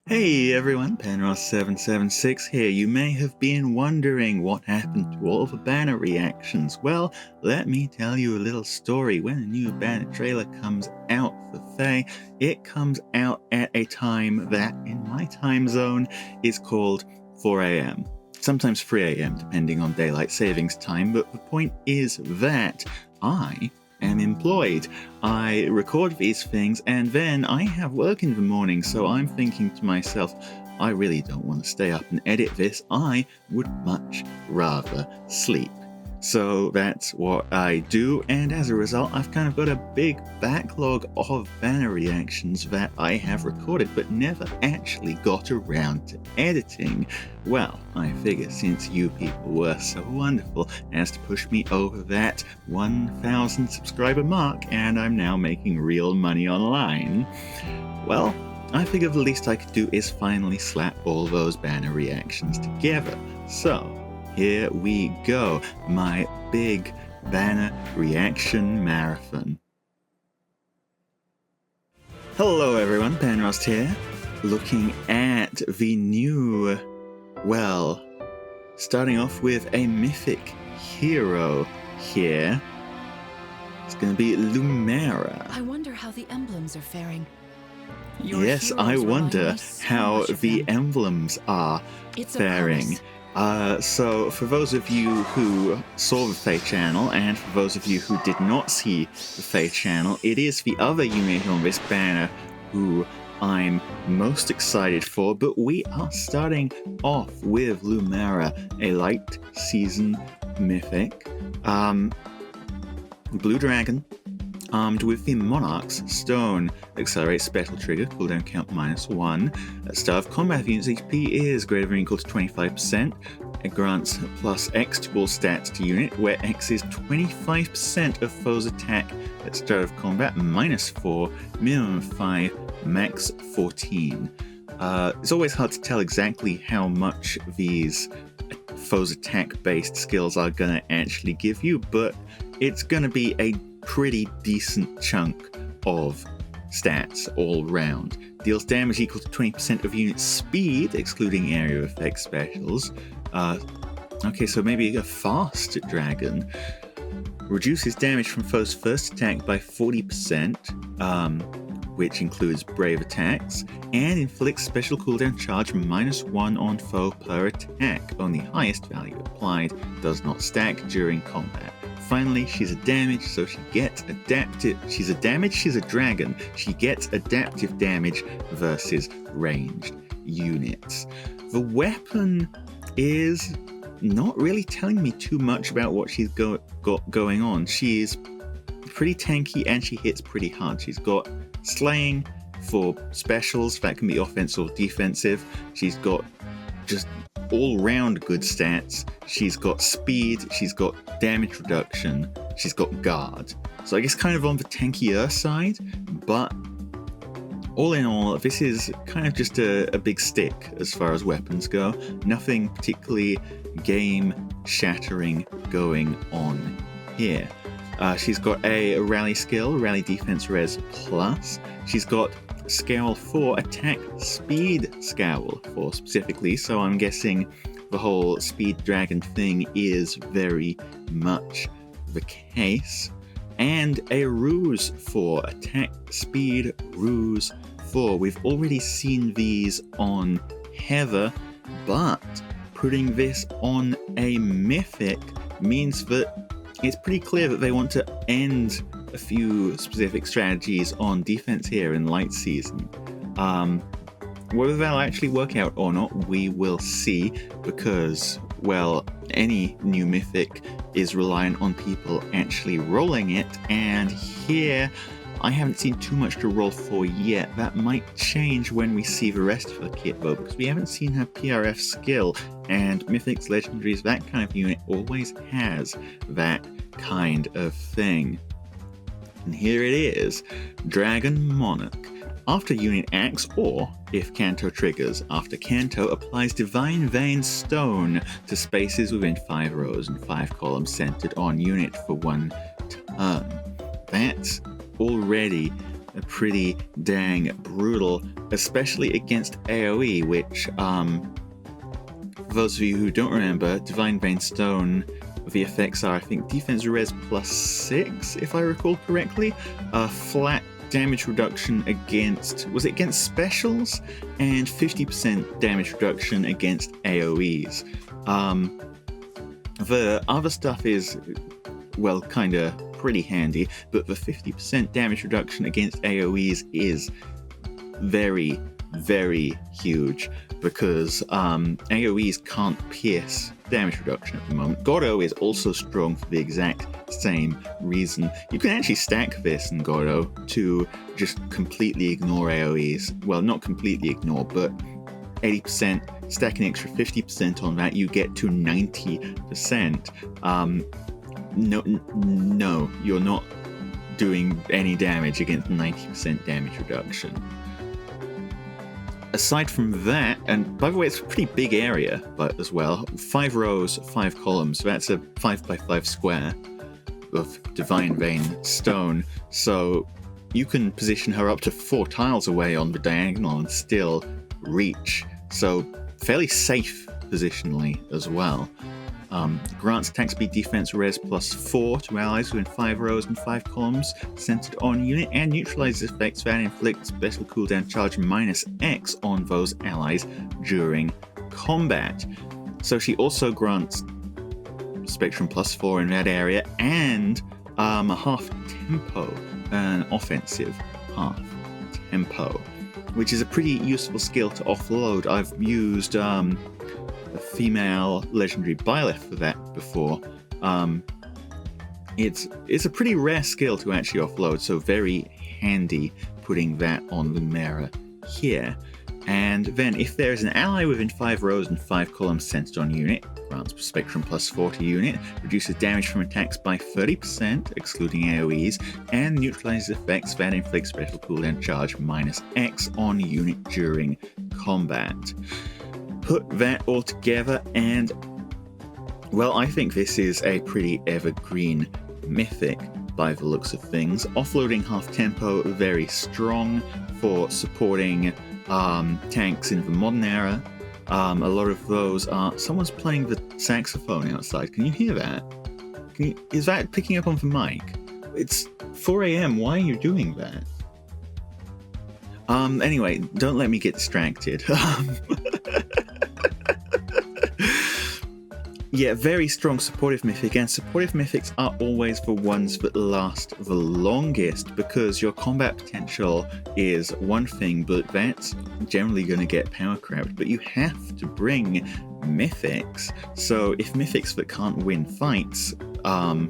Hey everyone, Penrost776 here. You may have been wondering what happened to all the banner reactions. Well, let me tell you a little story. When a new banner trailer comes out for Faye, it comes out at a time that, in my time zone, is called 4 a.m. Sometimes 3 a.m. depending on daylight savings time, but the point is that I am employed. I record these things and then I have work in the morning, so I'm thinking to myself, I really don't want to stay up and edit this. I would much rather sleep. So that's what I do, and as a result, I've kind of got a big backlog of banner reactions that I have recorded but never actually got around to editing. Well, I figure since you people were so wonderful as to push me over that 1,000 subscriber mark, and I'm now making real money online, well, I figure the least I could do is finally slap all those banner reactions together. So, here we go, my big banner reaction marathon. Hello everyone, Penrost here, looking at the new, well, starting off with a mythic hero here. It's going to be Lumera. I wonder how the emblems are faring. Yes, I wonder how the emblems are faring. So for those of you who saw the Faye channel, and for those of you who did not see the Faye channel, it is the other unit on this banner who I'm most excited for, but we are starting off with Lumera, a light season mythic, blue dragon, armed with the Monarch's Stone. Accelerates special trigger, cooldown count -1. Start of combat, the unit's HP is greater than or equal to 25%. It grants plus X to all stats to unit, where X is 25% of foe's attack at start of combat, -4, minimum 5, max 14. It's always hard to tell exactly how much these foe's attack-based skills are going to actually give you, but it's going to be a pretty decent chunk of stats all round. Deals damage equal to 20% of unit speed, excluding area effect specials. Okay, so maybe a fast dragon. Reduces damage from foe's first attack by 40%, which includes brave attacks, and inflicts special cooldown charge -1 on foe per attack. Only highest value applied, does not stack during combat. Finally, she's a damage, so she gets adaptive. She's a damage, she's a dragon. She gets adaptive damage versus ranged units. The weapon is not really telling me too much about what she's got going on. She is pretty tanky and she hits pretty hard. She's got slaying for specials that can be offensive or defensive. She's got just all-round good stats. She's got speed, she's got damage reduction, she's got guard. So I guess kind of on the tankier side, but all in all, this is kind of just a big stick as far as weapons go. Nothing particularly game-shattering going on here. She's got a rally skill, rally defense res plus. She's got Scowl 4, attack speed Scowl 4 specifically, so I'm guessing the whole speed dragon thing is very much the case. And a ruse 4, attack speed ruse 4. We've already seen these on Heather, but putting this on a mythic means that it's pretty clear that they want to end a few specific strategies on defense here in light season. Whether that'll actually work out or not, we will see, because, well, any new mythic is reliant on people actually rolling it, and here I haven't seen too much to roll for yet. That might change when we see the rest of her kit though, because we haven't seen her PRF skill, and Mythics, Legendaries, that kind of unit always has that kind of thing. And here it is, Dragon Monarch. After unit acts, or if Canto triggers, after Canto applies Divine Vein Stone to spaces within 5 rows and 5 columns centered on unit for 1 turn. That's already pretty dang brutal, especially against AoE, which, for those of you who don't remember, Divine Vein Stone, the effects are, I think, defense res +6, if I recall correctly, flat damage reduction against, was it against specials? And 50% damage reduction against AoEs. The other stuff is, well, kinda pretty handy, but the 50% damage reduction against AoEs is very, very huge, because AoEs can't pierce damage reduction at the moment. Gordo is also strong for the exact same reason. You can actually stack this in Gordo to just completely ignore AoEs. Well, not completely ignore, but 80%, stack an extra 50% on that, you get to 90%. No, you're not doing any damage against 90% damage reduction. Aside from that, and by the way, it's a pretty big area, but as well, 5 rows, 5 columns, so that's a 5x5 square of Divine Vein Stone, so you can position her up to 4 tiles away on the diagonal and still reach, so fairly safe positionally as well. Grants attack speed defense res +4 to allies within 5 rows and 5 columns centered on unit, and neutralizes effects that inflict special cooldown charge -X on those allies during combat. So she also grants Spectrum +4 in that area, and a half tempo, an offensive half tempo, which is a pretty useful skill to offload. I've used a female legendary Byleth for that before. It's a pretty rare skill to actually offload, so very handy putting that on Lumera here. And then if there is an ally within 5 rows and 5 columns centered on unit, grants Spectrum +4 to unit, reduces damage from attacks by 30%, excluding AoEs, and neutralizes effects that inflict special cooldown charge -X on unit during combat. Put that all together, and well, I think this is a pretty evergreen mythic by the looks of things. Offloading half tempo, very strong for supporting tanks in the modern era. A lot of those are. Someone's playing the saxophone outside. Can you hear that? Is that picking up on the mic? It's 4 a.m. Why are you doing that? Anyway, don't let me get distracted. Yeah, very strong supportive mythic, and supportive mythics are always the ones that last the longest, because your combat potential is one thing, but that's generally going to get power crabbed. But you have to bring mythics, so if mythics that can't win fights are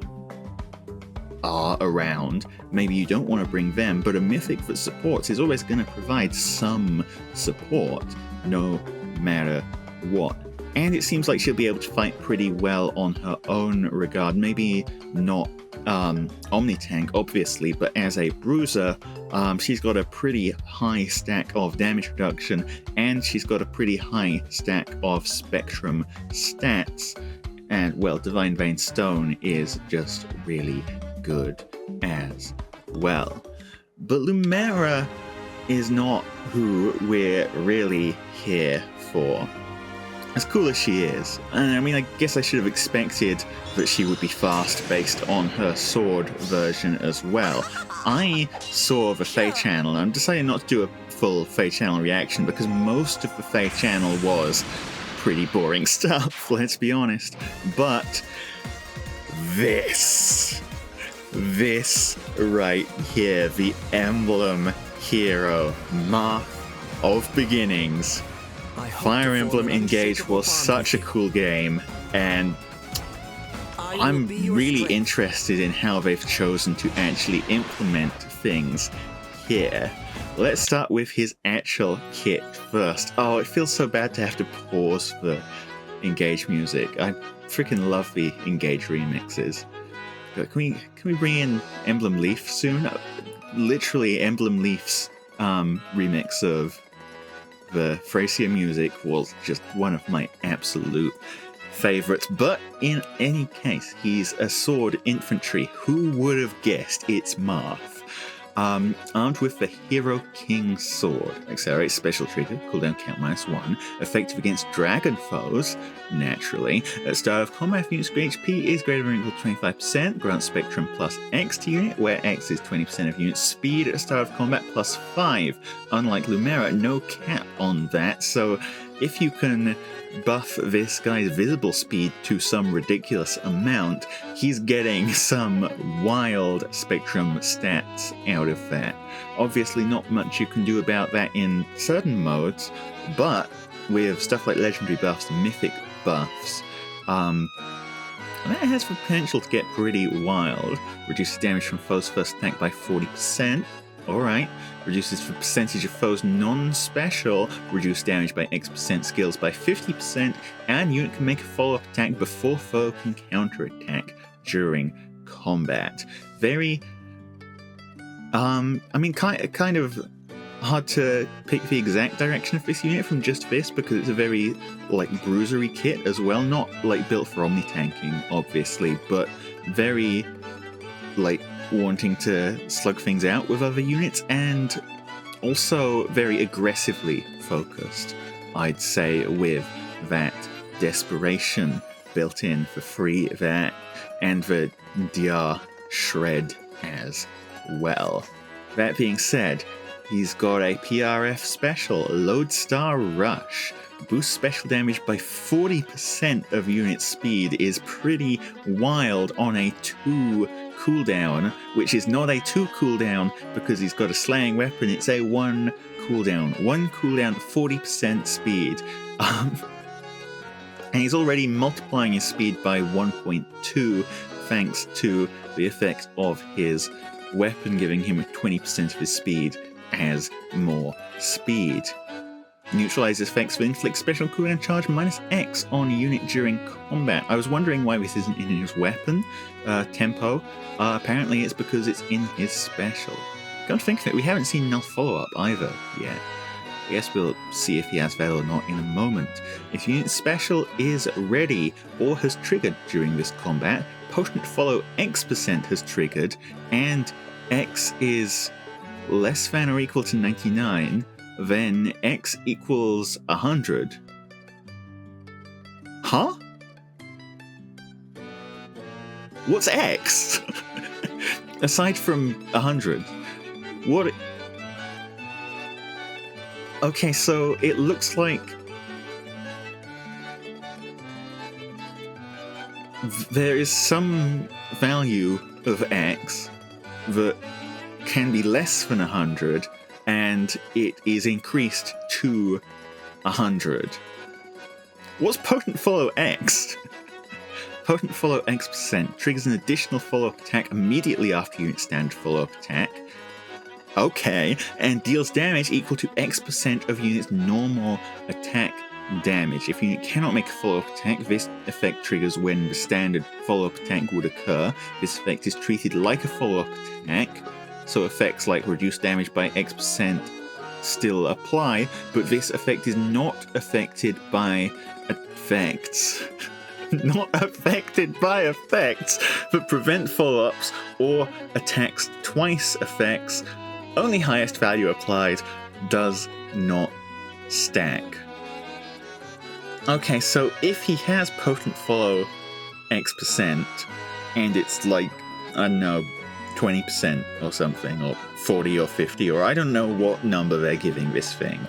around, maybe you don't want to bring them, but a mythic that supports is always going to provide some support, no matter what. And it seems like she'll be able to fight pretty well on her own regard. Maybe not Omni-Tank, obviously, but as a bruiser, she's got a pretty high stack of damage reduction, and she's got a pretty high stack of Spectrum stats. And, well, Divine Vein Stone is just really good as well. But Lumera is not who we're really here for. As cool as she is, and I mean, I guess I should have expected that she would be fast based on her sword version as well. I saw the Fae channel, and I'm deciding not to do a full Fae channel reaction because most of the Fae channel was pretty boring stuff, let's be honest. But this right here, the Emblem hero, Marth of Beginnings. Fire Emblem Engage was such a cool game, and I'm really interested in how they've chosen to actually implement things here. Let's start with his actual kit first. Oh, it feels so bad to have to pause the Engage music. I freaking love the Engage remixes. Can we bring in Emblem Leaf soon? Literally, Emblem Leaf's remix of the Thracia music was just one of my absolute favorites. But in any case, he's a sword infantry. Who would have guessed it's Marth? Armed with the Hero King Sword, accelerates special trigger, cooldown count -1, effective against dragon foes, naturally. At start of combat, if unit's HP is greater than or equal to 25%, grants Spectrum plus X to unit, where X is 20% of unit's speed at start of combat plus 5. Unlike Lumera, no cap on that, so if you can buff this guy's visible speed to some ridiculous amount, he's getting some wild Spectrum stats out of that. Obviously not much you can do about that in certain modes, but with stuff like legendary buffs and mythic buffs, that has the potential to get pretty wild. Reduces damage from foes' first attack by 40%. Alright. Reduces the percentage of foes non-special, reduce damage by X%, skills by 50%, and unit can make a follow-up attack before foe can counterattack during combat. Very, kind of hard to pick the exact direction of this unit from just this, because it's a very, bruisery kit as well. Not, built for omni-tanking, obviously, but very, wanting to slug things out with other units, and also very aggressively focused, I'd say, with that desperation built in for free there, and the DR shred as well. That being said, he's got a PRF special, Lodestar Rush. Boosts special damage by 40% of unit speed is pretty wild on a 2 cooldown, which is not a 2 cooldown because he's got a slaying weapon, it's a 1 cooldown. 1 cooldown, 40% speed. And he's already multiplying his speed by 1.2 thanks to the effect of his weapon giving him 20% of his speed as more speed. Neutralize effects will inflict special cooldown charge -X on unit during combat. I was wondering why this isn't in his weapon tempo. Apparently it's because it's in his special. Come to think of it, we haven't seen null follow-up either yet. I guess we'll see if he has that or not in a moment. If unit special is ready or has triggered during this combat, potent follow X% has triggered, and X is less than or equal to 99, then X equals 100. Huh? What's X? Aside from 100. What? Okay, so it looks like there is some value of X that can be less than 100, and it is increased to 100. What's Potent Follow X? Potent Follow X% triggers an additional follow-up attack immediately after unit standard follow-up attack. Okay, and deals damage equal to X% of unit's normal attack damage. If unit cannot make a follow-up attack, this effect triggers when the standard follow-up attack would occur. This effect is treated like a follow-up attack, so effects like reduced damage by X% still apply, but this effect is not affected by effects. Not affected by effects that prevent follow-ups or attacks twice effects. Only highest value applied, does not stack. Okay, so if he has potent follow X% and it's like, I don't know, 20% or something, or 40 or 50, or I don't know what number they're giving this thing,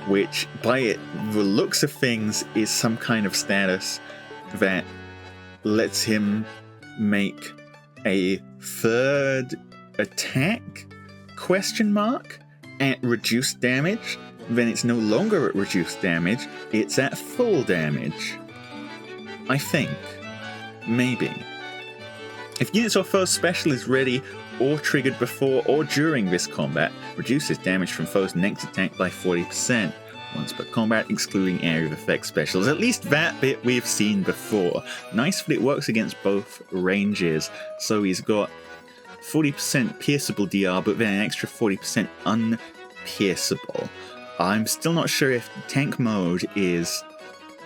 which by the looks of things is some kind of status that lets him make a third attack, at reduced damage, then it's no longer at reduced damage, it's at full damage. I think. Maybe. If units or foes special is ready or triggered before or during this combat, reduces damage from foes' next attack by 40%. Once per combat, excluding area of effect specials. At least that bit we've seen before. Nice that it works against both ranges. So he's got 40% pierceable DR, but then an extra 40% unpierceable. I'm still not sure if tank mode is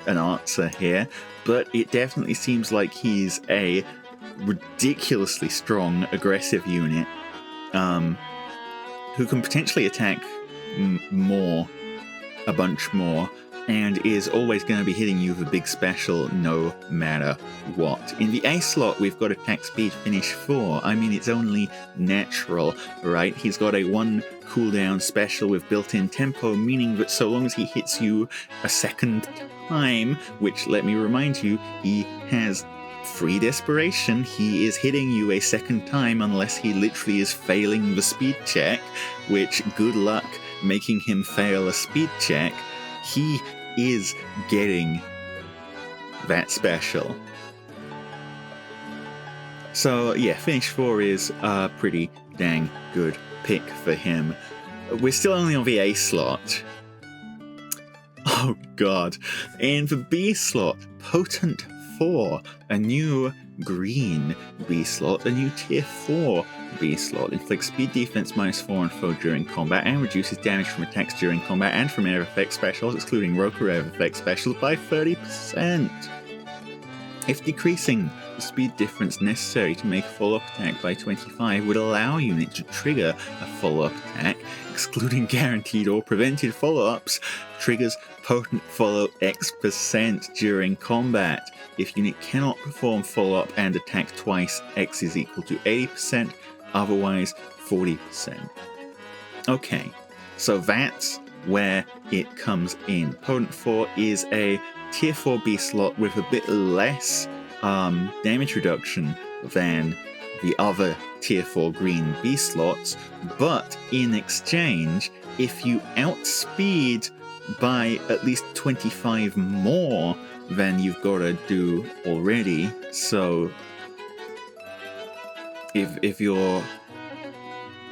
an answer here, but it definitely seems like he's a ridiculously strong aggressive unit. who can potentially attack a bunch more, and is always going to be hitting you with a big special no matter what. In the A slot, we've got attack speed finish 4. I mean, it's only natural, right? He's got a 1 cooldown special with built-in tempo, meaning that so long as he hits you a second time, which, let me remind you, he has free desperation, he is hitting you a second time unless he literally is failing the speed check, which, good luck making him fail a speed check. He is getting that special. So yeah, finish 4 is a pretty dang good pick for him. We're still only on the A slot. Oh god. In the B slot, Potent 4, a new green B slot, a new tier 4 B slot, inflicts speed defense -4 on foe during combat and reduces damage from attacks during combat and from air effect specials, excluding Roku air effect specials, by 30%. If decreasing the speed difference necessary to make a follow-up attack by 25 would allow a unit to trigger a follow-up attack, excluding guaranteed or prevented follow-ups, triggers potent follow X% during combat. If unit cannot perform follow-up and attack twice, X is equal to 80%, otherwise 40%. Okay, so that's where it comes in. Potent 4 is a tier 4 B slot with a bit less damage reduction than the other tier 4 green B slots, but in exchange, if you outspeed by at least 25 more than you've got to do already, so if you're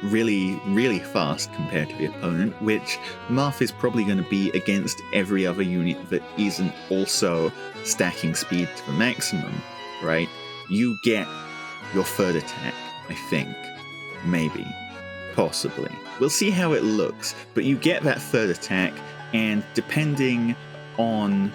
really fast compared to the opponent, which Marth is probably going to be against every other unit that isn't also stacking speed to the maximum, right? You get your third attack, I think. Maybe. Possibly. We'll see how it looks, but you get that third attack, and depending on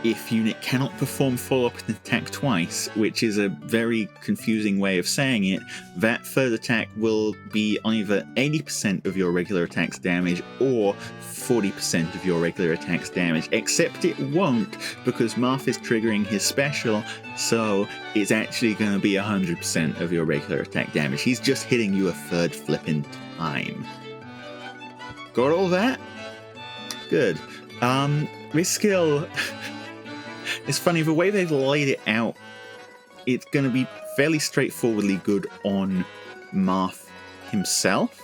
if unit cannot perform follow-up and attack twice, which is a very confusing way of saying it, that third attack will be either 80% of your regular attack's damage or 40% of your regular attack's damage, except it won't, because Marth is triggering his special, so it's actually going to be 100% of your regular attack damage. He's just hitting you a third flipping time. Got all that? Good. This skill... It's funny, the way they've laid it out, it's going to be fairly straightforwardly good on Marth himself,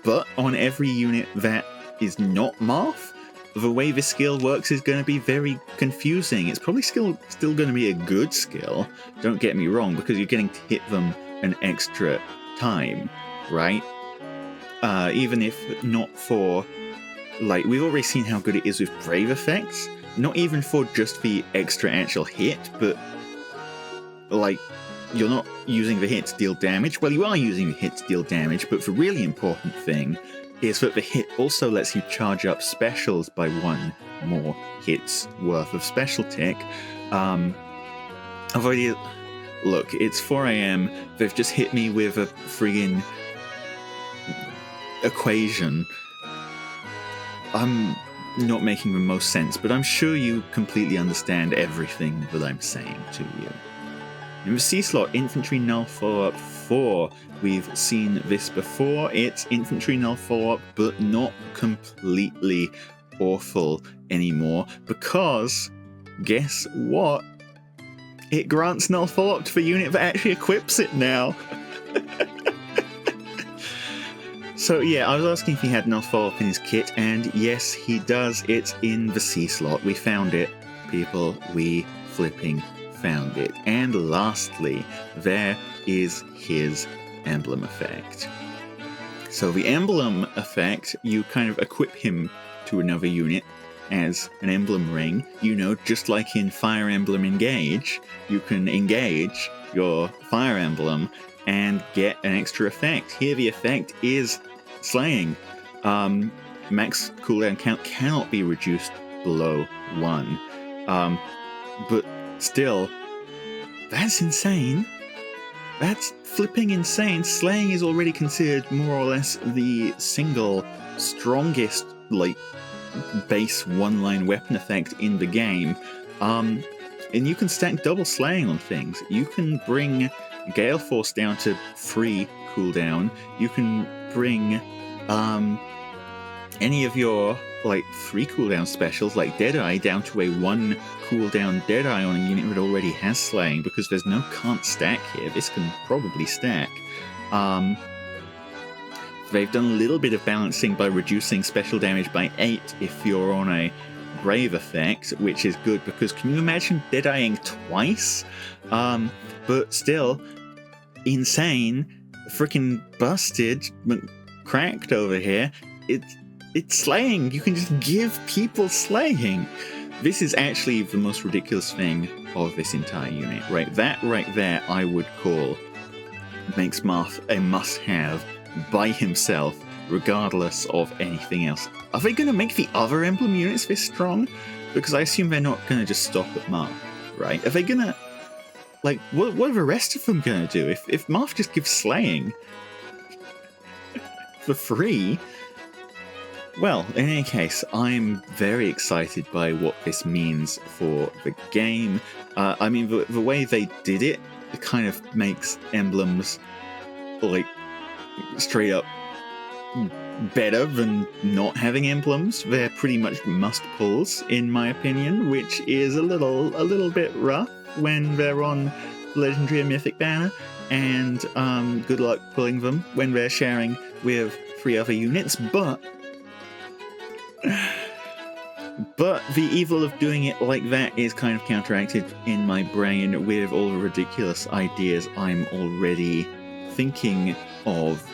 but on every unit that is not Marth, the way this skill works is going to be very confusing. It's probably still going to be a good skill, don't get me wrong, because you're getting to hit them an extra time, right? Even if not for, like, we've already seen how good it is with Brave effects. Not even for just the extra actual hit, but, like, you're not using the hit to deal damage. Well, you are using the hit to deal damage, but the really important thing is that the hit also lets you charge up specials by 1 more hit's worth of special tick. I've already... Look, it's 4 AM, they've just hit me with a friggin' equation. I'm not making the most sense, but I'm sure you completely understand everything that I'm saying to you. In the C slot, Infantry Null Follow-Up 4. We've seen this before. It's Infantry Null Follow-Up, but not completely awful anymore, because, guess what? It grants Null Follow-Up to the unit that actually equips it now. So yeah, I was asking if he had Null Follow-Up in his kit, and yes, he does. It's in the C slot. We found it, people. We flipping found it. And lastly, there is his emblem effect. So the emblem effect, you kind of equip him to another unit as an emblem ring. You know, just like in Fire Emblem Engage, you can engage your Fire Emblem and get an extra effect. Here the effect is slaying. Max cooldown count cannot be reduced below 1. But still, that's insane. That's flipping insane. Slaying is already considered more or less the single strongest, like, base one-line weapon effect in the game. And you can stack double slaying on things. You can bring Gale Force down to 3 cooldown. You can bring any of your like 3 cooldown specials like Deadeye down to a 1 cooldown Deadeye on a unit that already has slaying, because there's no can't stack here. This can probably stack. They've done a little bit of balancing by reducing special damage by 8 if you're on a Brave effect, which is good, because can you imagine Deadeyeing twice? But still, insane, freaking busted, cracked over here. It's slaying. You can just give people slaying. This is actually the most ridiculous thing of this entire unit, right? That right there I would call makes Marth a must-have by himself, regardless of anything else. Are they going to make the other Emblem units this strong? Because I assume they're not going to just stop at Marth, right? Are they going to... Like, what are the rest of them going to do? If Marth just gives slaying for free... Well, in any case, I'm very excited by what this means for the game. I mean, the way they did it, it kind of makes emblems, like, straight up better than not having emblems. They're pretty much must-pulls, in my opinion, which is a little bit rough when they're on Legendary and Mythic banner, and good luck pulling them when they're sharing with 3 other units, but the evil of doing it like that is kind of counteracted in my brain with all the ridiculous ideas I'm already thinking of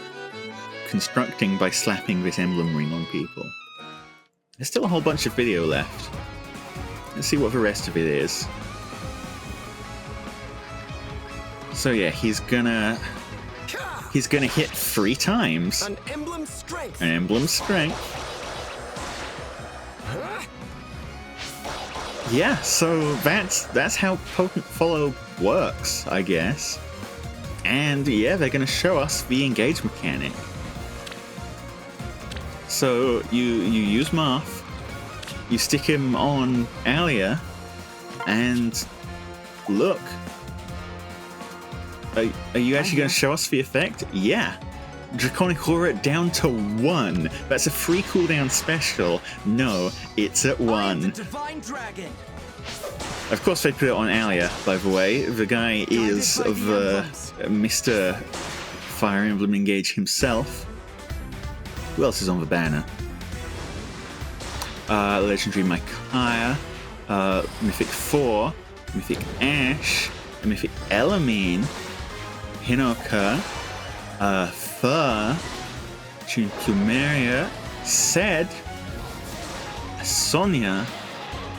constructing by slapping this emblem ring on people. There's still a whole bunch of video left. Let's see what the rest of it is. So yeah, he's gonna hit 3 times. An emblem strength. An emblem strength. Yeah, so that's how Potent Follow works, I guess. And yeah, they're going to show us the engage mechanic. So you use Marth, you stick him on Alear, and look. Are you actually going to show us the effect? Yeah. Draconic Aura down to 1. That's a free cooldown special. No, it's at 1. The Divine Dragon. Of course they put it on Alear, by the way. The guy is the Mr. Fire Emblem Engage himself. Who else is on the banner? Legendary Micaiah, Mythic 4, Mythic Ash, Mythic Elamine, Hinoka, Fur, Plumeria, Sed, Sonia,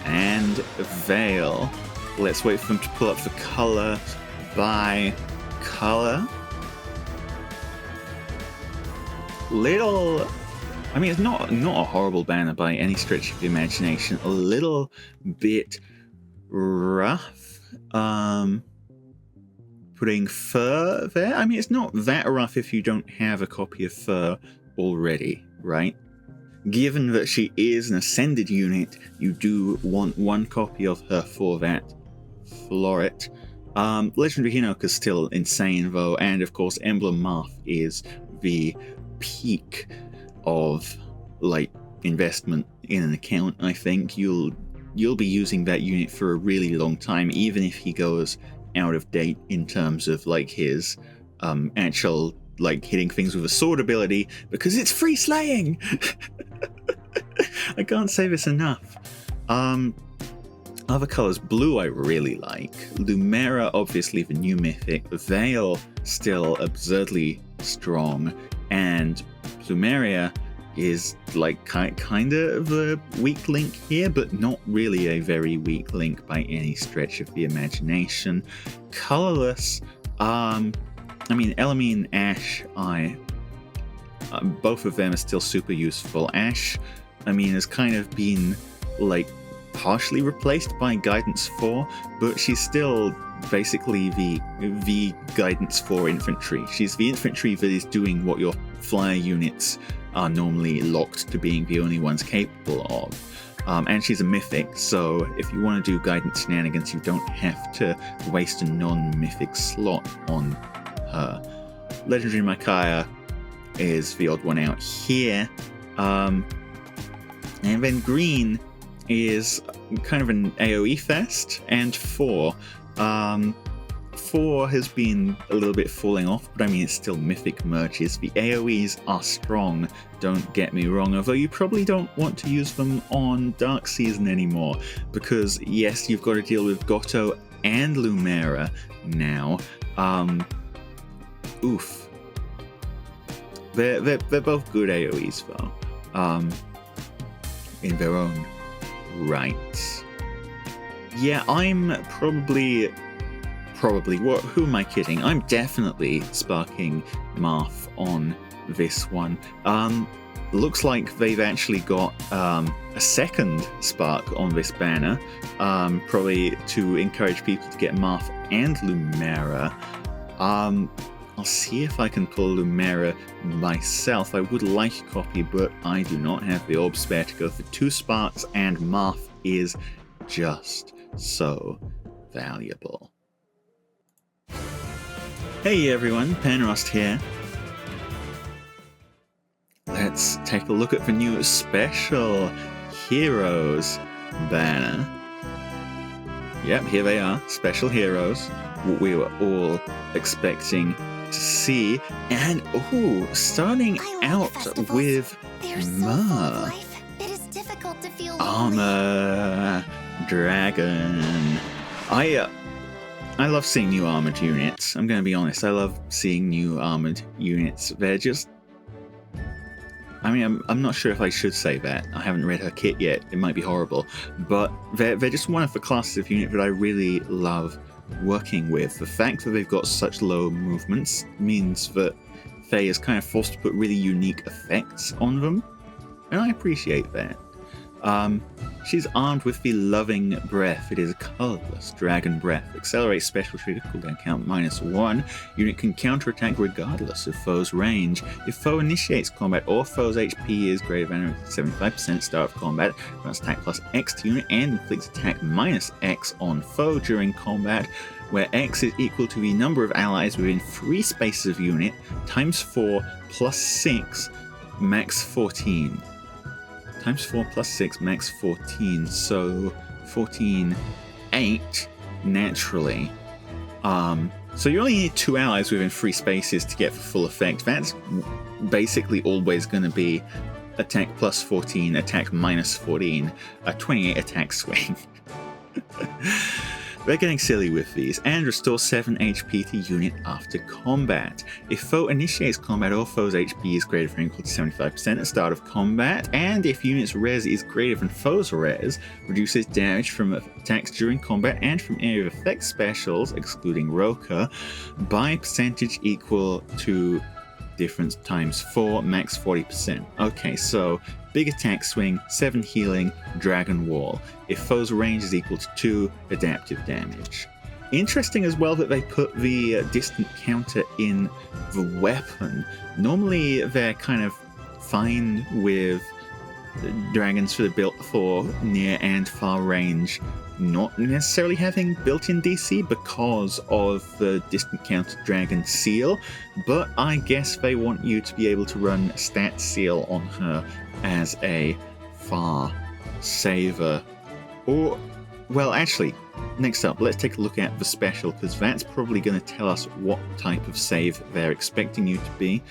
and Veil. Let's wait for them to pull up the color by color. I mean, it's not a horrible banner by any stretch of the imagination. A little bit rough. Putting Fur there. I mean, it's not that rough if you don't have a copy of Fur already, right? Given that she is an ascended unit, you do want 1 copy of her for that floret. Legendary Hinoka's still insane though, and of course Emblem Marth is the peak of like investment in an account. I think you'll be using that unit for a really long time, even if he goes out of date in terms of like his actual like hitting things with a sword ability, because it's free slaying. I can't say this enough. Other colors, blue I really like. Lumera, obviously the new mythic. Veil, still absurdly strong. And Plumeria is like kind of a weak link here, but not really a very weak link by any stretch of the imagination. Colorless, I mean, Elamine, Ash, both of them are still super useful. Ash, I mean, has kind of been like partially replaced by Guidance 4, but she's still basically the guidance for infantry. She's the infantry that is doing what your flyer units are normally locked to being the only ones capable of. And she's a mythic, so if you want to do guidance shenanigans, you don't have to waste a non-mythic slot on her. Legendary Micaiah is the odd one out here. And then green is kind of an AoE fest, and 4. 4 has been a little bit falling off, but I mean, it's still mythic merges. The AoEs are strong, don't get me wrong, although you probably don't want to use them on Dark Season anymore, because yes, you've got to deal with Goto and Lumera now. Oof. They're both good AoEs though, in their own right. Yeah, I'm probably what? Who am I kidding? I'm definitely sparking Marth on this one. Looks like they've actually got a second spark on this banner, probably to encourage people to get Marth and Lumera. I'll see if I can pull Lumera myself. I would like a copy, but I do not have the Orbs spare to go for 2 sparks, and Marth is just so valuable. Hey everyone, Penrost here. Let's take a look at the new Special Heroes banner. Yep, here they are, Special Heroes. What we were all expecting to see. And, starting out with Myrrh. Armor Dragon. I love seeing new armored units. I'm going to be honest. I love seeing new armored units. They're just... I mean, I'm not sure if I should say that. I haven't read her kit yet. It might be horrible. But they're just one of the classes of unit that I really love working with. The fact that they've got such low movements means that Faye is kind of forced to put really unique effects on them. And I appreciate that. She's armed with the Loving Breath. It is a colorless dragon breath. Accelerates special trigger, cooldown count -1. Unit can counterattack regardless of foe's range. If foe initiates combat or foe's HP is greater than 75% start of combat, runs attack plus X to unit and inflicts attack -X on foe during combat, where X is equal to the number of allies within free spaces of unit, times 4 plus 6, max 14. Times 4 plus 6, max 14, so 14, 8, naturally. So you only need 2 allies within free spaces to get the full effect. That's basically always going to be attack plus 14, attack minus 14, a 28 attack swing. They're getting silly with these, and restore 7 HP to unit after combat. If foe initiates combat or foe's HP is greater than or equal to 75% at the start of combat, and if unit's res is greater than foe's res, reduces damage from attacks during combat and from area of effect specials, excluding Roka, by percentage equal to difference times 4, max 40%. Okay, so big attack swing, 7 healing, dragon wall. If foe's range is equal to 2, adaptive damage. Interesting as well that they put the distant counter in the weapon. Normally they're kind of fine with dragons that are built for near and far range not necessarily having built-in DC because of the distant counter dragon seal, but I guess they want you to be able to run stat seal on her as a far saver. Or, well, actually, next up, let's take a look at the special, because that's probably going to tell us what type of save they're expecting you to be.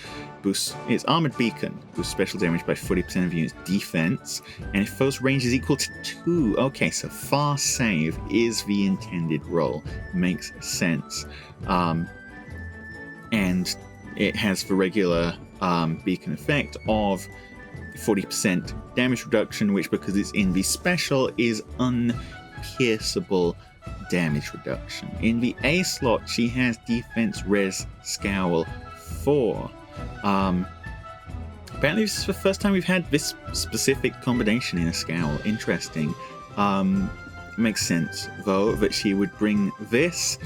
Boosts its Armored Beacon, boosts special damage by 40% of unit's defense, and if foe's range is equal to 2, okay, so far save is the intended role. Makes sense. And it has the regular beacon effect of 40% damage reduction, which, because it's in the special, is unpierceable damage reduction. In the A slot, she has defense, res, scowl 4. Apparently this is the first time we've had this specific combination in a scowl. Interesting. makes sense, though, that she would bring this.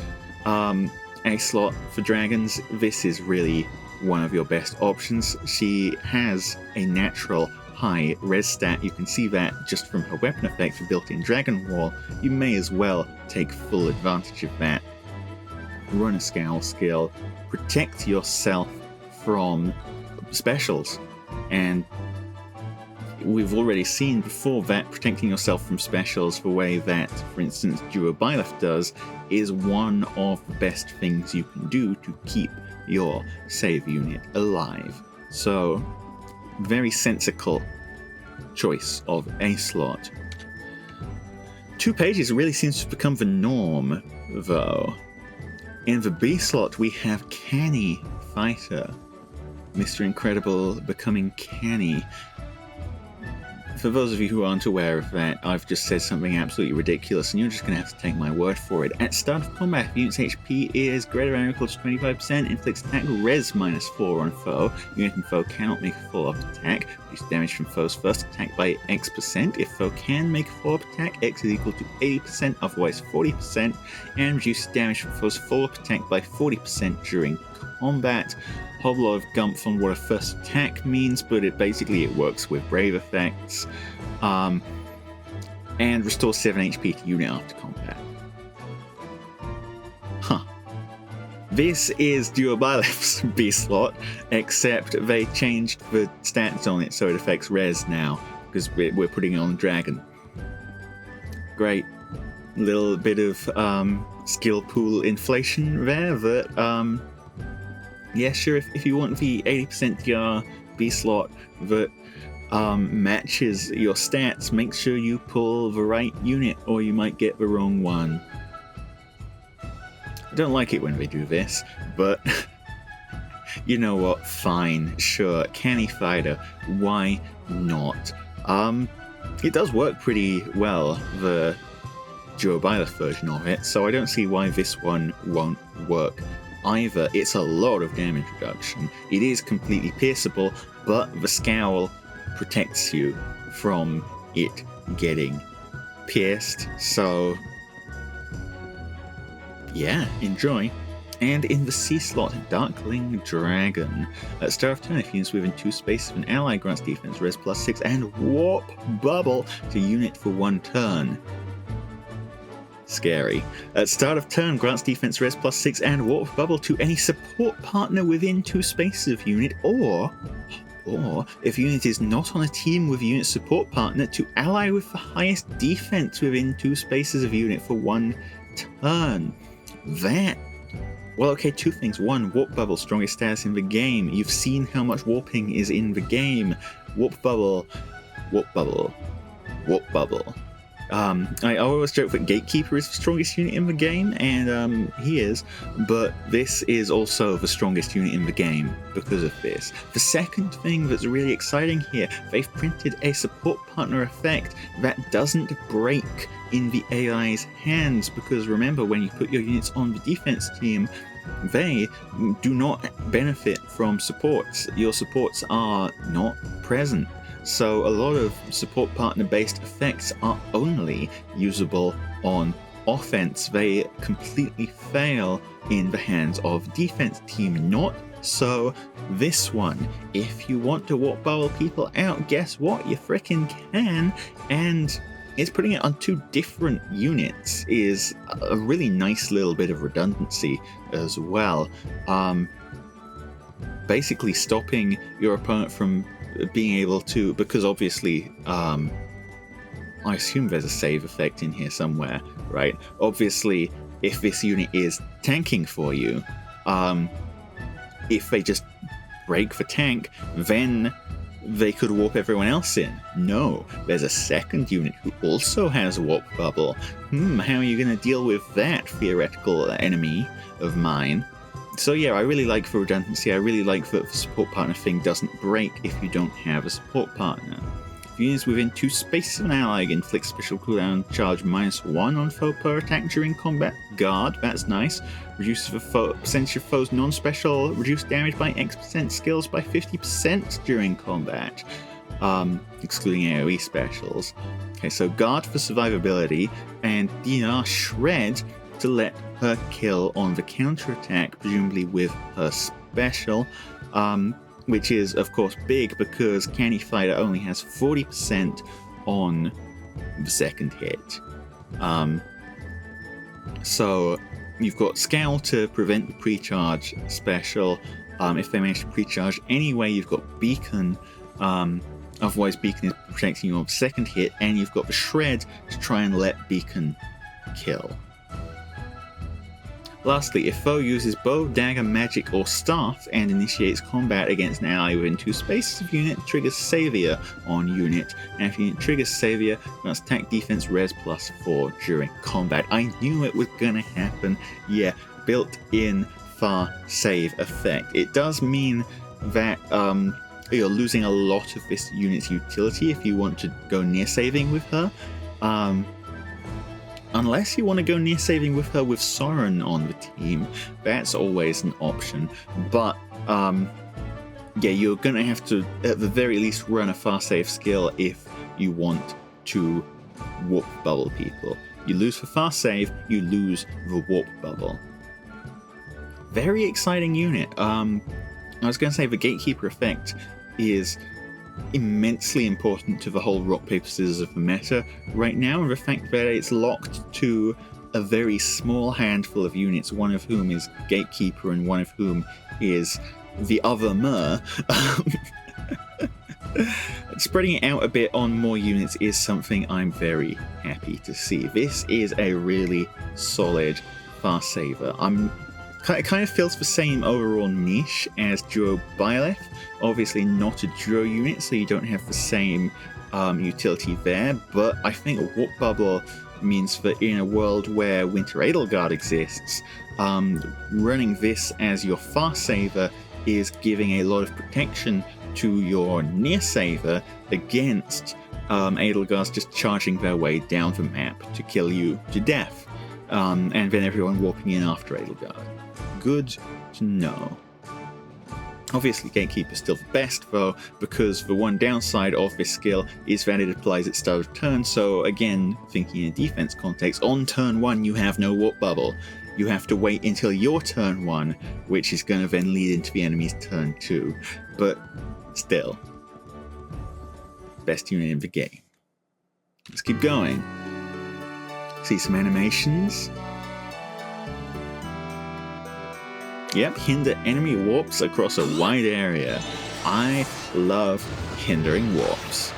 A slot for dragons. This is really one of your best options. She has a natural high res stat. You can see that just from her weapon effect for built-in Dragon Wall. You may as well take full advantage of that. Run a scowl skill, protect yourself from specials, and we've already seen before that protecting yourself from specials the way that, for instance, Jubilith does, is one of the best things you can do to keep your save unit alive. So, very sensical choice of a slot. 2 pages really seems to have become the norm, though. In the B slot, we have Canny Fighter. Mr. Incredible becoming Canny. For those of you who aren't aware of that, I've just said something absolutely ridiculous, and you're just going to have to take my word for it. At start of combat, if unit's HP is greater than or equal to 25%, inflicts attack res -4 on foe. Unit and foe cannot make a follow-up attack. Reduce damage from foe's first attack by X%. If foe can make a follow-up attack, X is equal to 80%, otherwise 40%, and reduce damage from foe's follow-up attack by 40% during combat. Whole lot of gumph on what a first attack means, but it works with brave effects. And restores 7 HP to unit after combat. Huh. This is Jubilith's B slot, except they changed the stats on it so it affects res now, because we're putting it on dragon. Great. Little bit of skill pool inflation there that yeah, sure, if you want the 80% DR B slot that matches your stats, make sure you pull the right unit or you might get the wrong one. I don't like it when they do this, but you know what, fine, sure, Canny Fighter, why not? It does work pretty well, the Jubilith version of it, so I don't see why this one won't work either. It's a lot of damage reduction. It is completely pierceable, but the scowl protects you from it getting pierced. So, yeah, enjoy. And in the C slot, Darkling Dragon. At start of turn, if units within 2 spaces of an ally grants defense res +6 and Warp Bubble to unit for 1 turn. Scary. At start of turn, grants defense res +6 and Warp Bubble to any support partner within 2 spaces of unit, or if unit is not on a team with unit support partner, to ally with the highest defense within 2 spaces of unit for 1 turn. Well, okay, 2 things. 1, Warp Bubble, strongest status in the game. You've seen how much warping is in the game. Warp Bubble. I always joke that Gatekeeper is the strongest unit in the game, and he is, but this is also the strongest unit in the game because of this. The second thing that's really exciting here, they've printed a support partner effect that doesn't break in the AI's hands, because remember, when you put your units on the defense team, they do not benefit from supports. Your supports are not present. So a lot of support partner-based effects are only usable on offense. They completely fail in the hands of defense team. Not so this one. If you want to Warp Bubble people out, guess what? You frickin' can. And it's putting it on 2 different units is a really nice little bit of redundancy as well. Basically stopping your opponent from being able to, because obviously I assume there's a save effect in here somewhere, right? Obviously, if this unit is tanking for you, if they just break the tank, then they could warp everyone else in. No, there's a second unit who also has Warp Bubble. How are you going to deal with that theoretical enemy of mine? So yeah, I really like the redundancy. I really like that the support partner thing doesn't break if you don't have a support partner. If units within 2 spaces of an ally inflict special cooldown charge -1 on foe per attack during combat. Guard, that's nice. Reduce the percentage of foe's non-special reduced damage by X%, skills by 50% during combat. excluding AoE specials. Okay, so Guard for survivability, and DR Shred to let her kill on the counterattack, presumably with her special, which is, of course, big because Canny Fighter only has 40% on the second hit. So you've got Scowl to prevent the pre-charge special. If they manage to pre-charge anyway, you've got Beacon. Otherwise, Beacon is protecting you on the second hit, and you've got the Shred to try and let Beacon kill. Lastly, if foe uses bow, dagger, magic, or staff and initiates combat against an ally within 2 spaces of unit, triggers Savior on unit. And if unit triggers Savior, grants attack defense res +4 during combat. I knew it was gonna happen. Yeah, built-in far save effect. It does mean that you're losing a lot of this unit's utility if you want to go near saving with her. Unless you want to go near saving with her with Soren on the team, that's always an option. But yeah, you're gonna have to at the very least run a far save skill if you want to warp bubble people. You lose for far save, you lose the warp bubble. Very exciting unit. I was gonna say the Gatekeeper effect is immensely important to the whole rock paper scissors of the meta right now, and the fact that it's locked to a very small handful of units, one of whom is Gatekeeper and one of whom is the other Myrrh. Spreading it out a bit on more units is something I'm very happy to see. This is a really solid far saver. It kind of fills the same overall niche as Duo Byleth. Obviously not a duo unit, so you don't have the same utility there, but I think a Warp Bubble means that in a world where Winter Edelgard exists, running this as your far saver is giving a lot of protection to your near saver against Edelgards just charging their way down the map to kill you to death, and then everyone warping in after Edelgard. Good to know. Obviously, Gatekeeper is still the best, though, because the one downside of this skill is that it applies at start of turn, so again, thinking in a defense context, on turn 1 you have no Warp Bubble. You have to wait until your turn 1, which is going to then lead into the enemy's turn 2. But still, best unit in the game. Let's keep going. See some animations. Yep, hinder enemy warps across a wide area. I love hindering warps.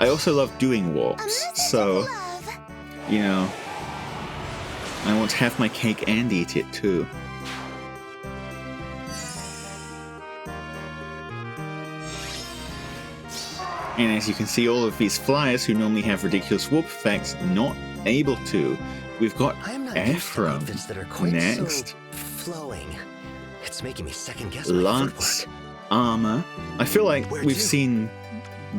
I also love doing warps, so, you know, I want to have my cake and eat it too. And as you can see, all of these flyers who normally have ridiculous warp effects, not able to. We've got Ephraim next. So flowing. It's making me second guess Lance, armor. I feel like we've seen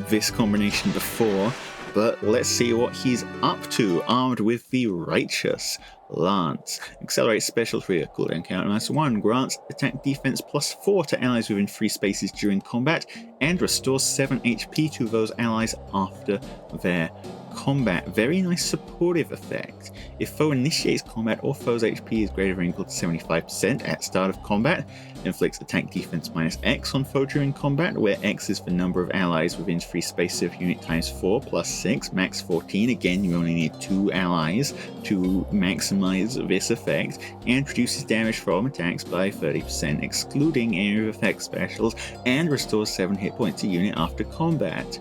this combination before, but let's see what he's up to. Armed with the Righteous Lance. Accelerates special trigger, cooldown count -1, grants attack defense +4 to allies within 3 spaces during combat, and restores 7 HP to those allies after their combat. Very nice supportive effect. If foe initiates combat or foe's HP is greater than or equal to 75% at start of combat, inflicts attack defense -X on foe during combat, where X is the number of allies within 3 spaces of unit times 4 plus 6, max 14. Again, you only need 2 allies to maximize this effect, and reduces damage from attacks by 30%, excluding area of effect specials, and restores 7 hit points a unit after combat.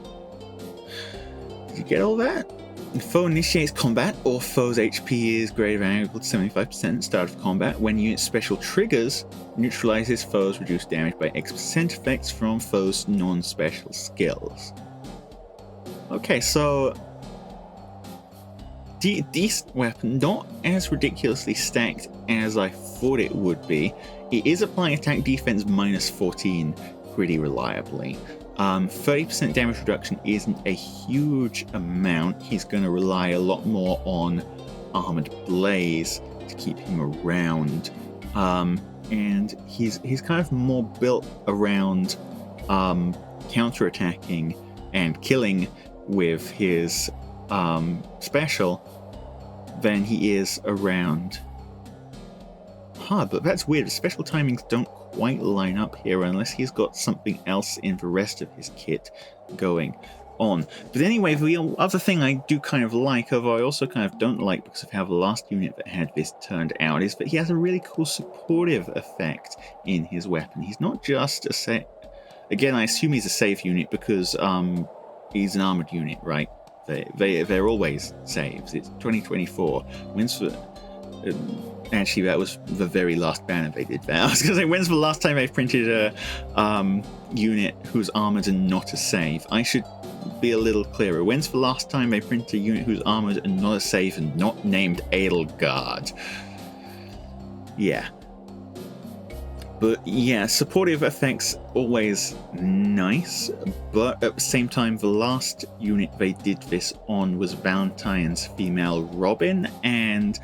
Did you get all that? If foe initiates combat or foe's HP is greater than or equal to 75% at start of combat, when unit special triggers, neutralizes foe's reduced damage by X% effects from foe's non-special skills. Okay, so decent weapon, not as ridiculously stacked as I thought it would be. It is applying attack defense -14 pretty reliably. 30% damage reduction isn't a huge amount. He's going to rely a lot more on Armored Blaze to keep him around. And he's kind of more built around counterattacking and killing with his special than he is around. But that's weird. Special timings don't quite line up here unless he's got something else in the rest of his kit going on. But anyway, the other thing I do kind of like, although I also kind of don't like because of how the last unit that had this turned out, is that he has a really cool supportive effect in his weapon. He's not just a save. Again, I assume he's a save unit because he's an armored unit, right? They're always saves. It's 2024. Wins for... Actually, that was the very last banner they did that. I was going to say, when's the last time they printed a unit who's armored and not a save? I should be a little clearer. When's the last time they printed a unit who's armored and not a save and not named Edelgard? Yeah. But yeah, supportive effects always nice, but at the same time, the last unit they did this on was Valentine's female Robin, and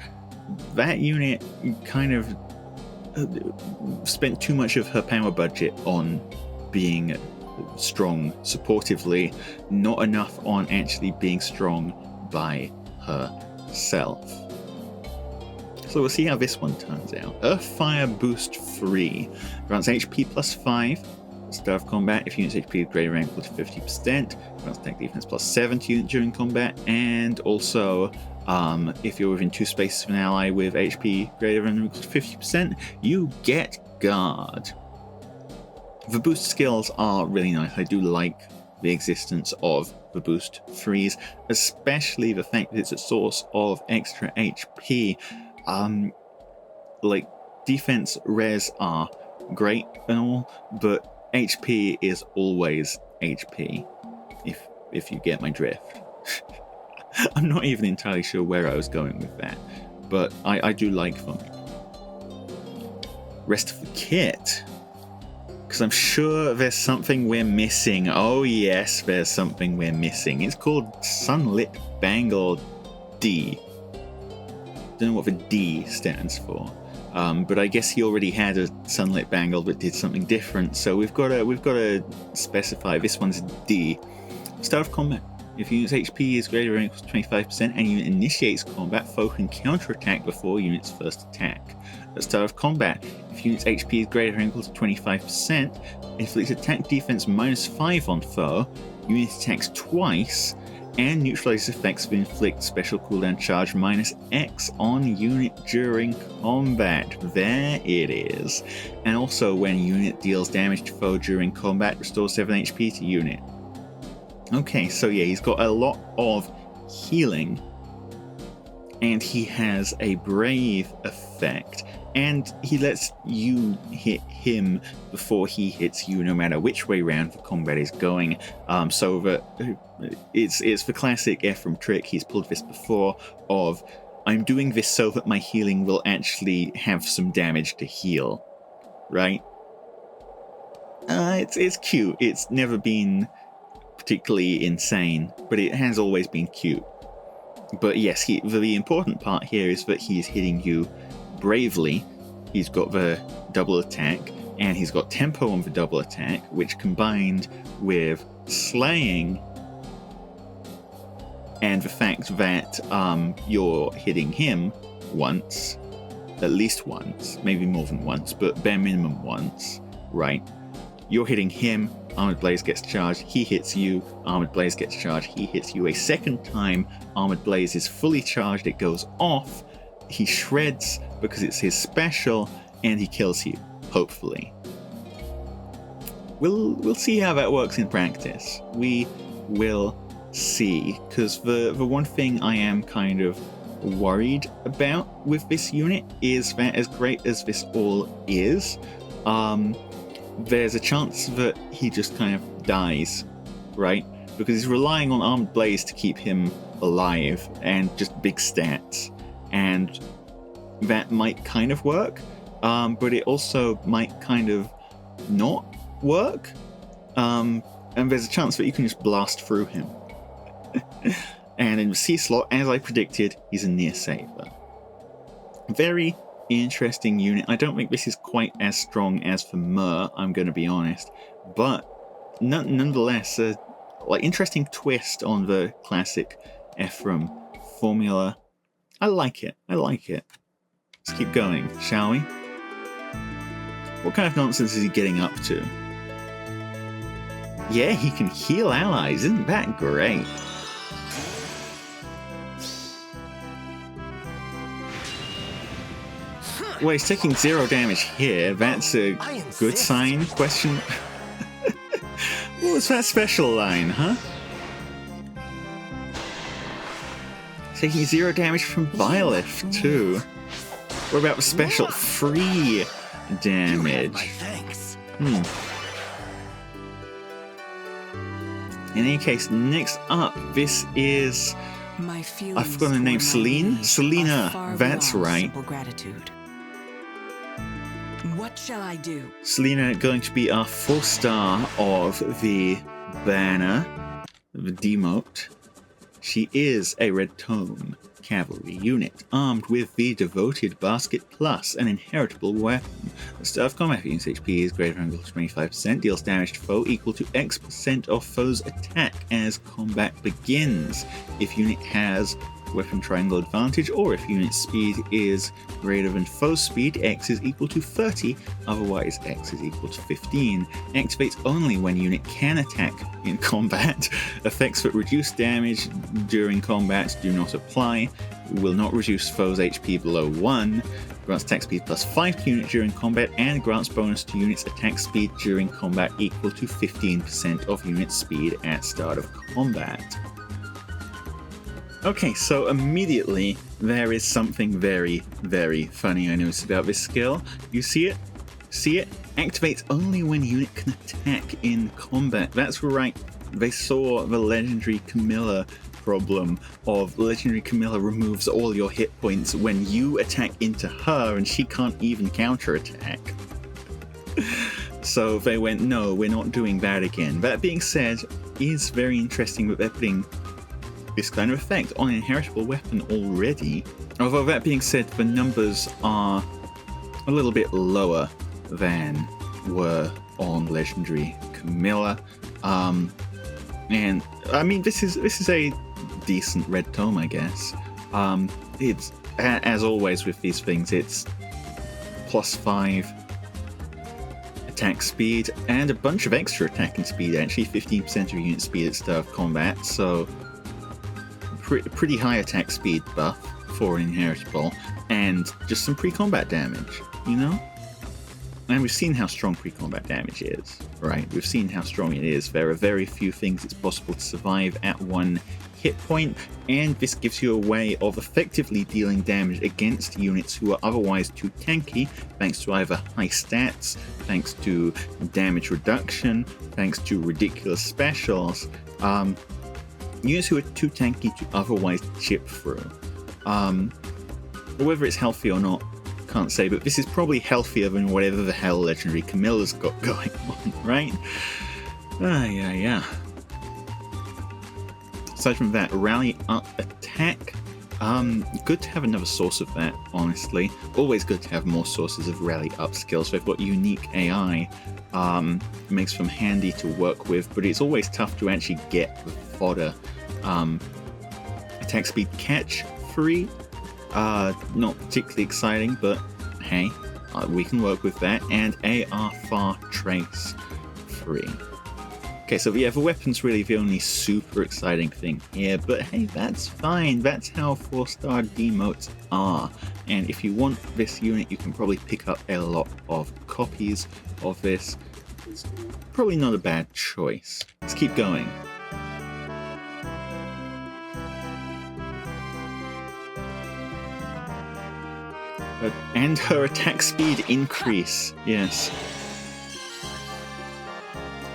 that unit kind of spent too much of her power budget on being strong supportively, not enough on actually being strong by herself. So we'll see how this one turns out. Earth Fire Boost 3 grants HP plus 5 at start of combat if unit's HP is greater than or equal to 50%. Grants attack defense plus 7 to unit during combat, and also if you're within 2 spaces of an ally with HP greater than or equal to 50%, you get Guard. The boost skills are really nice. I do like the existence of the boost 3s, especially the fact that it's a source of extra HP. Like, defense res are great and all, but HP is always HP, if you get my drift. I'm not even entirely sure where I was going with that, but I do like them. Rest of the kit, because I'm sure there's something we're missing. Oh yes, there's something we're missing. It's called Sunlit Bangle D. Don't know what the D stands for, but I guess he already had a Sunlit Bangle that did something different. So we've got to specify. This one's D. Start of combat. If unit's HP is greater than or equal to 25% and unit initiates combat, foe can counterattack before unit's first attack. At the start of combat, if unit's HP is greater than or equal to 25%, inflicts attack defense -5 on foe, unit attacks twice, and neutralizes effects of inflict special cooldown charge -X on unit during combat. There it is. And also when unit deals damage to foe during combat, restores 7 HP to unit. Okay, so yeah, he's got a lot of healing, and he has a brave effect, and he lets you hit him before he hits you, no matter which way round the combat is going. So that it's the classic Ephraim trick. He's pulled this before of, I'm doing this so that my healing will actually have some damage to heal, right? It's cute. It's never been particularly insane, but it has always been cute. But yes, the important part here is that he's hitting you bravely. He's got the double attack, and he's got tempo on the double attack, which combined with slaying and the fact that you're hitting him once, at least once, maybe more than once, but bare minimum once, right? You're hitting him, Armored Blaze gets charged, he hits you, Armored Blaze gets charged, he hits you a second time, Armored Blaze is fully charged, it goes off, he shreds because it's his special, and he kills you, hopefully. We'll see how that works in practice. We will see, because the one thing I am kind of worried about with this unit is that as great as this all is, there's a chance that he just kind of dies, right? Because he's relying on Armored Blaze to keep him alive and just big stats. And that might kind of work, but it also might kind of not work. And there's a chance that you can just blast through him. And in the C slot, as I predicted, he's a near saver. Very interesting unit. I don't think this is quite as strong as for Myrrh, I'm going to be honest, but nonetheless, like interesting twist on the classic Ephraim formula. I like it. I like it. Let's keep going, shall we? What kind of nonsense is he getting up to? Yeah, he can heal allies. Isn't that great? Well, he's taking 0 damage here. That's a good sign? Question. What was that special line, huh? Taking 0 damage from Violet, too. What about the special? Free damage. In any case, next up, this is... I've forgotten the name. Selena. That's right. What shall I do? Selena going to be our 4-star of the banner, the demote. She is a Red Tome cavalry unit, armed with the Devoted Basket Plus, an inheritable weapon. The start of combat unit's HP is greater than or equal to 25%, deals damage to foe equal to X% of foe's attack as combat begins. If unit has weapon triangle advantage, or if unit speed is greater than foe speed, X is equal to 30, otherwise X is equal to 15. Activates only when unit can attack in combat. Effects that reduce damage during combat do not apply. Will not reduce foe's HP below 1. Grants attack speed plus 5 to unit during combat, and grants bonus to unit's attack speed during combat equal to 15% of unit speed at start of combat. Okay, so immediately there is something very, very funny I noticed about this skill. You see it? See it? Activates only when unit can attack in combat. That's right. They saw the legendary Camilla problem of legendary Camilla removes all your hit points when you attack into her and she can't even counterattack. So they went, no, we're not doing that again. That being said, it is very interesting that they're putting this kind of effect on an inheritable weapon already. Although that being said, the numbers are a little bit lower than were on legendary Camilla. And I mean, this is a decent Red Tome, I guess. It's, as always with these things, it's plus 5 attack speed and a bunch of extra attacking speed, actually 15% of unit speed at start of combat, so pretty high attack speed buff for an inheritable, and just some pre-combat damage, you know? And we've seen how strong pre-combat damage is, right? We've seen how strong it is. There are very few things it's possible to survive at 1 hit point, and this gives you a way of effectively dealing damage against units who are otherwise too tanky, thanks to either high stats, thanks to damage reduction, thanks to ridiculous specials. Units who are too tanky to otherwise chip through. Whether it's healthy or not, can't say, but this is probably healthier than whatever the hell legendary Camilla's got going on, right? Yeah. Aside from that, rally up attack. Good to have another source of that, honestly. Always good to have more sources of rally up skills. They've got unique AI. It makes them handy to work with, but it's always tough to actually get the fodder. Attack speed catch free. Not particularly exciting, but hey, we can work with that. And AR far trace free. Okay, so yeah, the weapon's really the only super exciting thing here, but hey, that's fine. That's how 4-star demotes are. And if you want this unit, you can probably pick up a lot of copies of this. It's probably not a bad choice. Let's keep going. And her attack speed increase, yes.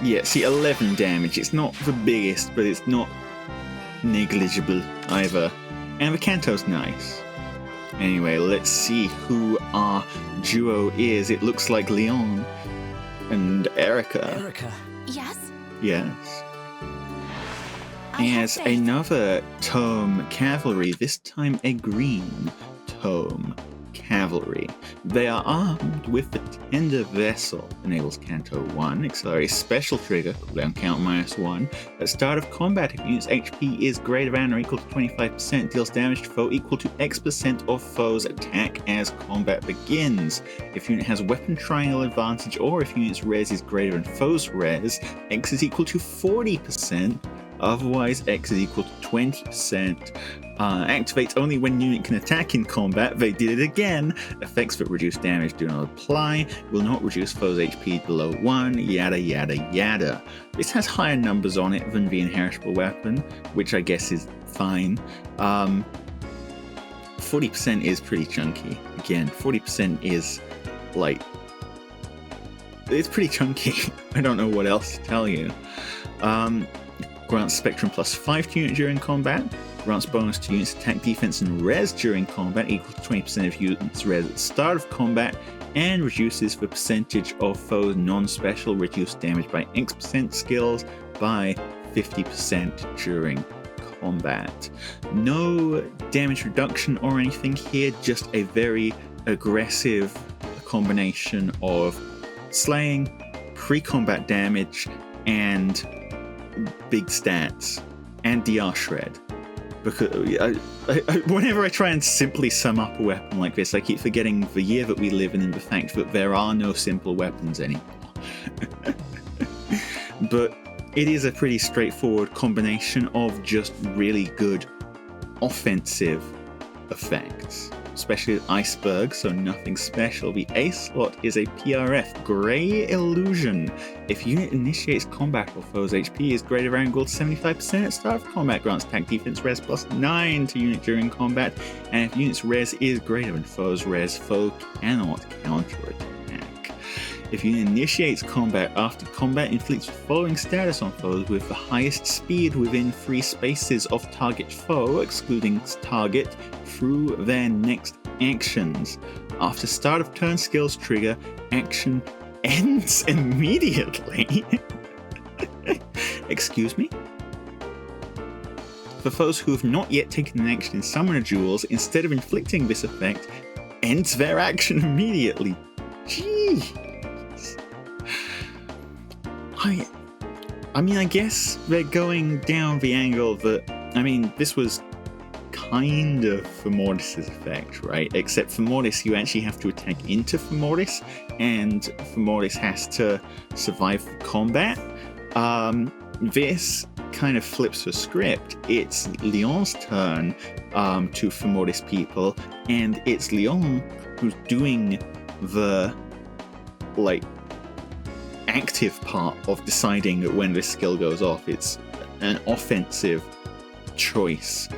Yeah, see, 11 damage. It's not the biggest, but it's not negligible either. And the Canto's nice. Anyway, let's see who our duo is. It looks like Lyon and Erica. Erica. Yes? Yes. As another tome cavalry, this time a green tome. Cavalry. They are armed with the Tender Vessel, enables Canto 1, accelerates special trigger, cooldown count -1. At start of combat, if unit's HP is greater than or equal to 25%, deals damage to foe equal to X% of foe's attack as combat begins. If unit has weapon triangle advantage, or if unit's res is greater than foe's res, X is equal to 40%. Otherwise, X is equal to 20%. Activates only when unit can attack in combat. They did it again. Effects that reduce damage do not apply. Will not reduce foe's HP below 1. Yada yada yada. This has higher numbers on it than the inheritable weapon, which I guess is fine. 40% is pretty chunky. Again, 40% is like... it's pretty chunky. I don't know what else to tell you. Grants Spectrum +5 to unit during combat. Grants bonus to units attack, defense, and res during combat equal to 20% of units' res at the start of combat, and reduces the percentage of foes' non-special reduced damage by X% skills by 50% during combat. No damage reduction or anything here, just a very aggressive combination of slaying, pre-combat damage, and big stats, and DR Shred. Because whenever I try and simply sum up a weapon like this, I keep forgetting the year that we live in and the fact that there are no simple weapons anymore. But it is a pretty straightforward combination of just really good offensive effects. Especially Iceberg, so nothing special. The A slot is a PRF, Grey Illusion. If unit initiates combat or foe's HP is greater than or equal to 75% at start of combat, grants attack defense res +9 to unit during combat, and if unit's res is greater than foe's res, foe cannot counterattack. If unit initiates combat after combat, inflicts the following status on foes with the highest speed within free spaces of target foe, excluding target, through their next actions. After start of turn skills trigger, action ends immediately. Excuse me? For foes who have not yet taken an action in Summoner Duels, instead of inflicting this effect, ends their action immediately. Jeez. I mean, I guess they're going down the angle that, I mean, this was kind of Femordis' effect, right? Except Femordis, you actually have to attack into Femordis, and Femordis has to survive combat. This kind of flips the script. It's Lyon's turn to Femordis people, and it's Lyon who's doing the, like, active part of deciding when this skill goes off. It's an offensive choice.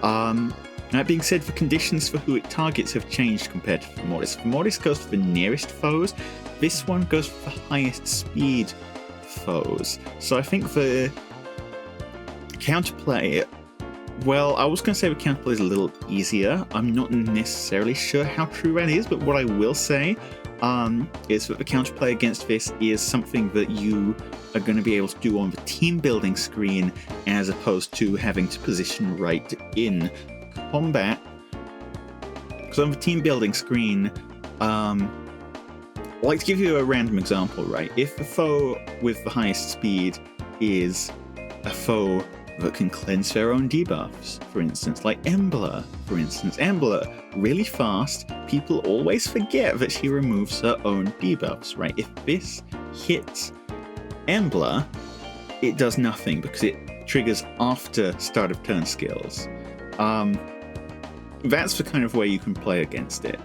That being said, the conditions for who it targets have changed compared to Femordis. Femordis goes for the nearest foes. This one goes for the highest speed foes. So I think the counterplay, well, I was going to say the counterplay is a little easier. I'm not necessarily sure how true that is, but what I will say is that the counterplay against this is something that you are going to be able to do on the team building screen, as opposed to having to position right in combat. Because on the team building screen, like, to give you a random example, right? If the foe with the highest speed is a foe that can cleanse their own debuffs, for instance, like Embla, for instance. Embla, really fast, people always forget that she removes her own debuffs, right? If this hits Embla, it does nothing because it triggers after start of turn skills. That's the kind of way you can play against it.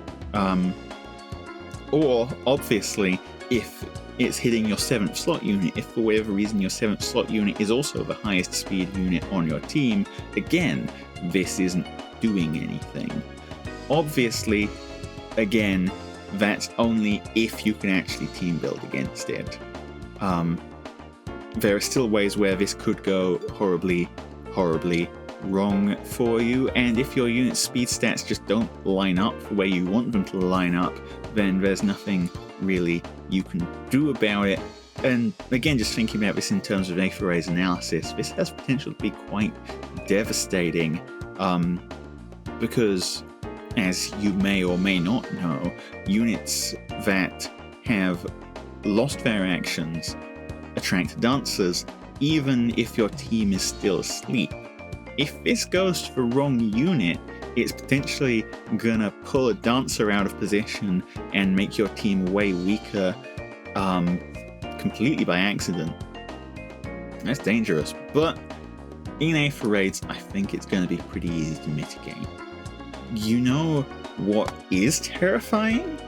Or, obviously, if it's hitting your 7th slot unit, if for whatever reason your 7th slot unit is also the highest speed unit on your team, again, this isn't doing anything. Obviously, again, that's only if you can actually team build against it. There are still ways where this could go horribly, horribly wrong for you, and if your unit's speed stats just don't line up the way you want them to line up, then there's nothing really you can do about it. And again, just thinking about this in terms of Ephraim's analysis, this has potential to be quite devastating, because as you may or may not know, units that have lost their actions attract dancers, even if your team is still asleep. If this goes to the wrong unit, it's potentially gonna pull a dancer out of position and make your team way weaker completely by accident. That's dangerous, but in Aether Raids, I think it's going to be pretty easy to mitigate. You know what is terrifying?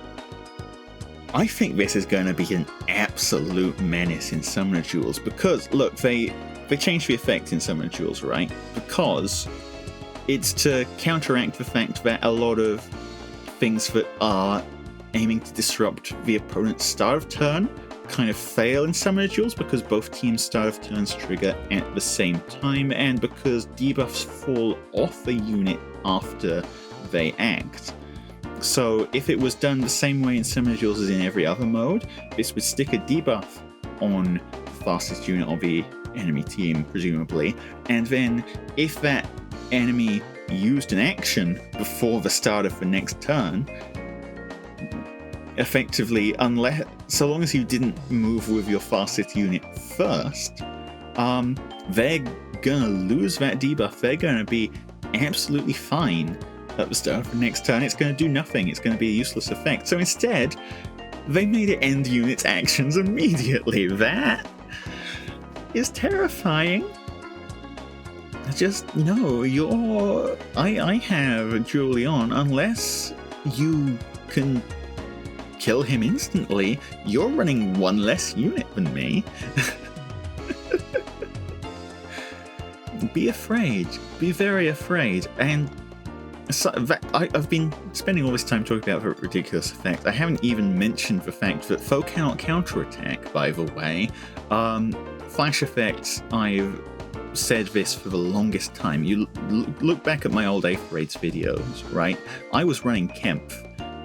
I think this is going to be an absolute menace in Summoner Duels, because, look, they changed the effect in Summoner Duels, right? Because it's to counteract the fact that a lot of things that are aiming to disrupt the opponent's start of turn kind of fail in Summoner Duels, because both teams' start of turns trigger at the same time, and because debuffs fall off a unit after they act. So if it was done the same way in Summoner Duels as in every other mode, this would stick a debuff on the fastest unit of the enemy team, presumably, and then if that enemy used an action before the start of the next turn, effectively, so long as you didn't move with your fastest unit first, they're gonna lose that debuff. They're gonna be absolutely fine at the start of the next turn. It's gonna do nothing. It's gonna be a useless effect. So instead, they made it end units' actions immediately. That is terrifying. Just no, I have Julian. Unless you can kill him instantly, you're running one less unit than me. Be afraid. Be very afraid. And so I've been spending all this time talking about the ridiculous effect. I haven't even mentioned the fact that foe cannot counterattack, by the way. Flash effects, I've said this for the longest time. You look back at my old Aether Raids videos, right? I was running Kemp.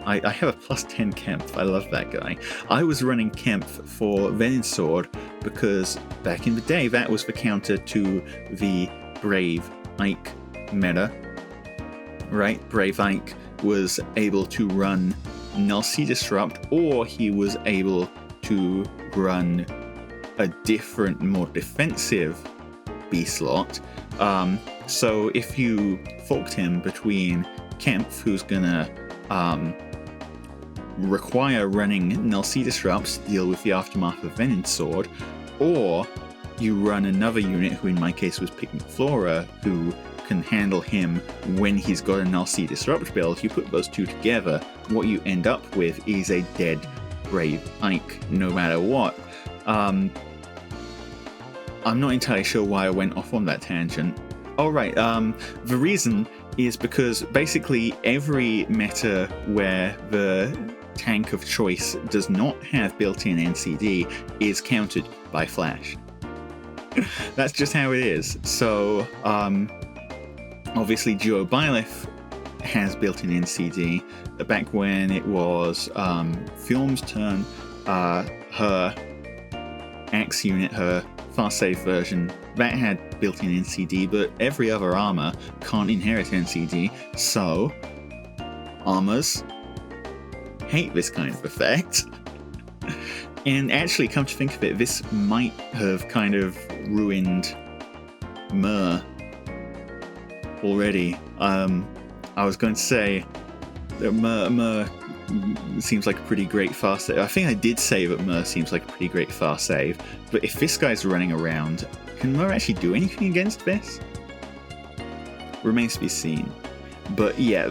I have a +10 Kemp. I love that guy. I was running Kemp for Venin Sword because back in the day that was the counter to the Brave Ike meta. Right? Brave Ike was able to run Null Sea Disrupt, or he was able to run a different, more defensive B-slot. So if you forked him between Kemp, who's gonna require running Null Sea Disrupts to deal with the aftermath of Venin Sword, or you run another unit, who in my case was Picnic Flora, who can handle him when he's got a Null Sea Disrupt build, you put those two together, what you end up with is a dead Brave Ike, no matter what. I'm not entirely sure why I went off on that tangent. Alright, the reason is because basically every meta where the tank of choice does not have built-in NCD is countered by Flash. That's just how it is. So, obviously Duo Byleth has built-in NCD. Back when it was Film's turn, her Axe unit, her fast save version, that had built-in NCD, but every other armor can't inherit NCD, so armors hate this kind of effect. And actually, come to think of it, this might have kind of ruined Myrrh already. I was going to say that Myrrh seems like a pretty great fast save. I think I did say that Myrrh seems like a pretty great fast save, but if this guy's running around, can Myrrh actually do anything against this? Remains to be seen. But yeah,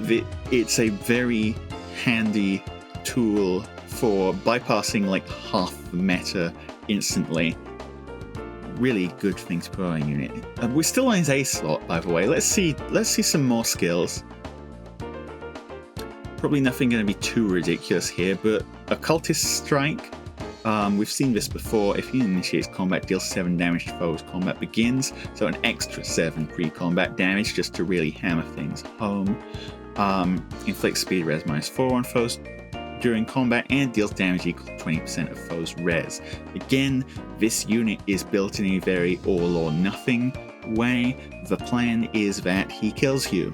it's a very handy tool for bypassing like half the meta instantly. Really good thing to put on a unit. We're still on his A slot, by the way. Let's see some more skills. Probably nothing going to be too ridiculous here, but Occultist Strike. We've seen this before. If he initiates combat, deals 7 damage to foes. Combat begins, so an extra 7 pre-combat damage just to really hammer things home. Inflicts speed res -4 on foes during combat and deals damage equal to 20% of foes' res. Again, this unit is built in a very all or nothing way. The plan is that he kills you.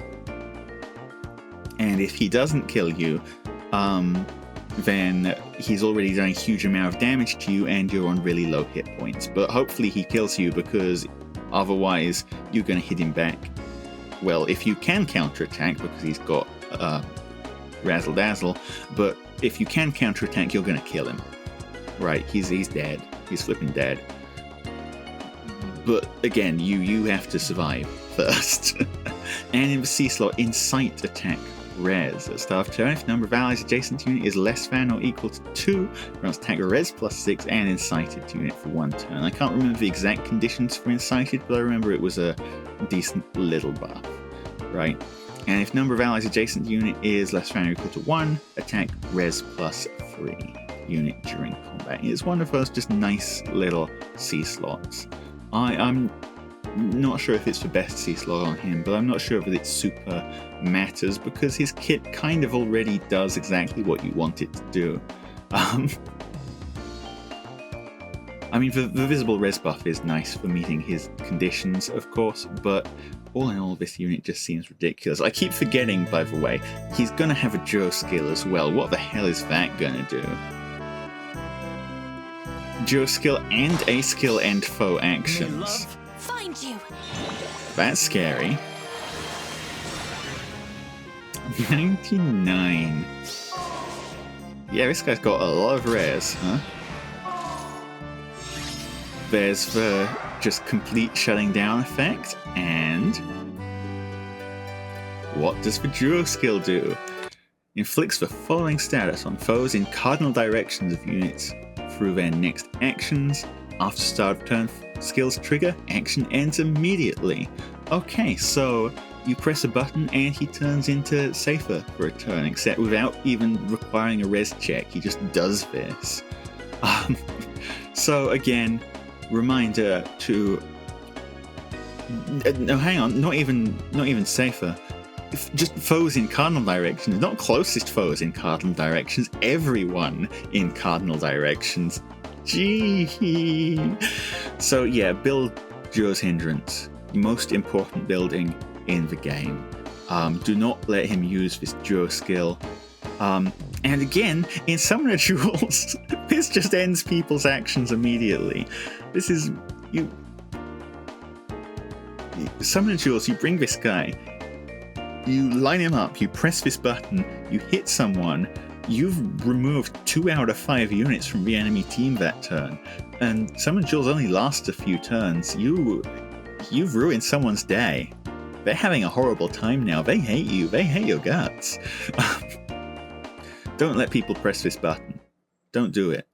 And if he doesn't kill you, then he's already done a huge amount of damage to you and you're on really low hit points. But hopefully he kills you, because otherwise you're going to hit him back. Well, if you can counterattack, because he's got Razzle Dazzle, but if you can counterattack, you're going to kill him. Right, he's dead. He's flipping dead. But again, you have to survive first. And in the C slot, Incite attack res. At start of turn, if the number of allies adjacent to unit is less than or equal to 2, grants attack res +6 and incited to unit for 1 turn. I can't remember the exact conditions for incited, but I remember it was a decent little buff. Right. And if number of allies adjacent to unit is less than or equal to 1, attack res +3 unit during combat. It's one of those just nice little C slots. I'm not sure if it's the best C slot on him, but I'm not sure that it super matters, because his kit kind of already does exactly what you want it to do. I mean, the visible res buff is nice for meeting his conditions, of course, but all in all, this unit just seems ridiculous. I keep forgetting, by the way, he's going to have a Joe skill as well. What the hell is that going to do? Joe skill and A skill and foe actions. Find you. That's scary. 99. Yeah, this guy's got a lot of rares, huh? There's the just complete shutting down effect, and what does the Duo skill do? Inflicts the following status on foes in cardinal directions of units through their next actions. After start of turn skills trigger, action ends immediately. Okay, so you press a button and he turns into safer for a turn, except without even requiring a res check. He just does this. So again, reminder to no, hang on, not even safer. Just foes in cardinal directions, not closest foes in cardinal directions, everyone in cardinal directions. Gee. So yeah, build Joe's Hindrance. Most important building in the game. Do not let him use this Joe skill. And again, in Summoner Duels, this just ends people's actions immediately. This is... Summoner Duels, you bring this guy, you line him up, you press this button, you hit someone, you've removed 2 out of 5 units from the enemy team that turn. And Summoner Duels only lasts a few turns. You've ruined someone's day. They're having a horrible time now. They hate you. They hate your guts. Don't let people press this button. Don't do it.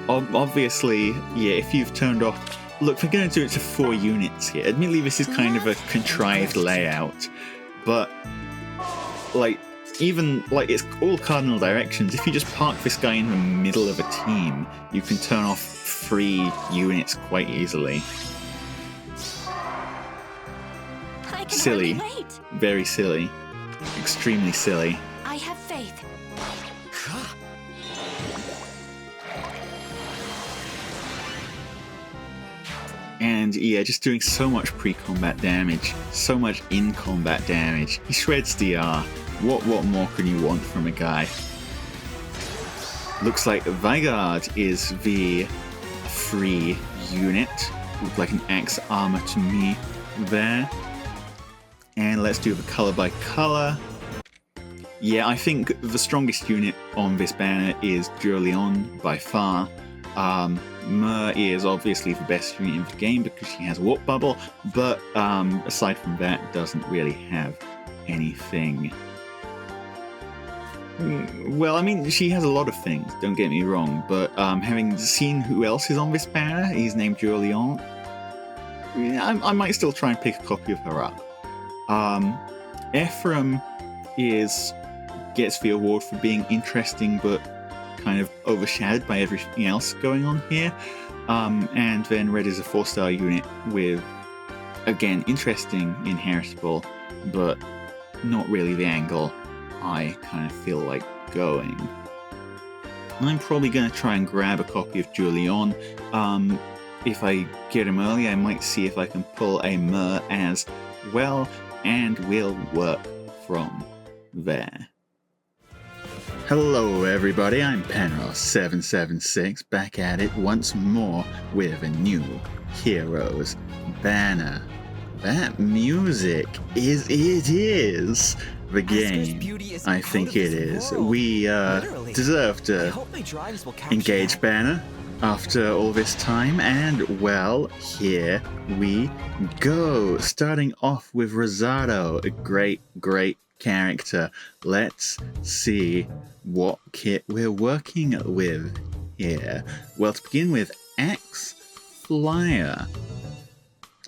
Obviously, yeah, if you've turned off... Look, we're going to do it to 4 units here. Admittedly, this is kind of a contrived layout. But, it's all cardinal directions. If you just park this guy in the middle of a team, you can turn off 3 units quite easily. Silly. Very silly. Extremely silly. I have faith. And yeah, just doing so much pre-combat damage, so much in-combat damage. He shreds DR. What more can you want from a guy? Looks like Vigard is the free unit. Looks like an axe armor to me there. And let's do the color by color. Yeah, I think the strongest unit on this banner is Lyon by far. Myrrh is obviously the best unit in the game because she has Warp Bubble, but aside from that, doesn't really have anything. Well, I mean, she has a lot of things, don't get me wrong, but having seen who else is on this banner, he's named Lyon. Yeah, I might still try and pick a copy of her up. Ephraim gets the award for being interesting, but kind of overshadowed by everything else going on here. And then Red is a 4-star unit with, again, interesting, inheritable, but not really the angle I kind of feel like going. I'm probably going to try and grab a copy of Lyon. If I get him early, I might see if I can pull a Myrrh as well, and will work from there. Hello everybody, I'm Penrost776, back at it once more with a new Heroes banner. That music is the game. I think it is. We deserve to engage banner after all this time, and well, here we go. Starting off with Rosado, a great character. Let's see what kit we're working with here. Well, to begin with, Axe Flyer.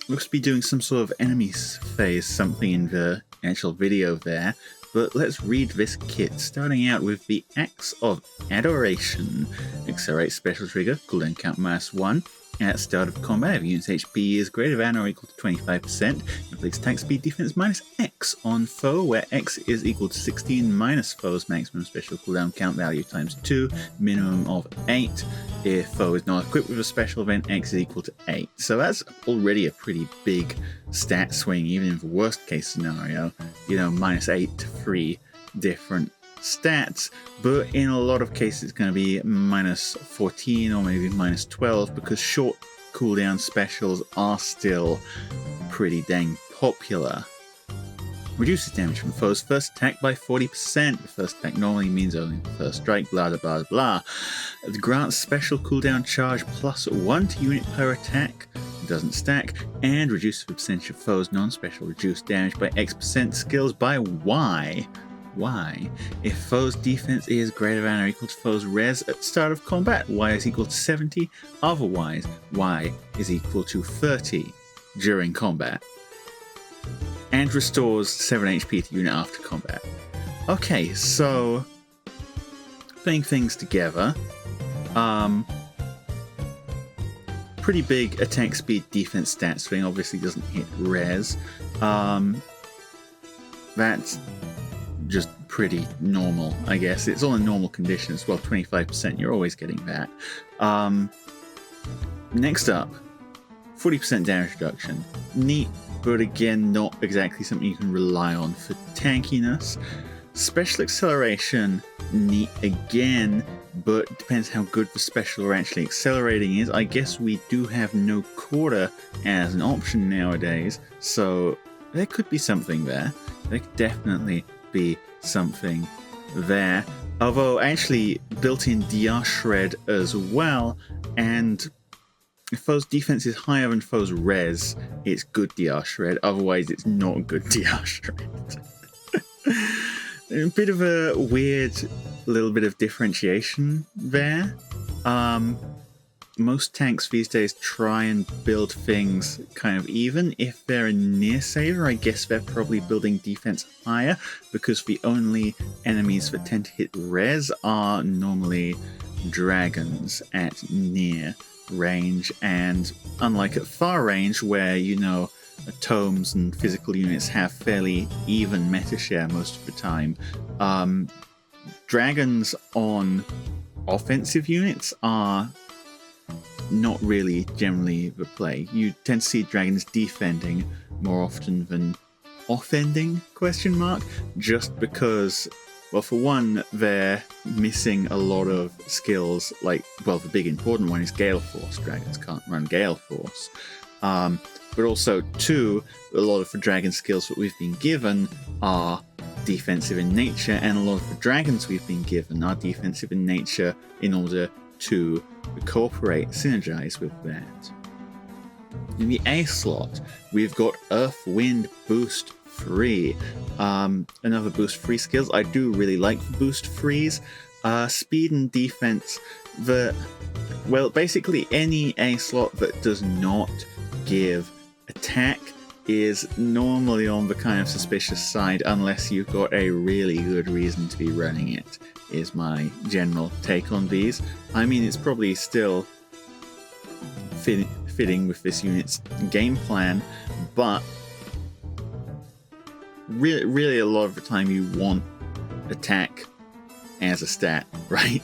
Looks to be doing some sort of enemies phase something in the actual video there, but let's read this kit. Starting out with the Axe of Adoration. Accelerate special trigger, cooldown count -1. At start of combat, if unit's HP is greater than or equal to 25%, inflicts attack speed defense -X on foe, where X is equal to 16 minus foe's maximum special cooldown count value times 2, minimum of 8. If foe is not equipped with a special event, X is equal to 8. So that's already a pretty big stat swing, even in the worst case scenario. You know, -8 to 3 different stats, but in a lot of cases it's going to be -14 or maybe -12 because short cooldown specials are still pretty dang popular. Reduces damage from foe's first attack by 40%. The first attack normally means only the first strike, blah blah blah blah. It grants special cooldown charge +1 to unit per attack. It doesn't stack, and reduces the percentage of foe's non-special reduced damage by X% skills by Y. Y. If foe's defense is greater than or equal to foe's res at start of combat, Y is equal to 70. Otherwise, Y is equal to 30 during combat. And restores 7 HP to unit after combat. Okay, so putting things together, pretty big attack speed defense stat swing. Obviously doesn't hit res. That's just pretty normal, I guess. It's all in normal conditions. Well, 25%, you're always getting that. Next up, 40% damage reduction. Neat, but again, not exactly something you can rely on for tankiness. Special acceleration, neat again, but depends how good the special we're actually accelerating is. I guess we do have no quarter as an option nowadays, so there could be something there. There could definitely be something there. Although actually built-in DR shred as well, and if foe's defense is higher than foe's res, it's good DR shred, otherwise it's not good DR shred. A bit of a weird little bit of differentiation there. Most tanks these days try and build things kind of even. If they're a near saver, I guess they're probably building defense higher, because the only enemies that tend to hit res are normally dragons at near range, and unlike at far range where, you know, tomes and physical units have fairly even meta share most of the time, dragons on offensive units are not really generally the play. You tend to see dragons defending more often than offending, just because, well, for one, they're missing a lot of skills, like, well, the big important one is Gale Force. Dragons can't run Gale Force. But also, two, a lot of the dragon skills that we've been given are defensive in nature, and a lot of the dragons we've been given are defensive in nature in order to synergize with that. In the A slot, we've got Earth Wind Boost Free. Another boost free skills. I do really like the boost frees. Speed and defense. Basically any A slot that does not give attack is normally on the kind of suspicious side, unless you've got a really good reason to be running it, is my general take on these. I mean, it's probably still fitting with this unit's game plan, but really a lot of the time you want attack as a stat, right?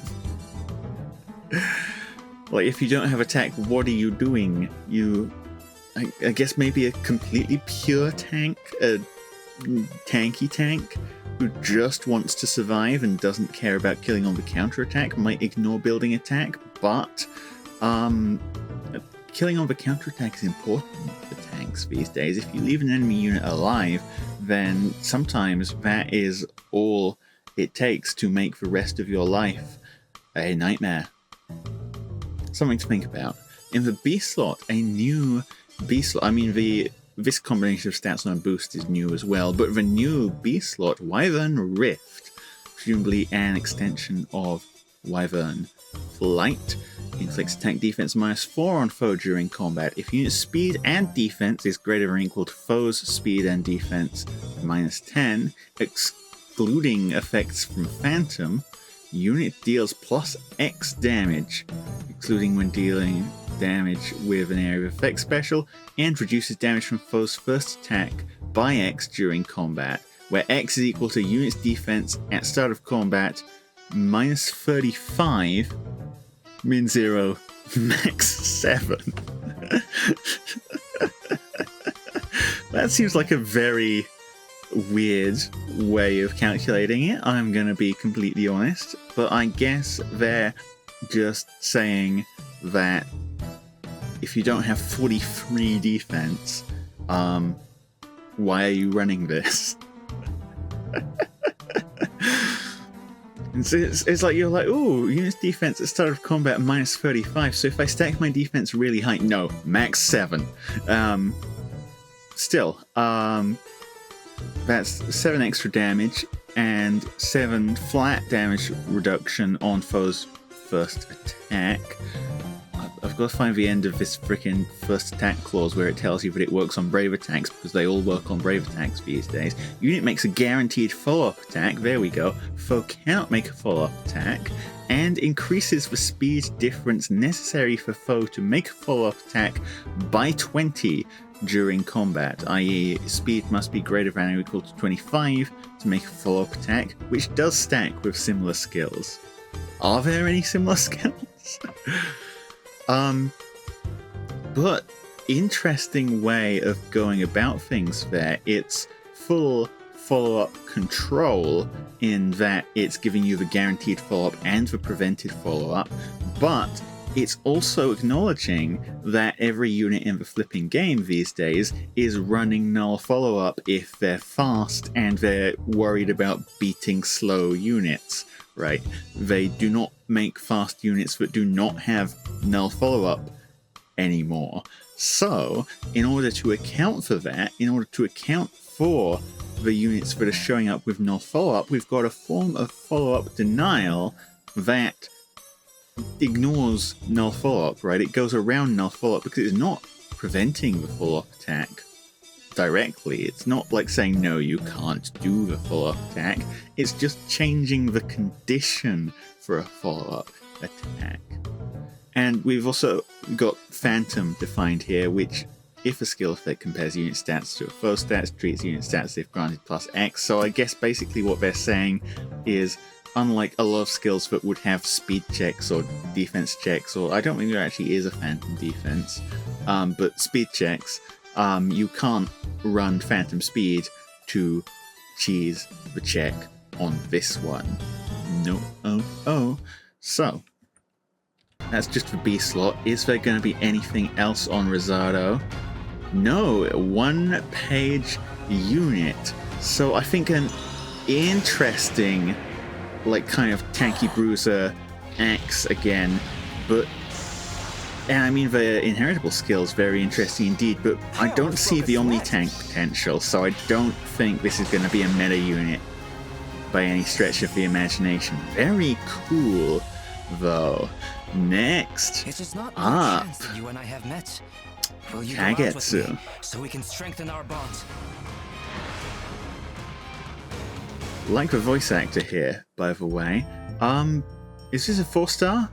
Like, if you don't have attack, what are you doing? I guess maybe a completely pure tank, tanky tank who just wants to survive and doesn't care about killing on the counterattack might ignore building attack, but killing on the counterattack is important for tanks these days. If you leave an enemy unit alive, then sometimes that is all it takes to make the rest of your life a nightmare. Something to think about. In the B slot, a new B slot, this combination of stats on boost is new as well, but the new B slot, Wyvern Rift, presumably an extension of Wyvern Flight, inflicts attack defense -4 on foe during combat. If unit speed and defense is greater than or equal to foe's speed and defense -10, excluding effects from Phantom, unit deals +X damage, excluding when dealing damage with an area of effect special, and reduces damage from foe's first attack by X during combat, where X is equal to unit's defense at start of combat -35, min 0, max 7. That seems like a very weird way of calculating it, I'm gonna be completely honest, but I guess they're just saying that if you don't have 43 defense, why are you running this? It's like you're like, ooh, unit's defense at start of combat -35, so if I stack my defense really high, no, max 7. Still, that's 7 extra damage and 7 flat damage reduction on foe's first attack. I've got to find the end of this freaking first attack clause where it tells you that it works on brave attacks, because they all work on brave attacks these days. Unit makes a guaranteed follow-up attack, there we go. Foe cannot make a follow-up attack, and increases the speed difference necessary for foe to make a follow-up attack by 20 during combat, i.e. speed must be greater than or equal to 25 to make a follow-up attack, which does stack with similar skills. Are there any similar skills? But interesting way of going about things there. It's full follow-up control in that it's giving you the guaranteed follow-up and the prevented follow-up, but it's also acknowledging that every unit in the flipping game these days is running null follow-up if they're fast and they're worried about beating slow units, right? They do not make fast units that do not have null follow-up anymore. So, in order to account for that, in order to account for the units that are showing up with null follow-up, we've got a form of follow-up denial that ignores null follow-up, right? It goes around null follow-up because it's not preventing the follow-up attack directly. It's not like saying, no, you can't do the follow-up attack. It's just changing the condition for a follow-up attack. And we've also got Phantom defined here, which, if a skill effect compares unit stats to a foe stats, treats unit stats if granted +X. So I guess basically what they're saying is, unlike a lot of skills that would have speed checks or defense checks, or I don't think there actually is a Phantom defense, but speed checks, you can't run Phantom speed to cheese the check on this one. No, So, that's just the B slot. Is there going to be anything else on Rosado? No, 1-page unit. So I think an interesting, like, kind of tanky bruiser axe again, but, and I mean the inheritable skills, very interesting indeed, but I don't see the Omni-Tank potential, so I don't think this is going to be a meta unit by any stretch of the imagination. Very cool, though. Next up, you and I have met. Will you Kagetsu. So we can strengthen our bonds? Like the voice actor here, by the way. Is this a 4-star?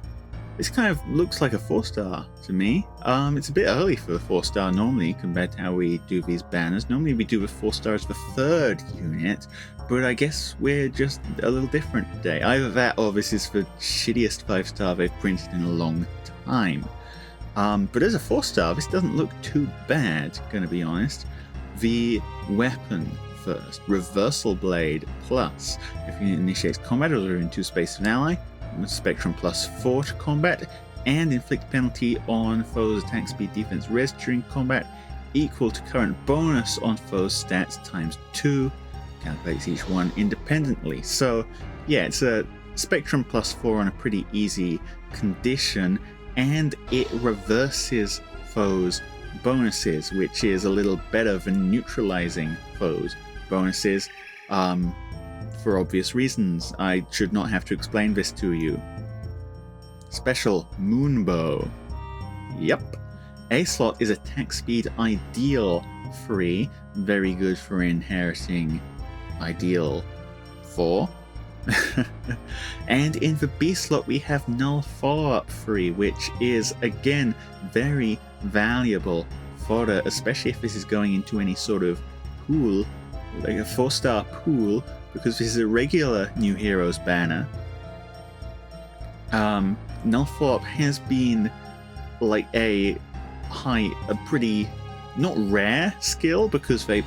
This kind of looks like a 4-star to me. It's a bit early for a 4-star normally compared to how we do these banners. Normally we do the 4-star as the 3rd unit, but I guess we're just a little different today. Either that or this is the shittiest 5-star they've printed in a long time. But as a 4-star, this doesn't look too bad, gonna be honest. The weapon first. Reversal Blade plus. If you initiates combat or within 2 spaces of an ally, Spectrum +4 to combat, and inflict penalty on foes' attack speed, defense, res during combat, equal to current bonus on foes' stats times 2. Calculates each one independently. So, yeah, it's a Spectrum +4 on a pretty easy condition, and it reverses foes' bonuses, which is a little better than neutralizing foes' bonuses. For obvious reasons, I should not have to explain this to you. Special Moonbow. Yep. A slot is attack speed ideal free, very good for inheriting ideal 4. And in the B slot we have null follow-up free, which is again very valuable fodder, especially if this is going into any sort of pool, like a 4-star pool, because this is a regular New Heroes banner. Null follow-up has been like a pretty not rare skill because they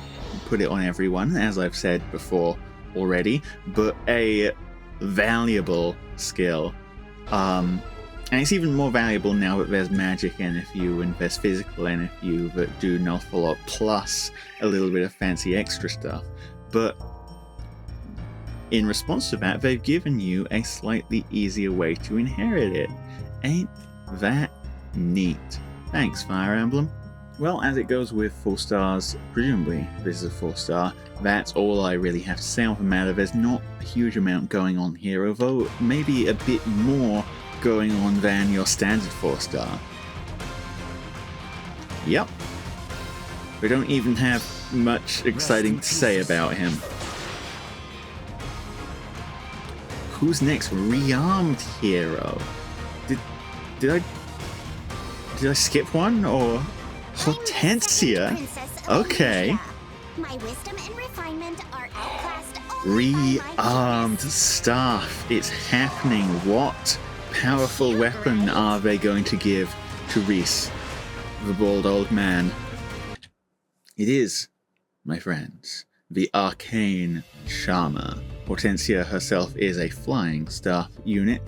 put it on everyone, as I've said before already, but a valuable skill. And it's even more valuable now that there's magic NFU and there's physical NFU that do null follow-up plus a little bit of fancy extra stuff. But in response to that, they've given you a slightly easier way to inherit it. Ain't that neat? Thanks, Fire Emblem. Well, as it goes with 4 stars, presumably this is a 4-star, that's all I really have to say on the matter. There's not a huge amount going on here, although maybe a bit more going on than your standard 4-star. Yep. We don't even have much exciting to say about him. Who's next? Rearmed hero. Did I skip one, or Hortensia? Okay. My wisdom and refinement are outclassed. Rearmed staff. It's happening. What powerful weapon are they going to give to Reese, the bald old man? It is, my friends, the Arcane Charmer. Hortensia herself is a flying staff unit,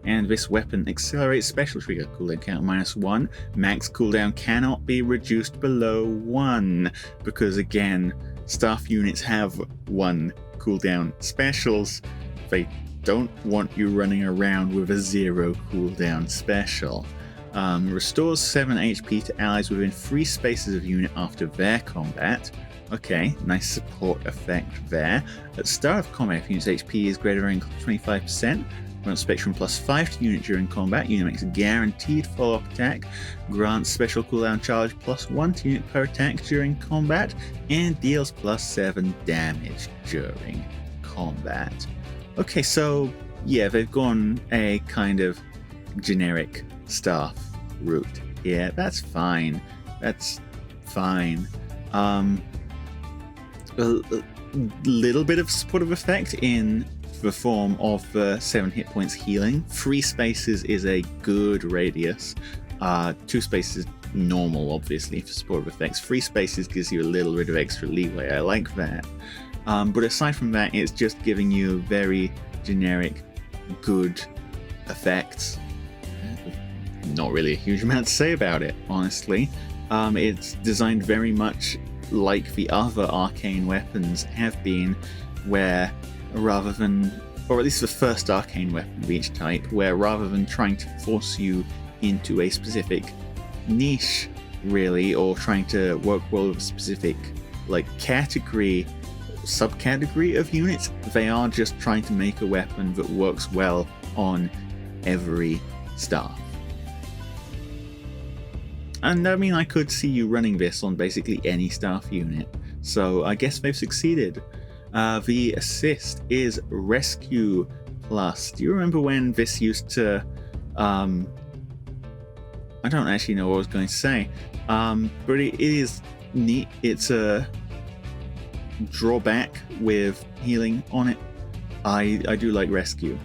and this weapon accelerates special trigger, cooldown count -1. Max cooldown cannot be reduced below 1, because again, staff units have 1 cooldown specials. They don't want you running around with a 0 cooldown special. Restores 7 HP to allies within 3 spaces of unit after their combat. Okay, nice support effect there. At start of combat, if unit's HP is greater than 25%, grants Spectrum +5 to unit during combat. Unit makes a guaranteed follow-up attack. Grants special cooldown charge +1 to unit per attack during combat. And deals +7 damage during combat. Okay, so yeah, they've gone a kind of generic staff route here. That's fine. That's fine. A little bit of supportive effect in the form of 7 hit points healing. 3 spaces is a good radius. 2 spaces normal, obviously, for supportive effects. 3 spaces gives you a little bit of extra leeway. I like that. But aside from that, it's just giving you very generic, good effects. Not really a huge amount to say about it, honestly. It's designed very much like the other arcane weapons have been, where rather than, or at least the first arcane weapon of each type, where rather than trying to force you into a specific niche, really, or trying to work well with a specific like category, subcategory of units, they are just trying to make a weapon that works well on every staff. And I mean, I could see you running this on basically any staff unit, so I guess they've succeeded. The assist is Rescue Plus. Do you remember when this used to... I don't actually know what I was going to say, but it is neat. It's a drawback with healing on it. I do like Rescue.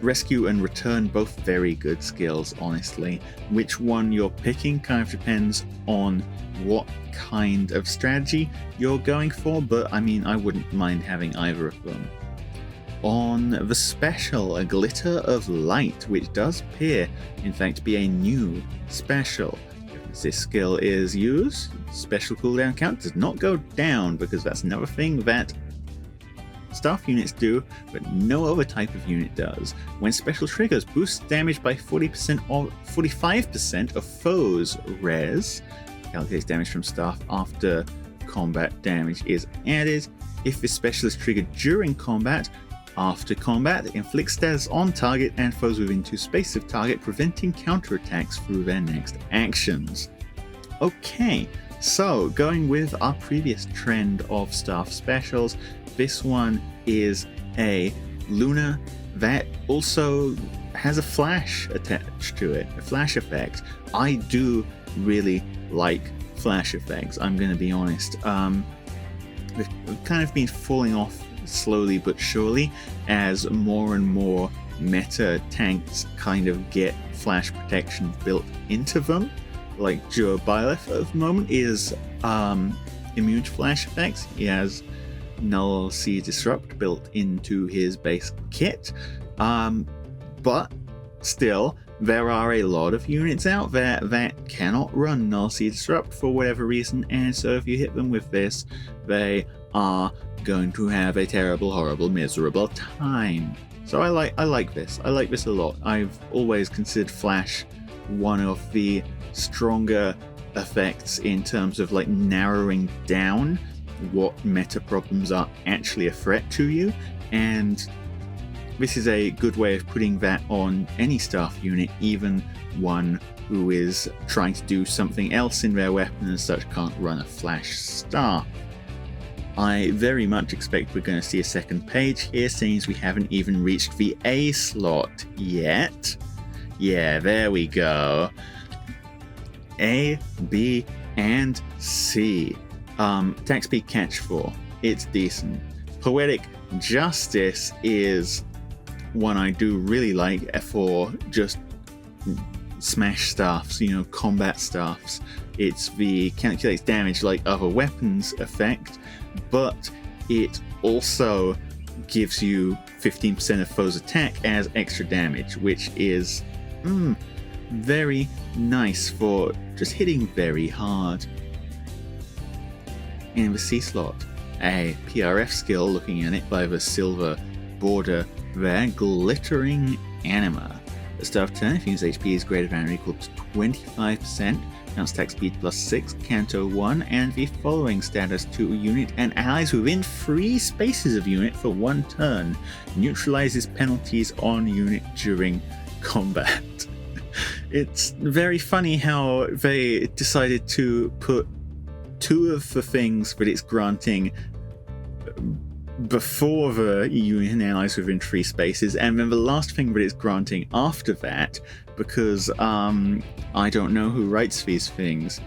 Rescue and Return, both very good skills, honestly. Which one you're picking kind of depends on what kind of strategy you're going for, but I mean, I wouldn't mind having either of them. On the special, a Glitter of Light, which does appear, in fact, to be a new special. If this skill is used, special cooldown count does not go down, because that's another thing that staff units do, but no other type of unit does. When special triggers, boosts damage by 40% or 45% of foes' res. Calculates damage from staff after combat damage is added. If this special is triggered during combat, after combat, inflicts status on target and foes within 2 spaces of target, preventing counterattacks through their next actions. Okay, so going with our previous trend of staff specials, this one is a Luna that also has a flash attached to it, a flash effect. I do really like flash effects, I'm going to be honest. They've kind of been falling off slowly but surely as more and more meta tanks kind of get flash protection built into them. Like Joe Byleth at the moment is immune to flash effects. He has Null Sea Disrupt built into his base kit, but still there are a lot of units out there that cannot run Null Sea Disrupt for whatever reason, and so if you hit them with this, they are going to have a terrible, horrible, miserable time. So I like this. I like this a lot. I've always considered Flash one of the stronger effects in terms of like narrowing down what meta problems are actually a threat to you, and this is a good way of putting that on any staff unit, even one who is trying to do something else in their weapon and such can't run a flash staff. I very much expect we're going to see a second page here, since we haven't even reached the A slot yet. Yeah, there we go. A, B, and C. Attack speed catch 4. It's decent. Poetic Justice is one I do really like for just smash staffs, you know, combat staffs. It's the calculates damage like other weapons effect, but it also gives you 15% of foe's attack as extra damage, which is very nice for just hitting very hard. In the C slot, a PRF skill, looking at it by the silver border there, Glittering Anima. The start of turn, if unit's HP is greater than or equal to 25%, counts attack speed plus 6, Canto 1, and the following status to a unit and allies within 3 spaces of unit for 1 turn. Neutralizes penalties on unit during combat. It's very funny how they decided to put 2 of the things that it's granting before the unit and allies within 3 spaces, and then the last thing that it's granting after that, because I don't know who writes these things.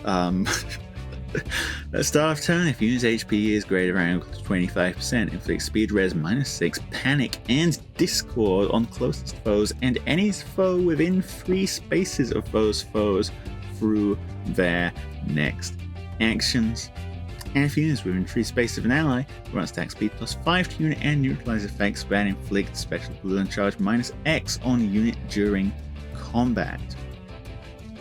At start of turn, if unit's HP is greater than or equal to 25%, inflict speed res -6, panic, and discord on closest foes and any foe within 3 spaces of those foes through their next actions. And if unit is within 3 spaces of an ally, grants attack speed plus 5 to unit and neutralize effects that inflict special cooldown charge -X on unit during combat.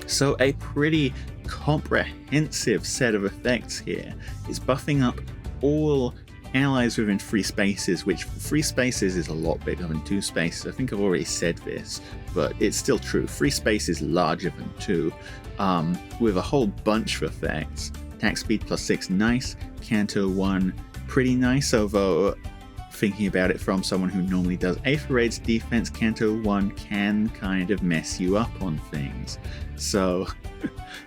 So a pretty comprehensive set of effects here. It's buffing up all allies within 3 spaces, which 3 spaces is a lot bigger than 2 spaces. I think I've already said this, but it's still true. 3 spaces is larger than 2, with a whole bunch of effects. Attack speed plus 6, nice. Canto 1, pretty nice, although thinking about it from someone who normally does Aether Raid's defense, Canto 1 can kind of mess you up on things. So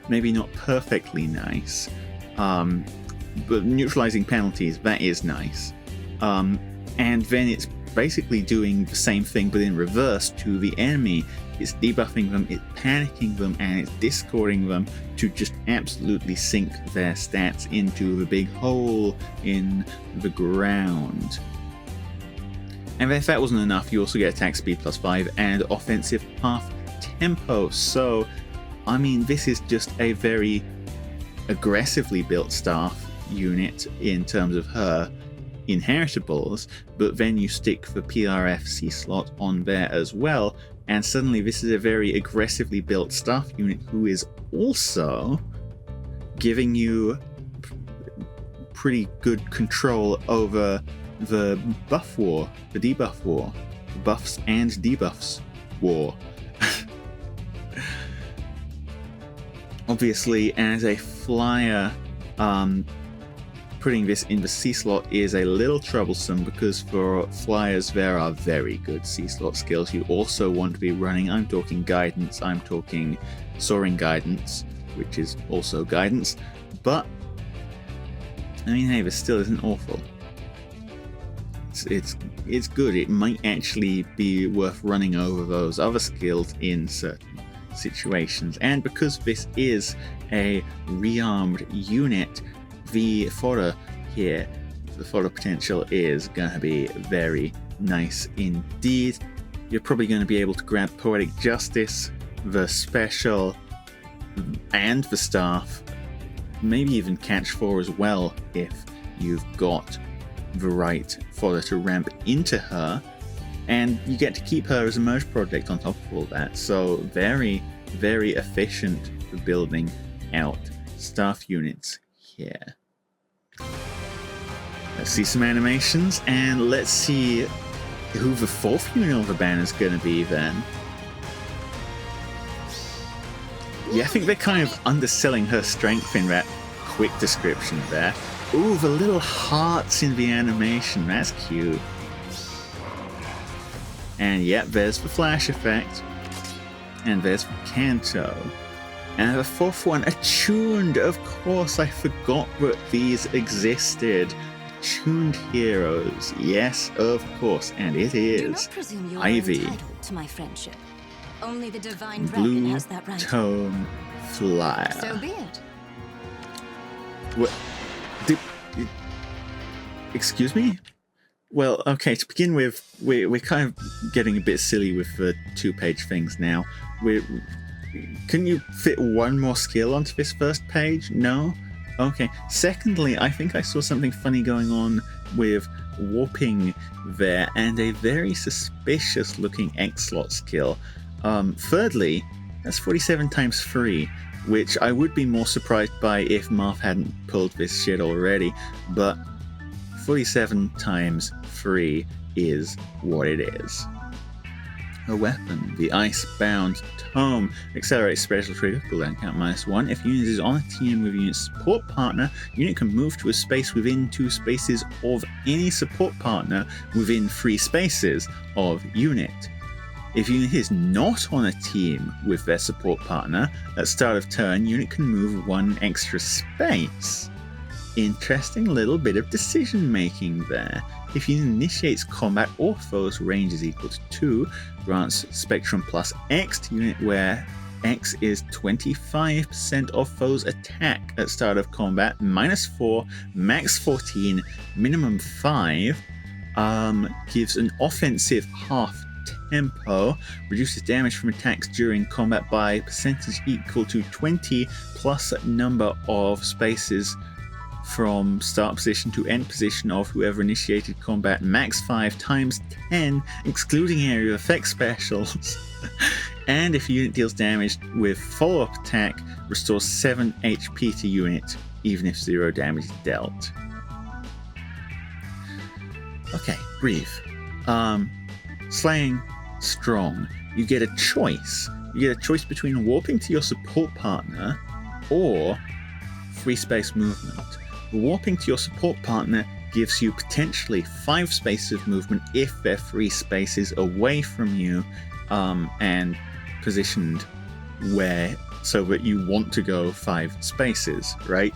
maybe not perfectly nice, but neutralizing penalties, that is nice. And then it's basically doing the same thing but in reverse to the enemy. It's debuffing them, it's panicking them, and it's discording them to just absolutely sink their stats into the big hole in the ground. And if that wasn't enough, you also get attack speed +5 and offensive half tempo. So, I mean, this is just a very aggressively built staff unit in terms of her inheritables, but then you stick the PRFC slot on there as well, and suddenly this is a very aggressively built staff unit who is also giving you pretty good control over the buff war, the debuff war, the buffs and debuffs war. Obviously, as a flyer, putting this in the C slot is a little troublesome because for flyers there are very good C slot skills you also want to be running. I'm talking guidance, I'm talking soaring guidance, which is also guidance, but I mean, hey, this still isn't awful. It's good. It might actually be worth running over those other skills in certain situations, and because this is a rearmed unit, the fodder here, the fodder potential is going to be very nice indeed. You're probably going to be able to grab Poetic Justice, the special, and the staff, maybe even Catch 4 as well if you've got the right fodder to ramp into her, and you get to keep her as a merge project on top of all that. So very, very efficient for building out staff units here. Let's see some animations, and let's see who the fourth unit of the banner is going to be then. Yeah, I think they're kind of underselling her strength in that quick description there. Ooh, the little hearts in the animation, that's cute. And yep, there's the flash effect. And there's the Canto. And the fourth one, Attuned. Of course, I forgot that these existed. Attuned Heroes. Yes, of course. And it is Do not presume you are Ivy. entitled to my friendship. Only the divine dragon Blue has that right. Tone Flyer. So be it. What? Excuse me? Well, okay, to begin with, we're kind of getting a bit silly with the two-page things now. Can you fit one more skill onto this first page? No? Okay. Secondly, I think I saw something funny going on with warping there, and a very suspicious-looking X-slot skill. Thirdly, that's 47 times 3, which I would be more surprised by if Marth hadn't pulled this shit already, but 47 times 3 is what it is. A weapon, the Icebound Tome. Accelerates special trigger, cooldown count -1. If unit is on a team with unit support partner, unit can move to a space within 2 spaces of any support partner within 3 spaces of unit. If unit is not on a team with their support partner, at start of turn, unit can move 1 extra space. Interesting little bit of decision making there. If unit initiates combat or foe's range is equal to 2, grants Spectrum plus X to unit where X is 25% of foe's attack at start of combat, -4, max 14, minimum 5, gives an offensive half tempo, reduces damage from attacks during combat by percentage equal to 20 plus number of spaces from start position to end position of whoever initiated combat, max 5 times 10, excluding area effect specials. And if a unit deals damage with follow-up attack, restores 7 HP to unit, even if 0 damage is dealt. Okay, breathe. Slaying strong. You get a choice. You get a choice between warping to your support partner or free space movement. Warping to your support partner gives you potentially 5 spaces of movement if they're 3 spaces away from you and positioned where so that you want to go 5 spaces, right?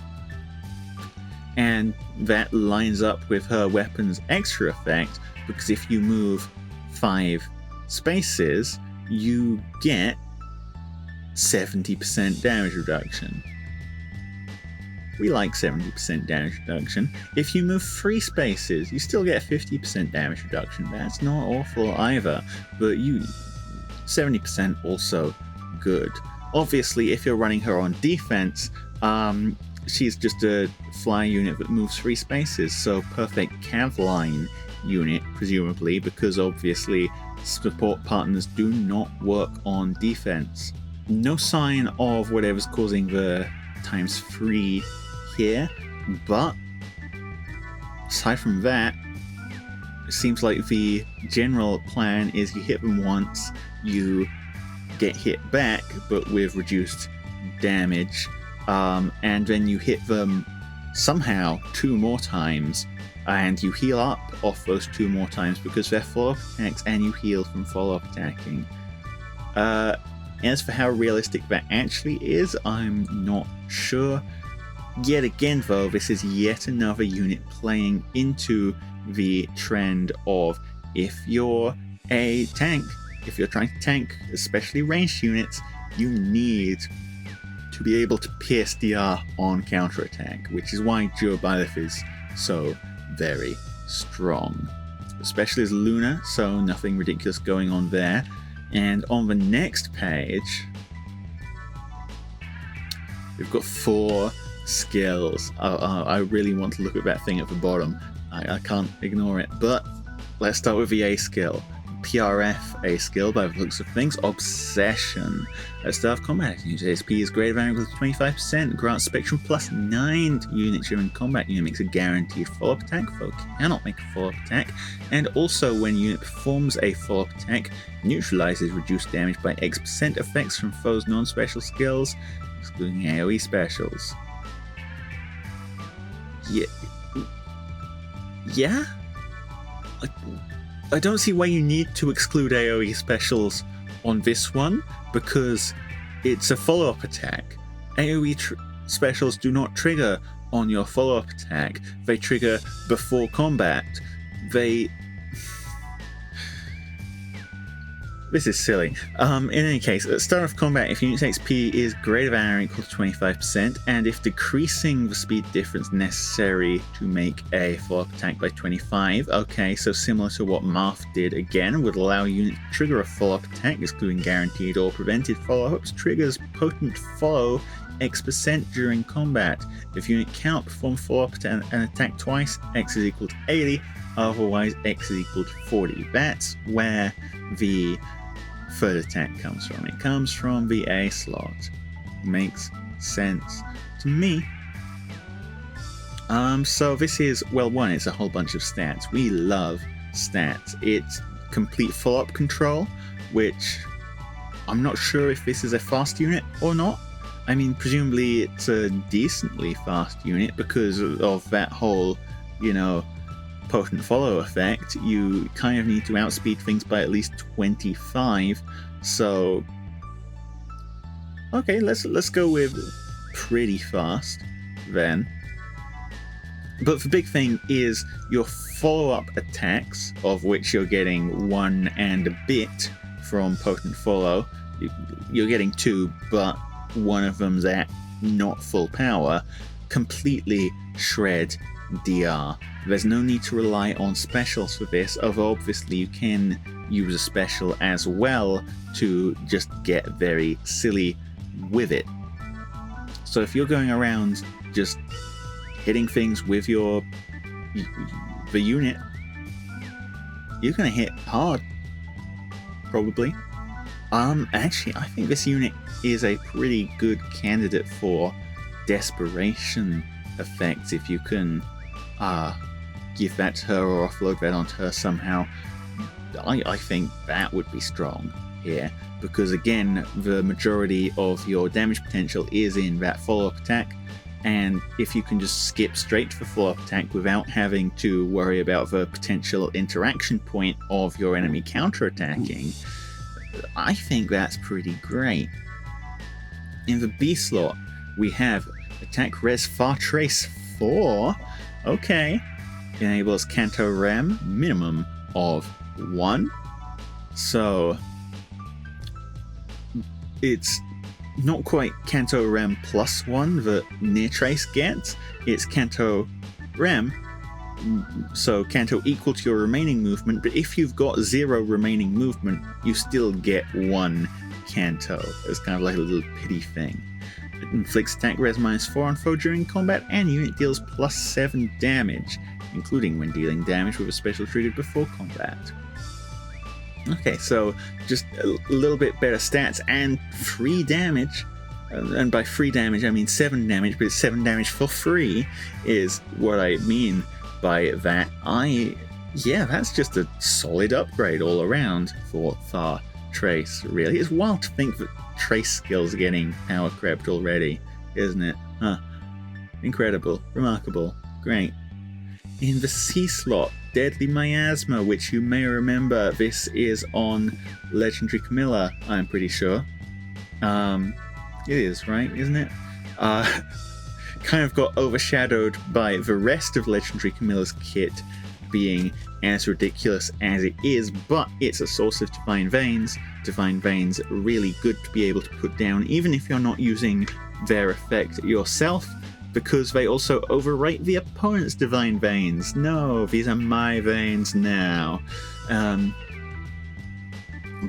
And that lines up with her weapon's extra effect, because if you move 5 spaces, you get 70% damage reduction. we like 70% damage reduction. If you move 3 spaces, you still get 50% damage reduction. That's not awful either, but 70% also good. Obviously, if you're running her on defense, she's just a fly unit that moves 3 spaces, so perfect cav line unit, presumably, because obviously support partners do not work on defense. No sign of whatever's causing the ×3 here, but aside from that, it seems like the general plan is you hit them once, you get hit back, but with reduced damage, and then you hit them somehow 2 more times, and you heal up off those 2 more times because they're follow-up attacks, and you heal from follow-up attacking. As for how realistic that actually is, I'm not sure. Yet again, though, this is yet another unit playing into the trend of if you're a tank, if you're trying to tank, especially ranged units, you need to be able to pierce DR on counterattack, which is why Duobilith is so very strong. Especially as Luna, so nothing ridiculous going on there. And on the next page, we've got 4 skills. I really want to look at that thing at the bottom. I can't ignore it. But let's start with the A skill. PRF A skill, by the looks of things, Obsession. At start of combat, use ASP is greater than or equal to 25%, grants Spectrum +9 to units during combat. Unit makes a guaranteed follow-up attack, foe cannot make a follow-up attack, and also when unit performs a follow-up attack, neutralizes reduced damage by X% effects from foes' non-special skills, excluding AoE specials. Yeah? I don't see why you need to exclude AoE specials on this one, because it's a follow-up attack. AoE specials do not trigger on your follow-up attack. They trigger before combat. This is silly. In any case, at start of combat, if unit's XP is greater than or equal to 25%, and if decreasing the speed difference necessary to make a follow-up attack by 25, okay, so similar to what Marth did again, would allow a unit to trigger a follow-up attack, excluding guaranteed or prevented follow-ups, triggers potent follow X% during combat. If unit cannot perform follow-up and attack twice, X is equal to 80, otherwise X is equal to 40. That's where the third attack comes from. It comes from the A slot. Makes sense to me. So this is, well, one, it's a whole bunch of stats. We love stats. It's complete follow-up control, which I'm not sure if this is a fast unit or not. I mean, presumably it's a decently fast unit because of that whole, potent follow effect. You kind of need to outspeed things by at least 25. So, okay, let's go with pretty fast then. But the big thing is your follow-up attacks, of which you're getting 1 and a bit from potent follow. You're getting 2, but one of them's at not full power. Completely shred DR. There's no need to rely on specials for this, although obviously you can use a special as well to just get very silly with it. So if you're going around just hitting things with the unit, you're gonna hit hard, probably. Actually, I think this unit is a pretty good candidate for desperation effects if you can give that to her or offload that onto her somehow. I think that would be strong here, because again, the majority of your damage potential is in that follow-up attack, and if you can just skip straight to the follow-up attack without having to worry about the potential interaction point of your enemy counterattacking, I think that's pretty great. In the B slot, we have Attack Res Far Trace 4. Okay. Enables Canto Rem, minimum of 1. So, it's not quite Canto Rem +1 that Near Trace gets. It's Canto Rem, so Canto equal to your remaining movement, but if you've got 0 remaining movement, you still get 1 Canto. It's kind of like a little pity thing. It inflicts attack res -4 on foe during combat, and unit deals +7 damage, including when dealing damage with a special triggered before combat. Okay, so just a little bit better stats and free damage. And by free damage, I mean 7 damage, but 7 damage for free is what I mean by that. Yeah, that's just a solid upgrade all around for Thar Trace, really. It's wild to think that Trace skills are getting power crept already, isn't it? Huh. Incredible. Remarkable. Great. In the C slot, Deadly Miasma, which you may remember, this is on Legendary Camilla, I'm pretty sure. It is, right? Isn't it? Kind of got overshadowed by the rest of Legendary Camilla's kit being as ridiculous as it is, but it's a source of Divine Veins. Divine Veins are really good to be able to put down, even if you're not using their effect yourself, because they also overwrite the opponent's Divine Veins. No, these are my veins now.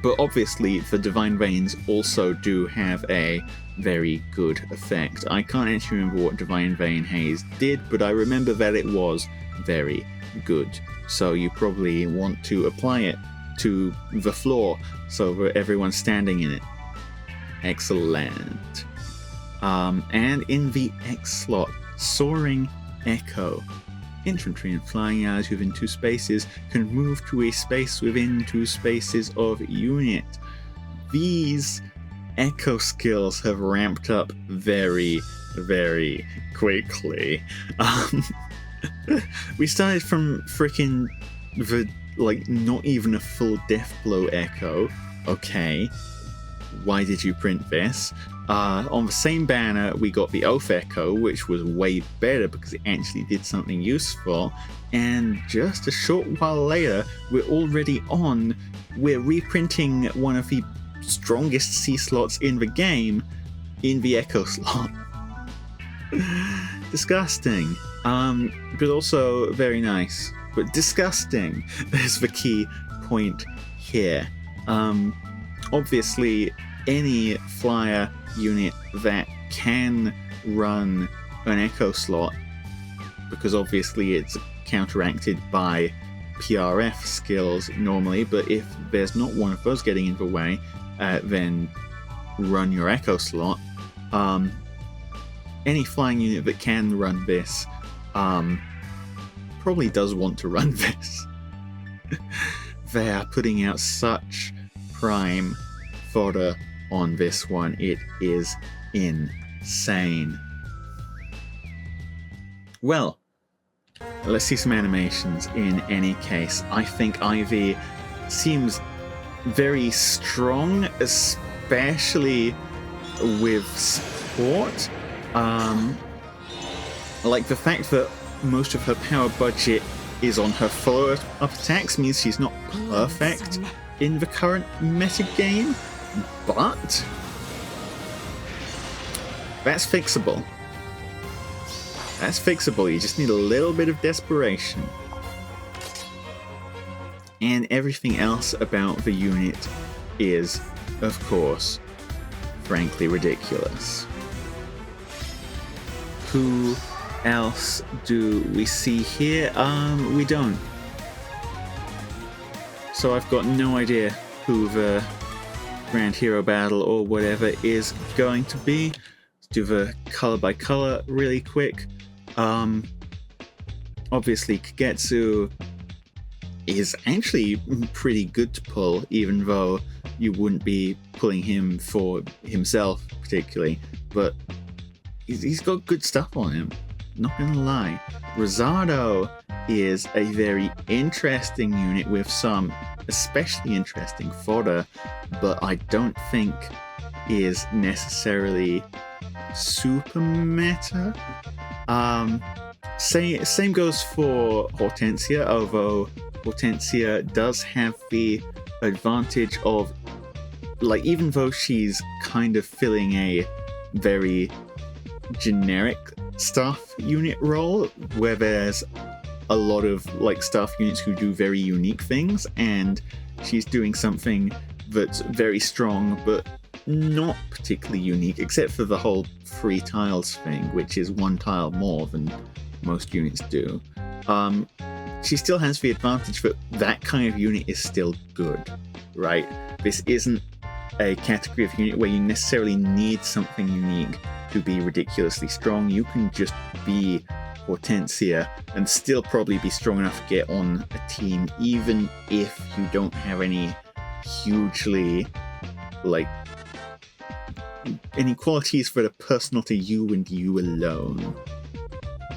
But obviously, the Divine Veins also do have a very good effect. I can't actually remember what Divine Vein Haze did, but I remember that it was very good. So you probably want to apply it to the floor so that everyone's standing in it. Excellent. And in the X slot, Soaring Echo. Infantry and flying allies within 2 spaces can move to a space within 2 spaces of unit. These Echo skills have ramped up very, very quickly. We started from freaking the, not even a full death blow Echo. Okay, why did you print this? On the same banner, we got the Oath Echo, which was way better because it actually did something useful. And just a short while later, we're reprinting one of the strongest C slots in the game in the Echo slot. Disgusting. But also very nice. But disgusting is the key point here. Obviously, any flyer unit that can run an Echo slot, because obviously it's counteracted by PRF skills normally, but if there's not one of those getting in the way, then run your Echo slot. Any flying unit that can run this probably does want to run this. They are putting out such prime fodder on this one. It is insane. Well, let's see some animations in any case. I think Ivy seems very strong, especially with support. Like the fact that most of her power budget is on her follow-up attacks means she's not perfect in the current meta game, but that's fixable. That's fixable. You just need a little bit of desperation. And everything else about the unit is, of course, frankly ridiculous. Who else do we see here? We don't. So I've got no idea who the Grand Hero Battle or whatever is going to be. Let's do the color by color really quick. Obviously Kagetsu is actually pretty good to pull, even though you wouldn't be pulling him for himself particularly, but he's got good stuff on him, not gonna lie. Rosado is a very interesting unit with some especially interesting fodder, but I don't think is necessarily super meta. Same goes for Hortensia, although Hortensia does have the advantage of like, even though she's kind of filling a very generic staff unit role, where there's a lot of, like, staff units who do very unique things, and she's doing something that's very strong, but not particularly unique, except for the whole 3 tiles thing, which is 1 tile more than most units do. She still has the advantage that that kind of unit is still good, right? This isn't a category of unit where you necessarily need something unique to be ridiculously strong. You can just be Hortensia and still probably be strong enough to get on a team, even if you don't have any hugely, like, any qualities that are personal to you and you alone.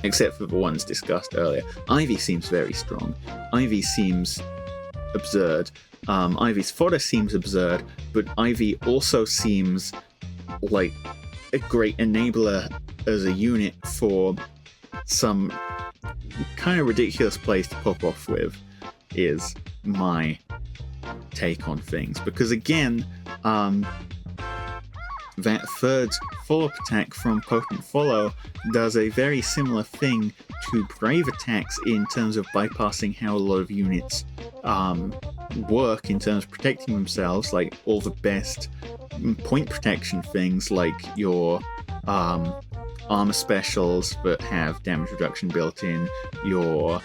Except for the ones discussed earlier. Ivy seems very strong. Ivy seems absurd. Ivy's fodder seems absurd, but Ivy also seems like a great enabler as a unit for some kind of ridiculous place to pop off with, is my take on things. Because again, that third follow-up attack from Potent Follow does a very similar thing to Brave attacks in terms of bypassing how a lot of units work in terms of protecting themselves, like all the best point protection things, like your armor specials that have damage reduction built in, your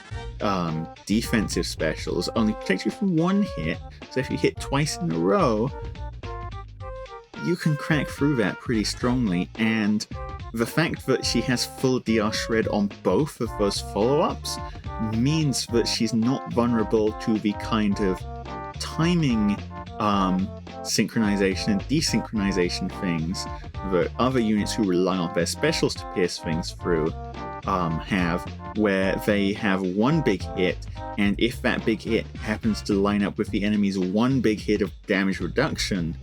defensive specials only protect you from 1 hit, so if you hit twice in a row, you can crack through that pretty strongly, and the fact that she has full DR Shred on both of those follow-ups means that she's not vulnerable to the kind of timing synchronization and desynchronization things that other units who rely on their specials to pierce things through have, where they have 1 big hit, and if that big hit happens to line up with the enemy's 1 big hit of damage reduction,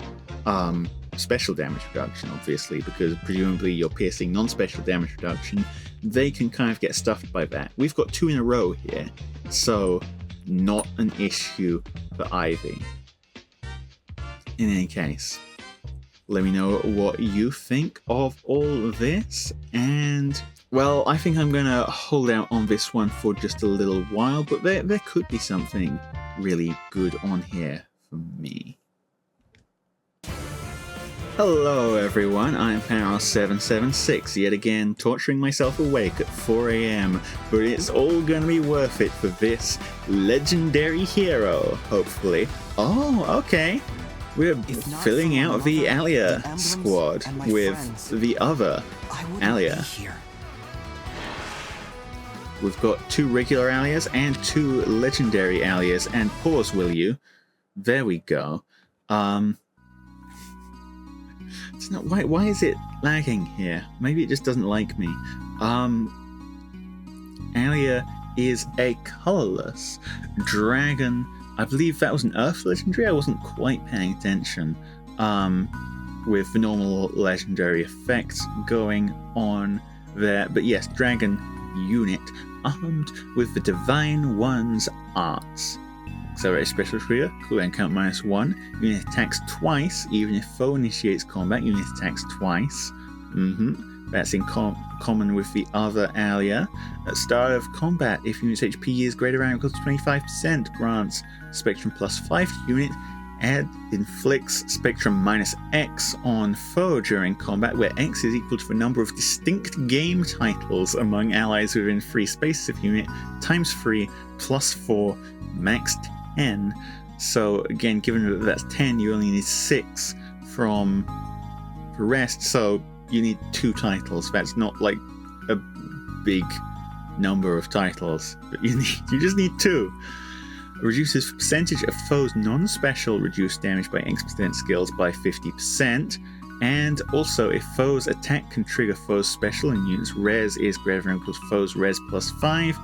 special damage reduction, obviously, because presumably you're piercing non-special damage reduction, they can kind of get stuffed by that. We've got 2 in a row here, so not an issue for Ivy. In any case, let me know what you think of all of this, and, well, I think I'm gonna hold out on this one for just a little while, but there could be something really good on here for me. Hello everyone, I'm Penrost776, yet again torturing myself awake at 4 AM, but it's all gonna be worth it for this legendary hero, hopefully. Oh, okay. We're filling out the Alear squad with the other Alear. We've got 2 regular Alears and 2 legendary Alears, and pause, will you? There we go. It's not, why is it lagging here? Maybe it just doesn't like me. Alear is a colorless dragon. I believe that was an Earth legendary. I wasn't quite paying attention. With the normal legendary effects going on there. But yes, dragon unit armed with the Divine One's arts. Accelerate special trigger, cooldown count -1. Unit attacks twice, even if foe initiates combat, unit attacks twice. That's in common with the other Alear. At start of combat, if unit's HP is greater than or equal to 25%, grants Spectrum +5 to unit, inflicts Spectrum -X on foe during combat, where X is equal to the number of distinct game titles among allies within free spaces of unit, times 3 +4, max 10. So again, given that that's 10, you only need 6 from the rest, so you need 2 titles. That's not like a big number of titles, but you just need 2. Reduces percentage of foes non-special reduced damage by X% skills by 50%, and also if foes attack can trigger foes special and units res is greater than or equal to foes res +5.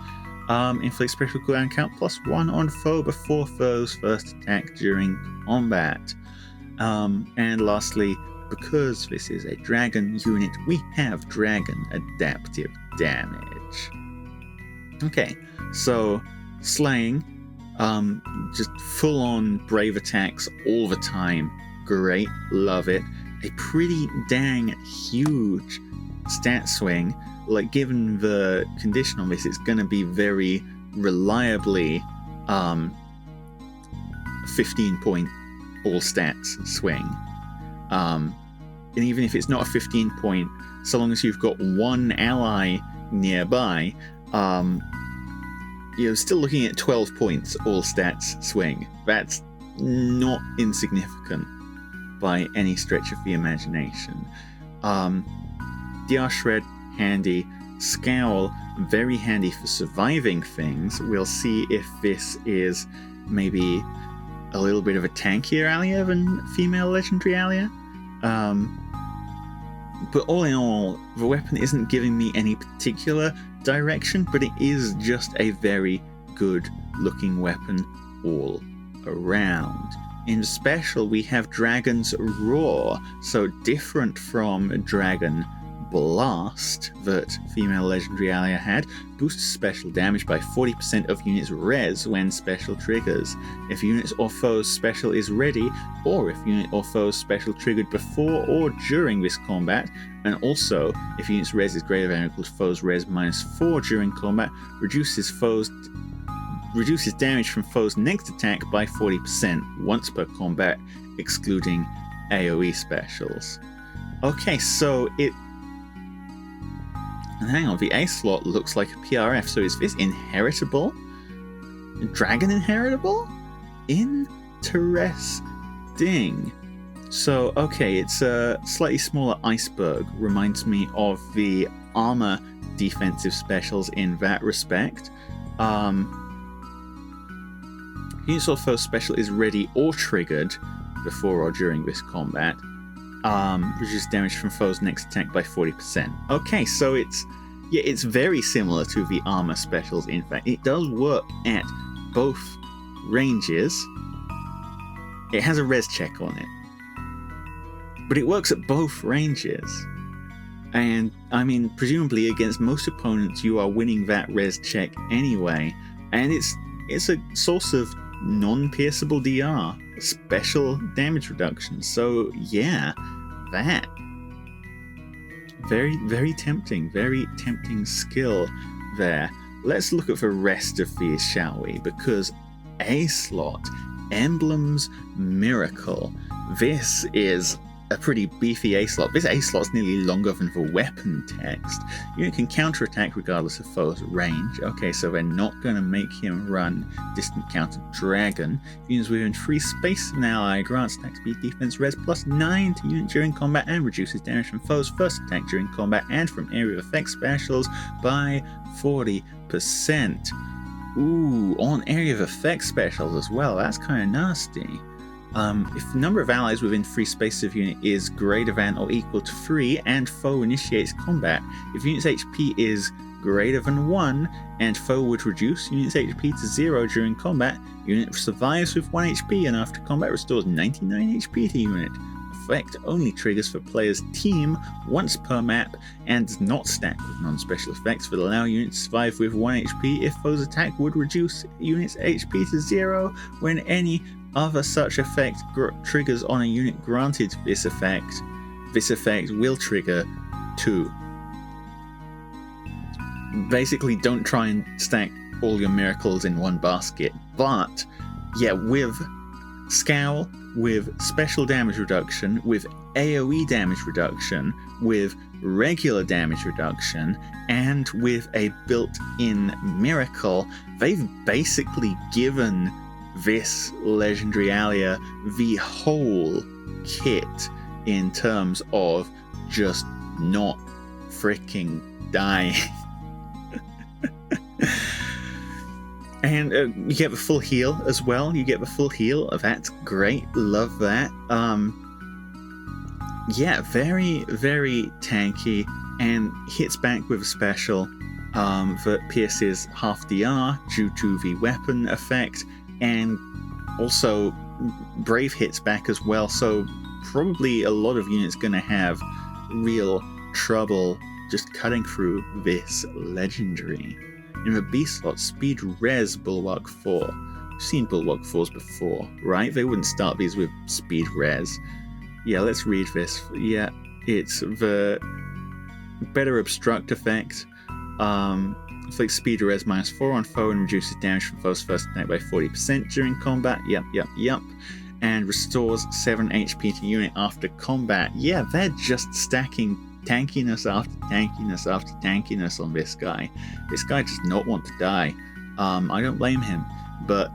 Inflict special cooldown count +1 on foe before foe's first attack during combat. And lastly, because this is a dragon unit, we have dragon adaptive damage. Okay, so slaying, just full-on brave attacks all the time great, love it. A pretty dang huge stat swing. Like, given the condition on this, it's going to be very reliably 15-point all stats swing. And even if it's not a 15-point, so long as you've got one ally nearby, you're still looking at 12 points all stats swing. That's not insignificant by any stretch of the imagination. DR Shred, handy. Scowl, very handy for surviving things. We'll see if this is maybe a little bit of a tankier Alear than female legendary Alear. But all in all, the weapon isn't giving me any particular direction, but it is just a very good looking weapon all around. In special, we have Dragon's Roar, so different from Dragon Blast that female legendary Alear had. Boosts special damage by 40% of units' res when special triggers. If units or foes special is ready, or if unit or foes special triggered before or during this combat, and also if units' res is greater than or equal to foes' res -4 during combat, reduces damage from foes' next attack by 40% once per combat, excluding AoE specials. Okay, so hang on, the A slot looks like a PRF, so is this inheritable? Dragon inheritable? Interesting. So, okay, it's a slightly smaller iceberg. Reminds me of the armor defensive specials in that respect. Units or foe special is ready or triggered before or during this combat. Reduces damage from foes' next attack by 40%. Okay, so it's very similar to the armor specials. In fact, it does work at both ranges. It has a res check on it, but it works at both ranges. And I mean, presumably against most opponents, you are winning that res check anyway. And it's a source of non-pierceable DR, special damage reduction. So yeah, that very, very tempting skill there. Let's look at the rest of these, shall we? Because A slot, Emblem's Miracle. This is a pretty beefy A slot. This A slot's nearly longer than the weapon text. Unit can counterattack regardless of foe's range. Okay, so they're not going to make him run Distant Counter Dragon. Units within free space of an ally grants attack speed defense res +9 to unit during combat and reduces damage from foe's first attack during combat and from area of effect specials by 40%. Ooh, on area of effect specials as well. That's kind of nasty. If the number of allies within free space of unit is greater than or equal to 3 and foe initiates combat, if unit's HP is greater than 1 and foe would reduce unit's HP to 0 during combat, unit survives with 1 HP and after combat restores 99 HP to unit. Effect only triggers for player's team once per map and does not stack with non-special effects that allow units to survive with 1 HP if foe's attack would reduce unit's HP to 0 when any other such effect triggers on a unit granted this effect will trigger too. Basically, don't try and stack all your miracles in one basket, but yeah, with Scowl, with special damage reduction, with AoE damage reduction, with regular damage reduction, and with a built-in miracle, they've basically given this legendary Alear the whole kit in terms of just not freaking dying. And you get the full heal as well. You get the full heal. That's great. Love that. Yeah, very, very tanky and hits back with a special that pierces half DR due to the weapon effect. And also Brave hits back as well, so probably a lot of units going to have real trouble just cutting through this legendary. In the B slot, Speed Res Bulwark 4. seen Bulwark 4s before, right? They wouldn't start these with speed res. Yeah, let's read this. Yeah, it's the better obstruct effect. Inflicts speed res -4 on foe and reduces damage from foe's first attack by 40% during combat. Yep. And restores 7 HP to unit after combat. Yeah, they're just stacking tankiness after tankiness after tankiness on this guy. This guy does not want to die. I don't blame him, but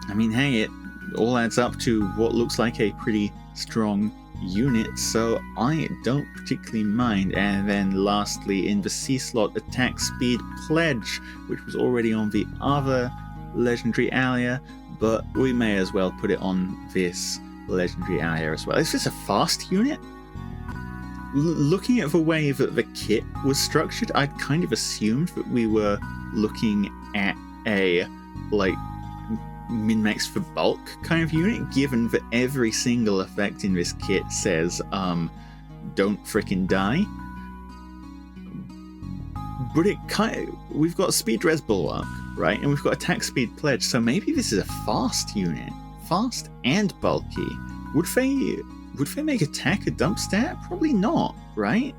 I mean, hey, it all adds up to what looks like a pretty strong unit, so I don't particularly mind. And then lastly, in the C slot, attack speed pledge, which was already on the other legendary Alear, but we may as well put it on this legendary Alear as well. Is this a fast unit? Looking at the way that the kit was structured, I'd kind of assumed that we were looking at a min-max for bulk kind of unit, given that every single effect in this kit says don't frickin' die. But we've got speed res bulwark, right? And we've got attack speed pledge, so maybe this is a fast unit. Fast and bulky. Would they make attack a dump stat? Probably not, right?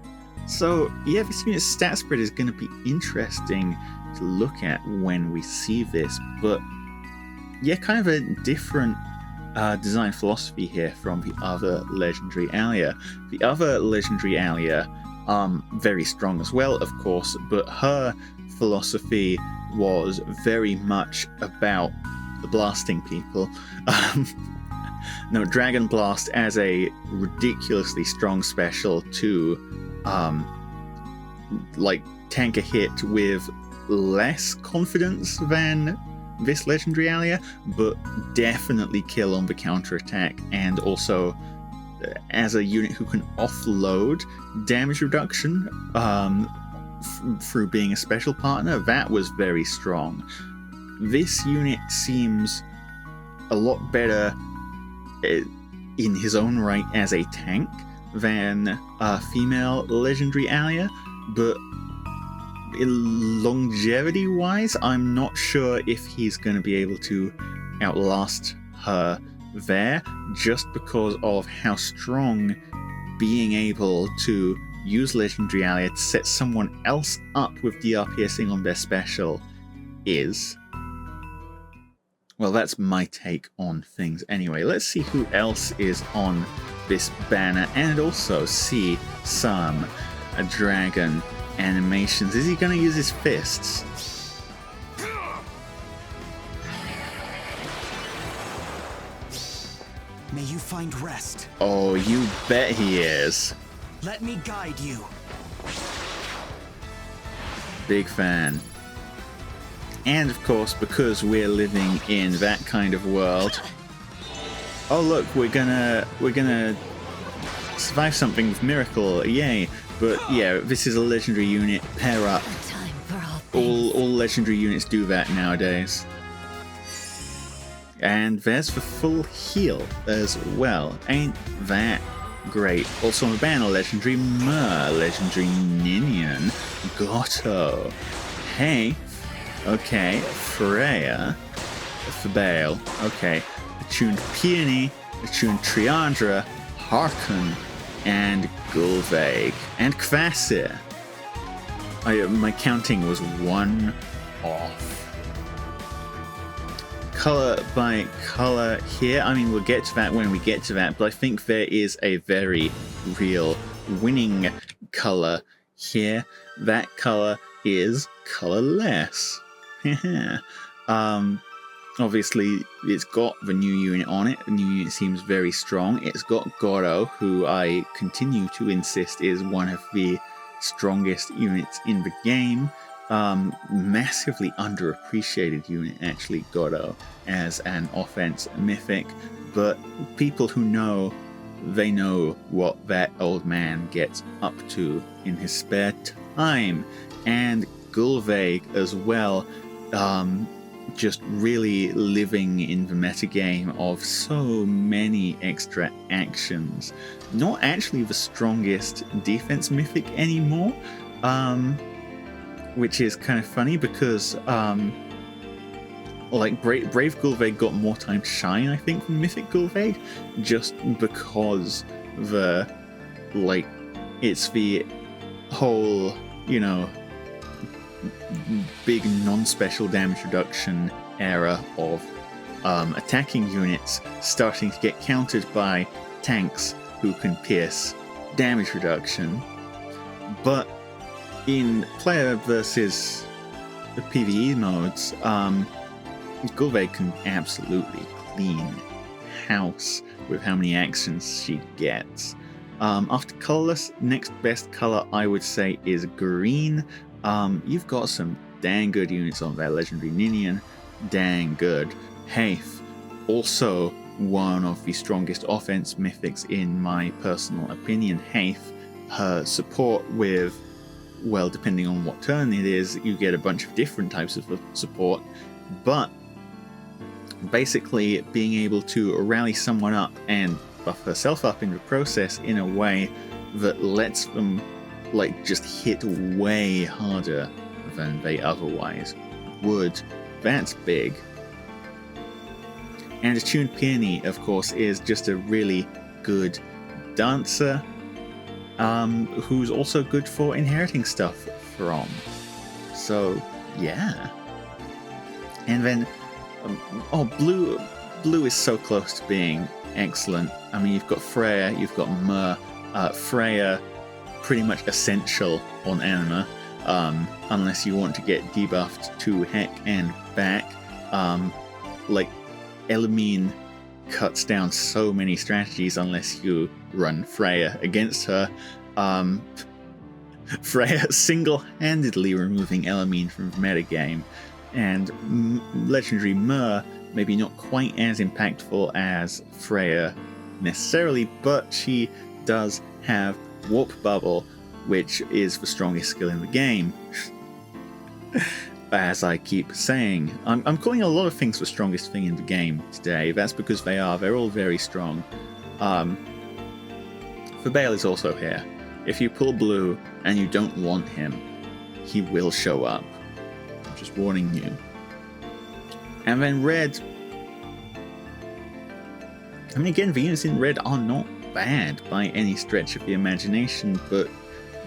So yeah, this unit's stat spread is going to be interesting to look at when we see this, but yeah, kind of a different design philosophy here from the other legendary Alear. The other legendary Alear, very strong as well, of course, but her philosophy was very much about blasting people. No, Dragon Blast as a ridiculously strong special to tank a hit with less confidence than this legendary Alear, but definitely kill on the counterattack, and also as a unit who can offload damage reduction through being a special partner. That was very strong. This unit seems a lot better in his own right as a tank than a female legendary Alear, but longevity wise, I'm not sure if he's going to be able to outlast her there, just because of how strong being able to use legendary Alear to set someone else up with DR piercing on their special is. Well, that's my take on things anyway. Let's see who else is on this banner, and also see some dragon animations. Is he going to use his fists? May you find rest. Oh, you bet he is. Let me guide you. Big fan. And of course, because we're living in that kind of world. Oh look, we're gonna survive something with miracle, yay! But yeah, this is a legendary unit. Pair up. All legendary units do that nowadays. And there's the full heal as well. Ain't that great? Also on the banner, legendary Myrrh, legendary Ninian, Gotto. Hey. Okay, Freya, Fabale, okay, Attuned Peony, Attuned Triandra, Harkon, and Gulveig, and Kvasir. My counting was 1 off. Color by color here, I mean, we'll get to that when we get to that, but I think there is a very real winning color here. That color is colorless. Obviously, it's got the new unit on it. The new unit seems very strong. It's got Goro, who I continue to insist is one of the strongest units in the game. Massively underappreciated unit, actually, Goro, as an offense mythic. But people who know, they know what that old man gets up to in his spare time. And Gulveig as well. Just really living in the metagame of so many extra actions. Not actually the strongest defense mythic anymore, which is kind of funny because like Brave Gulvade got more time to shine, I think, from Mythic Gulvade, just because it's the whole, you know, big non-special damage reduction era of attacking units starting to get countered by tanks who can pierce damage reduction. But in player versus the PvE modes, Gulvade can absolutely clean house with how many actions she gets. After colorless, next best color I would say is green. You've got some dang good units on there. Legendary Ninian, dang good. Haith, also one of the strongest offense mythics in my personal opinion. Haith, her support with, well, depending on what turn it is, you get a bunch of different types of support, but basically being able to rally someone up and buff herself up in the process in a way that lets them like just hit way harder than they otherwise would. That's big. And Attuned Peony, of course, is just a really good dancer, who's also good for inheriting stuff from. So, yeah. And then, blue is so close to being excellent. I mean, you've got Freya, you've got Myrrh. Freya, pretty much essential on Anima, unless you want to get debuffed to heck and back. Like, Elamine cuts down so many strategies unless you run Freya against her. Freya single-handedly removing Elamine from the metagame, and Legendary Myrrh maybe not quite as impactful as Freya necessarily, but she does have Warp Bubble, which is the strongest skill in the game. As I keep saying, I'm calling a lot of things the strongest thing in the game today. That's because they're all very strong. Fabale is also here. If you pull blue and you don't want him, he will show up. I'm just warning you. And then red. I mean, again, the units in red are not bad by any stretch of the imagination, but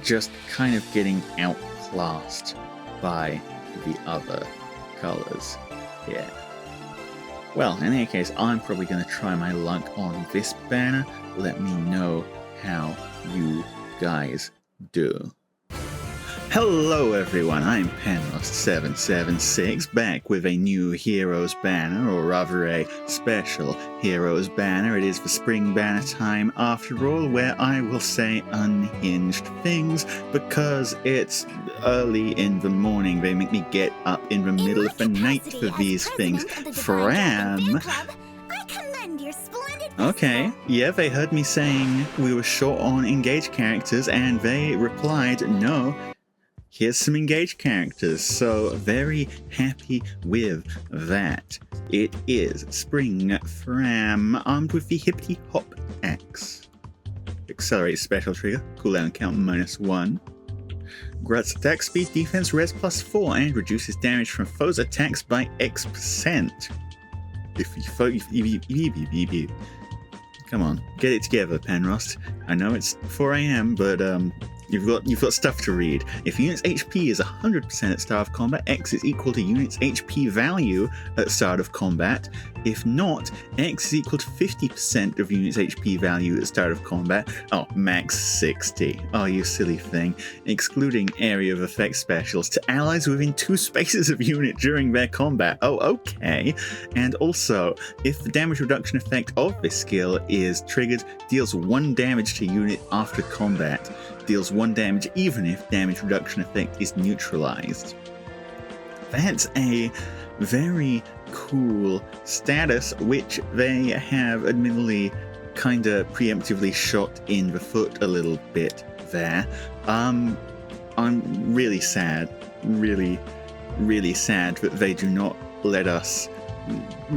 just kind of getting outclassed by the other colors. Yeah. Well, in any case, I'm probably going to try my luck on this banner. Let me know how you guys do. Hello everyone, I'm Penrost776, back with a new Heroes banner, or rather a special Heroes banner. It is the spring banner time after all, where I will say unhinged things, because it's early in the morning. They make me get up in the middle of the night for these things. Framme! Okay, yeah, they heard me saying we were short on engaged characters, and they replied, no, here's some engaged characters, so very happy with that. It is Spring Framme, armed with the Hippity Hop Axe. Accelerate special trigger, cooldown count -1. Grants attack speed, defense res +4, and reduces damage from foes' attacks by X%. Come on, get it together, Penrost. I know it's 4 AM, but you've got stuff to read. If unit's HP is 100% at start of combat, X is equal to unit's HP value at start of combat. If not, X is equal to 50% of unit's HP value at start of combat. Oh, max 60. Oh, you silly thing. Excluding area of effect specials to allies within 2 spaces of unit during their combat. Oh, okay. And also, if the damage reduction effect of this skill is triggered, deals 1 damage to unit after combat. Deals 1 damage even if damage reduction effect is neutralized. That's a very cool status, which they have admittedly kinda preemptively shot in the foot a little bit there. I'm really sad, really sad that they do not let us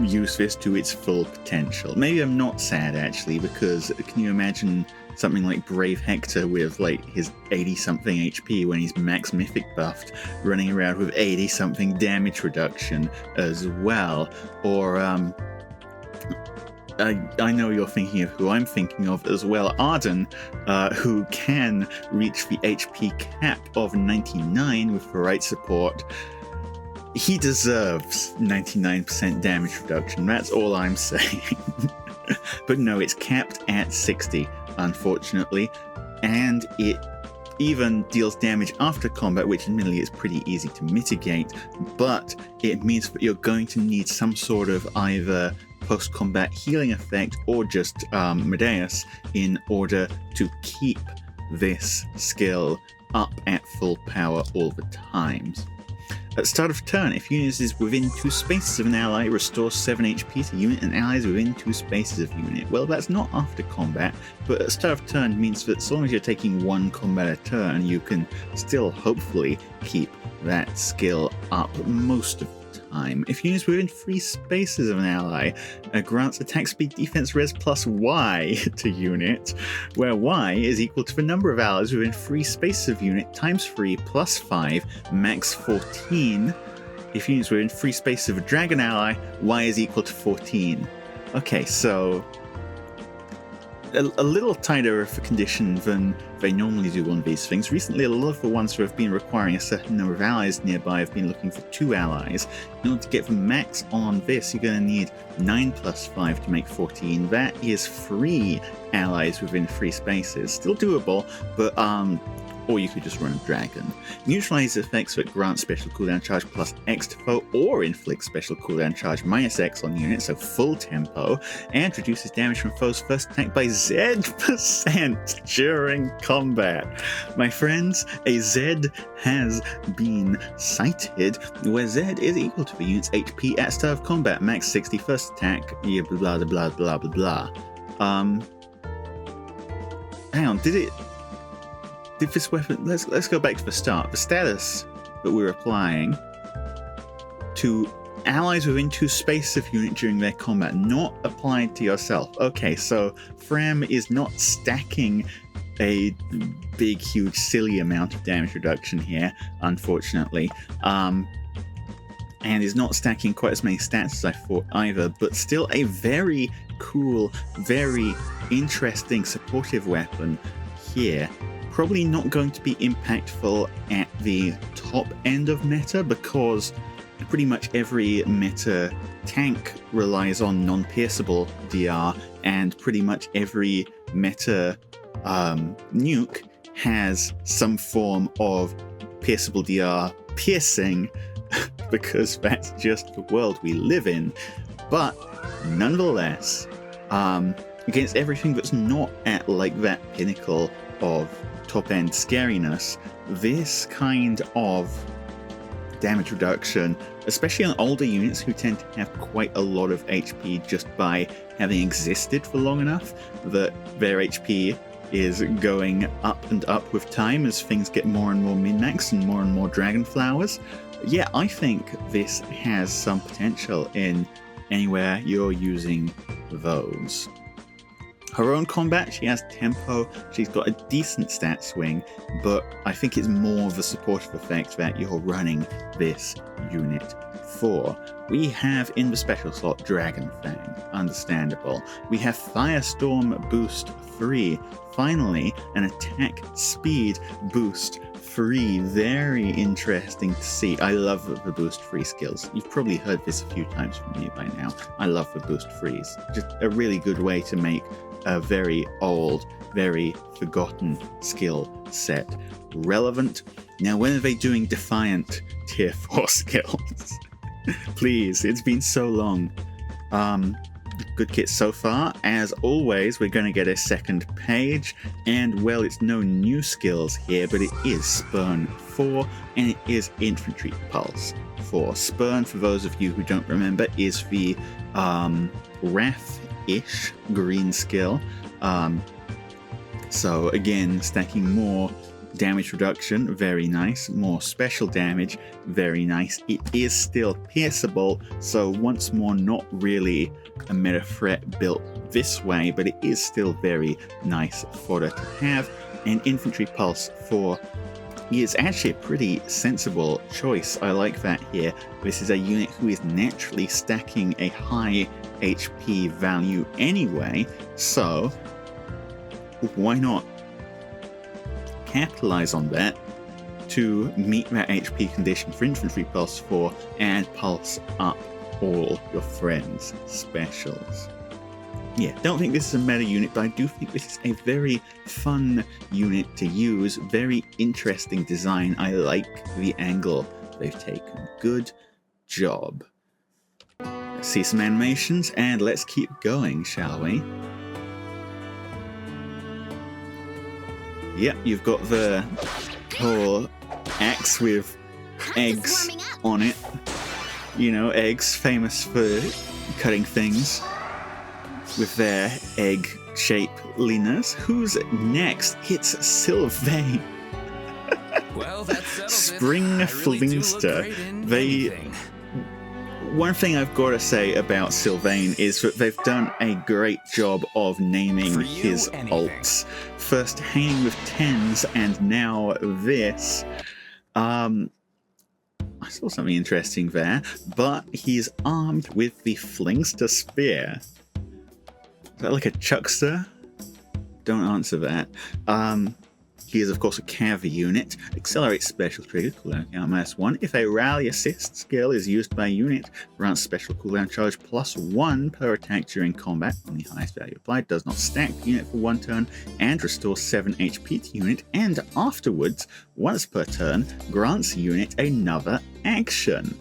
use this to its full potential. Maybe I'm not sad actually, because can you imagine something like Brave Hector with like his 80-something HP when he's max mythic buffed, running around with 80-something damage reduction as well. Or I know you're thinking of who I'm thinking of as well, Ardent, who can reach the HP cap of 99 with the right support. He deserves 99% damage reduction, that's all I'm saying. But no, it's capped at 60, unfortunately, and it even deals damage after combat, which admittedly is pretty easy to mitigate, but it means that you're going to need some sort of either post-combat healing effect or just Medeus in order to keep this skill up at full power all the times. At start of turn, if unit is within 2 spaces of an ally, restore 7 HP to unit and allies within 2 spaces of unit. Well, that's not after combat, but at start of turn means that as long as you're taking 1 combat a turn, you can still hopefully keep that skill up most of the time. If unit is within 3 spaces of an ally, grants attack speed defense res plus Y to unit, where Y is equal to the number of allies within 3 spaces of unit times 3 plus 5, max 14. If units within 3 spaces of a dragon ally, Y is equal to 14. Okay, so a little tighter of a condition than they normally do on these things. Recently, a lot of the ones who have been requiring a certain number of allies nearby have been looking for 2 allies. In order to get the max on this, you're going to need 9 plus 5 to make 14. That is 3 allies within 3 spaces. Still doable, but or you could just run a dragon. Neutralize effects that grant special cooldown charge plus X to foe, or inflict special cooldown charge minus X on units, so full tempo, and reduces damage from foes' first attack by Z% during combat. My friends, a Z has been cited, where Z is equal to the unit's HP at start of combat, max 60 first attack, yeah, blah blah blah blah blah blah. Hang on, did this weapon, let's go back to the start. The status that we're applying to allies within 2 spaces of unit during their combat, not applied to yourself. Okay, so Framme is not stacking a big, huge, silly amount of damage reduction here, unfortunately. And is not stacking quite as many stats as I thought either, but still a very cool, very interesting supportive weapon here. Probably not going to be impactful at the top end of meta, because pretty much every meta tank relies on non-pierceable DR, and pretty much every meta nuke has some form of pierceable DR piercing, because that's just the world we live in. But nonetheless, against everything that's not at like that pinnacle of top-end scariness, this kind of damage reduction, especially on older units who tend to have quite a lot of HP just by having existed for long enough that their HP is going up and up with time as things get more and more min-max and more dragon flowers. Yeah, I think this has some potential in anywhere you're using those. Her own combat, she has tempo, she's got a decent stat swing, but I think it's more the supportive effect that you're running this unit for. We have in the special slot Dragon Fang, understandable. We have Firestorm Boost 3, finally an attack speed boost 3, very interesting to see. I love the boost 3 skills. You've probably heard this a few times from me by now. I love the boost 3s. Just a really good way to make a very old, very forgotten skill set relevant. Now, when are they doing Defiant Tier 4 skills? Please, it's been so long. Good kit so far. As always, we're going to get a second page, and well, it's no new skills here, but it is Spurn 4, and it is Infantry Pulse 4. Spurn, for those of you who don't remember, is the Wrath-ish green skill. So again, stacking more damage reduction, very nice. More special damage, very nice. It is still pierceable, so once more, not really a meta threat built this way, but it is still very nice fodder to have. And Infantry Pulse for is actually a pretty sensible choice. I like that here. This is a unit who is naturally stacking a high HP value anyway, so why not capitalize on that to meet that HP condition for Infantry Pulse 4 and pulse up all your friends' specials. Yeah, don't think this is a meta unit, but I do think this is a very fun unit to use. Very interesting design. I like the angle they've taken. Good job. Let's see some animations, and let's keep going, shall we? Yep, you've got the whole axe with eggs on it. You know, eggs famous for cutting things with their egg shapeliness. Who's next? It's Sylvain. Well, that settles Spring it. I really do look Flingster. great in They anything. One thing I've got to say about Sylvain is that they've done a great job of naming For you, his anything. alts. First hanging with 10s, and now this. I saw something interesting there, but he's armed with the Flingster Spear. Is that like a chuckster? Don't answer that. He is, of course, a cav unit. Accelerates special trigger, cooldown count -1. If a rally assist skill is used by a unit, grants special cooldown charge +1 per attack during combat on the highest value applied, does not stack the unit for 1 turn, and restores 7 HP to unit, and afterwards, once per turn, grants unit another action.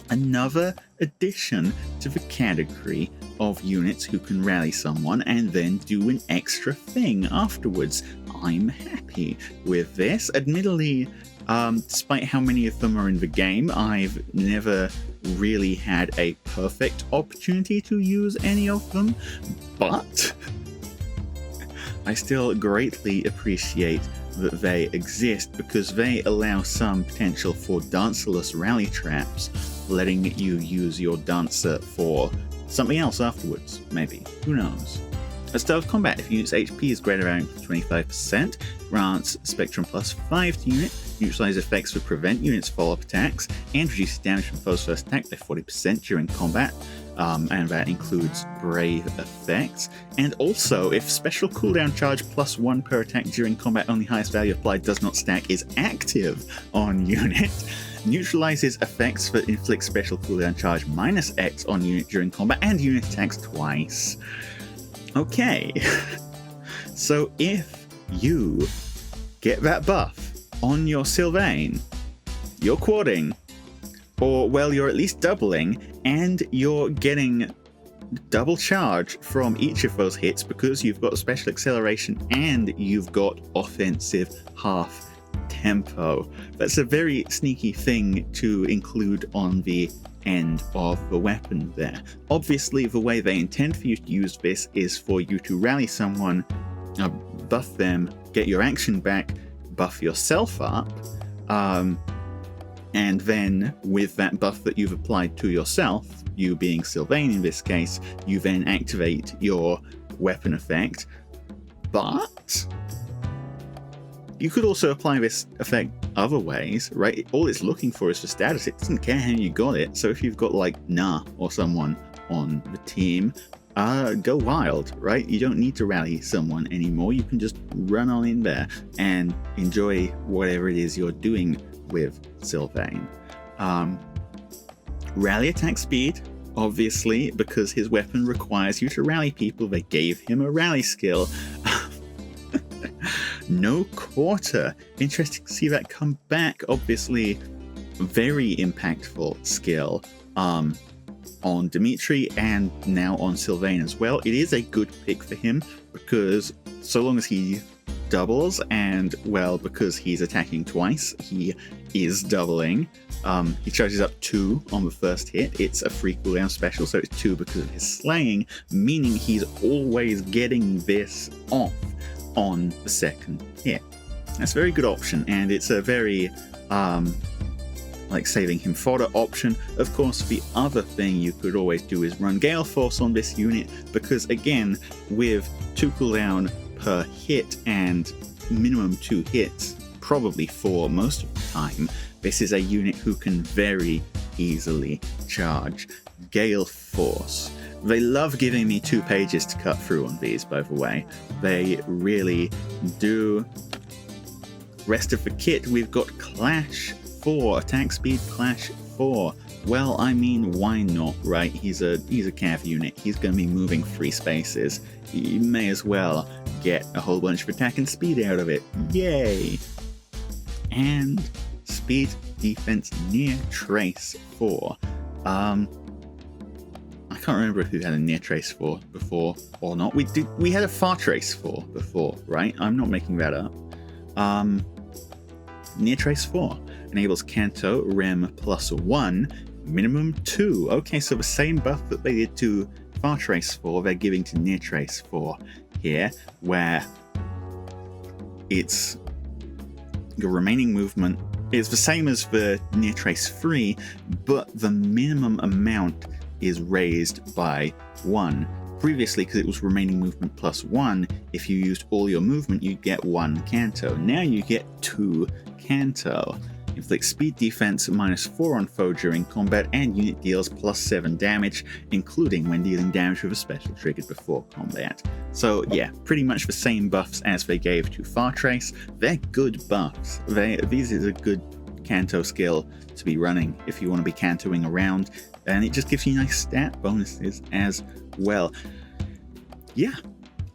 Another addition to the category of units who can rally someone and then do an extra thing afterwards. I'm happy with this. Admittedly, despite how many of them are in the game, I've never really had a perfect opportunity to use any of them, but I still greatly appreciate that they exist because they allow some potential for dancerless rally traps, letting you use your dancer for something else afterwards, maybe. Who knows? At start of combat, if unit's HP is greater than 25%, grants Spectrum +5 to unit, neutralizes effects that prevent units' follow-up attacks, and reduces damage from foe's first attack by 40% during combat, and that includes brave effects. And also, if special cooldown charge +1 per attack during combat on the highest value applied does not stack is active on unit, neutralizes effects that inflict special cooldown charge -X on unit during combat, and unit attacks twice. Okay, so if you get that buff on your Sylvain, you're quadding, or well, you're at least doubling, and you're getting double charge from each of those hits because you've got special acceleration and you've got offensive half tempo. That's a very sneaky thing to include on the end of the weapon there. Obviously, the way they intend for you to use this is for you to rally someone, buff them, get your action back, buff yourself up, and then with that buff that you've applied to yourself, you being Sylvain in this case, you then activate your weapon effect. But you could also apply this effect other ways, right? All it's looking for is for status. It doesn't care how you got it. So if you've got like Nah or someone on the team, go wild, right? You don't need to rally someone anymore. You can just run on in there and enjoy whatever it is you're doing with Sylvain. Rally attack speed, obviously, because his weapon requires you to rally people. They gave him a rally skill. No quarter. Interesting to see that come back. Obviously, very impactful skill on Dimitri and now on Sylvain as well. It is a good pick for him because so long as he doubles and, well, because he's attacking twice, he is doubling. He charges up 2 on the first hit. It's a free cooldown special, so it's 2 because of his slaying, meaning he's always getting this off on the second hit. That's a very good option, and it's a very like saving him fodder option. Of course, the other thing you could always do is run Gale Force on this unit, because again, with 2 cooldown per hit and minimum 2 hits, probably 4 most of the time, this is a unit who can very easily charge. Gale Force. They love giving me 2 pages to cut through on these, by the way. They really do. Rest of the kit, we've got Clash 4, attack speed Clash 4. Well, I mean, why not, right? He's a cav unit. He's going to be moving 3 spaces. You may as well get a whole bunch of attack and speed out of it. Yay! And speed defense near trace 4. I can't remember if we had a near trace 4 before or not. We had a far trace 4 before, right? I'm not making that up. Near trace 4 enables Canto Rem +1, minimum 2. Okay, so the same buff that they did to far trace 4, they're giving to near trace 4 here, where it's your remaining movement is the same as the near trace 3, but the minimum amount is raised by 1. Previously, because it was remaining movement +1, if you used all your movement, you'd get 1 Canto. Now you get 2 Canto. Inflicts speed defense -4 on foe during combat, and unit deals +7 damage, including when dealing damage with a special triggered before combat. So yeah, pretty much the same buffs as they gave to Far Trace. They're good buffs. These is a good Canto skill to be running if you want to be Cantoing around, and it just gives you nice stat bonuses as well. Yeah,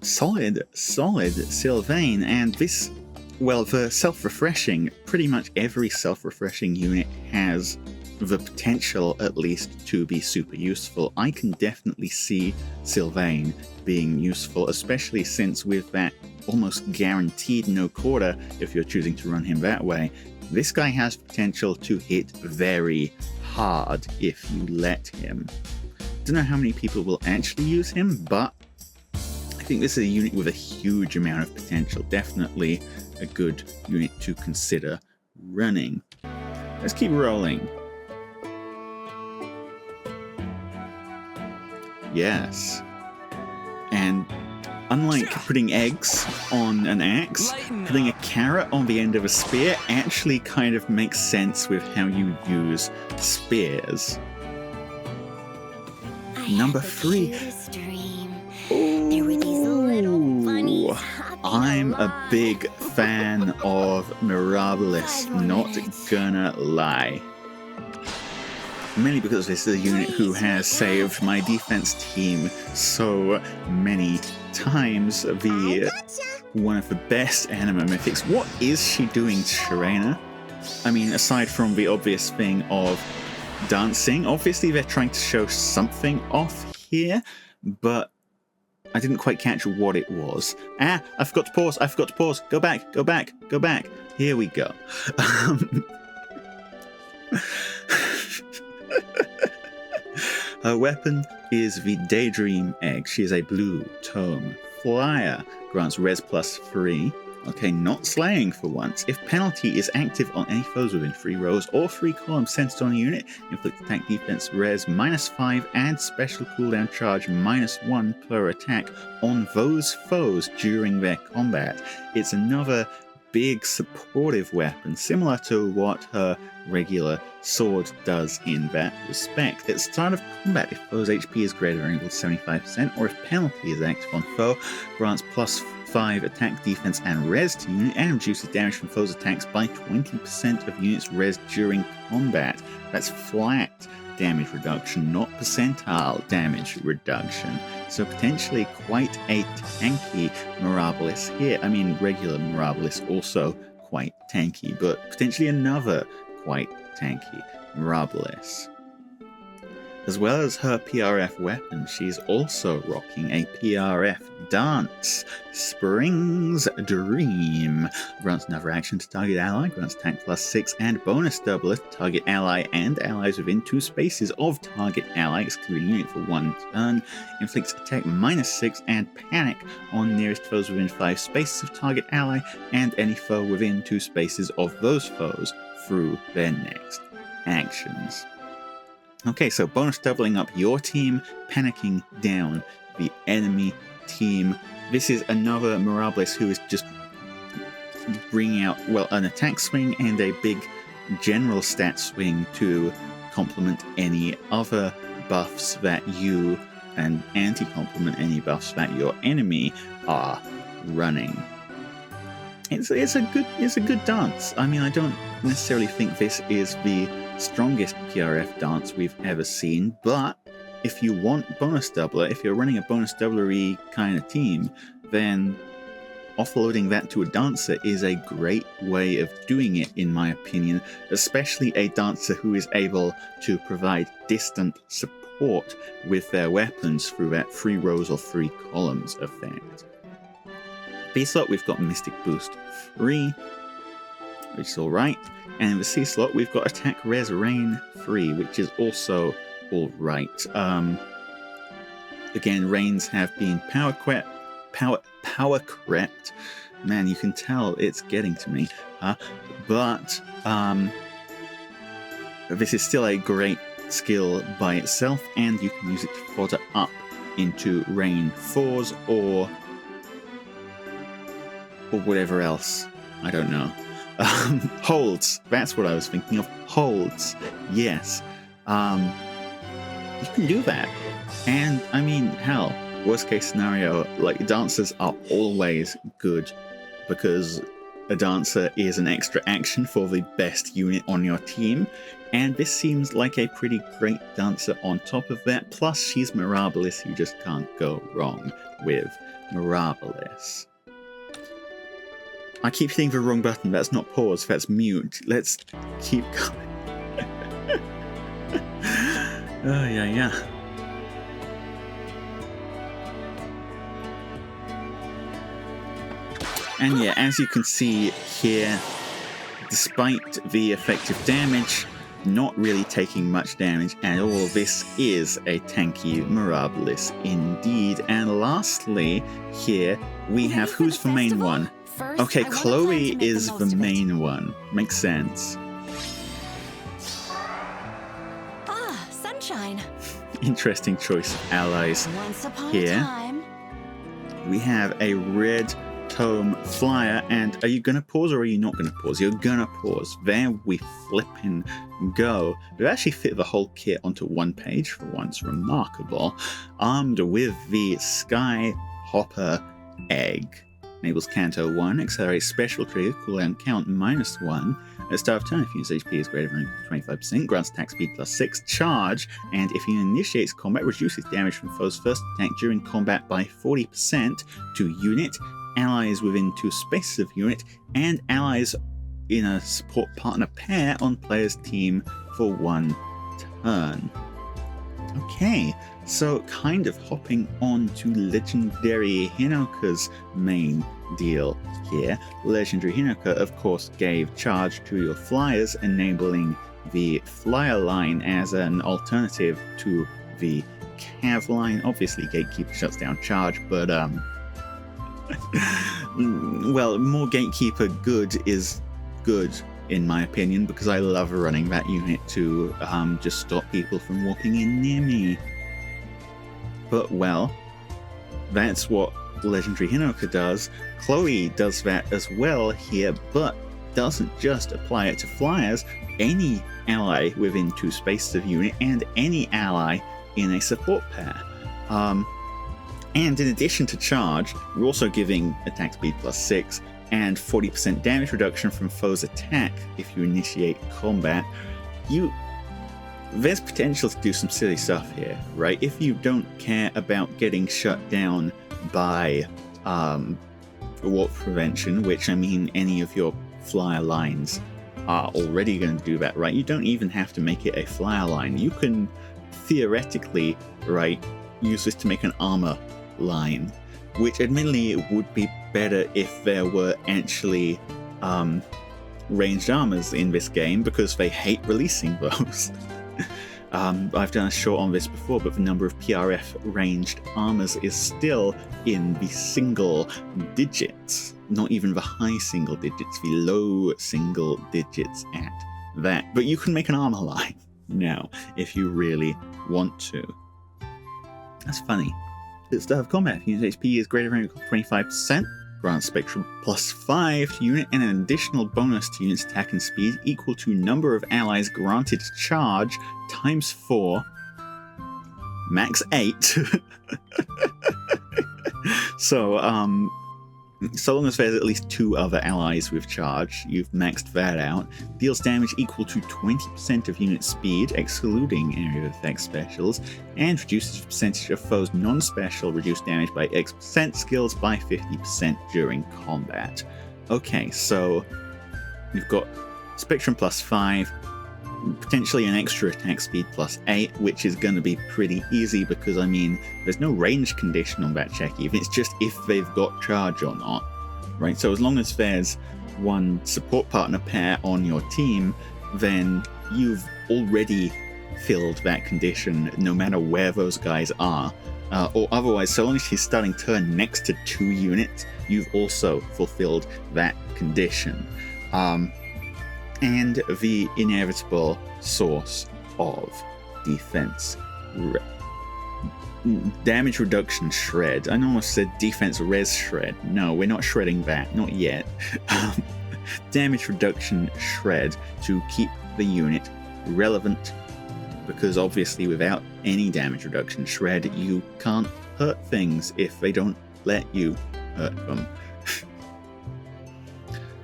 solid Sylvain, and this, well, the self-refreshing, pretty much every self-refreshing unit has the potential, at least, to be super useful. I can definitely see Sylvain being useful, especially since with that almost guaranteed no quarter, if you're choosing to run him that way, this guy has potential to hit very hard if you let him. Don't know how many people will actually use him, but I think this is a unit with a huge amount of potential. Definitely a good unit to consider running. Let's keep rolling. Yes. And unlike putting eggs on an axe, putting a carrot on the end of a spear actually kind of makes sense with how you use spears. Number 3. Ooh, I'm a big fan of Mirabilis, not gonna lie. Mainly because this is a unit who has saved my defense team so many times. One of the best anima mythics. What is she doing, Sharena? I mean, aside from the obvious thing of dancing, obviously they're trying to show something off here, but I didn't quite catch what it was. I forgot to pause. Go back. Here we go. Her weapon is the Daydream Egg. She is a blue tome flyer. Grants res +3. Okay, not slaying for once. If penalty is active on any foes within 3 rows or 3 columns centered on a unit, inflict attack defense res -5 and special cooldown charge -1 per attack on those foes during their combat. It's another big supportive weapon, similar to what her regular sword does in that respect. At the start of combat, if foe's HP is greater than or equal to 75%, or if penalty is active on foe, grants +5 attack, defense, and res to unit, and reduces damage from foes' attacks by 20% of units res during combat. That's flat damage reduction, not percentile damage reduction. So potentially quite a tanky Mirabilis here. I mean, regular Mirabilis also quite tanky, but potentially another quite tanky Mirabilis. As well as her PRF weapon, she's also rocking a PRF dance. Spring's Dream. Grants another action to target ally, grants attack +6 and bonus doubler to target ally and allies within 2 spaces of target ally, excluding unit for 1 turn. Inflicts attack -6 and panic on nearest foes within 5 spaces of target ally and any foe within 2 spaces of those foes through their next actions. Okay, so bonus doubling up your team, panicking down the enemy team. This is another Mirabilis who is just bringing out, well, an attack swing and a big general stat swing to complement any other buffs that you, and anti-complement any buffs that your enemy are running. It's a good dance. I mean, I don't necessarily think this is the strongest PRF dance we've ever seen, but if you want bonus doubler, if you're running a bonus doublery kind of team, then offloading that to a dancer is a great way of doing it, in my opinion, especially a dancer who is able to provide distant support with their weapons through that 3 rows or 3 columns effect. B slot, we've got Mystic Boost 3, which is alright. And in the C slot, we've got Attack Res Rain 3, which is also alright. Again, Rains have been power crept. Man, you can tell it's getting to me. But this is still a great skill by itself, and you can use it to fodder up into Rain 4s or whatever else. I don't know. Holds. That's what I was thinking of. Holds. Yes. You can do that. And, I mean, hell, worst case scenario, like, dancers are always good because a dancer is an extra action for the best unit on your team, and this seems like a pretty great dancer on top of that. Plus, she's Mirabilis. You just can't go wrong with Mirabilis. I keep hitting the wrong button. That's not pause, that's mute. Let's keep going. Oh, yeah. And yeah, as you can see here, despite the effective damage, not really taking much damage at all, this is a tanky Mirabilis indeed. And lastly, here we have, who's the main one? Okay, Chloe is the main one. Makes sense. Ah, sunshine. Interesting choice of allies Once upon here. a time. We have a red tome flyer, and are you gonna pause or are you not gonna pause? You're gonna pause. There we flippin' go. We've actually fit the whole kit onto one page for once. Remarkable. Armed with the Sky Hopper Egg. Enables Canto 1, accelerates special trigger, cooldown count -1. At the start of turn, if unit's HP is greater than 25%, grants attack speed +6, charge, and if unit initiates combat, reduces damage from foe's first attack during combat by 40% to unit, allies within 2 spaces of unit, and allies in a support partner pair on player's team for 1 turn. Okay, so kind of hopping on to Legendary Hinoka's main deal here. Legendary Hinoka, of course, gave charge to your flyers, enabling the flyer line as an alternative to the cav line. Obviously, Gatekeeper shuts down charge, but well, more Gatekeeper good is good, in my opinion, because I love running that unit to just stop people from walking in near me. But, well, that's what Legendary Hinoka does. Chloe does that as well here, but doesn't just apply it to flyers. Any ally within 2 spaces of unit and any ally in a support pair. And in addition to charge, we're also giving attack speed +6 and 40% damage reduction from foe's attack if you initiate combat. There's potential to do some silly stuff here, right? If you don't care about getting shut down by warp prevention, which, I mean, any of your flyer lines are already going to do that, right? You don't even have to make it a flyer line. You can theoretically, right, use this to make an armor line, which admittedly it would be better if there were actually ranged armors in this game, because they hate releasing those. I've done a short on this before, but the number of PRF ranged armors is still in the single digits, not even the high single digits, the low single digits at that. But you can make an armor line now if you really want to. That's funny. At start of combat, if unit HP is greater than or equal to 25%, grant Spectrum +5 to unit and an additional bonus to unit's attack and speed equal to number of allies granted charge times 4, max 8. So long as there's at least 2 other allies with charge, you've maxed that out. Deals damage equal to 20% of unit speed, excluding area of effect specials, and reduces the percentage of foes' non-special reduced damage by X% skills by 50% during combat. Okay, so you've got Spectrum +5, potentially an extra attack speed +8, which is going to be pretty easy because, I mean, there's no range condition on that check even, it's just if they've got charge or not, right? So as long as there's one support partner pair on your team, then you've already filled that condition no matter where those guys are, or otherwise, so long as he's starting turn next to 2 units, you've also fulfilled that condition. And the inevitable source of defense. Damage reduction shred. I almost said defense res shred. No, we're not shredding that. Not yet. Damage reduction shred to keep the unit relevant. Because obviously without any damage reduction shred, you can't hurt things if they don't let you hurt them.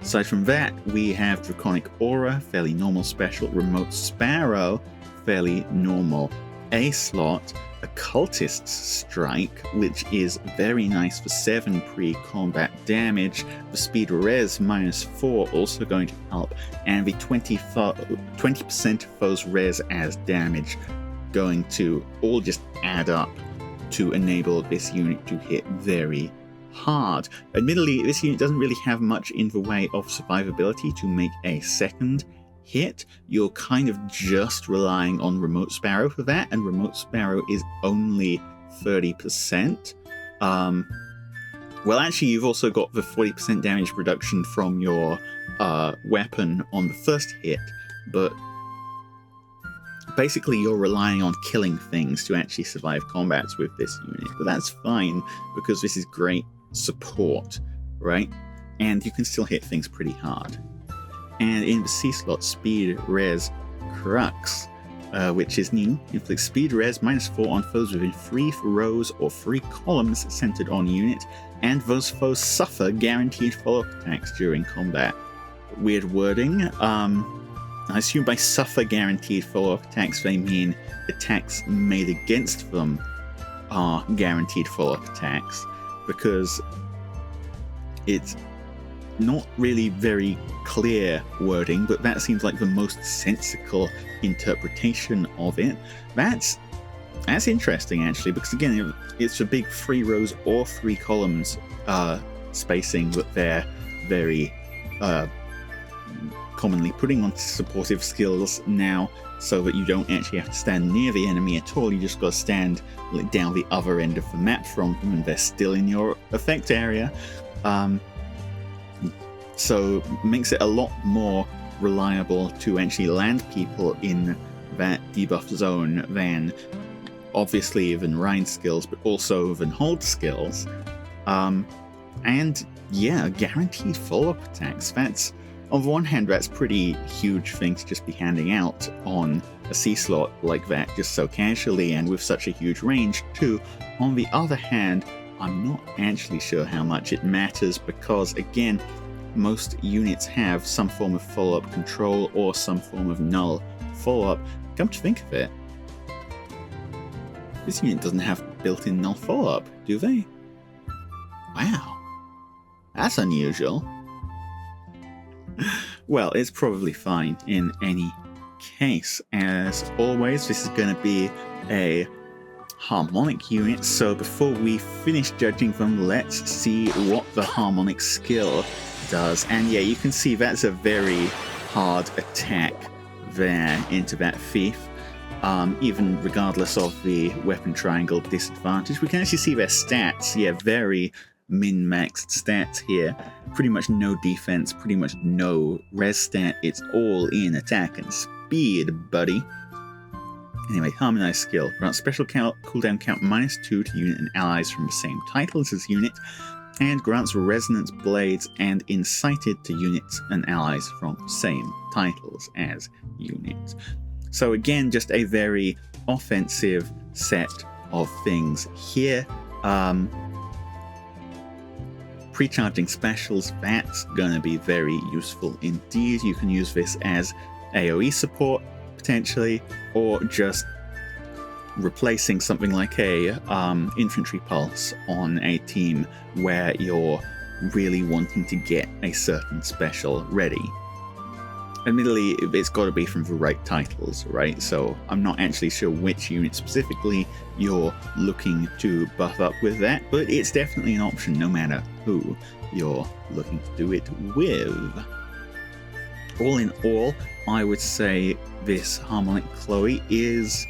Aside from that, we have Draconic Aura, fairly normal special, Remote Sparrow, fairly normal A slot, Occultist's Strike, which is very nice for 7 pre-combat damage, the speed res -4 also going to help, and the 20% of foes res as damage going to all just add up to enable this unit to hit very hard. Admittedly, this unit doesn't really have much in the way of survivability to make a second hit. You're kind of just relying on Remote Sparrow for that, and Remote Sparrow is only 30%. Well, actually, you've also got the 40% damage reduction from your weapon on the first hit, but basically you're relying on killing things to actually survive combats with this unit. But that's fine, because this is great support, right? And you can still hit things pretty hard. And in the C slot, Speed Res Crux, which is new, inflicts Speed Res -4 on foes within 3 rows or 3 columns centered on unit, and those foes suffer guaranteed follow-up attacks during combat. Weird wording. I assume by suffer guaranteed follow-up attacks they mean attacks made against them are guaranteed follow-up attacks, because it's not really very clear wording, but that seems like the most sensical interpretation of it. That's interesting, actually, because again, it's a big 3 rows or 3 columns spacing that they're very commonly putting on supportive skills now, so that you don't actually have to stand near the enemy at all. You just got to stand down the other end of the map from them, and they're still in your effect area. So makes it a lot more reliable to actually land people in that debuff zone than obviously than Rhine skills, but also than hold skills. And yeah, guaranteed follow-up attacks. That's, on the one hand, that's pretty huge thing to just be handing out on a C slot like that, just so casually and with such a huge range too. On the other hand, I'm not actually sure how much it matters, because again, most units have some form of follow-up control or some form of null follow-up. Come to think of it, this unit doesn't have built-in null follow-up, do they? Wow, that's unusual. Well, it's probably fine in any case, as always, this is going to be a Harmonic unit, so before we finish judging them, let's see what the Harmonic skill does. And yeah, you can see that's a very hard attack there into that thief. Even regardless of the weapon triangle disadvantage, we can actually see their stats. Yeah, very min-maxed stats here. Pretty much no defense, pretty much no res stat. It's all in attack and speed, buddy. Anyway, Harmonized skill. Grants special cooldown count -2 to unit and allies from the same titles as unit, and grants resonance blades and incited to units and allies from same titles as unit. So again, just a very offensive set of things here. Pre-charging specials, that's going to be very useful indeed. You can use this as AoE support, potentially, or just replacing something like a infantry pulse on a team where you're really wanting to get a certain special ready. Admittedly, it's got to be from the right titles, right? So I'm not actually sure which unit specifically you're looking to buff up with that, but it's definitely an option no matter who you're looking to do it with. All in all, I would say this Harmonic Chloe is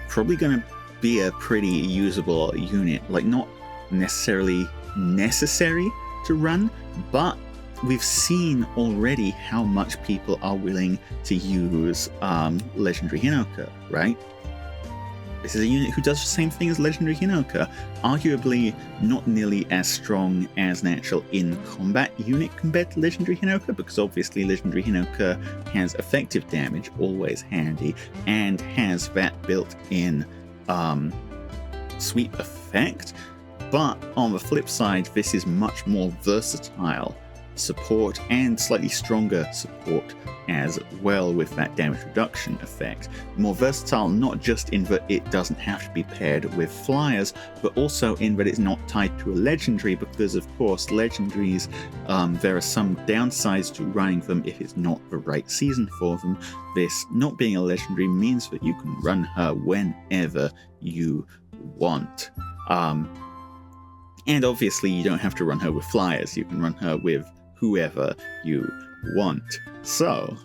probably going to be a pretty usable unit. Like, not necessarily necessary to run, but we've seen already how much people are willing to use Legendary Hinoka, right? This is a unit who does the same thing as Legendary Hinoka, arguably not nearly as strong as an actual in-combat unit compared to Legendary Hinoka, because obviously Legendary Hinoka has effective damage, always handy, and has that built-in sweep effect. But on the flip side, this is much more versatile support and slightly stronger support as well with that damage reduction effect. More versatile not just in that it doesn't have to be paired with flyers, but also in that it's not tied to a legendary, because of course legendaries, there are some downsides to running them if it's not the right season for them. This not being a legendary means that you can run her whenever you want. And obviously you don't have to run her with flyers, you can run her with whoever you want. So,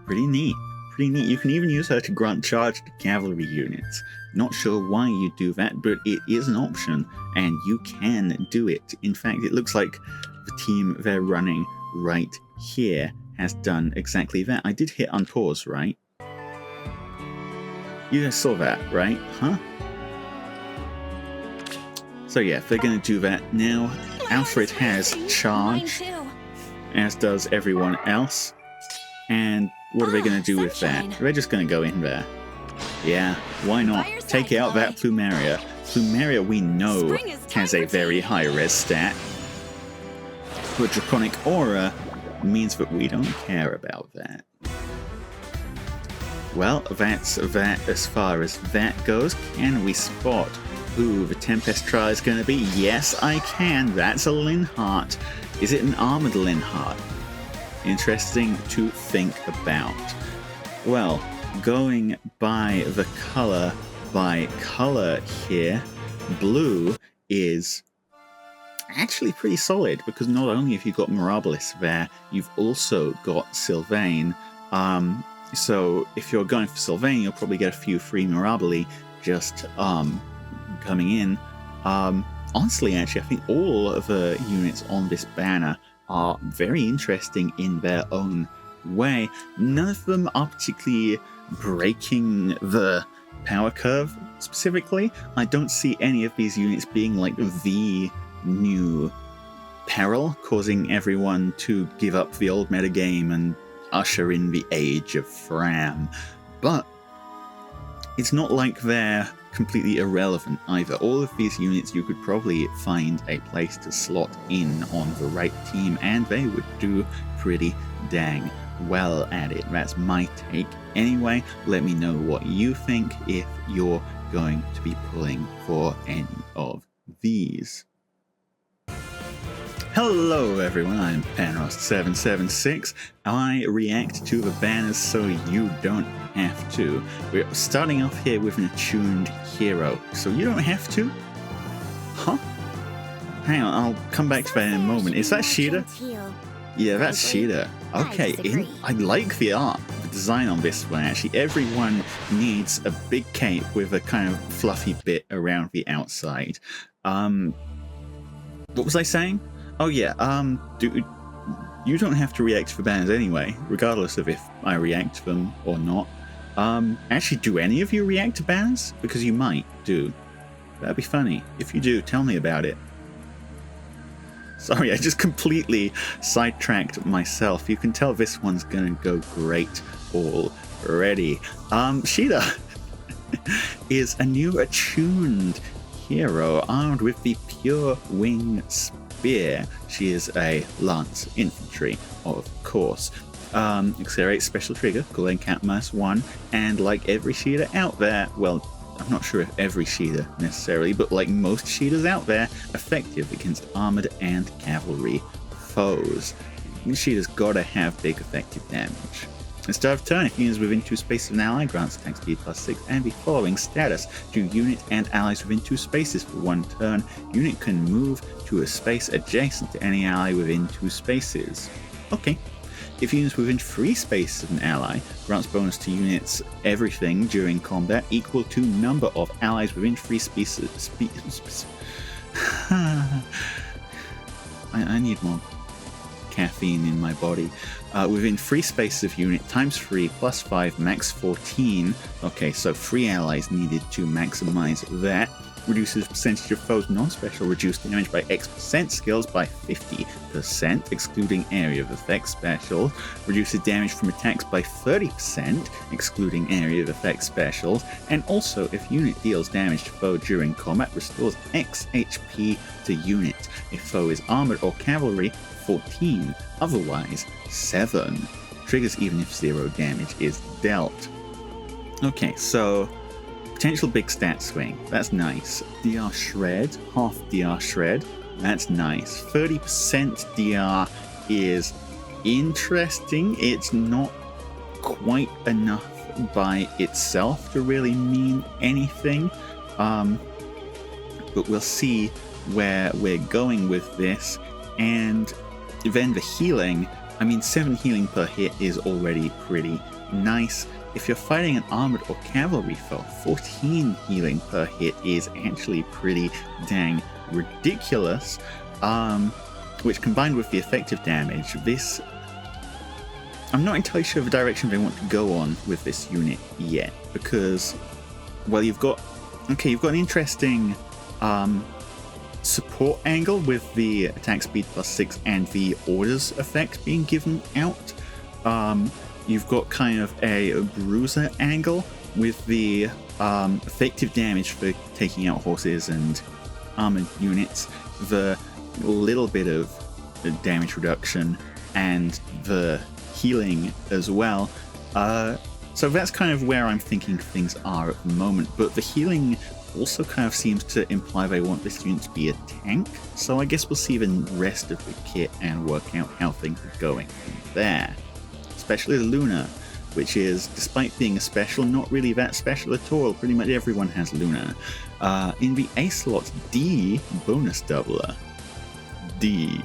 pretty neat. Pretty neat. You can even use her to grant charge to cavalry units. Not sure why you do that, but it is an option, and you can do it. In fact, it looks like the team they're running right here has done exactly that. I did hit unpause, right? You guys saw that, right? Huh? So yeah, they're going to do that now. Alfred has charge, as does everyone else. And what are they going to do with that? They're just going to go in there. Yeah, why not? Take out that Plumeria. Plumeria, we know, has a very high res stat. But Draconic Aura means that we don't care about that. Well, that's that as far as that goes. Can we spot who the Tempest Trial is going to be? Yes, I can. That's a Linhardt. Is it an armored Linhardt? Interesting to think about. Well, going by the color by color here, blue is actually pretty solid, because not only have you got Mirabilis there, you've also got Sylvain. So if you're going for Sylvain, you'll probably get a few free Mirabili just coming in. Honestly, actually, I think all of the units on this banner are very interesting in their own way. None of them are particularly breaking the power curve specifically. I don't see any of these units being like the new peril, causing everyone to give up the old metagame and usher in the age of Framme. But it's not like they're completely irrelevant either. All of these units you could probably find a place to slot in on the right team, and they would do pretty dang well at it. That's my take. Anyway, let me know what you think if you're going to be pulling for any of these. Hello everyone, I'm Penrost776. I react to the banners so you don't have to. We're starting off here with an attuned hero, so you don't have to? Huh? Hang on, I'll come back to that in a moment. Is that Caeda? Yeah, that's Caeda. Okay, I like the art, the design on this one actually. Everyone needs a big cape with a kind of fluffy bit around the outside. What was I saying? Oh yeah, you don't have to react to the banners anyway, regardless of if I react to them or not. Actually, do any of you react to banners? Because you might do. That'd be funny. If you do, tell me about it. Sorry, I just completely sidetracked myself. You can tell this one's gonna go great already. Caeda is a new attuned hero armed with the Pure Wing Spear. She is a Lance Infantry, of course. Accelerate special trigger, cooldown count -1, and like every Caeda out there, well, I'm not sure if every Caeda necessarily, but like most Caedas out there, effective against armored and cavalry foes. Caeda's gotta have big effective damage. At the start of turn, if units within 2 spaces of an ally, grants attack speed +6 and the following status to unit and allies within 2 spaces for 1 turn. Unit can move to a space adjacent to any ally within 2 spaces. Okay. If units within 3 spaces of an ally, grants bonus to units everything during combat equal to number of allies within 3 spaces. I need more caffeine in my body. Within 3 spaces of unit times 3 plus 5 max 14. Okay, so 3 allies needed to maximize that. Reduces percentage of foes non-special reduced damage by X% skills by 50%, excluding area of effect specials. Reduces damage from attacks by 30%, excluding area of effect specials. And also, if unit deals damage to foe during combat, restores X HP to unit. If foe is armored or cavalry, 14, otherwise 7. Triggers even if 0 damage is dealt. Okay, so potential big stat swing, that's nice. DR Shred, half DR Shred, that's nice. 30% DR is interesting. It's not quite enough by itself to really mean anything, but we'll see where we're going with this. And then the healing, 7 healing per hit is already pretty nice. If you're fighting an armored or cavalry foe, 14 healing per hit is actually pretty dang ridiculous, which combined with the effective damage, this... I'm not entirely sure the direction they want to go on with this unit yet, because, well, you've got an interesting support angle with the attack speed +6 and the orders effect being given out. You've got kind of a bruiser angle with the effective damage for taking out horses and armored units, the little bit of damage reduction, and the healing as well. So that's kind of where I'm thinking things are at the moment, but the healing also kind of seems to imply they want this unit to be a tank, so I guess we'll see the rest of the kit and work out how things are going from there. Especially the Luna, which is, despite being a special, not really that special at all. Pretty much everyone has Luna. In the A slot, D, bonus doubler. D.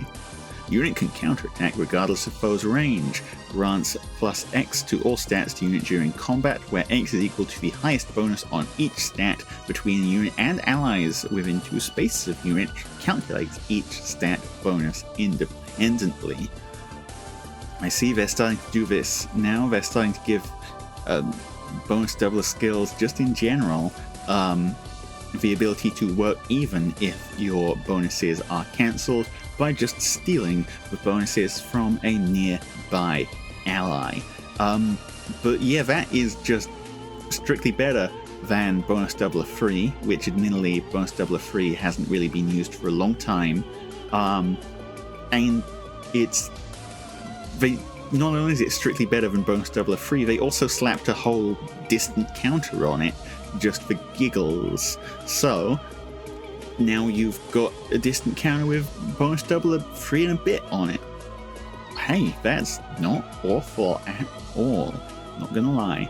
Unit can counterattack regardless of foe's range. Grants +X to all stats to unit during combat, where X is equal to the highest bonus on each stat between unit and allies within 2 spaces of unit. Calculates each stat bonus independently. I see they're starting to do this now. They're starting to give bonus doubler skills just in general the ability to work even if your bonuses are cancelled by just stealing the bonuses from a nearby ally. But yeah, that is just strictly better than bonus doubler free, which admittedly bonus doubler free hasn't really been used for a long time. And it's... not only is it strictly better than bonus doubler free, they also slapped a whole distant counter on it just for giggles. So now you've got a distant counter with bonus double of 3 and a bit on it. Hey, that's not awful at all, not gonna lie.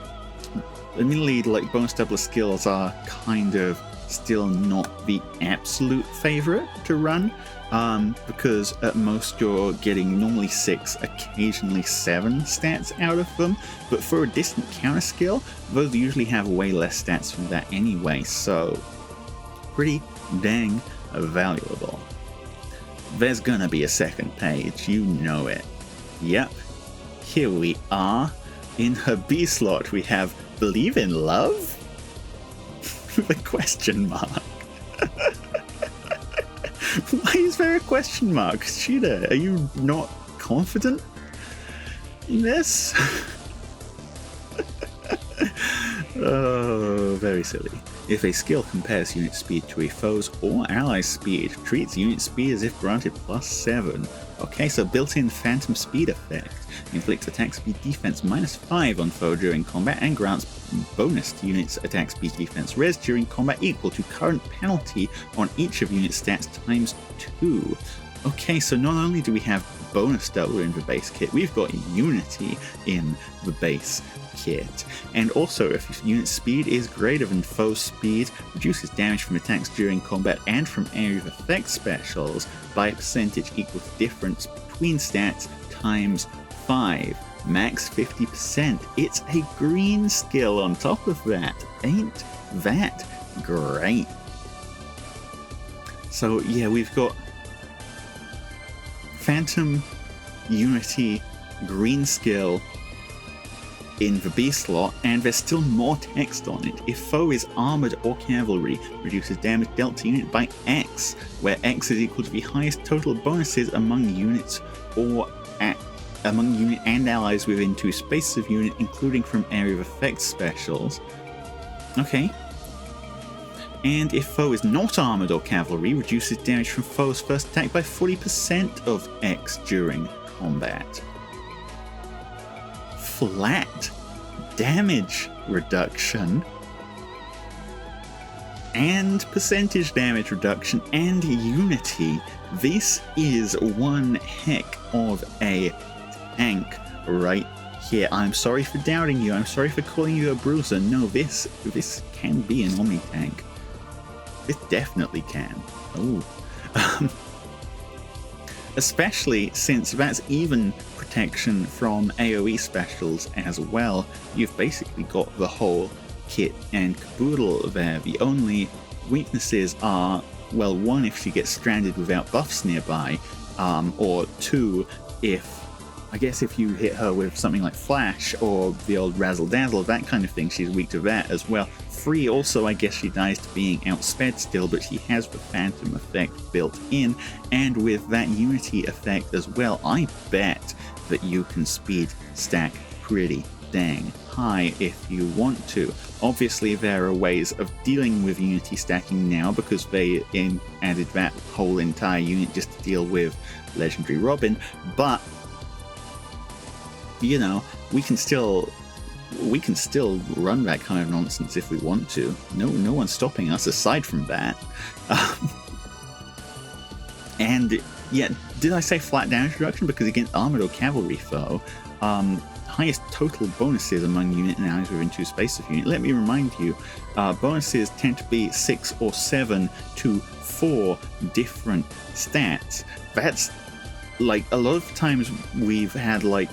Admittedly, like, bonus double skills are kind of still not the absolute favorite to run, because at most you're getting normally 6, occasionally 7 stats out of them, but for a distant counter skill, those usually have way less stats than that anyway, so pretty dang valuable. There's gonna be a second page, you know it. Yep, here we are. In her B slot we have Believe in Love? The question mark. Why is there a question mark? Caeda, are you not confident in this? Oh, very silly. If a skill compares unit speed to a foe's or ally's speed, treats unit speed as if granted +7. Okay, so built-in phantom speed effect. Inflicts attack speed defense -5 on foe during combat and grants bonus to units attack speed defense res during combat equal to current penalty on each of unit stats ×2. Okay, so not only do we have bonus double in the base kit, we've got unity in the base kit. And also, if unit speed is greater than foe speed, reduces damage from attacks during combat and from area of effect specials by a percentage equal to difference between stats ×5. Max 50%. It's a green skill on top of that. Ain't that great? So yeah, we've got Phantom Unity green skill in the B slot, and there's still more text on it. If foe is armored or cavalry, reduces damage dealt to unit by X, where X is equal to the highest total bonuses among units or among unit and allies within 2 spaces of unit, including from area of effect specials. Okay. And if foe is not armored or cavalry, reduces damage from foe's first attack by 40% of X during combat. Flat damage reduction and percentage damage reduction and unity. This is one heck of a tank right here. I'm sorry for doubting you. I'm sorry for calling you a bruiser. No, this can be an Omni tank. It definitely can. Oh. Especially since that's even protection from AoE specials as well. You've basically got the whole kit and caboodle there. The only weaknesses are, well, 1, if she gets stranded without buffs nearby, or 2, if you hit her with something like Flash or the old Razzle Dazzle, that kind of thing, she's weak to that as well. 3, also, I guess she dies to being outsped still, but she has the Phantom effect built in, and with that Unity effect as well, I bet that you can speed stack pretty dang high if you want to. Obviously, there are ways of dealing with Unity stacking now, because they added that whole entire unit just to deal with Legendary Robin, but you know, we can still run that kind of nonsense if we want to. No one's stopping us aside from that. And yeah, did I say flat damage reduction? Because against armored or cavalry foe, highest total bonuses among unit and allies within 2 spaces of unit. Let me remind you, bonuses tend to be 6 or 7 to 4 different stats. That's like, a lot of times we've had like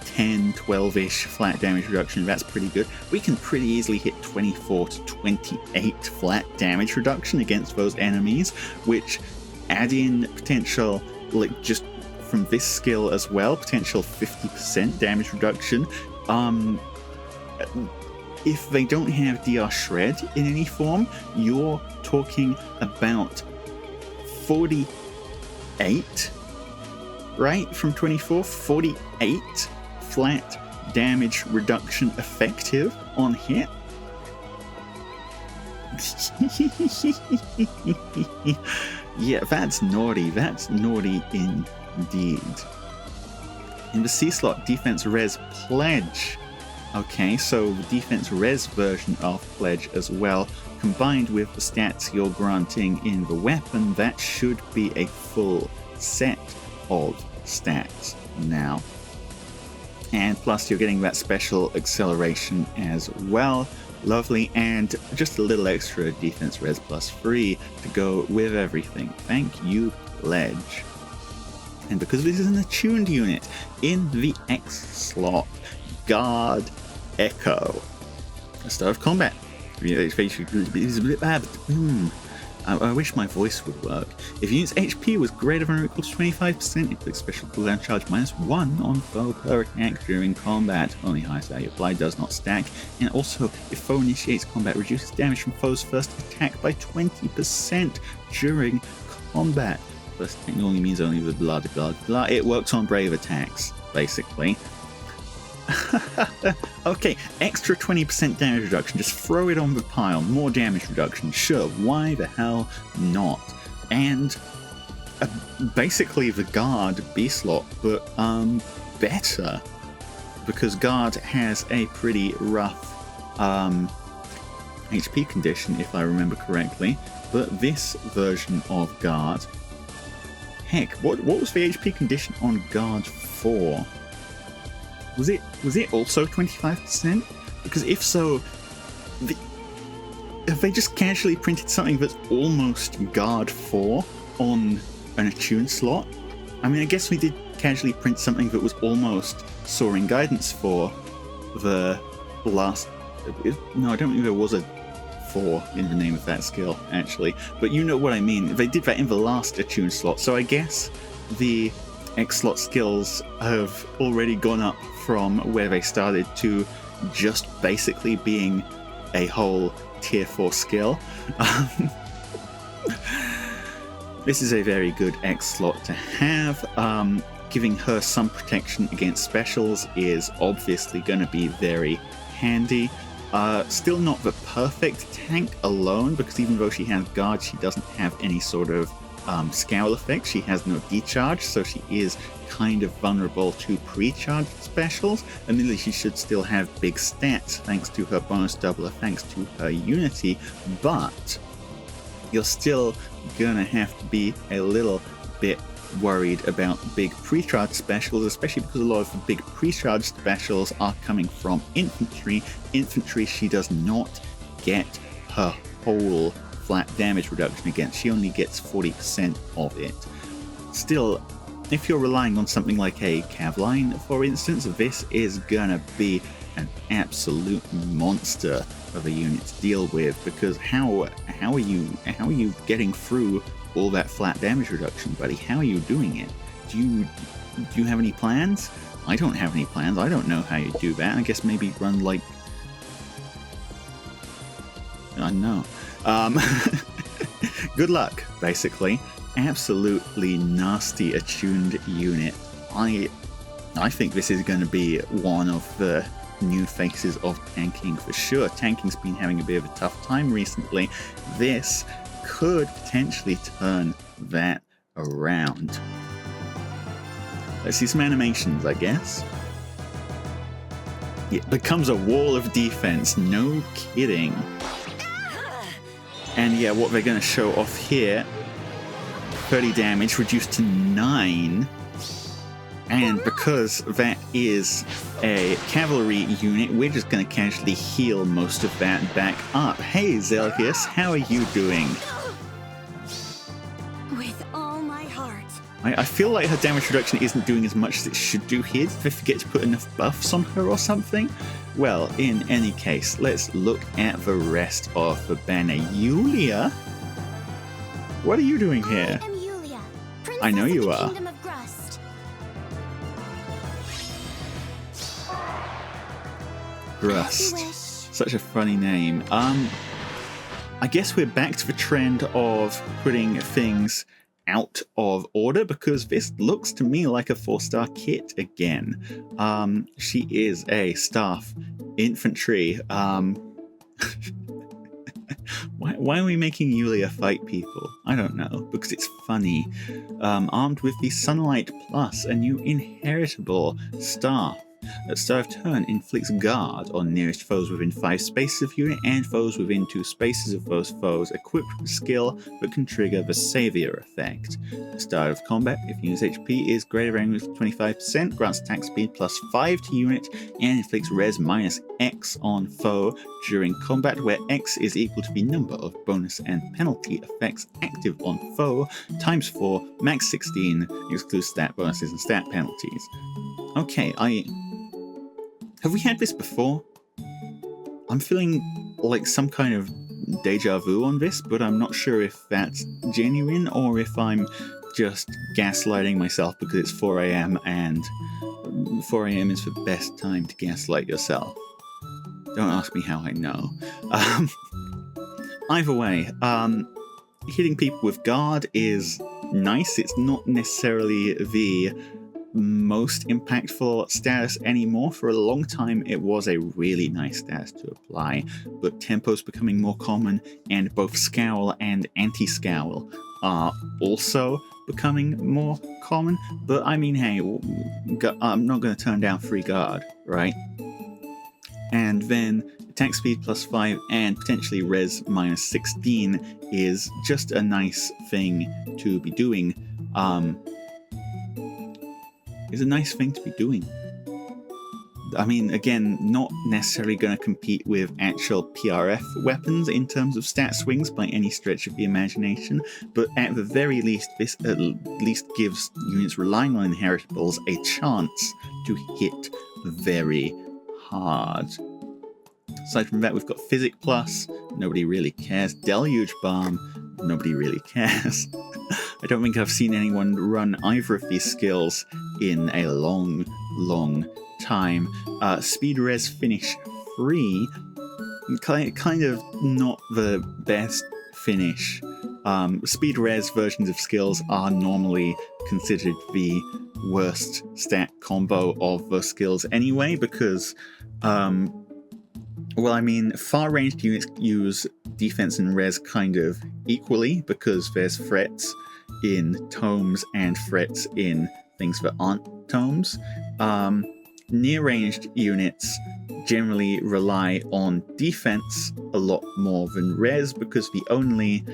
10, 12-ish flat damage reduction. That's pretty good. We can pretty easily hit 24 to 28 flat damage reduction against those enemies, which add in potential, like, just from this skill as well, potential 50% damage reduction. If they don't have DR Shred in any form, you're talking about 48, right? From 24, 48 flat damage reduction effective on hit. Yeah, that's naughty. That's naughty indeed. In the C slot, defense res pledge. Okay, so the defense res version of pledge as well combined with the stats you're granting in the weapon, that should be a full set of stats now. And plus you're getting that special acceleration as well. Lovely, and just a little extra defense res +3 to go with everything. Thank you, Pledge. And because this is an attuned unit, in the X slot, Guard Echo. Start of combat. I wish my voice would work. If unit's HP was greater than or equal to 25%, inflict special cooldown charge -1 on foe per attack during combat. Only highest value applied, does not stack. And also, if foe initiates combat, reduces damage from foe's first attack by 20% during combat. First attack normally means only the blah blah blah. It works on brave attacks, basically. Okay, extra 20% damage reduction, just throw it on the pile, more damage reduction, sure, why the hell not? And basically the Guard B-slot, but better, because Guard has a pretty rough HP condition, if I remember correctly, but this version of Guard, heck, what was the HP condition on Guard 4? Was it also 25%? Because if so, have they just casually printed something that's almost Guard 4 on an attuned slot? I mean, I guess we did casually print something that was almost Soaring Guidance for the last... No, I don't think there was a 4 in the name of that skill, actually. But you know what I mean. They did that in the last attuned slot, so I guess the X-slot skills have already gone up from where they started to just basically being a whole tier 4 skill. This is a very good X-slot to have. Giving her some protection against specials is obviously going to be very handy. Still not the perfect tank alone, because even though she has guard, she doesn't have any sort of scowl effect. She has no decharge, so she is kind of vulnerable to pre-charged specials. Admittedly, she should still have big stats thanks to her bonus doubler, thanks to her unity, but you're still gonna have to be a little bit worried about big pre-charged specials, especially because a lot of the big pre-charged specials are coming from infantry. Infantry she does not get her whole flat damage reduction against. She only gets 40% of it. Still, if you're relying on something like a Cavline, for instance, this is gonna be an absolute monster of a unit to deal with, because how are you getting through all that flat damage reduction, buddy? How are you doing it? Do you have any plans? I don't have any plans. I don't know how you do that. I guess maybe run like... I don't know. Good luck, basically. Absolutely nasty attuned unit. I think this is going to be one of the new faces of tanking for sure. Tanking's been having a bit of a tough time recently. This could potentially turn that around. Let's see some animations, I guess. It becomes a wall of defense, no kidding. And yeah, what they're going to show off here, 30 damage reduced to 9. And because that is a cavalry unit, we're just going to casually heal most of that back up. Hey Zelgius, how are you doing? With all my heart. I feel like her damage reduction isn't doing as much as it should do here. Did they forget to put enough buffs on her or something? Well, in any case, let's look at the rest of the banner. Yuliya? What are you doing here? I am Yuliya, princess I know of you the are. Kingdom of Grust. Grust. As you wish. Such a funny name. I guess we're back to the trend of putting things out of order, because this looks to me like a 4-star kit again. She is a staff infantry. Why are we making Yuliya fight people? I don't know, because it's funny. Armed with the Sunlight Plus, a new inheritable staff. At start of turn, inflicts guard on nearest foes within 5 spaces of unit and foes within 2 spaces of those foes equipped with a skill that can trigger the Savior effect. At start of combat, if unit's HP is greater than 25%, grants attack speed +5 to unit and inflicts res -X on foe during combat, where X is equal to the number of bonus and penalty effects active on foe, times 4, max 16, excludes stat bonuses and stat penalties. Okay, have we had this before? I'm feeling like some kind of deja vu on this, but I'm not sure if that's genuine or if I'm just gaslighting myself because it's 4 AM and 4 AM is the best time to gaslight yourself. Don't ask me how I know. Either way, hitting people with guard is nice. It's not necessarily the most impactful status anymore. For a long time, it was a really nice status to apply, but tempo's becoming more common, and both scowl and anti-scowl are also becoming more common. But I mean, hey, I'm not going to turn down free guard, right? And then attack speed +5 and potentially res -16 is just a nice thing to be doing. Is a nice thing to be doing. I mean, again, not necessarily going to compete with actual PRF weapons in terms of stat swings by any stretch of the imagination, but at the very least, this at least gives units relying on inheritables a chance to hit very hard. Aside from that, we've got Physic Plus, nobody really cares. Deluge Balm, nobody really cares. I don't think I've seen anyone run either of these skills in a long, long time. Speed Res Finish Free, kind of not the best finish. Speed Res versions of skills are normally considered the worst stat combo of the skills anyway, because well, I mean, far-ranged units use defense and res kind of equally, because there's threats in tomes and threats in things that aren't tomes. Near-ranged units generally rely on defense a lot more than res, because the only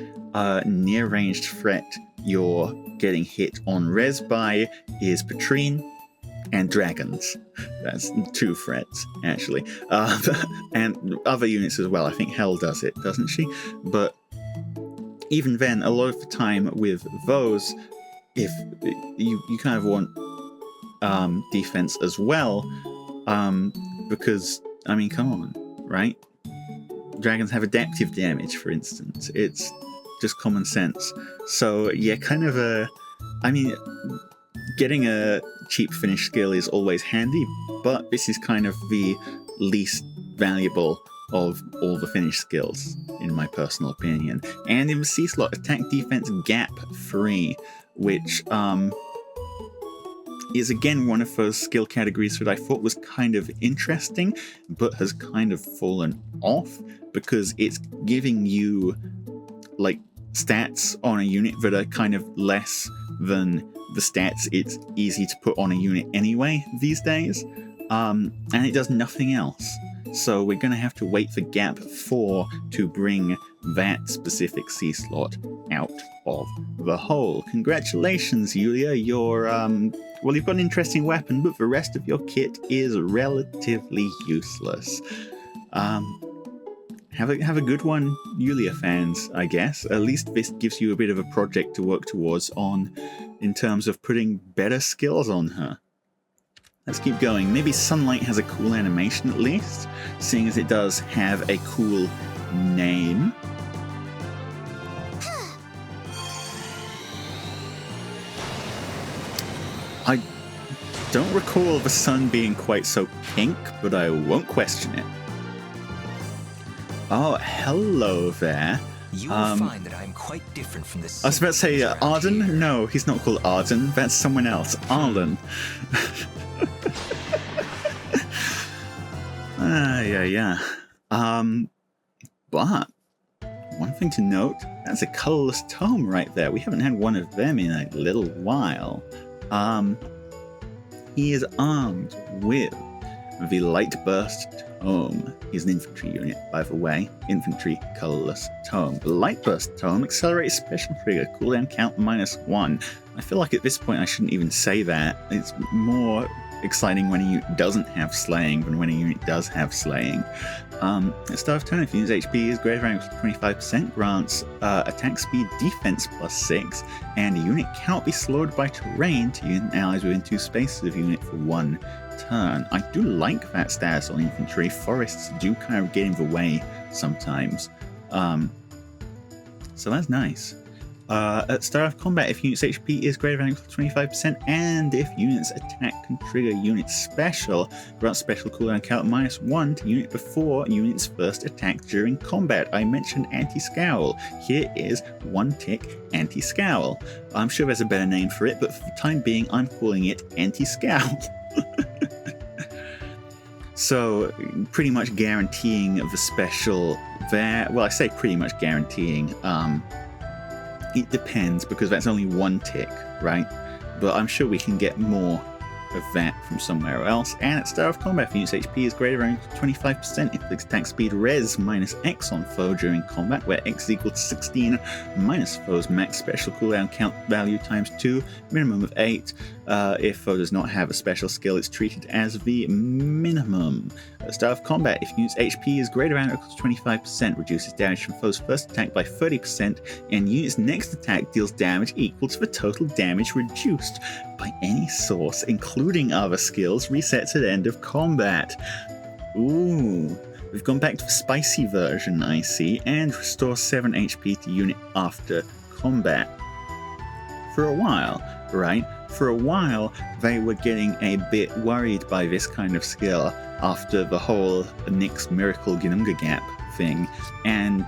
near-ranged threat you're getting hit on res by is Patrine and dragons. That's 2 threats, actually. And other units as well. I think Hell does it, doesn't she? But even then, a lot of the time with those, if you kind of want defense as well, because, I mean, come on, right? Dragons have adaptive damage, for instance. It's just common sense. So, yeah, kind of I mean, getting a cheap finish skill is always handy, but this is kind of the least valuable of all the finish skills, in my personal opinion. And in the C slot, attack defense gap 3, which is again one of those skill categories that I thought was kind of interesting, but has kind of fallen off, because it's giving you like stats on a unit that are kind of less than the stats it's easy to put on a unit anyway these days, and it does nothing else. So we're going to have to wait for Gap 4 to bring that specific C slot out of the hole. Congratulations, Yuliya. You're, well, you've got an interesting weapon, but the rest of your kit is relatively useless. Have a good one, Yuliya fans, I guess. At least this gives you a bit of a project to work towards in terms of putting better skills on her. Let's keep going. Maybe Sunlight has a cool animation at least, seeing as it does have a cool name. I don't recall the sun being quite so pink, but I won't question it. Oh, hello there. You will find that I'm quite different from this. I was about to say Ardent. No, he's not called Ardent. That's someone else. Arlen. Yeah. But one thing to note, that's a colorless tome right there. We haven't had one of them in a little while. He is armed with the Light Burst Tome. He's an infantry unit, by the way. Infantry colorless tome. The Light Burst Tome accelerates special trigger, cooldown count -1. I feel like at this point I shouldn't even say that. It's more exciting when a unit doesn't have slaying than when a unit does have slaying. At start of turn, if the unit's HP is greater than or equal to 25%, grants attack speed defense +6, and a unit cannot be slowed by terrain to unit and allies within 2 spaces of unit for 1 turn. I do like that status on infantry. Forests do kind of get in the way sometimes. So that's nice. At start of combat, if unit's HP is greater than or equal to 25%, and if unit's attack can trigger unit special, grant special cooldown count -1 to unit before unit's first attack during combat. I mentioned anti-scowl. Here is 1 tick anti-scowl. I'm sure there's a better name for it, but for the time being, I'm calling it anti-scowl. So, pretty much guaranteeing the special there. Well, I say pretty much guaranteeing. It depends, because that's only 1 tick, right? But I'm sure we can get more of that from somewhere else. And at start of combat, if unit's HP is greater than 25%, inflicts attack speed res -X on foe during combat, where X is equal to 16 minus foe's max special cooldown count value ×2, minimum of 8. If foe does not have a special skill, it's treated as the minimum. At start of combat, if unit's HP is greater than or equal to 25%, reduces damage from foe's first attack by 30%, and unit's next attack deals damage equal to the total damage reduced by any source, including other skills, resets at end of combat. Ooh, we've gone back to the spicy version, I see, and restores 7 HP to unit after combat. For a while, right? For a while, they were getting a bit worried by this kind of skill after the whole Nyx Miracle Gnunga Gap thing, and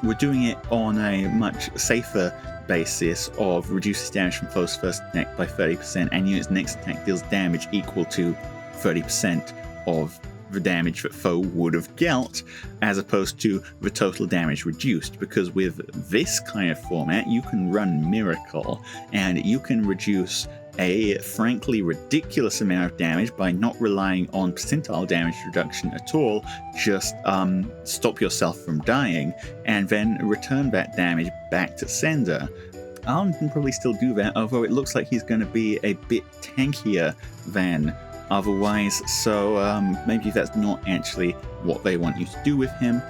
we're doing it on a much safer basis of reduces damage from foe's first attack by 30%, and unit's next attack deals damage equal to 30% of the damage that foe would have dealt, as opposed to the total damage reduced, because with this kind of format you can run Miracle, and you can reduce a frankly ridiculous amount of damage by not relying on percentile damage reduction at all. Just stop yourself from dying and then return that damage back to sender. Ardent can probably still do that, although it looks like he's going to be a bit tankier than otherwise, so maybe that's not actually what they want you to do with him.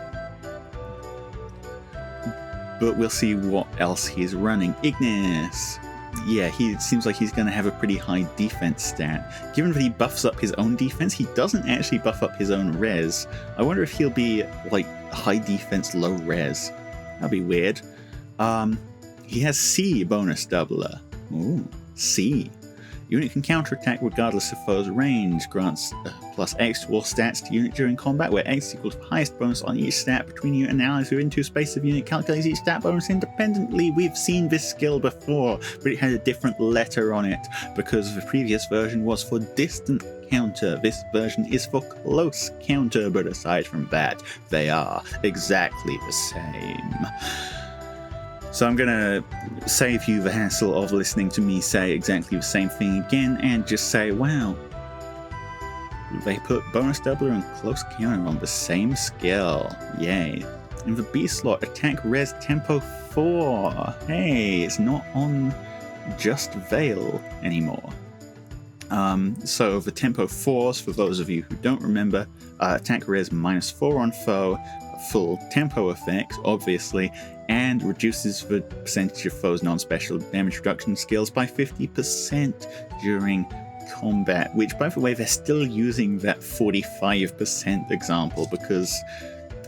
But we'll see what else he's running. Ignis! Yeah, he seems like he's going to have a pretty high defense stat. Given that he buffs up his own defense, he doesn't actually buff up his own res. I wonder if he'll be like high defense, low res. That'd be weird. He has C bonus doubler. Ooh, C. Unit can counterattack regardless of foe's range. Grants +X to all stats to unit during combat, where X equals the highest bonus on each stat between unit and allies within 2 spaces of unit. Calculates each stat bonus independently. We've seen this skill before, but it had a different letter on it, because the previous version was for distant counter. This version is for close counter, but aside from that, they are exactly the same. So I'm going to save you the hassle of listening to me say exactly the same thing again and just say, wow, they put bonus doubler and close counter on the same skill. Yay. In the B slot, attack res tempo 4. Hey, it's not on just Veil anymore. So the tempo 4s, for those of you who don't remember, attack res -4 on foe, full tempo effects, obviously, and reduces the percentage of foe's non-special damage reduction skills by 50% during combat, which, by the way, they're still using that 45% example, because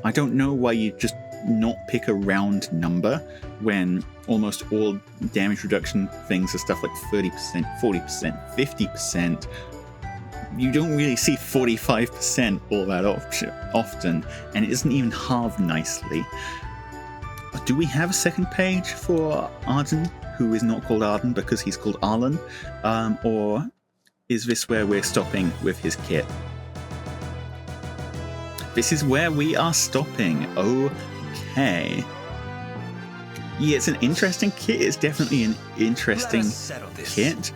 I don't know why you just not pick a round number when almost all damage reduction things are stuff like 30%, 40%, 50%. You don't really see 45% all that often, and it isn't even halved nicely. Do we have a second page for Ardent, who is not called Ardent because he's called Arlen? Or is this where we're stopping with his kit? This is where we are stopping. Okay. Yeah, it's an interesting kit. It's definitely an interesting kit.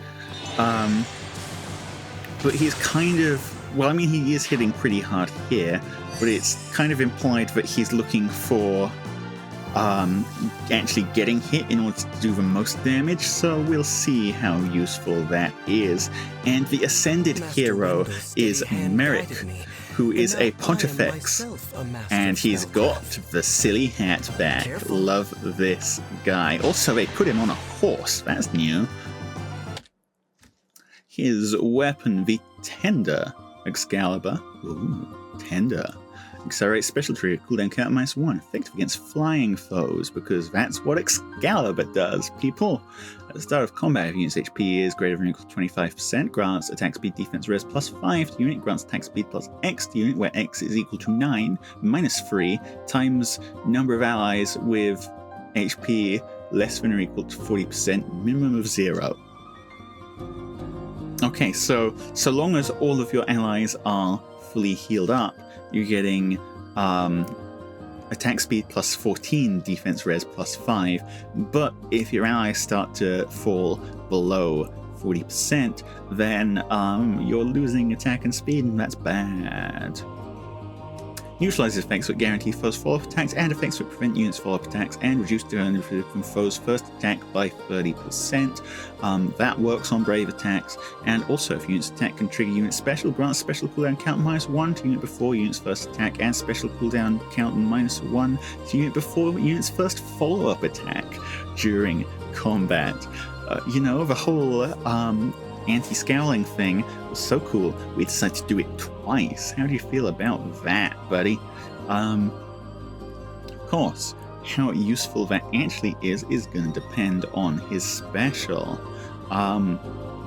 But he's kind of well, I mean, he is hitting pretty hard here, but it's kind of implied that he's looking for actually getting hit in order to do the most damage, so we'll see how useful that is. And the Ascended hero is Myrrh, who is a Pontifex, and he's got the silly hat back. Love this guy. Also, they put him on a horse. That's new. His weapon, the Tender Excalibur. Ooh, Tender. Accelerates special trigger, cooldown count -1, effective against flying foes, because that's what Excalibur does, people. At the start of combat, if unit's HP is greater than or equal to 25%, grants attack speed defense res +5 to unit, grants attack speed +X to unit, where X is equal to 9, -3, times number of allies with HP less than or equal to 40%, minimum of 0. Okay, so long as all of your allies are fully healed up, you're getting attack speed +14, defense res +5, but if your allies start to fall below 40%, then you're losing attack and speed, and that's bad. Neutralizes effects that guarantee foes follow-up attacks and effects that prevent units follow-up attacks, and reduce damage from foes' first attack by 30%. That works on brave attacks, and also if unit's attack can trigger unit special, grants special cooldown count -1 to unit before unit's first attack, and special cooldown count -1 to unit before unit's first follow-up attack during combat. The whole anti-scowling thing was so cool, we decided to do it twice. How do you feel about that, buddy? Of course, how useful that actually is going to depend on his special,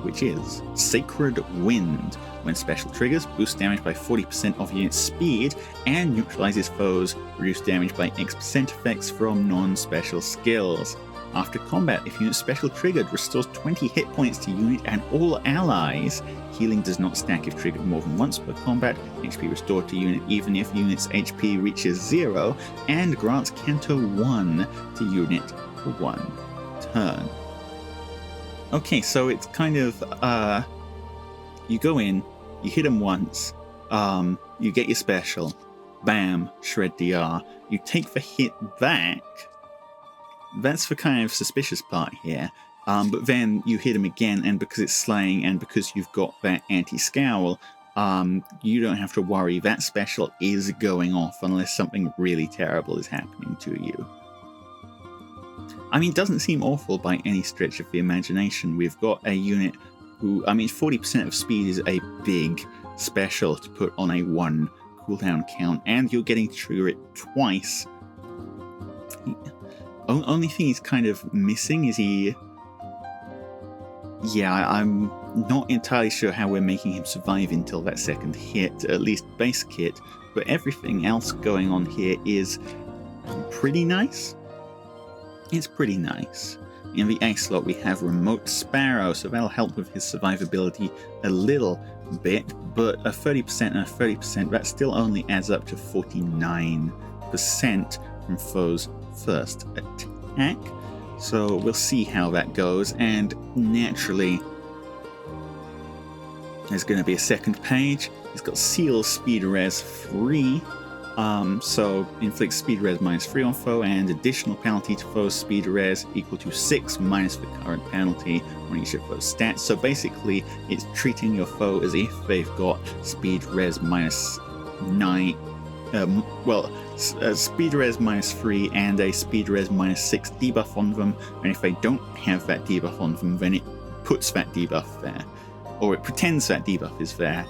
which is Sacred Wind. When special triggers, boost damage by 40% of unit speed, and neutralizes foes, reduce damage by X% effects from non-special skills. After combat, if unit special triggered, restores 20 hit points to unit and all allies. Healing does not stack if triggered more than once per combat. HP restored to unit even if unit's HP reaches 0, and grants Canto 1 to unit for 1 turn. Okay, so it's kind of, you go in, you hit him once, you get your special, bam, shred DR, you take the hit back. That's the kind of suspicious part here. But then you hit him again, and because it's slaying, and because you've got that anti-scowl, you don't have to worry. That special is going off unless something really terrible is happening to you. I mean, it doesn't seem awful by any stretch of the imagination. We've got a unit who, 40% of speed is a big special to put on a 1 cooldown count, and you're getting to trigger it twice. Only thing he's kind of missing is I'm not entirely sure how we're making him survive until that second hit, at least base kit, but everything else going on here is pretty nice. It's pretty nice. In the A slot we have Remote Sparrow, so that'll help with his survivability a little bit, but a 30% and a 30%, that still only adds up to 49% from foes' first attack, so we'll see how that goes. And naturally there's going to be a second page. He's got Seal Speed Res free, so inflicts speed res -3 on foe, and additional penalty to foe's speed res equal to 6 minus the current penalty on each of those stats. So basically it's treating your foe as if they've got speed res -9, speed res -3 and a speed res -6 debuff on them, and if they don't have that debuff on them, then it puts that debuff there, or it pretends that debuff is there,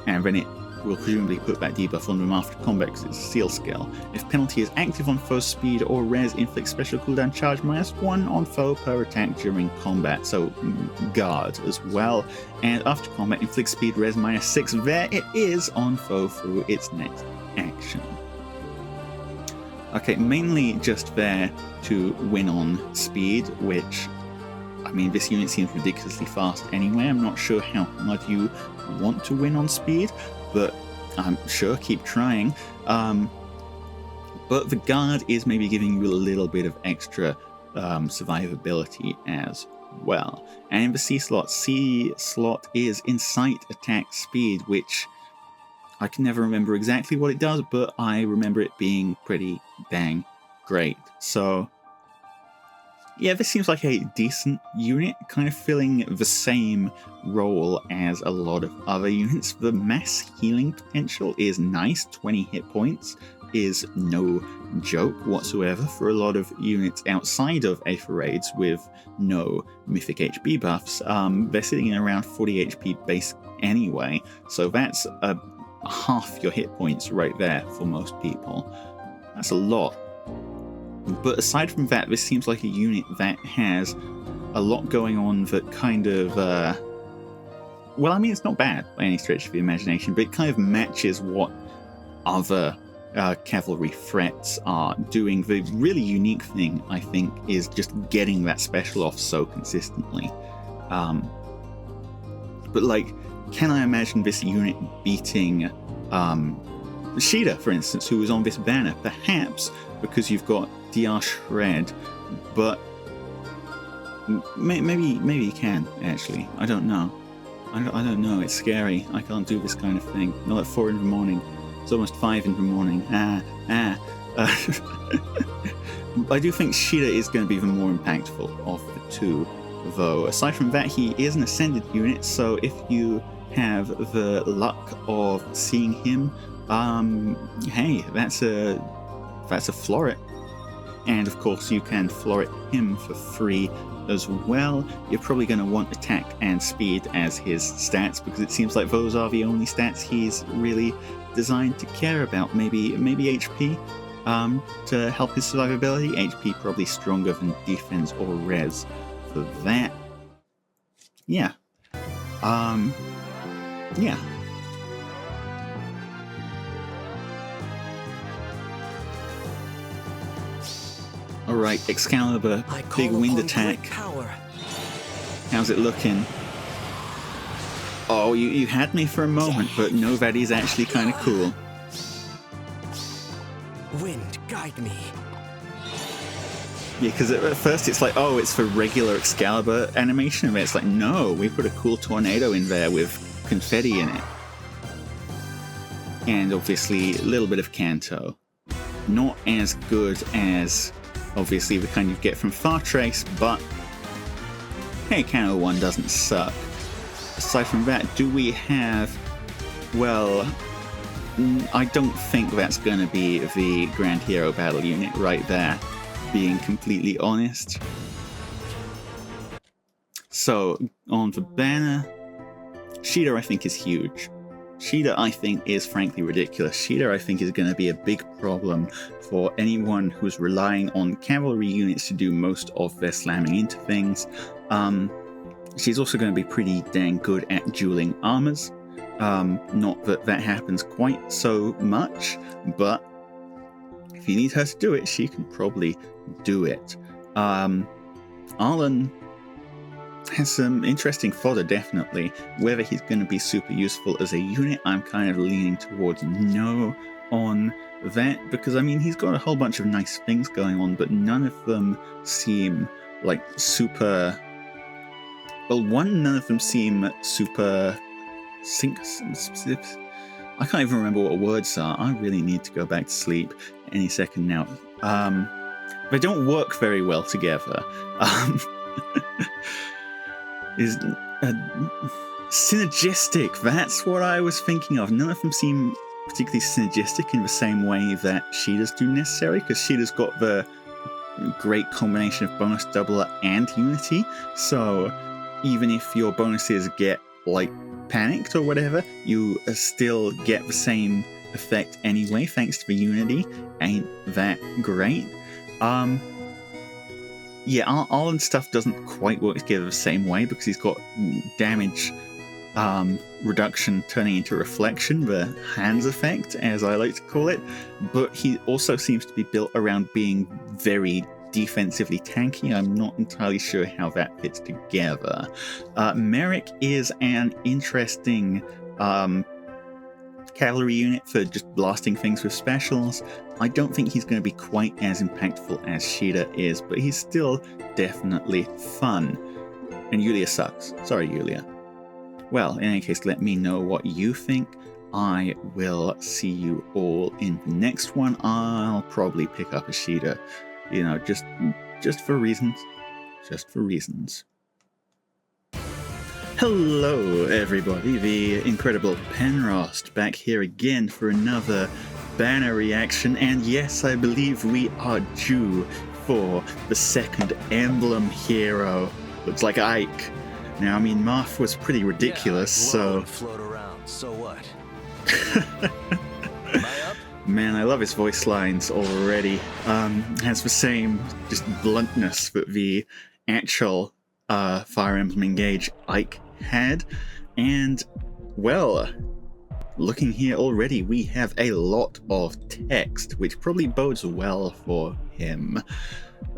and then it will presumably put that debuff on them after combat because it's a seal skill. If penalty is active on foe's speed or res, inflict special cooldown charge -1 on foe per attack during combat, so guard as well. And after combat, inflict speed res -6, there it is, on foe through its next action. Okay, mainly just there to win on speed, which, this unit seems ridiculously fast anyway. I'm not sure how hard you want to win on speed, but I'm sure, keep trying. But the guard is maybe giving you a little bit of extra survivability as well. And in the C slot is Incite Attack Speed, which I can never remember exactly what it does, but I remember it being pretty dang great. So, yeah, this seems like a decent unit, kind of filling the same role as a lot of other units. The mass healing potential is nice. 20 hit points is no joke whatsoever for a lot of units outside of Aether Raids with no mythic HP buffs. They're sitting in around 40 HP base anyway, so that's half your hit points right there for most people. That's a lot. But aside from that, this seems like a unit that has a lot going on that kind of, well, I mean, it's not bad by any stretch of the imagination, but it kind of matches what other cavalry threats are doing. The really unique thing, I think, is just getting that special off so consistently. But, like, can I imagine this unit beating Caeda, for instance, who was on this banner? Perhaps, because you've got DR Shred, but maybe you can, actually. I don't know. I don't know. It's scary. I can't do this kind of thing. Not at 4 in the morning. It's almost 5 in the morning. I do think Caeda is going to be the more impactful of the two, though. Aside from that, he is an Ascended unit, so if you have the luck of seeing him, hey, that's a floret. And of course you can floret him for free as well. You're probably going to want attack and speed as his stats, because it seems like those are the only stats he's really designed to care about. Maybe HP to help his survivability. HP probably stronger than defense or res for that. Yeah. Yeah. Alright, Excalibur, big wind attack. How's it looking? Oh, you had me for a moment, but no, that is actually kind of cool. Wind, guide me. Yeah, because at first it's like, oh, it's for regular Excalibur animation, but it's like, no, we put a cool tornado in there with confetti in it. And obviously a little bit of Kanto. Not as good as, obviously, the kind you get from Far Trace, but hey, Kanto 1 doesn't suck. Aside from that, do we have, well, I don't think that's going to be the Grand Hero battle unit right there, being completely honest. So, on the banner, Caeda I think is huge. Caeda I think is frankly ridiculous. Caeda I think is going to be a big problem for anyone who's relying on cavalry units to do most of their slamming into things. She's also going to be pretty dang good at dueling armors. Not that that happens quite so much, but if you need her to do it, she can probably do it. Arlen has some interesting fodder, definitely. Whether he's going to be super useful as a unit, I'm kind of leaning towards no on that, because I mean, he's got a whole bunch of nice things going on, but none of them seem like super... Well, none of them seem super... I can't even remember what words are. I really need to go back to sleep any second now. They don't work very well together. Synergistic, that's what I was thinking of. None of them seem particularly synergistic in the same way that Caeda's do necessarily, because Caeda's got the great combination of bonus doubler and unity, so even if your bonuses get, like, panicked or whatever, you still get the same effect anyway, thanks to the unity. Ain't that great? Yeah, Arlen's stuff doesn't quite work together the same way, because he's got damage reduction turning into reflection, the hands effect, as I like to call it, but he also seems to be built around being very defensively tanky. I'm not entirely sure how that fits together. Merrick is an interesting cavalry unit for just blasting things with specials. I don't think he's going to be quite as impactful as Caeda is, but he's still definitely fun. And Yuliya sucks. Sorry, Yuliya. Well, in any case, let me know what you think I will see you all in the next one. I'll probably pick up Ishida, you know, just for reasons. Just for reasons. Hello, everybody. The incredible Penrost back here again for another banner reaction. And yes, I believe we are due for the second Emblem hero. Looks like Ike. Now, I mean, Marth was pretty ridiculous, so... float around. So what? Man, I love his voice lines already. Has the same just bluntness that the actual Fire Emblem Engage Ike had. And, well, looking here already, we have a lot of text, which probably bodes well for him.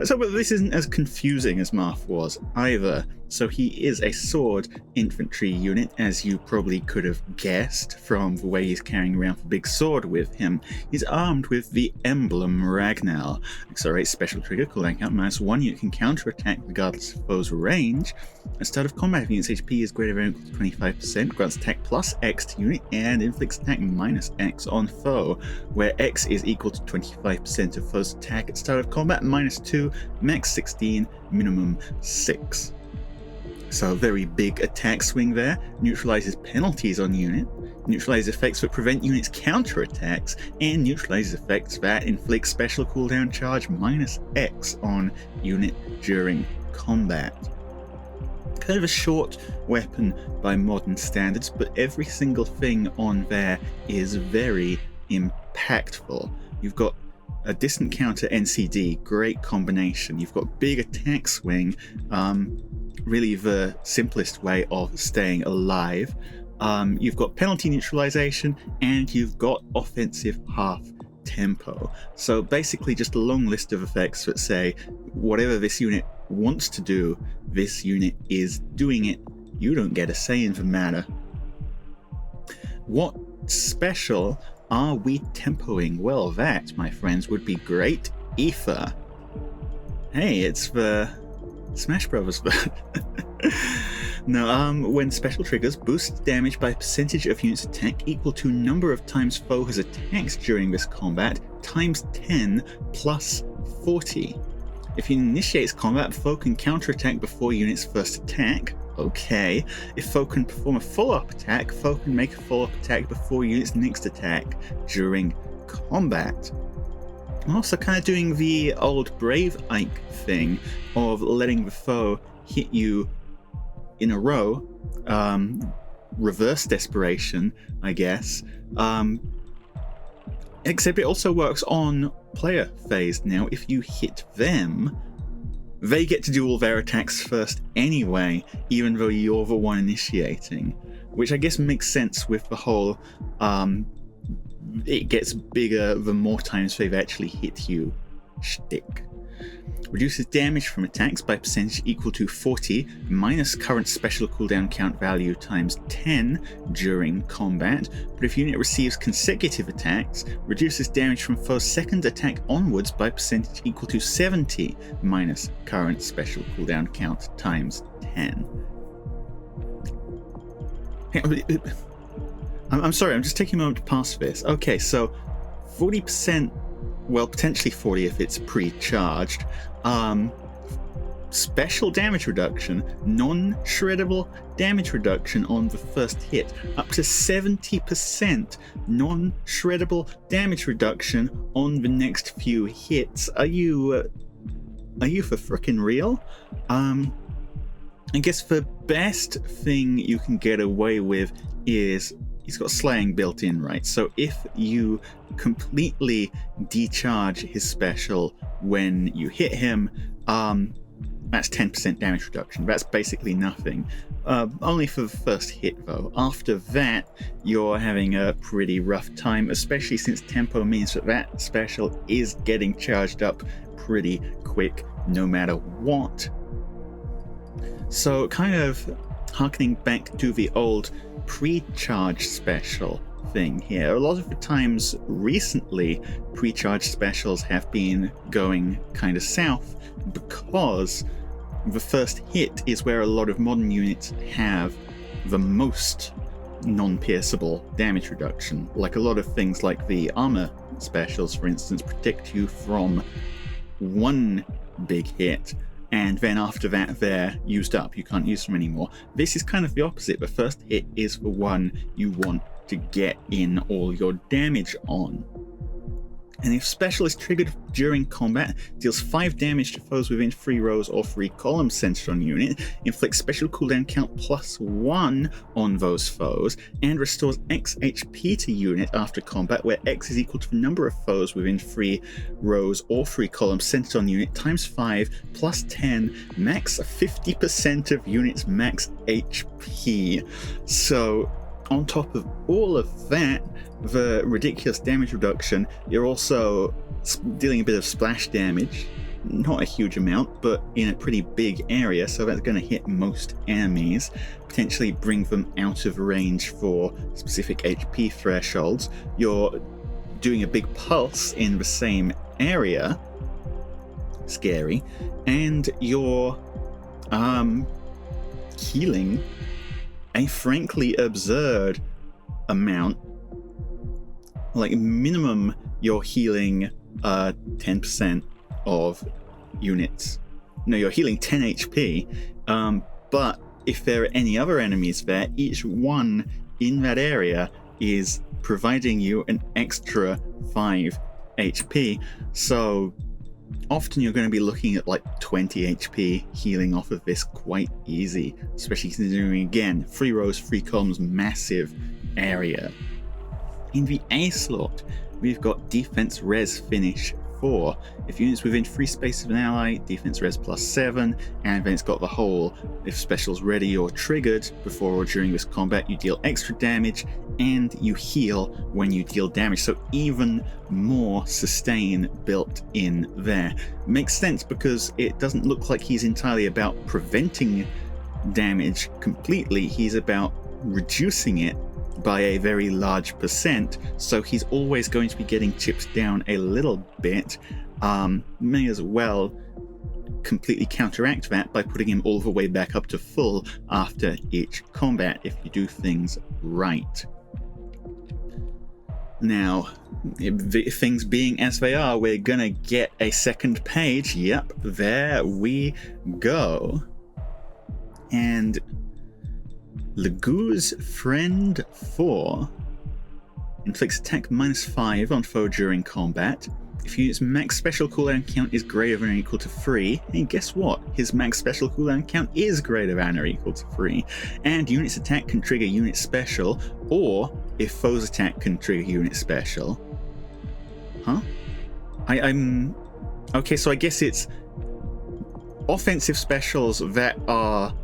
So, but this isn't as confusing as Marth was either. So he is a sword infantry unit, as you probably could have guessed from the way he's carrying around the big sword with him. He's armed with the Emblem Ragnar. Accelerates special trigger, cooldown count -1. Unit can counterattack regardless of foe's range. At start of combat, if unit's HP is greater than or equal to 25%, grants attack plus X to unit and inflicts attack minus X on foe, where X is equal to 25% of foe's attack at start of combat, -2, max 16, minimum 6. So very big attack swing there. Neutralizes penalties on unit, neutralizes effects that prevent units counterattacks, and neutralizes effects that inflict special cooldown charge -X on unit during combat. Kind of a short weapon by modern standards, but every single thing on there is very impactful. You've got a distant counter NCD, great combination. You've got big attack swing, really the simplest way of staying alive. You've got penalty neutralization, and you've got offensive half tempo. So basically just a long list of effects that say whatever this unit wants to do, this unit is doing it. You don't get a say in the matter. What special are we tempoing? Well, that, my friends, would be Great Ether. Hey, it's the Smash Brothers. No, when special triggers, boost damage by percentage of unit's attack equal to number of times foe has attacked during this combat, times 10 plus 40. If he initiates combat, foe can counterattack before unit's first attack. Okay. If foe can perform a follow-up attack, foe can make a follow-up attack before unit's next attack during combat. I'm also kind of doing the old Brave Ike thing of letting the foe hit you in a row. Reverse desperation, I guess. Except it also works on player phase now. If you hit them, they get to do all their attacks first anyway, even though you're the one initiating. Which I guess makes sense with the whole it gets bigger the more times they've actually hit you shtick. Reduces damage from attacks by percentage equal to 40 minus current special cooldown count value times 10 during combat, but if unit receives consecutive attacks, reduces damage from foe's second attack onwards by percentage equal to 70 minus current special cooldown count times 10. I'm sorry, I'm just taking a moment to pass this. Okay, so 40%, well, potentially 40 if it's pre-charged. Special damage reduction, non-shreddable damage reduction on the first hit, up to 70% non-shreddable damage reduction on the next few hits. Are you for frickin' real? I guess the best thing you can get away with is he's got slaying built in, right? So if you completely decharge his special when you hit him, that's 10% damage reduction. That's basically nothing. Only for the first hit though. After that, you're having a pretty rough time, especially since tempo means that that special is getting charged up pretty quick no matter what. So kind of harkening back to the old pre-charge special thing here. A lot of the times recently, pre-charge specials have been going kind of south because the first hit is where a lot of modern units have the most non-pierceable damage reduction. Like a lot of things like the armor specials, for instance, protect you from one big hit, and then after that they're used up. You can't use them anymore. This is kind of the opposite. The first hit is the one you want to get in all your damage on. And if special is triggered during combat, deals 5 damage to foes within 3 rows or 3 columns centered on unit, inflicts special cooldown count +1 on those foes, and restores X HP to unit after combat, where X is equal to the number of foes within 3 rows or 3 columns centered on unit times 5 plus 10, max 50% of unit's max HP. So on top of all of that, the ridiculous damage reduction, you're also dealing a bit of splash damage. Not a huge amount, but in a pretty big area, so that's going to hit most enemies, potentially bring them out of range for specific HP thresholds. You're doing a big pulse in the same area, scary, and you're healing a frankly absurd amount. Like minimum, you're healing 10% of units. No, you're healing 10 HP. But if there are any other enemies there, each one in that area is providing you an extra 5 HP. So often you're going to be looking at like 20 HP healing off of this quite easy, especially considering, again, 3 rows, 3 columns, massive area. In the A slot, we've got Defense Res Finish 4. If units within 3 spaces of an ally, Defense Res +7, and then it's got the whole, if specials ready or triggered before or during this combat, you deal extra damage, and you heal when you deal damage, so even more sustain built in there. Makes sense because it doesn't look like he's entirely about preventing damage completely, he's about reducing it by a very large percent, so he's always going to be getting chipped down a little bit. May as well completely counteract that by putting him all the way back up to full after each combat if you do things right. Now, things being as they are, we're gonna get a second page. Yep, there we go. And Legoo's Friend 4 inflicts attack -5 on foe during combat. If unit's max special cooldown count is greater than or equal to 3, and guess what? His max special cooldown count is greater than or equal to 3. And unit's attack can trigger unit special, or if foe's attack can trigger unit special. Huh? I'm... Okay, so I guess it's offensive specials that are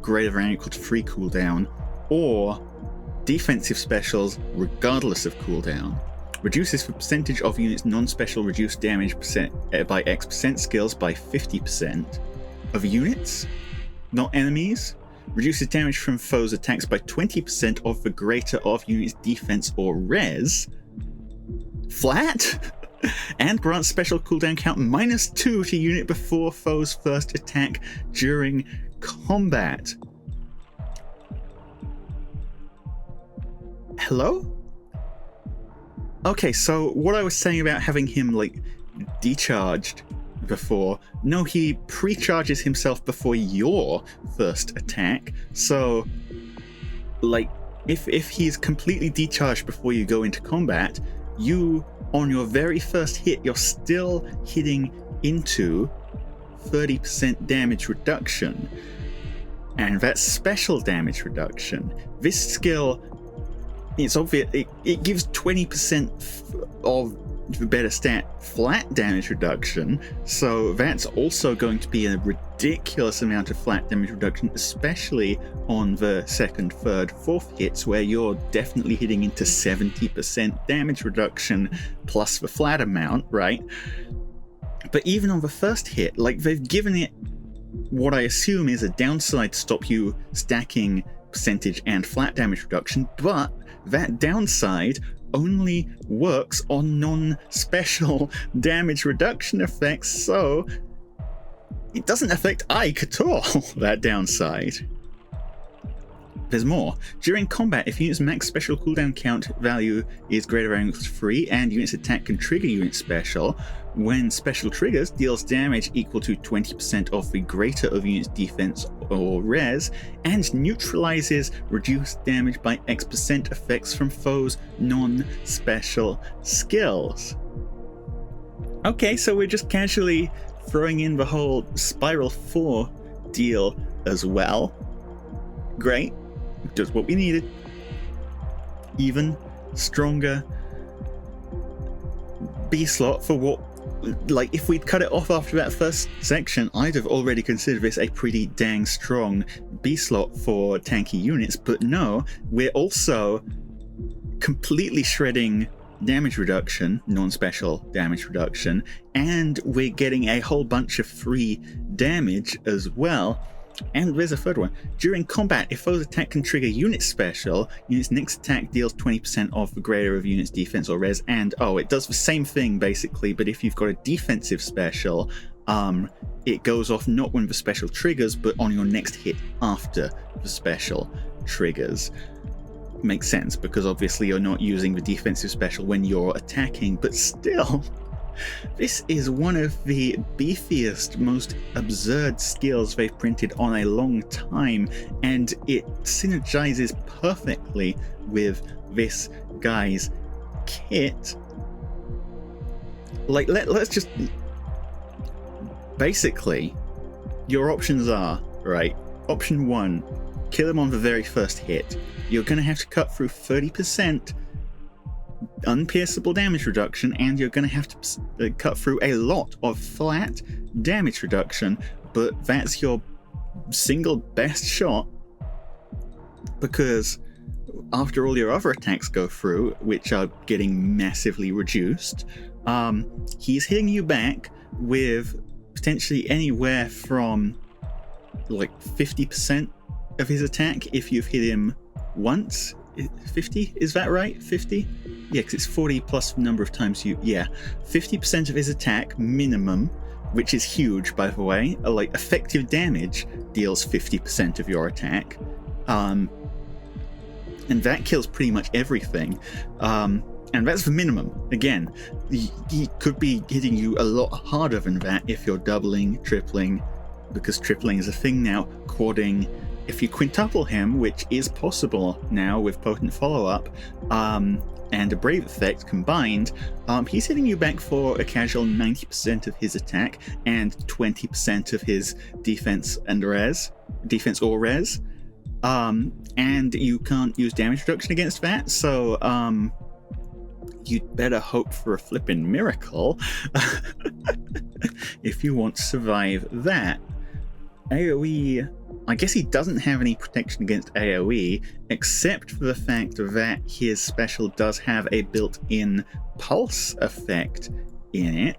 greater than or equal to 3 cooldown, or defensive specials regardless of cooldown. Reduces the percentage of units non-special reduced damage by X% skills by 50%. Of units, not enemies. Reduces damage from foes' attacks by 20% of the greater of units' defense or res. Flat? And grants special cooldown count -2 to unit before foe's first attack during combat. Hello? Okay, so what I was saying about having him like decharged before, no, he pre-charges himself before your first attack. So like if he's completely decharged before you go into combat, you on your very first hit, you're still hitting into 30% damage reduction, and that's special damage reduction. This skill, it's obvious, it gives 20% of the better stat flat damage reduction, so that's also going to be a ridiculous amount of flat damage reduction, especially on the second, third, fourth hits where you're definitely hitting into 70% damage reduction plus the flat amount, right? But even on the first hit, like, they've given it what I assume is a downside to stop you stacking percentage and flat damage reduction, but that downside only works on non-special damage reduction effects, so it doesn't affect Ike at all, that downside. there's more. During combat, if units' max special cooldown count value is greater than or equal to 3, and units' attack can trigger unit special, when special triggers, deals damage equal to 20% of the greater of unit's defense or res, and neutralizes reduced damage by X% effects from foes' non-special skills. Okay, so we're just casually throwing in the whole Spiral 4 deal as well. Great. Just what we needed. Even stronger B slot for what, like, if we'd cut it off after that first section, I'd have already considered this a pretty dang strong B slot for tanky units, but no, we're also completely shredding damage reduction, non-special damage reduction, and we're getting a whole bunch of free damage as well. And there's a third one. During combat, if foes attack can trigger unit special, unit's next attack deals 20% off the greater of unit's defense or res, and it does the same thing basically, but if you've got a defensive special, it goes off not when the special triggers, but on your next hit after the special triggers. Makes sense, because obviously you're not using the defensive special when you're attacking, but still, this is one of the beefiest, most absurd skills they've printed on a long time, and it synergizes perfectly with this guy's kit. Like, let's just... Basically, your options are, right, option 1, kill him on the very first hit. You're going to have to cut through 30% unpierceable damage reduction, and you're going to have to cut through a lot of flat damage reduction, but that's your single best shot, because after all your other attacks go through, which are getting massively reduced, he's hitting you back with potentially anywhere from like 50% of his attack if you've hit him once. 50? Is that right? 50? Yeah, because it's 40 plus the number of times you... Yeah. 50% of his attack minimum, which is huge, by the way. Like, effective damage deals 50% of your attack. And that kills pretty much everything. And that's the minimum. Again, he could be hitting you a lot harder than that if you're doubling, tripling, because tripling is a thing now, quadding. If you quintuple him, which is possible now with potent follow-up and a brave effect combined, he's hitting you back for a casual 90% of his attack and 20% of his defense or res. And you can't use damage reduction against that, so you'd better hope for a flippin' miracle if you want to survive that. AoE, I guess he doesn't have any protection against AoE, except for the fact that his special does have a built-in pulse effect in it.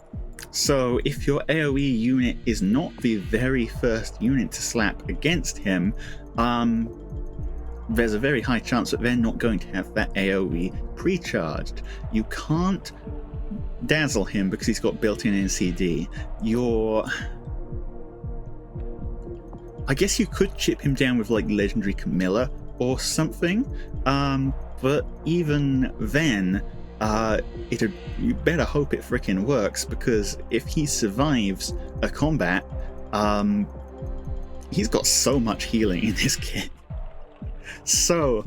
So if your AoE unit is not the very first unit to slap against him, there's a very high chance that they're not going to have that AoE pre-charged. You can't dazzle him because he's got built-in NCD. I guess you could chip him down with like Legendary Camilla or something, but even then, you better hope it frickin' works, because if he survives a combat, he's got so much healing in this kit. So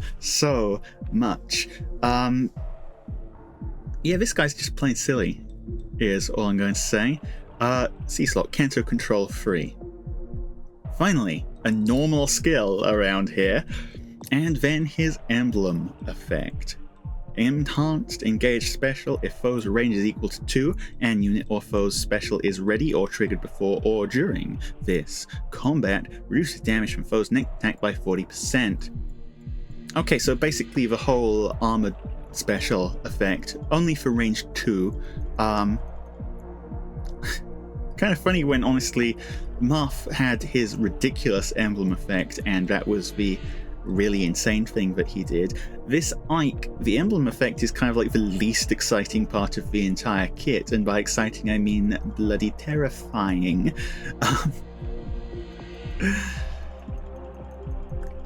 much. Yeah, this guy's just plain silly, is all I'm going to say. C-slot, Canto Control 3. Finally, a normal skill around here. And then his emblem effect. Enhanced Engaged Special if foe's range is equal to 2 and unit or foe's special is ready or triggered before or during this combat, reduces damage from foe's next attack by 40%. Okay, so basically the whole armored special effect, only for range 2. Kind of funny when, honestly, Marth had his ridiculous emblem effect, and that was the really insane thing that he did. This Ike, the emblem effect is kind of like the least exciting part of the entire kit, and by exciting I mean bloody terrifying.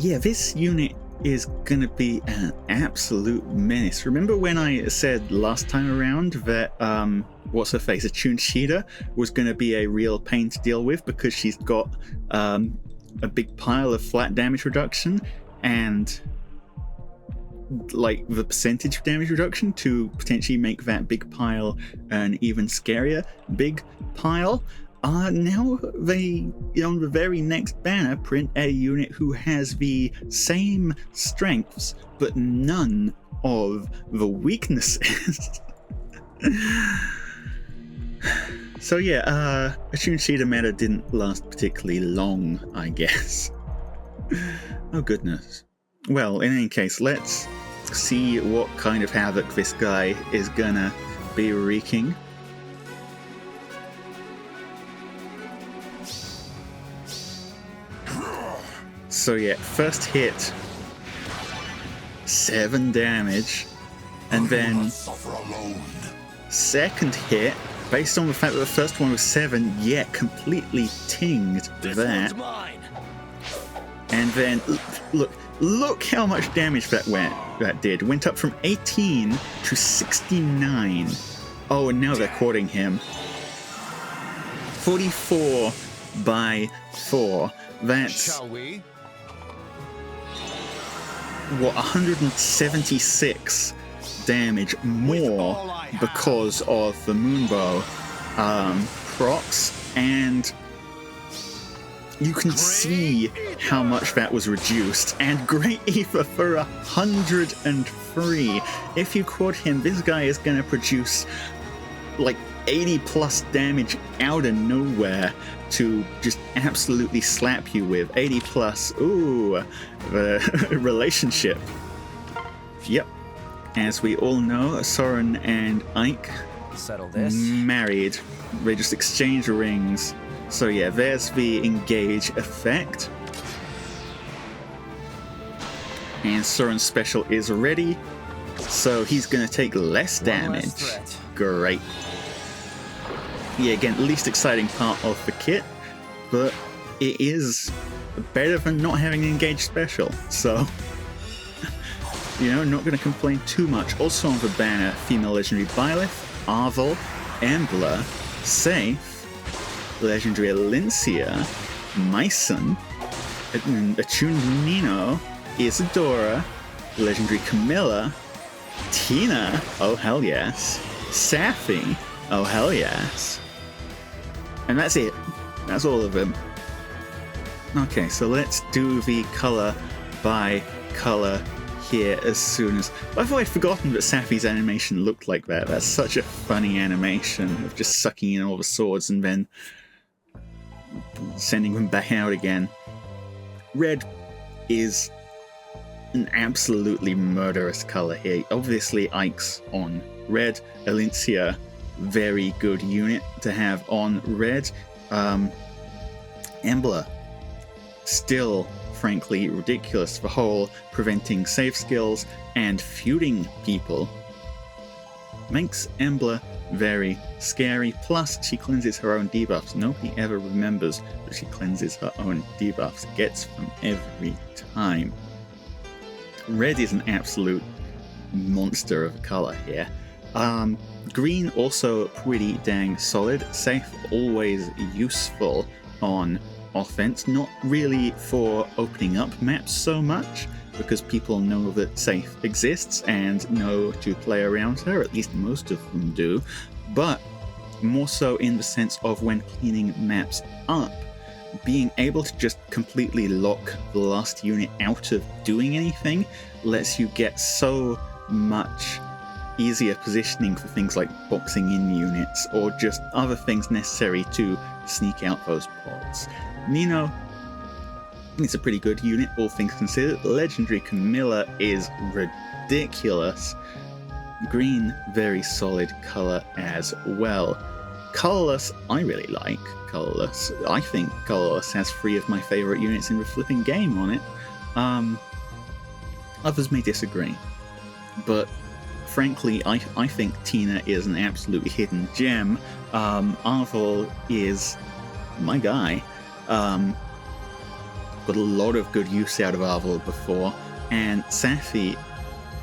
Yeah, this unit is gonna be an absolute menace. Remember when I said last time around that what's her face, Attuned Caeda, was gonna be a real pain to deal with because she's got a big pile of flat damage reduction and like the percentage of damage reduction to potentially make that big pile an even scarier big pile. Now they, on the very next banner, print a unit who has the same strengths but none of the weaknesses. So yeah, Attuned Caeda meta didn't last particularly long, I guess. Oh goodness. Well, in any case, let's see what kind of havoc this guy is gonna be wreaking. So yeah, first hit, 7 damage, and then second hit, based on the fact that the first one was 7, yeah, completely tinged that. And then look how much damage that did. Went up from 18 to 69. Oh, and now they're courting him. 44 by 4. That's what, 176 damage more because of the Moonbow procs, and you can see how much that was reduced. And Great Ether for 103. If you quad him, this guy is going to produce like 80 plus damage out of nowhere to just absolutely slap you with. 80 plus. Ooh, the relationship. Yep. As we all know, Soren and Ike Settle this. married. They just exchanged rings. So yeah, there's the engage effect. And Soren's special is ready. So he's going to take less damage. Great. Yeah, again, least exciting part of the kit, but it is better than not having an engaged special. So, you know, not going to complain too much. Also on the banner, female legendary Byleth, Arvel, Embla, Safe, legendary Alincia, Myson, Attuned Nino, Isadora, legendary Camilla, Tina, oh hell yes, Safi, oh hell yes. And that's it. That's all of them. Okay, so let's do the color by color here as soon as... I thought I'd forgotten that Safi's animation looked like that. That's such a funny animation of just sucking in all the swords and then sending them back out again. Red is an absolutely murderous color here. Obviously Ike's on red. Alincia, very good unit to have on red. Embla, still frankly ridiculous. The whole preventing save skills and feuding people makes Embla very scary. Plus she cleanses her own debuffs. Nobody ever remembers that she cleanses her own debuffs. Gets them every time. Red is an absolute monster of a color here. Green also pretty dang solid. Safe, always useful on offense. Not really for opening up maps so much, because people know that Safe exists and know to play around her, at least most of them do, but more so in the sense of when cleaning maps up. Being able to just completely lock the last unit out of doing anything lets you get so much easier positioning for things like boxing in units or just other things necessary to sneak out those pods. Nino, it's a pretty good unit, all things considered. Legendary Camilla is ridiculous. Green, very solid color as well. Colorless, I really like Colorless. I think Colorless has 3 of my favorite units in the flipping game on it. Others may disagree, but frankly, I think Tina is an absolute hidden gem. Arvel is my guy. Got a lot of good use out of Arvel before. And Safi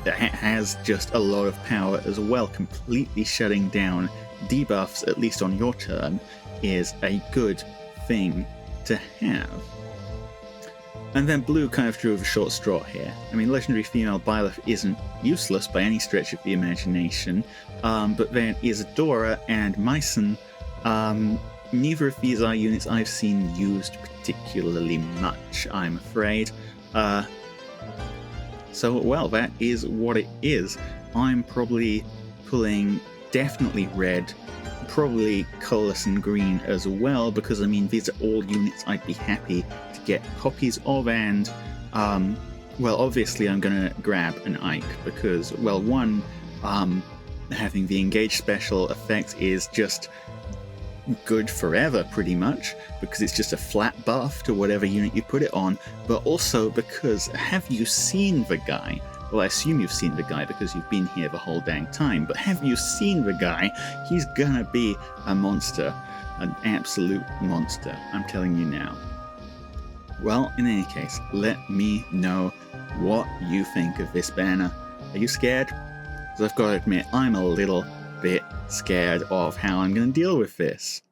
has just a lot of power as well. Completely shutting down debuffs, at least on your turn, is a good thing to have. And then blue kind of drew a short straw here. I mean, legendary female Byleth isn't useless by any stretch of the imagination, but then Isadora and Myson, neither of these are units I've seen used particularly much, I'm afraid. So, well, that is what it is. I'm probably pulling definitely red, probably colorless and green as well, because I mean, these are all units I'd be happy to get copies of, and well, obviously I'm gonna grab an Ike because, well, one, having the engage special effect is just good forever pretty much, because it's just a flat buff to whatever unit you put it on, but also because, have you seen the guy? Well, I assume you've seen the guy because you've been here the whole dang time, but have you seen the guy? He's gonna be a monster. An absolute monster, I'm telling you now. Well, in any case, let me know what you think of this banner. Are you scared? Because I've got to admit, I'm a little bit scared of how I'm going to deal with this.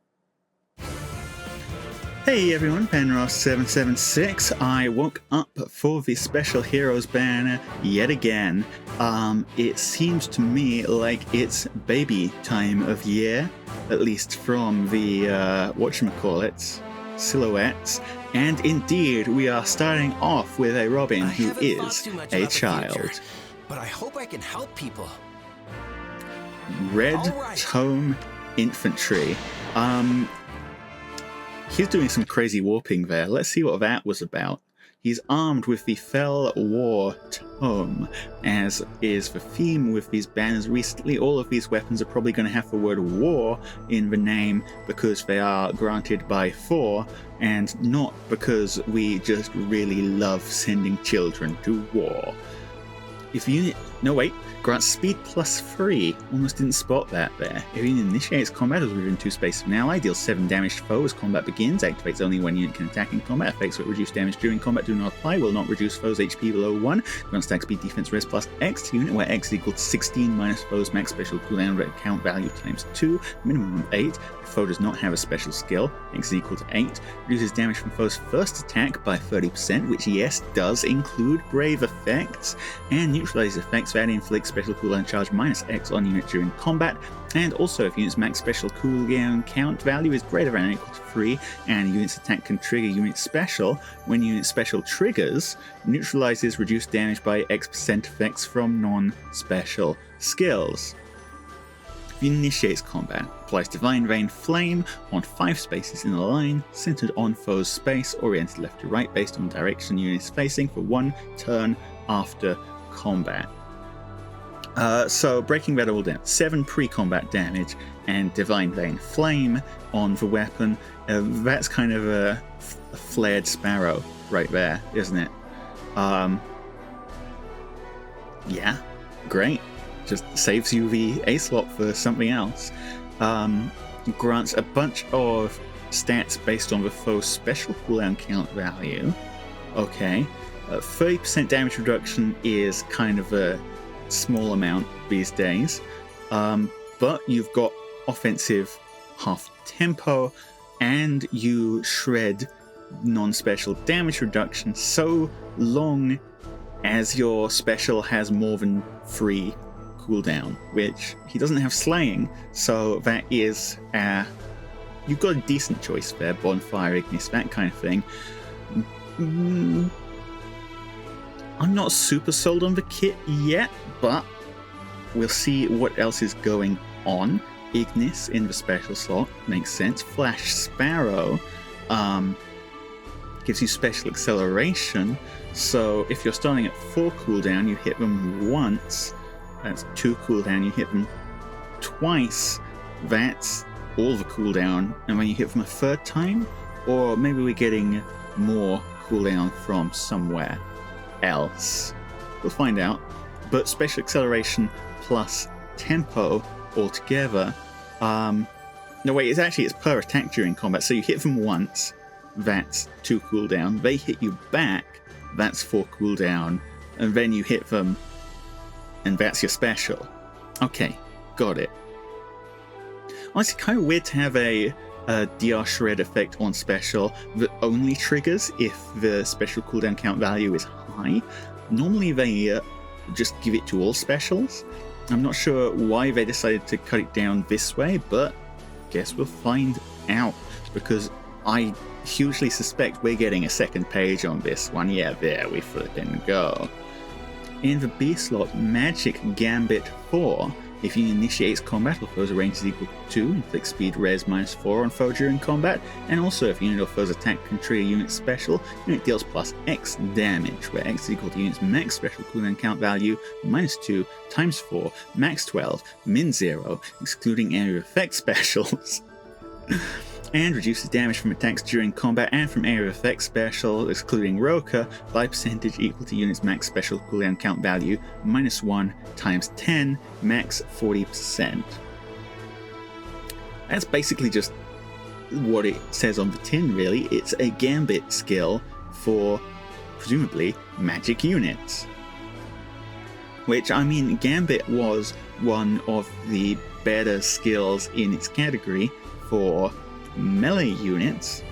Hey everyone, Penrost776. I woke up for the Special Heroes banner yet again. It seems to me like it's baby time of year, at least from the, whatchamacallit, silhouettes. And indeed, we are starting off with a Robin who is a child. But I hope I can help people. Red Tome Infantry. He's doing some crazy warping there. Let's see what that was about. He's armed with the Fell War Tome, as is the theme with these banners recently. All of these weapons are probably going to have the word war in the name because they are granted by Thor, and not because we just really love sending children to war. If unit... No, wait. Grants speed +3. Almost didn't spot that there. If unit initiates combat as within 2 spaces of an ally, deals 7 damage to foe as combat begins. Activates only when unit can attack in combat. Effects that reduce damage during combat do not apply. Will not reduce foes' HP below 1. Grants attack speed defense res +X to unit, where X is equal to 16 minus foes' max special cooldown count value times 2. Minimum of 8. If foe does not have a special skill, X is equal to 8. Reduces damage from foe's first attack by 30%, which yes, does include brave effects. And neutralizes effects that inflict special cooldown charge -X on unit during combat. And also, if unit's max special cooldown count value is greater than or equal to 3, and unit's attack can trigger unit special, when unit special triggers, neutralizes reduced damage by X% effects from non-special skills. If unit initiates combat, applies Divine Rain Flame on 5 spaces in a line, centered on foe's space, oriented left to right based on the direction unit is facing for 1 turn after combat. So breaking that all down, 7 pre-combat damage and Divine Vein Flame on the weapon. That's kind of a flared sparrow right there, isn't it? Yeah, great. Just saves you the A slot for something else. Grants a bunch of stats based on the foe's special cooldown count value. Okay. 30% damage reduction is kind of a small amount these days, but you've got offensive half tempo and you shred non-special damage reduction so long as your special has more than 3 cooldown, which he doesn't have slaying, so that is you've got a decent choice there. Bonfire, Ignis, that kind of thing. I'm not super sold on the kit yet, but we'll see what else is going on. Ignis in the special slot makes sense. Flash Sparrow gives you special acceleration, so if you're starting at 4 cooldown, you hit them once. That's 2 cooldown. You hit them twice. That's all the cooldown. And when you hit them a 3rd time, or maybe we're getting more cooldown from somewhere else. We'll find out. But special acceleration plus tempo altogether. No wait, it's per attack during combat. So you hit them once, that's 2 cooldown. They hit you back, that's 4 cooldown. and then you hit them, and that's your special. Okay, got it. Honestly, kind of weird to have a DR Shred effect on special that only triggers if the special cooldown count value is high. Normally they just give it to all specials. I'm not sure why they decided to cut it down this way, but guess we'll find out, because I hugely suspect we're getting a second page on this one. Yeah, there we flippin' go. In the B slot, Magic Gambit 4. If you initiate combat or foe's range is equal to 2, inflict speed res -4 on foe during combat, and also if unit or foe's attack can trigger unit special, unit deals plus X damage, where X is equal to unit's max special cooldown count value, -2 times 4, max 12, min 0, excluding area effect specials. And reduces damage from attacks during combat and from area effect special, excluding Roka, by percentage equal to unit's max special cooldown count value, -1 times 10, max 40%. That's basically just what it says on the tin, really. It's a Gambit skill for, presumably, magic units. Which, I mean, Gambit was one of the better skills in its category for melee units.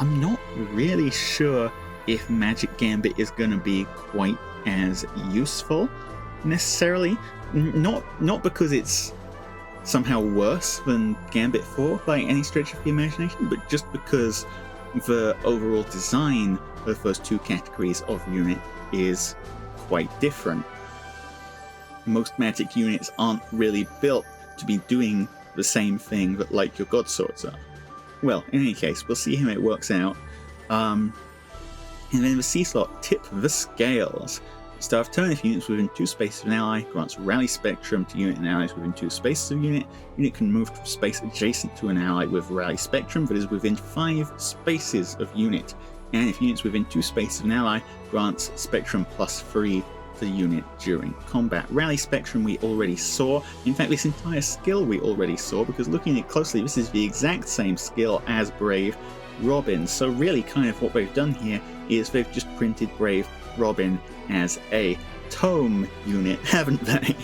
I'm not really sure if Magic Gambit is going to be quite as useful necessarily. Not because it's somehow worse than Gambit 4 by any stretch of the imagination, but just because the overall design of those two categories of unit is quite different. Most magic units aren't really built to be doing the same thing that like your God Swords are. Well, in any case, we'll see how it works out. And then the C slot, Tip the Scales. Start of turn, if units within 2 spaces of an ally, grants Rally Spectrum to unit and allies within 2 spaces of unit. Unit can move to a space adjacent to an ally with Rally Spectrum that is within 5 spaces of unit. And if units within 2 spaces of an ally, grants Spectrum +3 to the unit during combat. Rally Spectrum we already saw. In fact, this entire skill we already saw, because looking at it closely, this is the exact same skill as Brave Robin. So really kind of what they've done here is they've just printed Brave Robin as a tome unit, haven't they?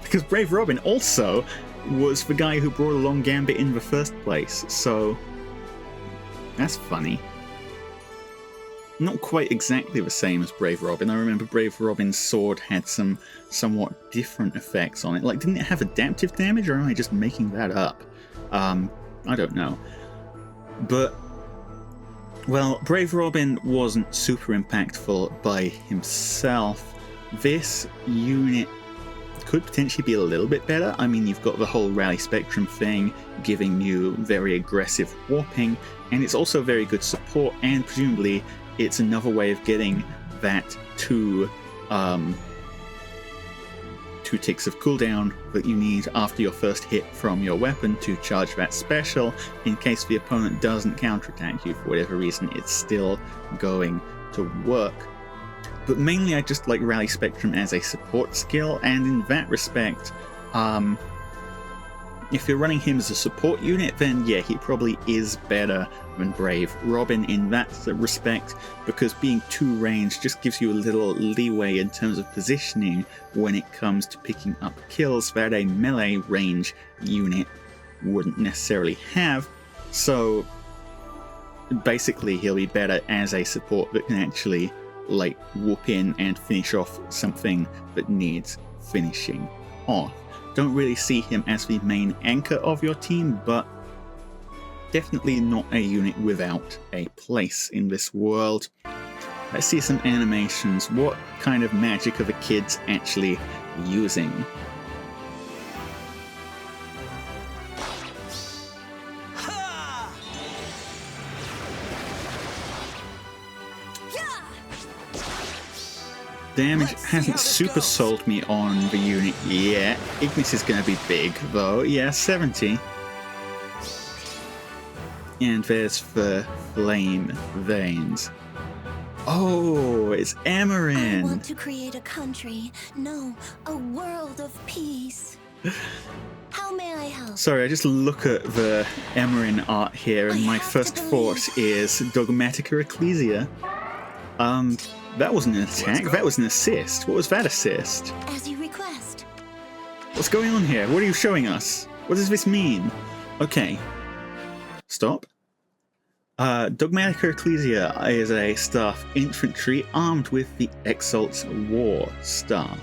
Because Brave Robin also was the guy who brought along Gambit in the first place, so that's funny. Not quite exactly the same as Brave Robin. I remember Brave Robin's sword had some somewhat different effects on it. Like, didn't it have adaptive damage, or am I just making that up? I don't know. But, well, Brave Robin wasn't super impactful by himself. This unit could potentially be a little bit better. I mean, you've got the whole Rally Spectrum thing giving you very aggressive warping, and it's also very good support, and presumably it's another way of getting that two ticks of cooldown that you need after your first hit from your weapon to charge that special. In case the opponent doesn't counterattack you for whatever reason, it's still going to work. But mainly I just like Rally Spectrum as a support skill, and in that respect, if you're running him as a support unit, then yeah, he probably is better than Brave Robin in that respect, because being 2 range just gives you a little leeway in terms of positioning when it comes to picking up kills that a melee range unit wouldn't necessarily have. So basically he'll be better as a support that can actually like whoop in and finish off something that needs finishing off. Don't really see him as the main anchor of your team, but definitely not a unit without a place in this world. Let's see some animations. What kind of magic are the kids actually using? Damage hasn't super sold me on the unit yet. Ignis is going to be big though. Yeah, 70. And there's the flame veins. Oh, it's Amarin. I want to create a country, no, a world of peace. How may I help? Sorry, I just look at the Amarin art here, and my first thought is Dogmatica Ecclesia. That wasn't an attack, that was an assist. What was that assist? As you request. What's going on here? What are you showing us? What does this mean? Okay. Stop. Dogmatica Ecclesia is a staff infantry armed with the Exalt's War staff.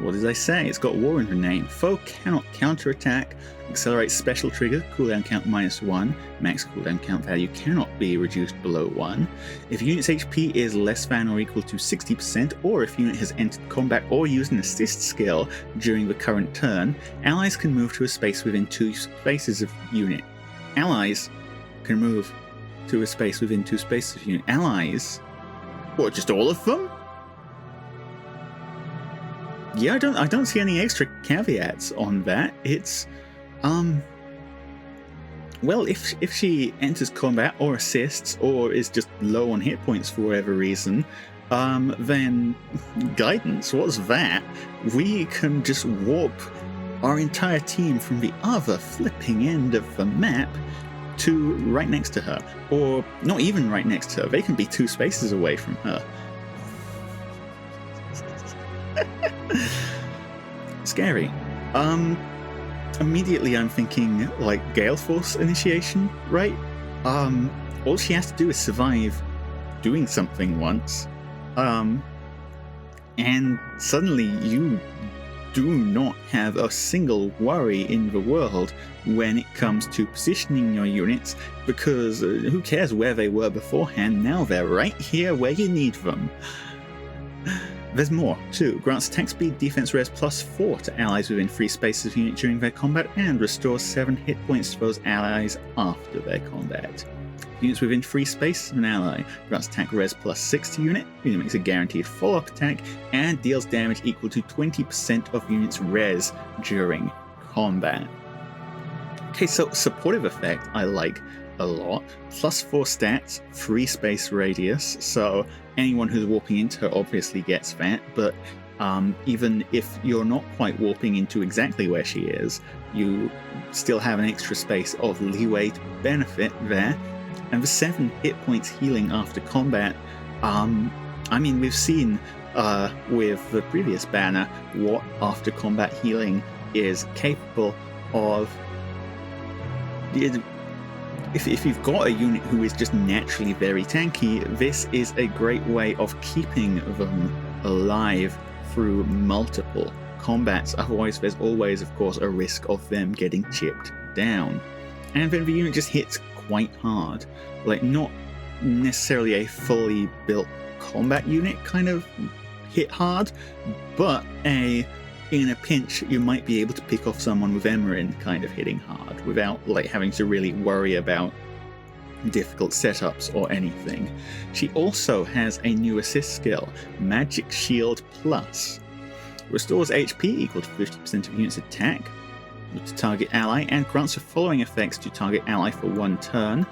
What did I say? It's got war in the name. Foe cannot counterattack. Accelerate special trigger. Cooldown count -1. Max cooldown count value cannot be reduced below 1. If unit's HP is less than or equal to 60%, or if unit has entered combat or used an assist skill during the current turn, allies can move to a space within 2 spaces of unit. Allies can move to a space within 2 spaces of unit. Allies? What, just all of them? Yeah, I don't see any extra caveats on that. It's, well, if she enters combat or assists or is just low on hit points for whatever reason, then guidance, what's that? We can just warp our entire team from the other flipping end of the map to right next to her. Or not even right next to her, they can be 2 spaces away from her. Scary. Immediately I'm thinking like Gale Force initiation, right? All she has to do is survive doing something once, and suddenly you do not have a single worry in the world when it comes to positioning your units, because who cares where they were beforehand, now they're right here where you need them. There's more, too. Grants attack speed, defense res +4 to allies within free spaces of unit during their combat, and restores 7 hit points to those allies after their combat. Units within free space of an ally. Grants attack res +6 to unit. Unit makes a guaranteed follow-up attack, and deals damage equal to 20% of unit's res during combat. Okay, so supportive effect I like a lot. +4 stats, free space radius, so anyone who's warping into her obviously gets that, but even if you're not quite warping into exactly where she is, you still have an extra space of leeway to benefit there. And the 7 hit points healing after combat, I mean, we've seen with the previous banner what after combat healing is capable of. If you've got a unit who is just naturally very tanky, this is a great way of keeping them alive through multiple combats. Otherwise, there's always, of course, a risk of them getting chipped down. And then the unit just hits quite hard. Like, not necessarily a fully built combat unit kind of hit hard, but in a pinch, you might be able to pick off someone with Emerin kind of hitting hard without like having to really worry about difficult setups or anything. She also has a new assist skill, Magic Shield Plus. Restores HP equal to 50% of unit's attack to target ally, and grants the following effects to target ally for 1 turn.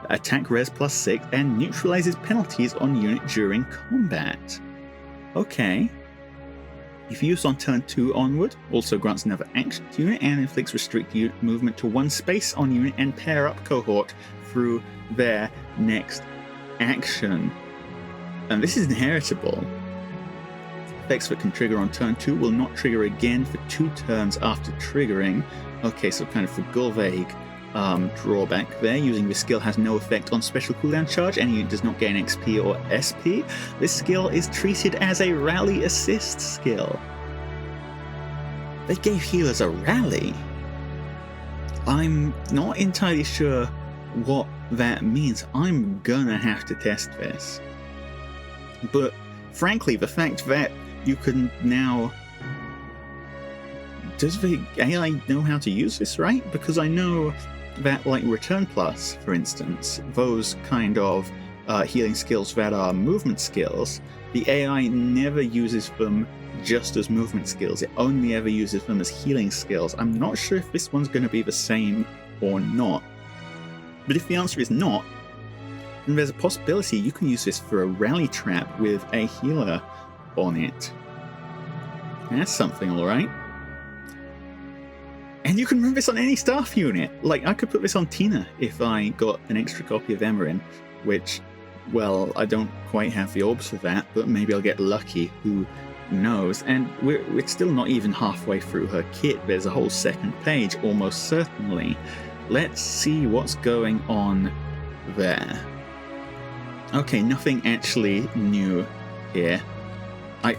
Attack res +6, and neutralizes penalties on unit during combat. Okay. If used on turn 2 onward, also grants another action to unit and inflicts restrict unit movement to 1 space on unit and pair up cohort through their next action. And this is inheritable. Effects that can trigger on turn 2 will not trigger again for 2 turns after triggering. Okay, so kind of the Gulvaig drawback there. Using this skill has no effect on special cooldown charge, and unit does not gain XP or SP. This skill is treated as a rally assist skill. They gave healers a rally. I'm not entirely sure what that means. I'm gonna have to test this. But frankly, the fact that you can now... Does the AI know how to use this right? Because I know that, like Return Plus, for instance, those kind of healing skills that are movement skills, the AI never uses them just as movement skills. It only ever uses them as healing skills. I'm not sure if this one's going to be the same or not. But if the answer is not, then there's a possibility you can use this for a rally trap with a healer on it. That's something, alright. And you can run this on any staff unit. Like, I could put this on Tina if I got an extra copy of Emerin, which well, I don't quite have the orbs for that, but maybe I'll get lucky, who knows. And we're still not even halfway through her kit. There's a whole second page, almost certainly. Let's see what's going on there. Okay, nothing actually new here. I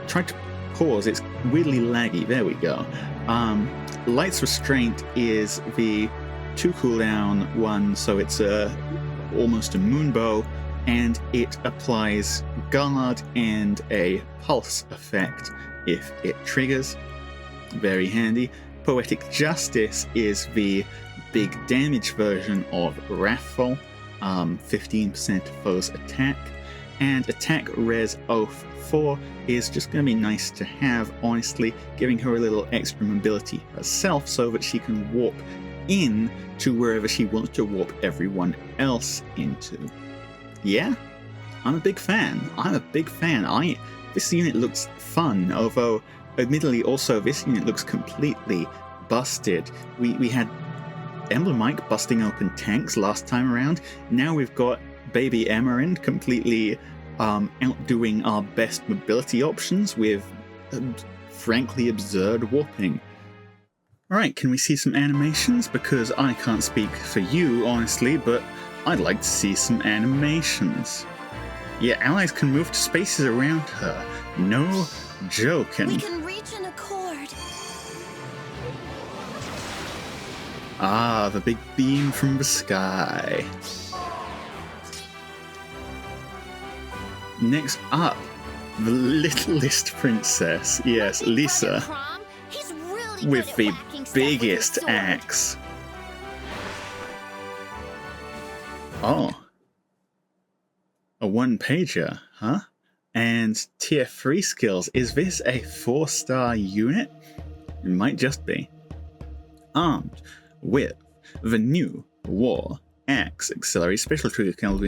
tried to pause, it's weirdly laggy. There we go. Light's Restraint is the 2 cooldown one, so it's almost a moonbow, and it applies guard and a pulse effect if it triggers. Very handy. Poetic Justice is the big damage version of Wrathful, 15% of foes attack, and Attack Res Oath 4 is just going to be nice to have, honestly, giving her a little extra mobility herself so that she can warp in to wherever she wants to warp everyone else into. Yeah, I'm a big fan. This unit looks fun, although admittedly also this unit looks completely busted. We had Emblem Ike busting open tanks last time around. Now we've got Baby Emerald completely outdoing our best mobility options with frankly absurd warping. Alright, can we see some animations? Because I can't speak for you, honestly, but I'd like to see some animations. Yeah, allies can move to spaces around her. No joking. We can reach an accord. Ah, the big beam from the sky. Next up, the littlest princess. Yes, Lisa, He's really with good at the whacking stuff biggest with his sword. axe. Oh. A one-pager, huh? And tier 3 skills. Is this a 4-star unit? It might just be. Armed with the new War Axe. Accelerate special trigger count 4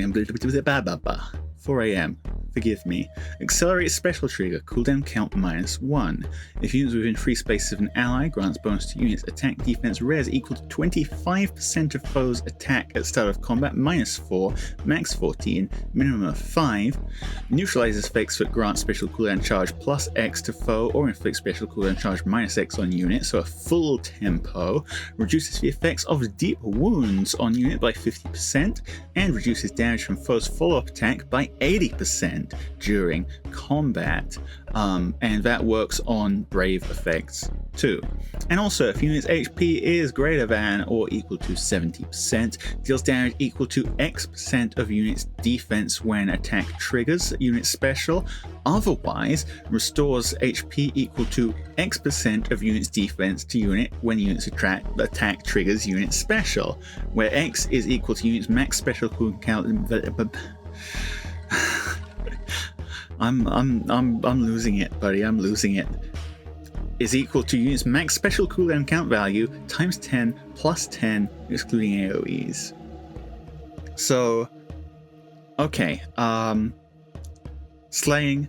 AM. Forgive me. Accelerate special trigger, cooldown count -1. If units within free spaces of an ally, grants bonus to units attack defense res equal to 25% of foes attack at start of combat, -4, max 14, minimum of 5. Neutralizes effects that grant special cooldown charge plus X to foe or inflict special cooldown charge -X on unit, so a full tempo. Reduces the effects of deep wounds on unit by 50% and reduces damage from foe's follow-up attack by 80% during combat, and that works on brave effects too. And also, if unit's HP is greater than or equal to 70%, deals damage equal to X% of unit's defense when attack triggers unit special. Otherwise, restores HP equal to X% of unit's defense to unit when unit's attack triggers unit special, where X is equal to unit's max special cooldown count. I'm losing it, buddy. I'm losing it. Is equal to unit's max special cooldown count value times 10 plus 10, excluding AoEs. So, okay. Slaying,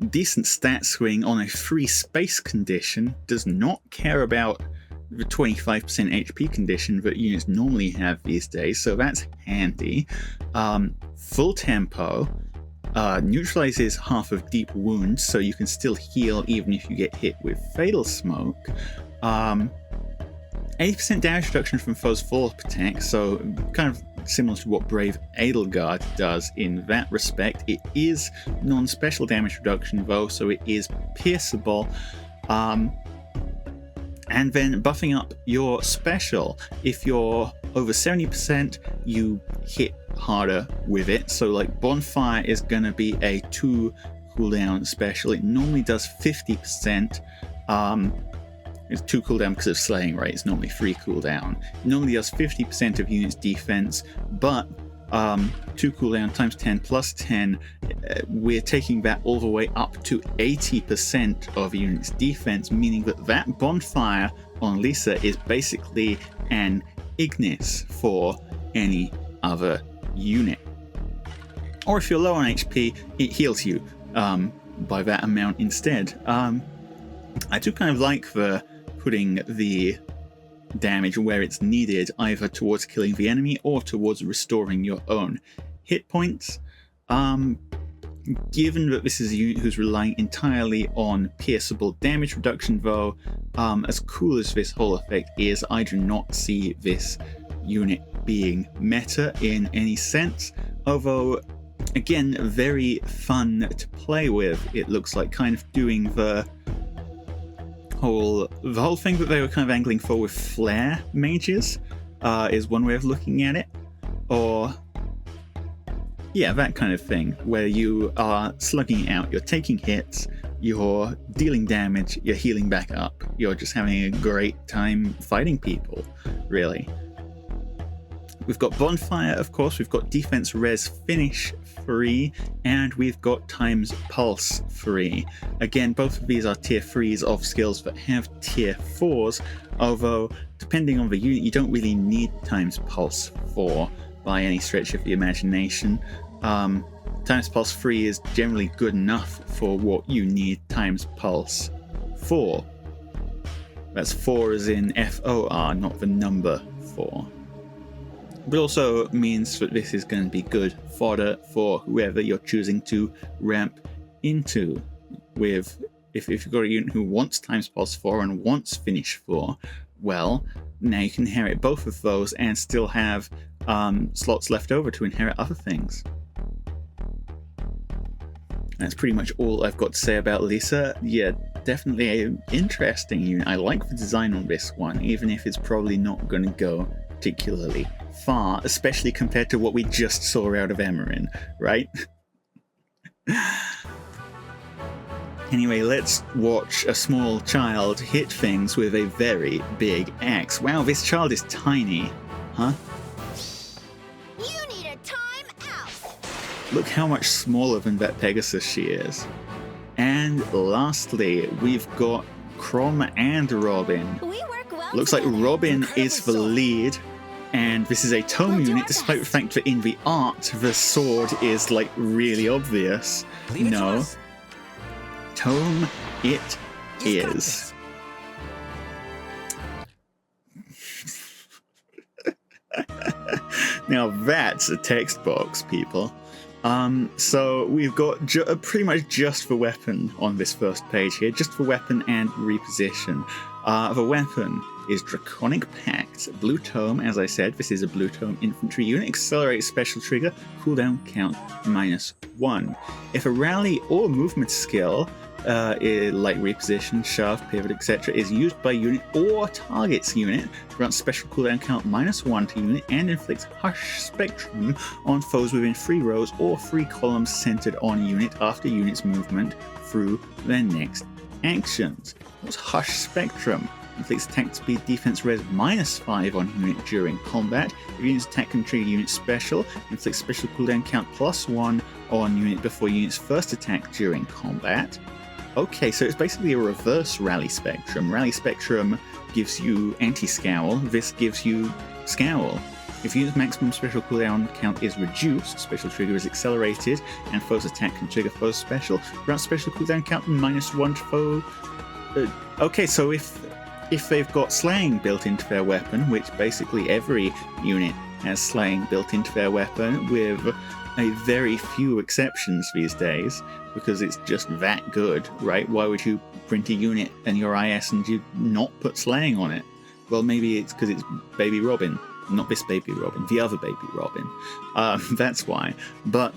decent stat swing on a free space condition, does not care about the 25% HP condition that units normally have these days, so that's handy. Full tempo. Neutralizes half of deep wounds, so you can still heal even if you get hit with Fatal Smoke. 80% damage reduction from foes' follow-up attack, so kind of similar to what Brave Edelgard does in that respect. It is non-special damage reduction though, so it is pierceable. And then buffing up your special. If you're over 70%, you hit harder with it. So like Bonfire is going to be a 2 cooldown special. It normally does 50%. It's 2 cooldown because of slaying, right? It's normally 3 cooldown. It normally does 50% of units defense, but 2 cooldown times 10 plus 10, we're taking that all the way up to 80% of units defense, meaning that Bonfire on Lisa is basically an Ignis for any other unit. Or if you're low on HP, it heals you by that amount instead. I do kind of like the putting the damage where it's needed, either towards killing the enemy or towards restoring your own hit points. Given that this is a unit who's relying entirely on pierceable damage reduction though, as cool as this whole effect is, I do not see this unit being meta in any sense, although again very fun to play with. It looks like kind of doing the whole thing that they were kind of angling for with flare mages is one way of looking at it, or yeah, that kind of thing, where you are slugging it out, you're taking hits, you're dealing damage, you're healing back up, you're just having a great time fighting people, really. We've got Bonfire, of course, we've got Defense Res Finish free, and we've got Times Pulse free. Again, both of these are tier 3s of skills that have tier 4s, although depending on the unit, you don't really need Times Pulse 4 by any stretch of the imagination. Times Pulse 3 is generally good enough for what you need Times Pulse 4. That's 4 as in FOR, not the number 4. But also means that this is going to be good fodder for whoever you're choosing to ramp into. With if you've got a unit who wants Times Pulse 4 and wants Finish 4, well, now you can inherit both of those and still have slots left over to inherit other things. That's pretty much all I've got to say about Lisa. Yeah, definitely an interesting unit. I like the design on this one, even if it's probably not going to go particularly far, especially compared to what we just saw out of Emerin, right? Anyway, let's watch a small child hit things with a very big axe. Wow, this child is tiny, huh? You need a time out. Look how much smaller than that Pegasus she is. And lastly, we've got Crom and Robin. We work well. Looks like together. Robin is the lead, and this is a tome unit, despite the fact that in the art the sword is like really obvious. Leave it to No. us. Tome it You've got is. Now that's a text box, people. So we've got pretty much just the weapon on this first page here, just the weapon and reposition. The weapon is Draconic Pact, Blue Tome. As I said, this is a Blue Tome infantry unit. Accelerate special trigger, cooldown count -1. If a rally or movement skill, like reposition, shove, pivot, etc., is used by unit or target's unit, grants special cooldown count -1 to unit and inflicts Hush Spectrum on foes within 3 rows or 3 columns centered on a unit after unit's movement through their next actions. What's Hush Spectrum? Inflicts attack speed defense res -5 on unit during combat. If unit's attack can trigger unit special, inflicts special cooldown count +1 on unit before unit's first attack during combat. Okay, so it's basically a reverse Rally Spectrum. Rally Spectrum gives you anti-scowl, this gives you scowl. If unit's maximum special cooldown count is reduced, special trigger is accelerated, and foe's attack can trigger foe's special, grant special cooldown count -1 to foe. Okay, so if they've got slaying built into their weapon, which basically every unit has slaying built into their weapon, with a very few exceptions these days, because it's just that good, right? Why would you print a unit and your IS and you not put slaying on it? Well, maybe it's because it's Baby Robin. Not this Baby Robin, the other Baby Robin. That's why. But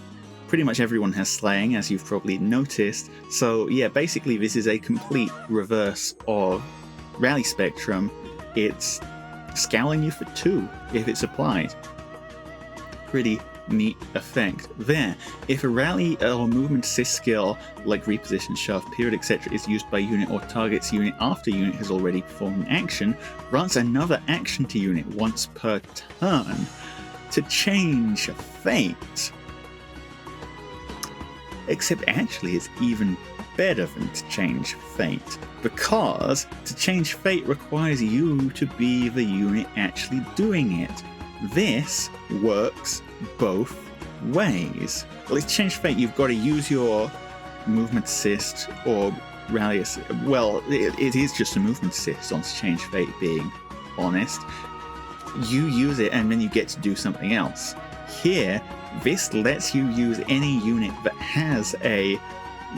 pretty much everyone has slaying, as you've probably noticed. So yeah, basically this is a complete reverse of Rally Spectrum. It's scowling you for 2 if it's applied. Pretty neat effect there. If a rally or movement assist skill like reposition, shove, pivot, etc. is used by unit or target's unit after unit has already performed an action, grants another action to unit once per turn to change fate. Except actually it's even better than to change fate, because to change fate requires you to be the unit actually doing it. This works both ways. Well, to change fate, you've got to use your movement assist or rally assist. Well, it is just a movement assist on to change fate, being honest. You use it and then you get to do something else. Here, this lets you use any unit that has a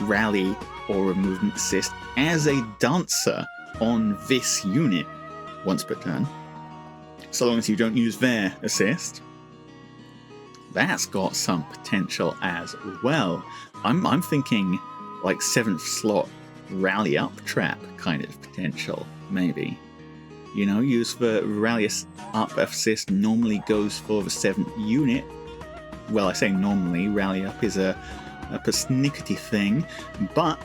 rally or a movement assist as a dancer on this unit once per turn, so long as you don't use their assist. That's got some potential as well. I'm thinking like 7th slot rally up trap kind of potential, maybe. You know, use the rally up assist normally goes for the 7th unit. Well, I say normally, rally up is a persnickety thing, but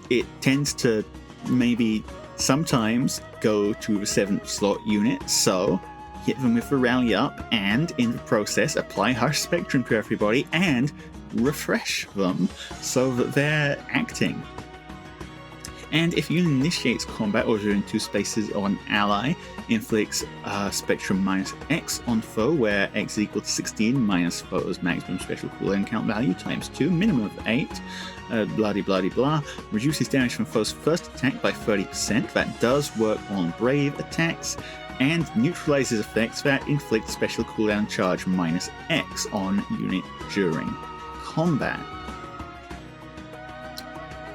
it tends to maybe sometimes go to the 7th slot unit, so hit them with the rally up and in the process apply Harsh Spectrum to everybody and refresh them so that they're acting. And if unit initiates combat or during 2 spaces on ally, inflicts Spectrum -X on foe, where X is equal to 16 minus foe's maximum special cooldown count value times 2, minimum of 8, blah-de-blah-de-blah, reduces damage from foe's first attack by 30%, that does work on brave attacks, and neutralizes effects that inflict special cooldown charge -X on unit during combat.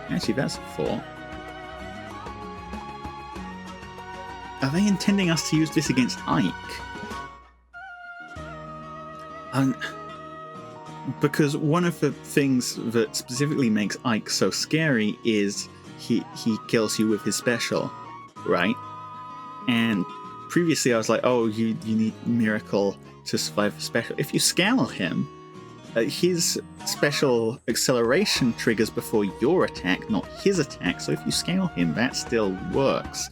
Actually, that's a thought. Are they intending us to use this against Ike? Because one of the things that specifically makes Ike so scary is he kills you with his special, right? And previously I was like, oh, you need Miracle to survive the special. If you scale him, his special acceleration triggers before your attack, not his attack, so if you scale him, that still works.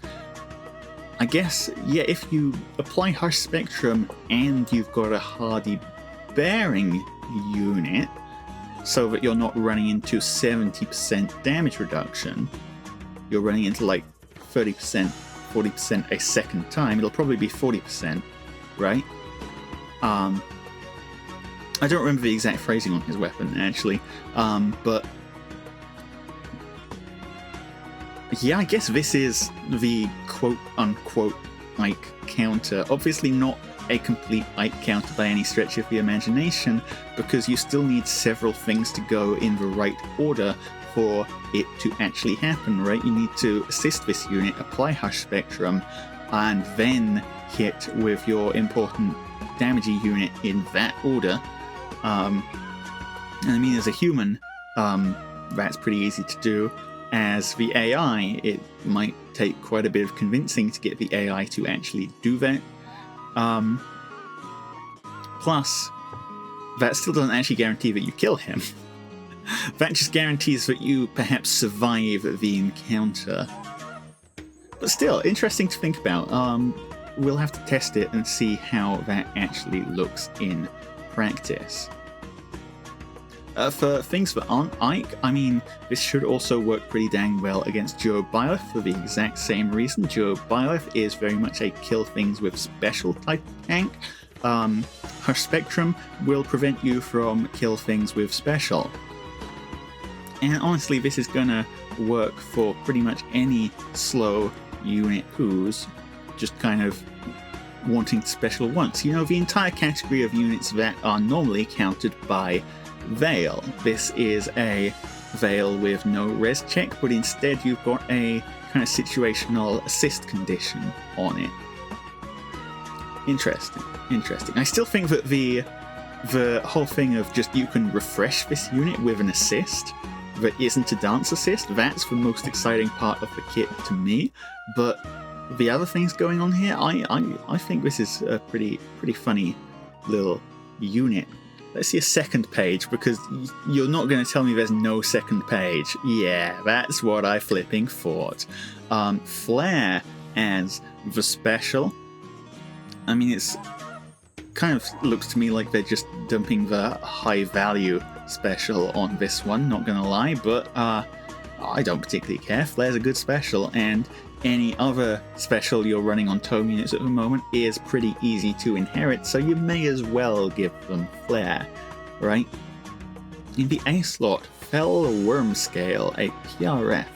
I guess, yeah, if you apply Harsh Spectrum and you've got a Hardy Bearing unit, so that you're not running into 70% damage reduction, you're running into like 30%, 40% a second time, it'll probably be 40%, right? I don't remember the exact phrasing on his weapon, actually, but yeah, I guess this is the quote-unquote Ike counter. Obviously not a complete Ike counter by any stretch of the imagination, because you still need several things to go in the right order for it to actually happen, right? You need to assist this unit, apply Hush Spectrum, and then hit with your important damagey unit in that order. And I mean, as a human, that's pretty easy to do. As the AI, it might take quite a bit of convincing to get the AI to actually do that. Plus, that still doesn't actually guarantee that you kill him. That just guarantees that you perhaps survive the encounter. But still, interesting to think about. We'll have to test it and see how that actually looks in practice. For things that aren't Ike, I mean, this should also work pretty dang well against Joe Byleth for the exact same reason. Joe Byleth is very much a kill things with special type tank. Her Spectrum will prevent you from kill things with special. And honestly, this is gonna work for pretty much any slow unit who's just kind of wanting special once. You know, the entire category of units that are normally countered by Veil. This is a Veil with no res check, but instead you've got a kind of situational assist condition on it. Interesting. I still think that the whole thing of just you can refresh this unit with an assist that isn't a dance assist, that's the most exciting part of the kit to me. But the other things going on here, I think this is a pretty funny little unit. Let's see a second page, because you're not going to tell me there's no second page. Yeah, that's what I flipping thought. Flare as the special. I mean, it's kind of looks to me like they're just dumping the high value special on this one, not gonna lie, but I don't particularly care. Flare's a good special, and any other special you're running on tome units at the moment is pretty easy to inherit, so you may as well give them Flare, right? In the A slot, Fell Worm Scale, a PRF,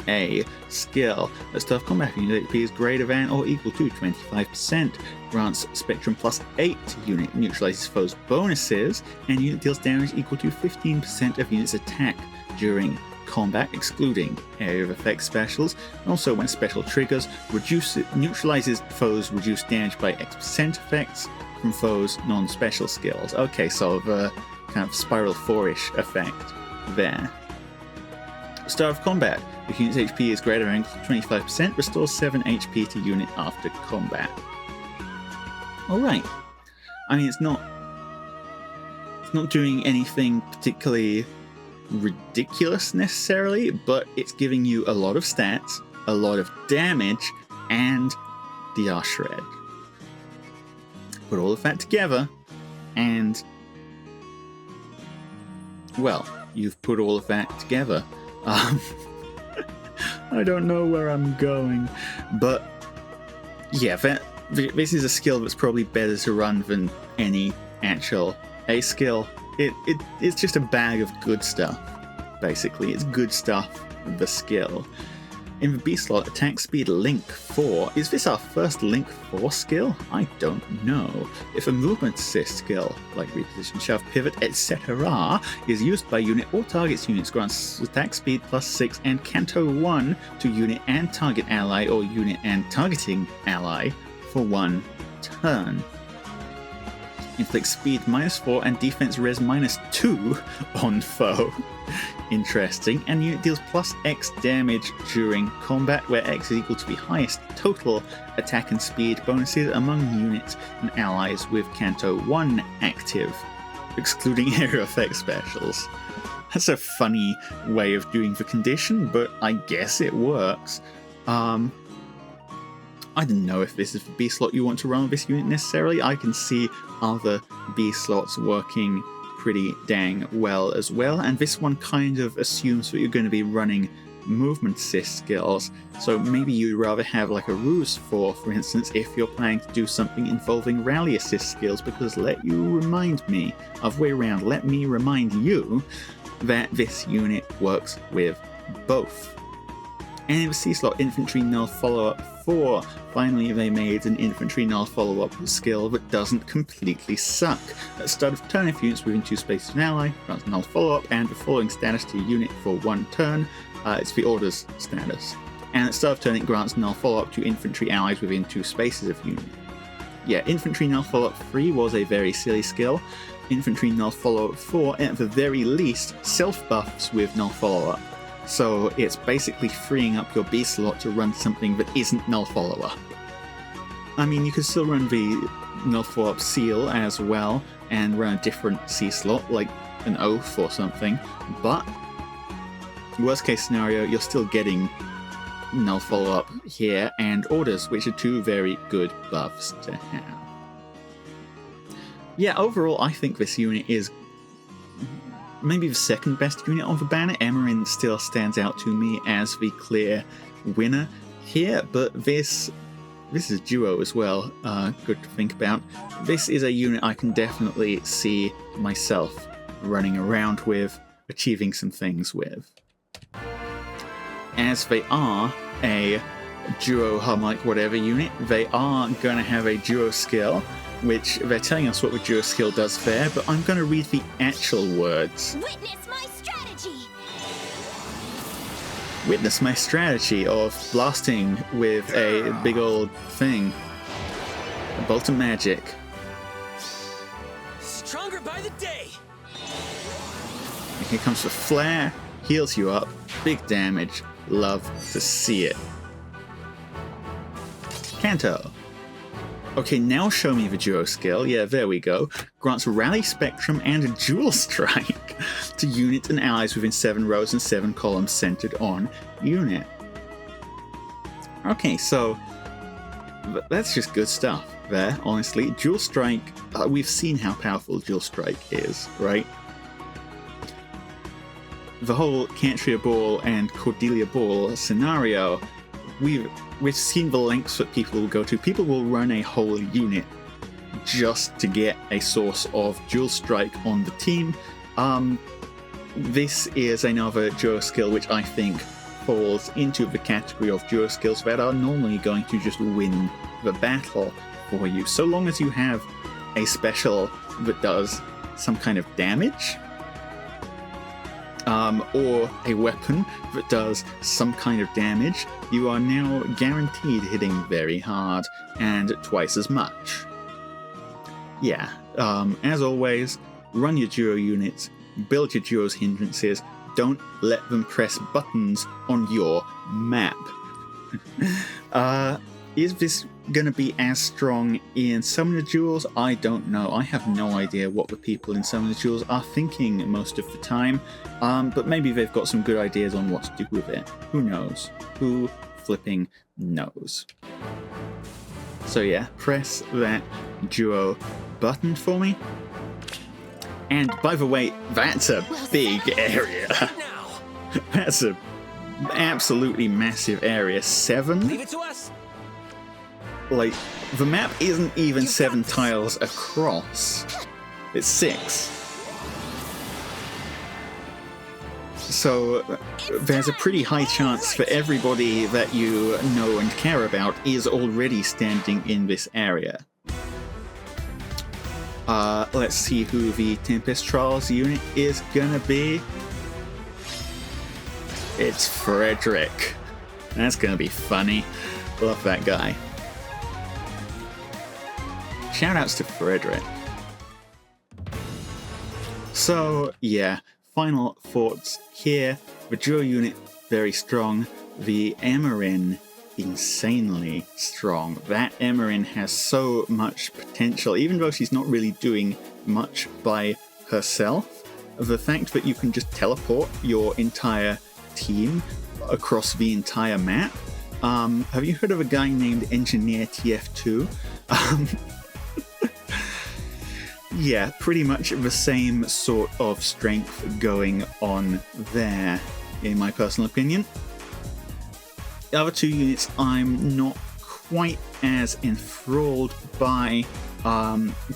a skill. At start of combat, unit HP is greater than or equal to 25%. Grants Spectrum plus 8 to unit, neutralizes foes' bonuses, and unit deals damage equal to 15% of unit's attack during combat, excluding area of effect specials. Also, when special triggers, neutralizes foes' reduced damage by X% effects from foes' non-special skills. Okay, so the kind of Spiral 4-ish effect there. Start of combat. If unit's HP is greater than 25%, restores 7 HP to unit after combat. Alright. I mean, it's not doing anything particularly ridiculous necessarily, but it's giving you a lot of stats, a lot of damage, and DR Shred. Put all of that together, and well, you've put all of that together. I don't know where I'm going, but yeah, this is a skill that's probably better to run than any actual A skill. It's just a bag of good stuff, basically. It's good stuff, the skill. In the B slot, attack speed Link 4. Is this our first Link 4 skill? I don't know. If a movement assist skill, like reposition, shove, pivot, etc., is used by unit or target's units, grants attack speed plus 6 and Canto 1 to unit and target ally or unit and targeting ally for 1 turn. Inflicts speed -4 and defense res -2 on foe. Interesting. And unit deals plus X damage during combat, where X is equal to the highest total attack and speed bonuses among units and allies with Canto 1 active, excluding area effect specials. That's a funny way of doing the condition, but I guess it works. I don't know if this is the B slot you want to run with this unit necessarily. I can see other B slots working pretty dang well as well, and this one kind of assumes that you're going to be running movement assist skills, so maybe you'd rather have like a ruse for instance, if you're planning to do something involving rally assist skills, because let me remind you that this unit works with both. And in the C slot, infantry null follow-up 4. Finally, they made an infantry null follow-up skill that doesn't completely suck. At start of turn, if units within 2 spaces of an ally, grants null follow-up and the following status to a unit for 1 turn. It's the orders status. And at start of turn, it grants null follow-up to infantry allies within 2 spaces of unit. Yeah, infantry null follow-up 3 was a very silly skill. Infantry null follow-up 4, at the very least, self-buffs with null follow-up. So it's basically freeing up your B slot to run something that isn't null follow-up. I mean, you could still run the null follow-up seal as well, and run a different C slot, like an Oath or something, but worst case scenario, you're still getting null follow-up here, and orders, which are 2 very good buffs to have. Yeah, overall, I think this unit is maybe the second best unit on the banner. Emmeryn still stands out to me as the clear winner here, but this is duo as well, good to think about. This is a unit I can definitely see myself running around with, achieving some things with. As they are a duo harmonic whatever unit, they are going to have a duo skill, which they're telling us what the duo skill does there, but I'm going to read the actual words. Witness my strategy! Witness my strategy of blasting with a big old thing. A bolt of magic. Stronger by the day! And here comes the flare, heals you up, big damage. Love to see it. Kanto. Okay, now show me the duo skill. Yeah, there we go. Grants Rally Spectrum and a Dual Strike to units and allies within 7 rows and 7 columns centered on unit. Okay, so that's just good stuff there, honestly. Dual Strike, we've seen how powerful Dual Strike is, right? The whole Cantria Ball and Cordelia Ball scenario, we've seen the lengths that people will go to. People will run a whole unit just to get a source of Dual Strike on the team. this is another duo skill which I think falls into the category of duo skills that are normally going to just win the battle for you. So long as you have a special that does some kind of damage, or a weapon that does some kind of damage, you are now guaranteed hitting very hard and twice as much. Yeah, as always, run your duo units, build your duo's hindrances, don't let them press buttons on your map. Is this going to be as strong in some of the duels? I don't know. I have no idea what the people in some of the duels are thinking most of the time, but maybe they've got some good ideas on what to do with it. Who knows? Who flipping knows? So yeah, press that duo button for me. And by the way, that's a big area. That's a absolutely massive area. 7? Leave it to us. Like, the map isn't even 7 tiles across. It's 6. So there's a pretty high chance for everybody that you know and care about is already standing in this area. Let's see who the Tempest Trials unit is gonna be. It's Frederick. That's gonna be funny. Love that guy. Shoutouts to Frederick. So, yeah, final thoughts here. The duo unit, very strong. The Emmeryn, insanely strong. That Emmeryn has so much potential, even though she's not really doing much by herself. The fact that you can just teleport your entire team across the entire map. Have you heard of a guy named Engineer TF2? Yeah, pretty much the same sort of strength going on there, in my personal opinion. The other two units I'm not quite as enthralled by.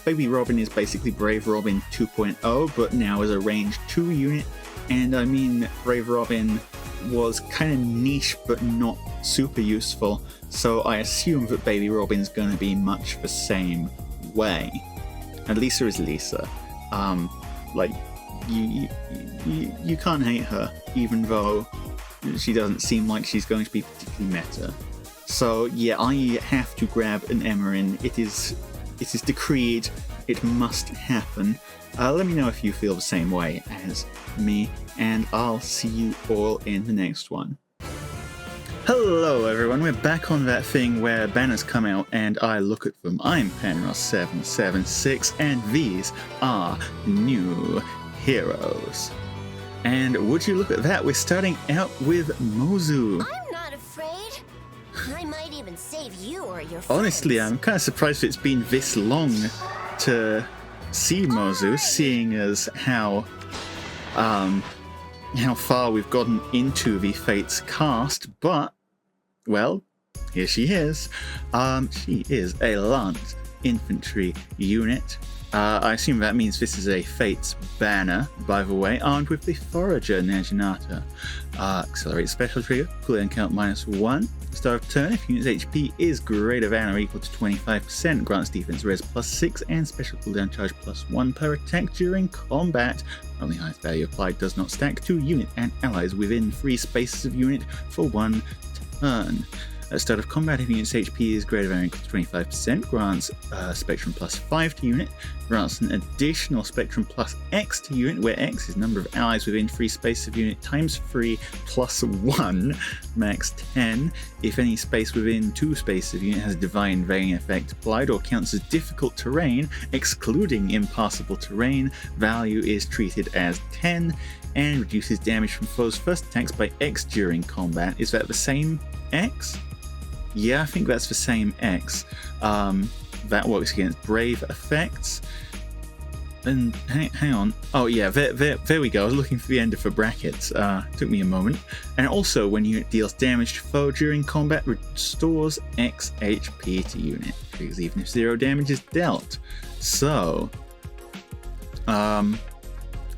Baby Robin is basically Brave Robin 2.0, but now as a range 2 unit. And I mean, Brave Robin was kind of niche, but not super useful. So I assume that Baby Robin's going to be much the same way. And Lisa is Lisa. Like, you can't hate her, even though she doesn't seem like she's going to be particularly meta. So yeah, I have to grab an Emmeryn. It is decreed. It must happen. Let me know if you feel the same way as me, and I'll see you all in the next one. Hello everyone, we're back on that thing where banners come out and I look at them. I'm Penrost776 and these are new heroes. And would you look at that, we're starting out with Mozu. I'm not afraid. I might even save you or your friends. Honestly, I'm kind of surprised it's been this long to see Mozu, seeing as how far we've gotten into the Fates cast, but, well, here she is. She is a Lance infantry unit. I assume that means this is a Fates banner, by the way, armed with the Forager Najinata. Accelerate special trigger, cooldown count -1. Start of turn, if unit's HP is greater than or equal to 25%, grants defense res +6 and special cooldown charge +1 per attack during combat. Only highest value applied does not stack to unit and allies within free spaces of unit for 1 turn. At the start of combat, if unit's HP is greater than or equal to 25%, grants Spectrum +5 to unit, grants an additional Spectrum +X to unit, where X is number of allies within free space of unit times 3 +1, max 10. If any space within 2 spaces of unit has a Divine Vein effect applied or counts as difficult terrain, excluding impassable terrain, value is treated as 10 and reduces damage from foes' first attacks by X during combat. Is that the same X? Yeah, I think that's the same X. That works against Brave effects. And hang on. Oh yeah, there we go. I was looking for the end of the brackets. Took me a moment. And also, when unit deals damage to foe during combat, restores X HP to unit. Triggers even if 0 damage is dealt. So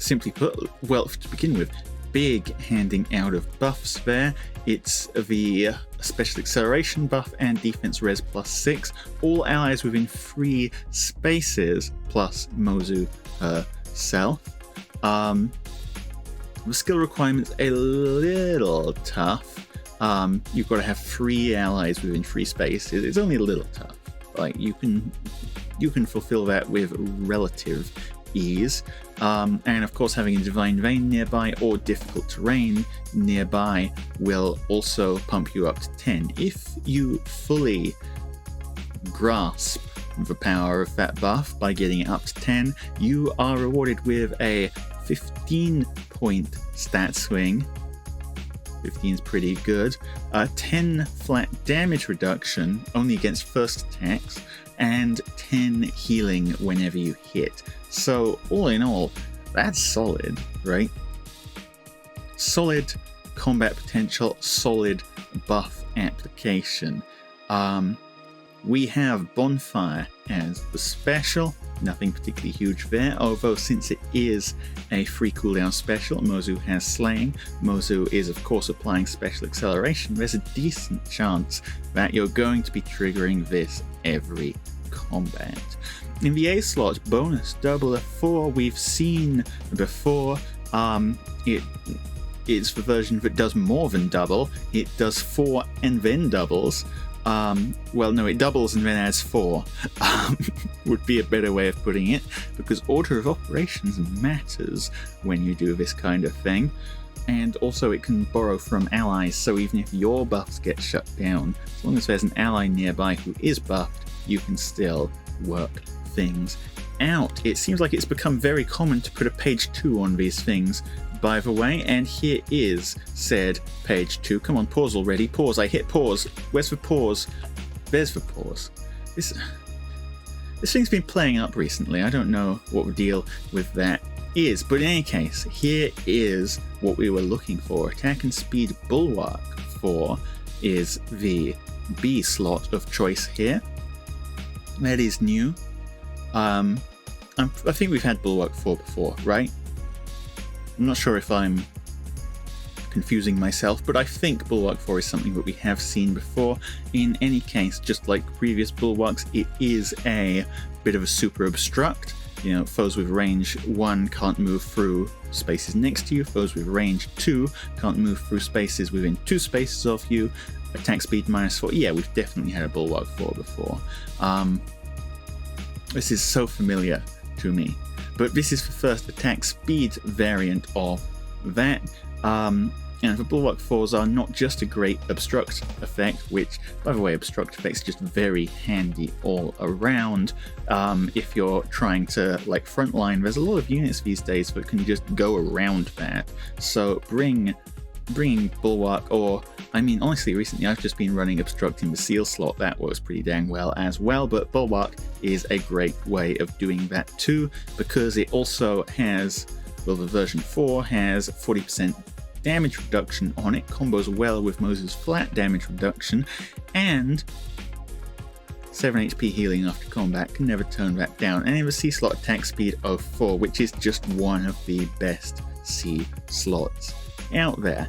simply put, well, to begin with, big handing out of buffs there. It's the special acceleration buff and defense res +6. All allies within 3 spaces plus Mozu herself. The skill requirement's a little tough. You've got to have 3 allies within 3 spaces. It's only a little tough. Like you can fulfill that with relative ease. And of course, having a Divine Vein nearby or difficult terrain nearby will also pump you up to 10. If you fully grasp the power of that buff by getting it up to 10, you are rewarded with a 15-point stat swing. 15 is pretty good. 10 flat damage reduction only against first attacks, and 10 healing whenever you hit. So all in all, that's solid, right? Solid combat potential, solid buff application. We have Bonfire as the special, nothing particularly huge there, although since it is a free cooldown special, Mozu has Slaying. Mozu is of course applying special acceleration. There's a decent chance that you're going to be triggering this every combat. In the A slot, bonus double of 4 we've seen before. It's the version that does more than double. It does 4 and then doubles. Well, no, it doubles and then adds 4, would be a better way of putting it, because order of operations matters when you do this kind of thing. And also it can borrow from allies, so even if your buffs get shut down, as long as there's an ally nearby who is buffed, you can still work things out. It seems like it's become very common to put a page 2 on these things, by the way, and here is said page 2. Come on, pause already. Pause. I hit pause. Where's the pause? There's the pause. This thing's been playing up recently. I don't know what the deal with that is, but in any case, here is what we were looking for. Attack and Speed Bulwark 4 is the B slot of choice here. That is new. I think we've had Bulwark 4 before, right? I'm not sure if I'm confusing myself, but I think Bulwark 4 is something that we have seen before. In any case, just like previous Bulwarks, it is a bit of a super obstruct. You know, foes with range 1 can't move through spaces next to you. Foes with range 2 can't move through spaces within 2 spaces of you. Attack speed -4. Yeah, we've definitely had a Bulwark 4 before. This is so familiar to me. But this is the first attack speed variant of that. And the Bulwark 4s are not just a great obstruct effect, which, by the way, obstruct effects are just very handy all around. If you're trying to, like, frontline, there's a lot of units these days that can just go around that. So bringing Bulwark, or, I mean, honestly, recently I've just been running obstruct in the seal slot. That works pretty dang well as well, but Bulwark is a great way of doing that too, because it also has, well, the version 4 has 40% damage reduction on it, combos well with Mozu's flat damage reduction, and 7 HP healing after combat, can never turn that down, and in the C slot attack speed of 4, which is just one of the best C slots out there.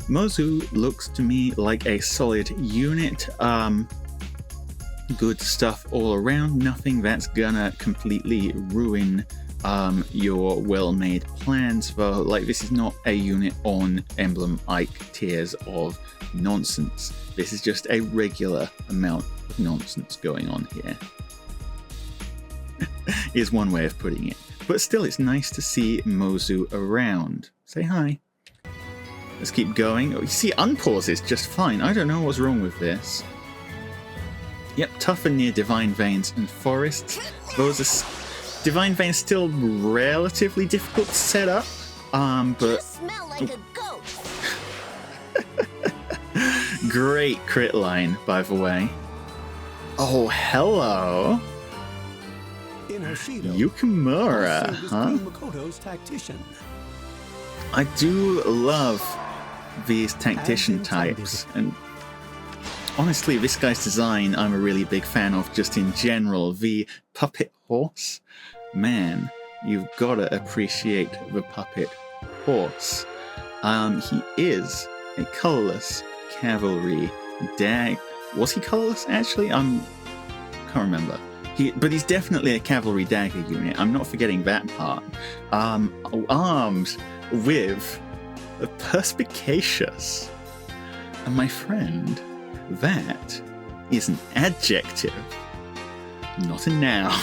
Mozu looks to me like a solid unit. Good stuff all around, nothing that's gonna completely ruin your well-made plans, though. Like, this is not a unit on Emblem Ike tiers of nonsense. This is just a regular amount of nonsense going on here. Is one way of putting it. But still, it's nice to see Mozu around. Say hi. Let's keep going. Oh, you see, unpause is just fine. I don't know what's wrong with this. Yep, tougher near Divine Veins and Forests. Those are... Divine Veins still relatively difficult to set up, but... You smell like a goat. Great crit line, by the way. Oh, hello. Yukimura, huh? I do love these tactician types, and honestly, this guy's design I'm a really big fan of just in general. The puppet horse, man, you've got to appreciate the puppet horse. He is a colorless cavalry dag. Was he colorless, actually? Can't remember. But he's definitely a cavalry dagger unit. I'm not forgetting that part. Armed with a perspicacious. And my friend, that is an adjective, not a noun.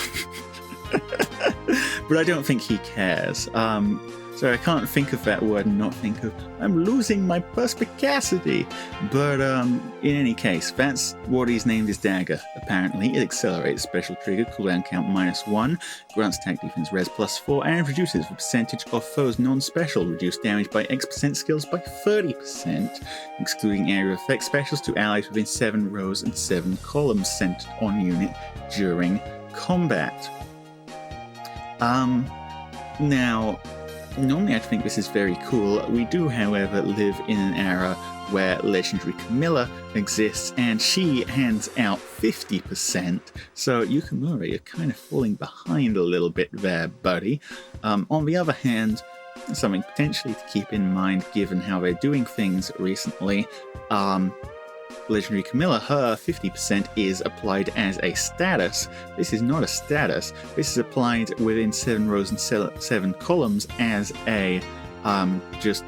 But I don't think he cares. So I can't think of that word and not think of, I'm losing my perspicacity. But in any case, that's what he's named his dagger. Apparently, it accelerates special trigger, cooldown count -1, grants attack defense res +4, and reduces the percentage of foes non-special, reduced damage by X% skills by 30%, excluding area effect specials to allies within 7 rows and 7 columns centered on unit during combat. Now, normally I'd think this is very cool. We do, however, live in an era where legendary Camilla exists, and she hands out 50%. So Yukimura, you're kind of falling behind a little bit there, buddy. On the other hand, something potentially to keep in mind given how they're doing things recently, legendary Camilla, her 50% is applied as a status. This is not a status. This is applied within 7 rows and 7 columns as a just,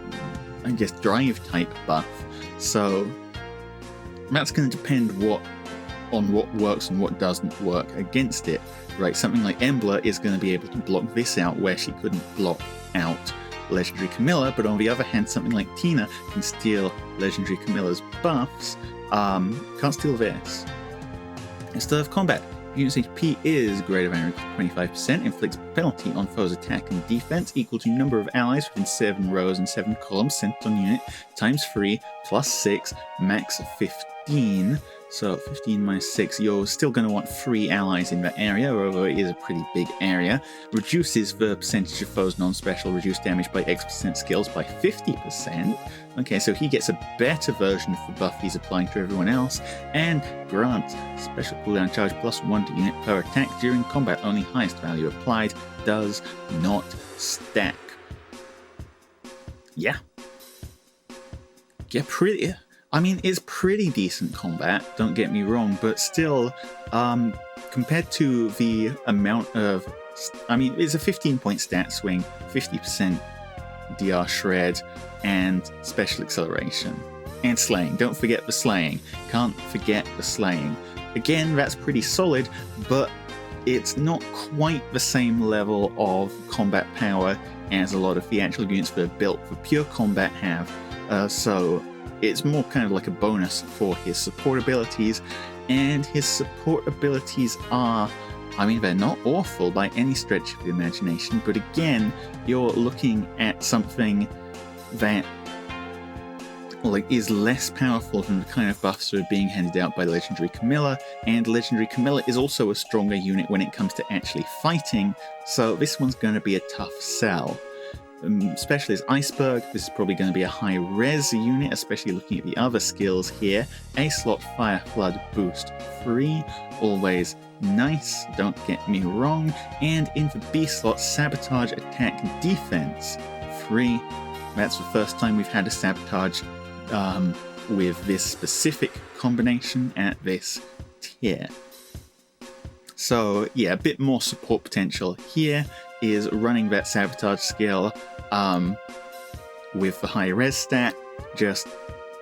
I guess, drive type buff. So that's going to depend on what works and what doesn't work against it. Right? Something like Embla is going to be able to block this out where she couldn't block out legendary Camilla, but on the other hand, something like Tina can steal legendary Camilla's buffs. Can't steal this. Instead of combat, unit's HP is greater than or equal to 25%, inflicts penalty on foes' attack and defense equal to number of allies within 7 rows and 7 columns centered on unit times 3 plus 6, max 15. So 15 minus 6, you're still going to want 3 allies in that area, although it is a pretty big area. Reduces the percentage of foes non-special reduced damage by X% skills by 50%. Okay, so he gets a better version of the buff he's applying to everyone else, and grants special cooldown charge +1 to unit per attack during combat. Only highest value applied, does not stack. Yeah, pretty. I mean, it's pretty decent combat, don't get me wrong, but still, compared to the amount of... I mean, it's a 15-point stat swing, 50% DR shred, and special acceleration. And slaying. Don't forget the slaying. Can't forget the slaying. Again, that's pretty solid, but it's not quite the same level of combat power as a lot of the actual units that are built for pure combat have, so it's more kind of like a bonus for his support abilities, and his support abilities are, I mean, they're not awful by any stretch of the imagination, but again, you're looking at something that is less powerful than the kind of buffs that are being handed out by Legendary Camilla, and Legendary Camilla is also a stronger unit when it comes to actually fighting, so this one's going to be a tough sell. Especially as Iceberg, this is probably going to be a high res unit, especially looking at the other skills here. A slot Fire Flood boost 3, always nice, don't get me wrong. And in the B slot, Sabotage attack defense 3. That's the first time we've had a Sabotage with this specific combination at this tier. So yeah, a bit more support potential here is running that Sabotage skill with the high res stat, just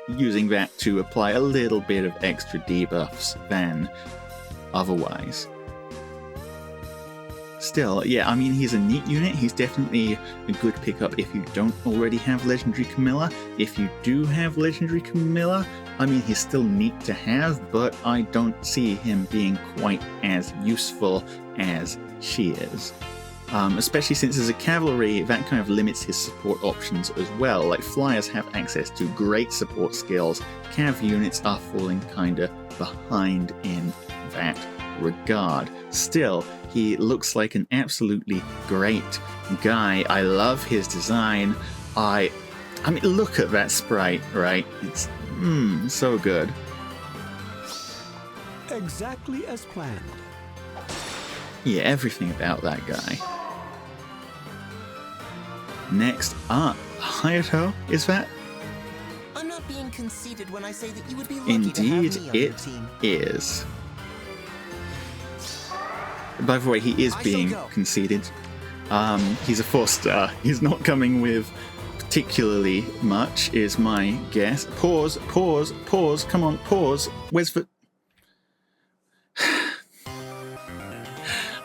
using that to apply a little bit of extra debuffs than otherwise. Still, yeah, I mean, he's a neat unit. He's definitely a good pickup if you don't already have Legendary Camilla. If you do have Legendary Camilla, I mean, he's still neat to have, but I don't see him being quite as useful as she is. Especially since as a cavalry, that kind of limits his support options as well. Like, flyers have access to great support skills, cav units are falling kinda behind in that regard. Still, he looks like an absolutely great guy. I love his design. I mean, look at that sprite, right? It's so good. Exactly as planned. Yeah, everything about that guy. Next up, Hayato, is that? I'm not being conceited when I say that you would be lucky to have Indeed, me on your it team. is. By the way, he is I being shall go. conceded. He's a 4-star. He's not coming with particularly much, is my guess. Pause, pause, pause, come on, pause. Where's the...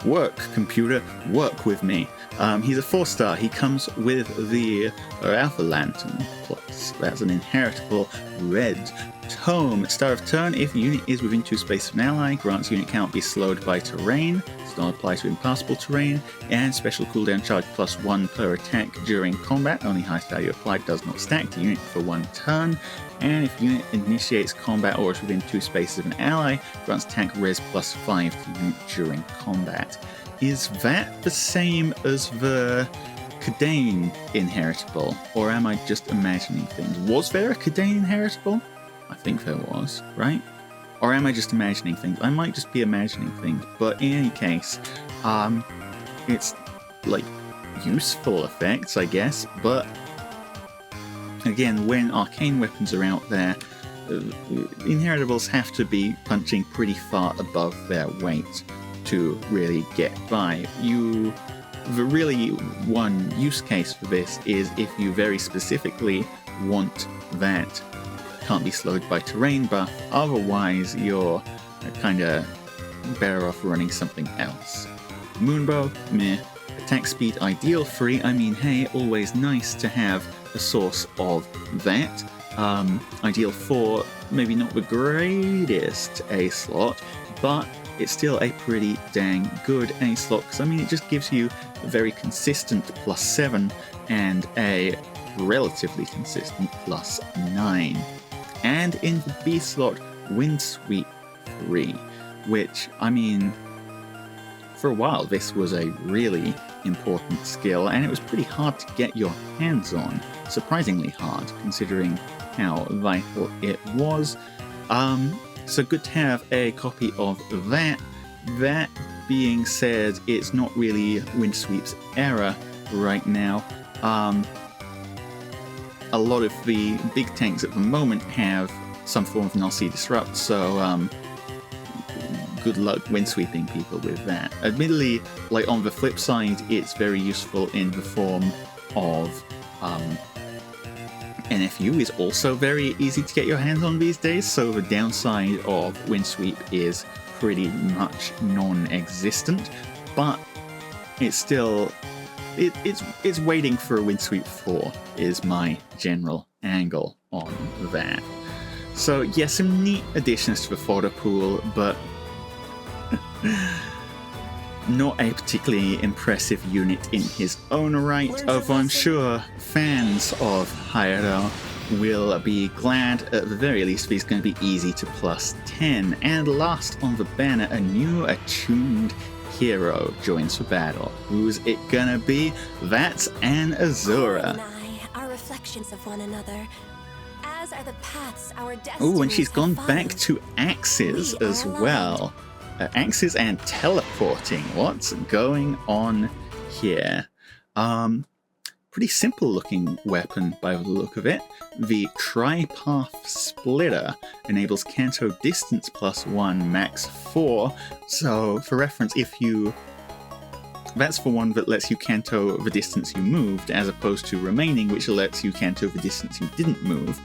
Work, computer, work with me. He's a 4-star. He comes with the Alpha Lantern Plus. That's an inheritable red tome. Start of turn, if unit is within 2 spaces of an ally, grants unit cannot be slowed by terrain. Does not apply to impassable terrain. And special cooldown charge +1 per attack during combat. Only highest value applied, does not stack to unit for 1 turn. And if unit initiates combat or is within 2 spaces of an ally, grants attack res +5 to unit during combat. Is that the same as the Kaeda inheritable, or am I just imagining things? Was there a Kaeda inheritable? I think there was, right? Or am I just imagining things? I might just be imagining things, but in any case, it's like useful effects, I guess, but again, when arcane weapons are out there, inheritables have to be punching pretty far above their weight to really get by. The really one use case for this is if you very specifically want that can't be slowed by terrain buff, otherwise you're kind of better off running something else. Moonbow, meh. Attack speed ideal free, I mean hey, always nice to have a source of that. Ideal 4, maybe not the greatest A slot, but it's still a pretty dang good A slot, because I mean it just gives you a very consistent +7 and a relatively consistent +9. And in the B slot, Wind Sweep 3, which, I mean, for a while this was a really important skill, and it was pretty hard to get your hands on. Surprisingly hard, considering how vital it was. So good to have a copy of that. That being said, it's not really Windsweep's era right now. A lot of the big tanks at the moment have some form of Null Sea Disrupt, so good luck windsweeping people with that. Admittedly, like on the flip side, it's very useful in the form of NFU is also very easy to get your hands on these days, so the downside of Windsweep is pretty much non-existent, but it's still it's waiting for a Windsweep 4 is my general angle on that. So yes, some neat additions to the fodder pool, but not a particularly impressive unit in his own right, although I'm sure fans of Hayato will be glad at the very least he's going to be easy to +10. And last on the banner, a new Attuned hero joins the battle. Who's it gonna be? That's an Azura. And I are reflections of one another, as are the paths our destinies Oh, and she's have gone followed. back to axes We as are aligned. well. Axes and teleporting. What's going on here? Pretty simple looking weapon by the look of it. The Tri-Path Splitter enables Canto distance +1, max 4. So for reference, that's the one that lets you Canto the distance you moved, as opposed to remaining, which lets you Canto the distance you didn't move.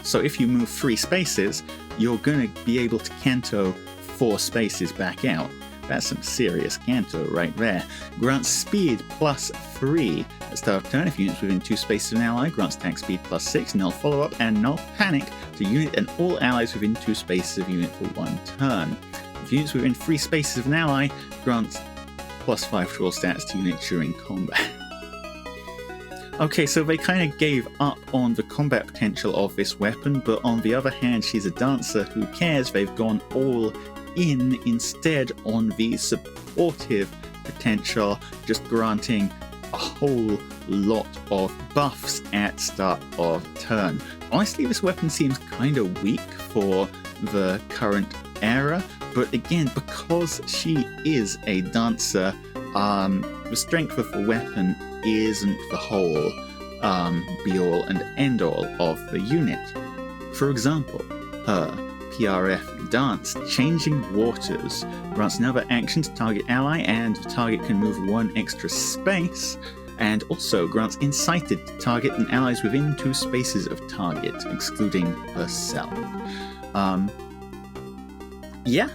So if you move 3 spaces, you're going to be able to Canto 4 spaces back out. That's some serious Canto right there. Grants speed +3 at start of turn. If units within 2 spaces of an ally, grants attack speed +6, null follow-up, and null panic to unit and all allies within 2 spaces of unit for 1 turn. If units within 3 spaces of an ally, grants +5 to all stats to unit during combat. Okay, so they kind of gave up on the combat potential of this weapon, but on the other hand, she's a dancer. Who cares? They've gone all in instead on the supportive potential, just granting a whole lot of buffs at start of turn. Honestly, this weapon seems kind of weak for the current era, but again, because she is a dancer, the strength of the weapon isn't the whole be-all and end-all of the unit. For example, her PRF dance, Changing Waters, grants another action to target ally, and the target can move 1 extra space, and also grants Incited to target and allies within 2 spaces of target, excluding herself. Yeah,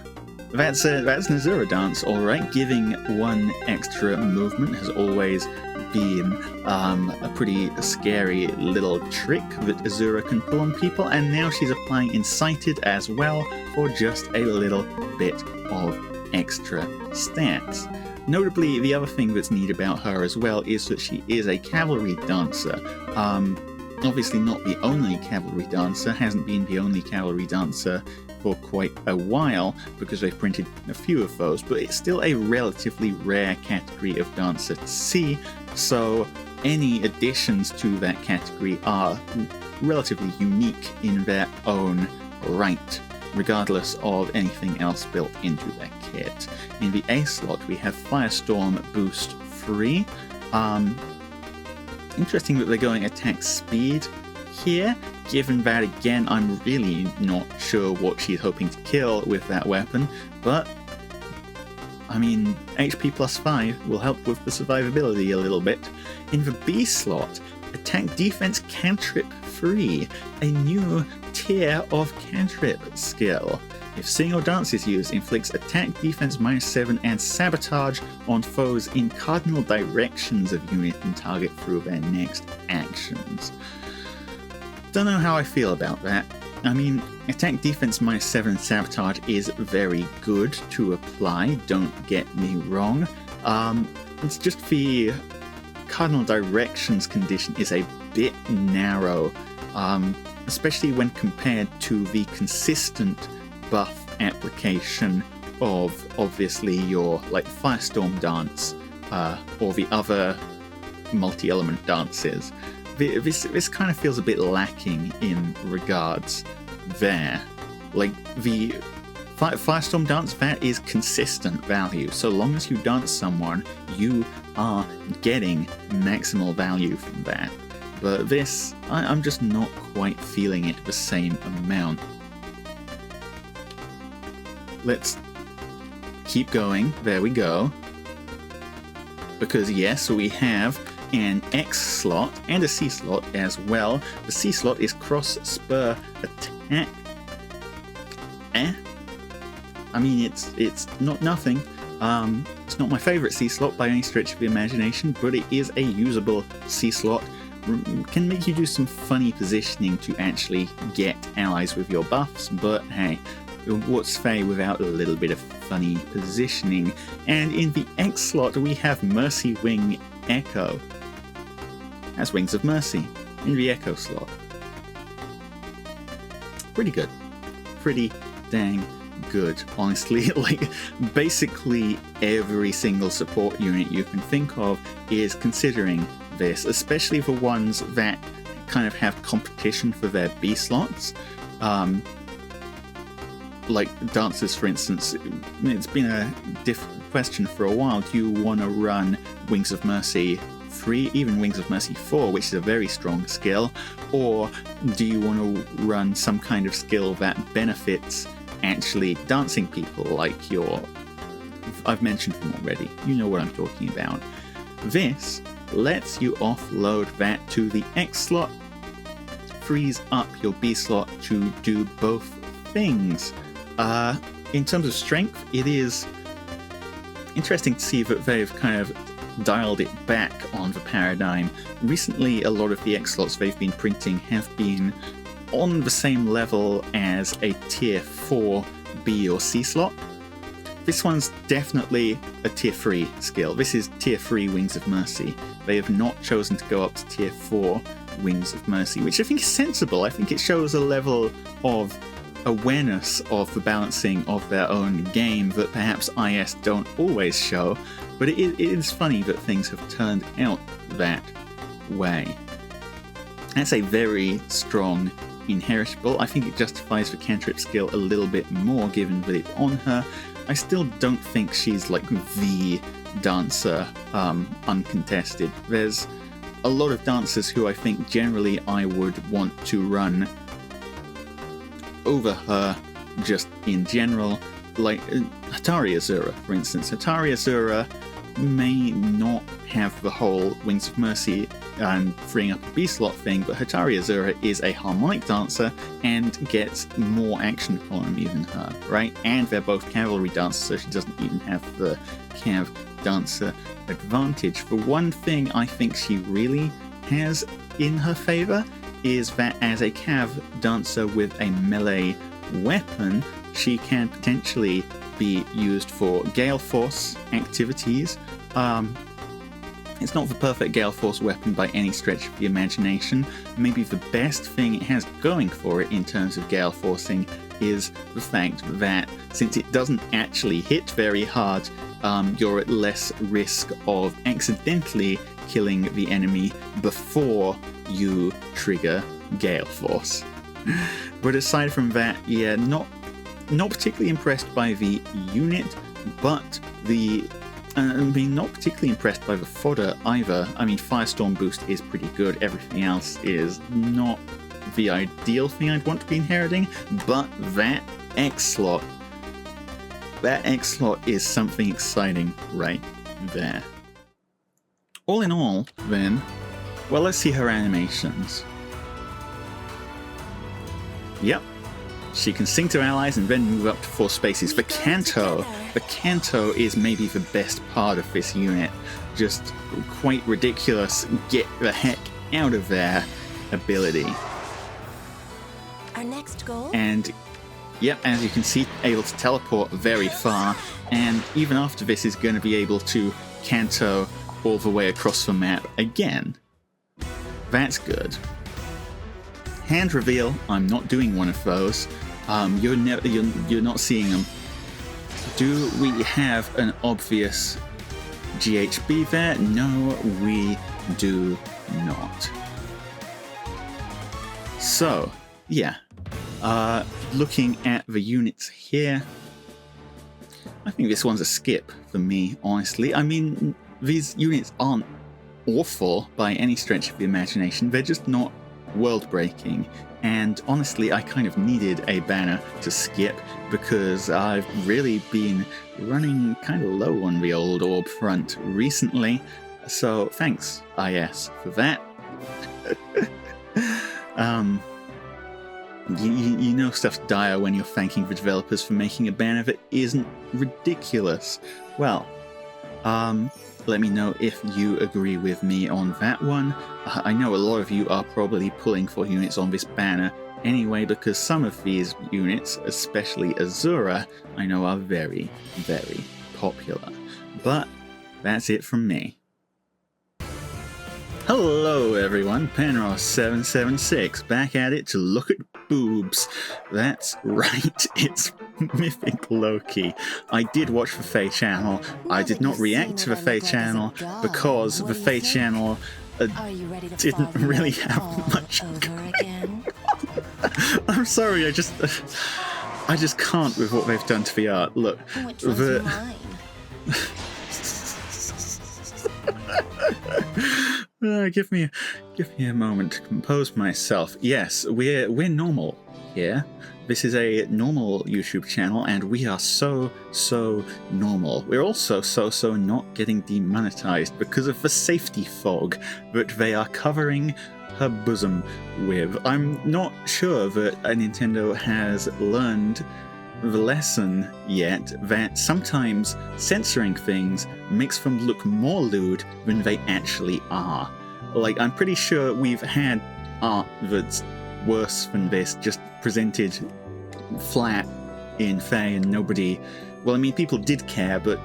that's an Azura dance, alright. Giving 1 extra movement has always been a pretty scary little trick that Azura can pull on people, and now she's applying Incited as well for just a little bit of extra stats. Notably, the other thing that's neat about her as well is that she is a cavalry dancer. Obviously not the only cavalry dancer, hasn't been the only cavalry dancer for quite a while, because they've printed a few of those, but it's still a relatively rare category of dancer to see, so any additions to that category are relatively unique in their own right, regardless of anything else built into their kit. In the A slot, we have Firestorm Boost Free. Interesting that they're going attack speed here, given that, again, I'm really not sure what she's hoping to kill with that weapon, but I mean, HP plus 5 will help with the survivability a little bit. In the B slot, attack defense cantrip free, a new tier of cantrip skill. If Sing or Dance is used, inflicts attack defense -7 and sabotage on foes in cardinal directions of unit and target through their next actions. Don't know how I feel about that. I mean, attack defense -7 and sabotage is very good to apply, don't get me wrong. It's just the cardinal directions condition is a bit narrow, especially when compared to the consistent buff application of obviously your like Firestorm dance or the other multi-element dances. This kind of feels a bit lacking in regards there. Like the Firestorm dance, that is consistent value. So long as you dance someone, you are getting maximal value from that. But this, I'm just not quite feeling it the same amount. Let's keep going. There we go. Because yes, we have an X slot and a C slot as well. The C slot is cross spur attack. I mean, it's not nothing. It's not my favorite C slot by any stretch of the imagination, but it is a usable C slot. Can make you do some funny positioning to actually get allies with your buffs, but hey, what's Fae without a little bit of funny positioning? And in the X slot, we have Mercy Wing Echo. That's Wings of Mercy in the Echo slot. Pretty good. Pretty dang good, honestly. Like, basically every single support unit you can think of is considering this, especially the ones that kind of have competition for their B slots. Like dancers, for instance, it's been a question for a while. Do you want to run Wings of Mercy 3, even Wings of Mercy 4, which is a very strong skill, or do you want to run some kind of skill that benefits actually dancing people, like your... I've mentioned them already, you know what I'm talking about. This lets you offload that to the X slot, frees up your B slot to do both things. In terms of strength, it is interesting to see that they've kind of dialed it back on the paradigm. Recently, a lot of the X slots they've been printing have been on the same level as a tier 4 B or C slot. This one's definitely a tier 3 skill. This is tier 3 Wings of Mercy. They have not chosen to go up to tier 4 Wings of Mercy, which I think is sensible. I think it shows a level of awareness of the balancing of their own game that perhaps IS don't always show, but it is funny that things have turned out that way. That's a very strong inheritable. I think it justifies the cantrip skill a little bit more given that it's on her. I still don't think she's like the dancer, uncontested. There's a lot of dancers who I think generally I would want to run over her just in general, like Hatari Azura, for instance. Hatari Azura may not have the whole Wings of Mercy and freeing up a B-slot thing, but Hatari Azura is a harmonic dancer and gets more action economy than her, right? And they're both cavalry dancers, so she doesn't even have the cav dancer advantage. The one thing I think she really has in her favor is that as a cav dancer with a melee weapon, she can potentially be used for Gale Force activities. It's not the perfect Gale Force weapon by any stretch of the imagination. Maybe the best thing it has going for it in terms of Gale Forcing is the fact that since it doesn't actually hit very hard, you're at less risk of accidentally killing the enemy before you trigger Gale Force. But aside from that, yeah, not particularly impressed by the unit, but not particularly impressed by the fodder either. I mean, Firestorm boost is pretty good. Everything else is not the ideal thing I'd want to be inheriting, but that X-Slot is something exciting right there. All in all, then, well, let's see her animations. Yep. She can sing to allies and then move up to 4 spaces. The Canto is maybe the best part of this unit. Just quite ridiculous, get the heck out of there ability. Our next goal? And yep, as you can see, able to teleport very far, and even after this is going to be able to Canto all the way across the map again. That's good. Hand reveal, I'm not doing one of those. You're not seeing them. Do we have an obvious GHB there? No, we do not. So, yeah. Looking at the units here, I think this one's a skip for me, honestly. I mean, these units aren't awful by any stretch of the imagination. They're just not world-breaking. And honestly, I kind of needed a banner to skip because I've really been running kind of low on the old orb front recently. So thanks, IS, for that. You know stuff's dire when you're thanking the developers for making a banner that isn't ridiculous. Well, let me know if you agree with me on that one. I know a lot of you are probably pulling for units on this banner anyway, because some of these units, especially Azura, I know are very, very popular. But that's it from me. Hello everyone, Penrost776, back at it to look at boobs. That's right, it's Mythic Loki. I did watch the Fae channel. I did not react to the Fae channel because the Fae channel didn't really have much going. I'm sorry, I just can't with what they've done to the art. Look, give me a moment to compose myself. Yes, we're normal here. This is a normal YouTube channel, and we are so normal. We're also so not getting demonetized because of the safety fog that they are covering her bosom with. I'm not sure that Nintendo has learned the lesson yet that sometimes censoring things makes them look more lewd than they actually are. Like, I'm pretty sure we've had art that's worse than this, just presented flat in Fae and nobody... Well, I mean, people did care, but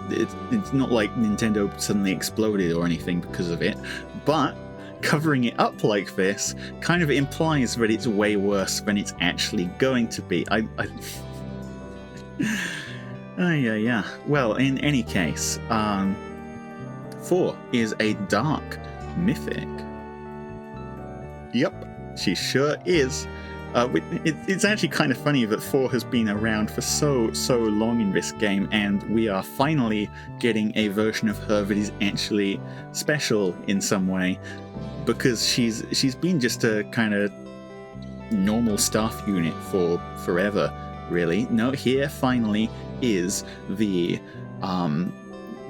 it's not like Nintendo suddenly exploded or anything because of it. But covering it up like this kind of implies that it's way worse than it's actually going to be. Yeah. Well, in any case, 4 is a dark mythic. Yep, she sure is. It's actually kind of funny that 4 has been around for so long in this game, and we are finally getting a version of her that is actually special in some way, because she's been just a kind of normal staff unit for forever, really. No, here finally is the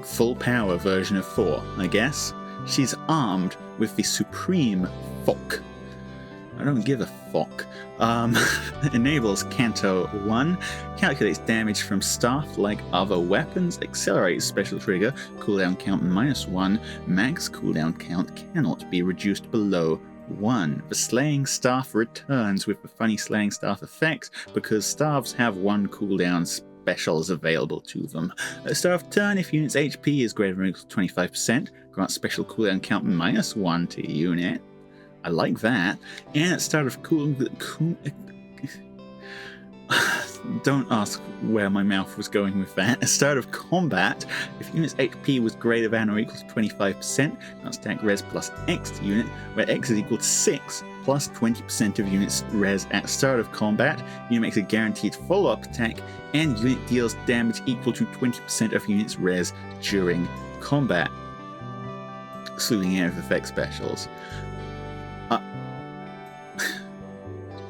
full power version of 4, I guess. She's armed with the Supreme Fuck. I don't give a fuck. Enables Canto 1, calculates damage from staff like other weapons, accelerates special trigger, cooldown count -1, max cooldown count cannot be reduced below 1. The Slaying Staff returns with the funny Slaying Staff effect because staffs have 1 cooldown specials available to them. At the start of turn, if unit's HP is greater than or equal to 25%, grant special cooldown count -1 to unit. I like that. And at the start of don't ask where my mouth was going with that. At the start of combat, if unit's HP was greater than or equal to 25%, now stack res plus X to unit, where X is equal to 6, plus 20% of unit's res at start of combat. Unit makes a guaranteed follow-up attack, and unit deals damage equal to 20% of unit's res during combat, excluding area of effect specials.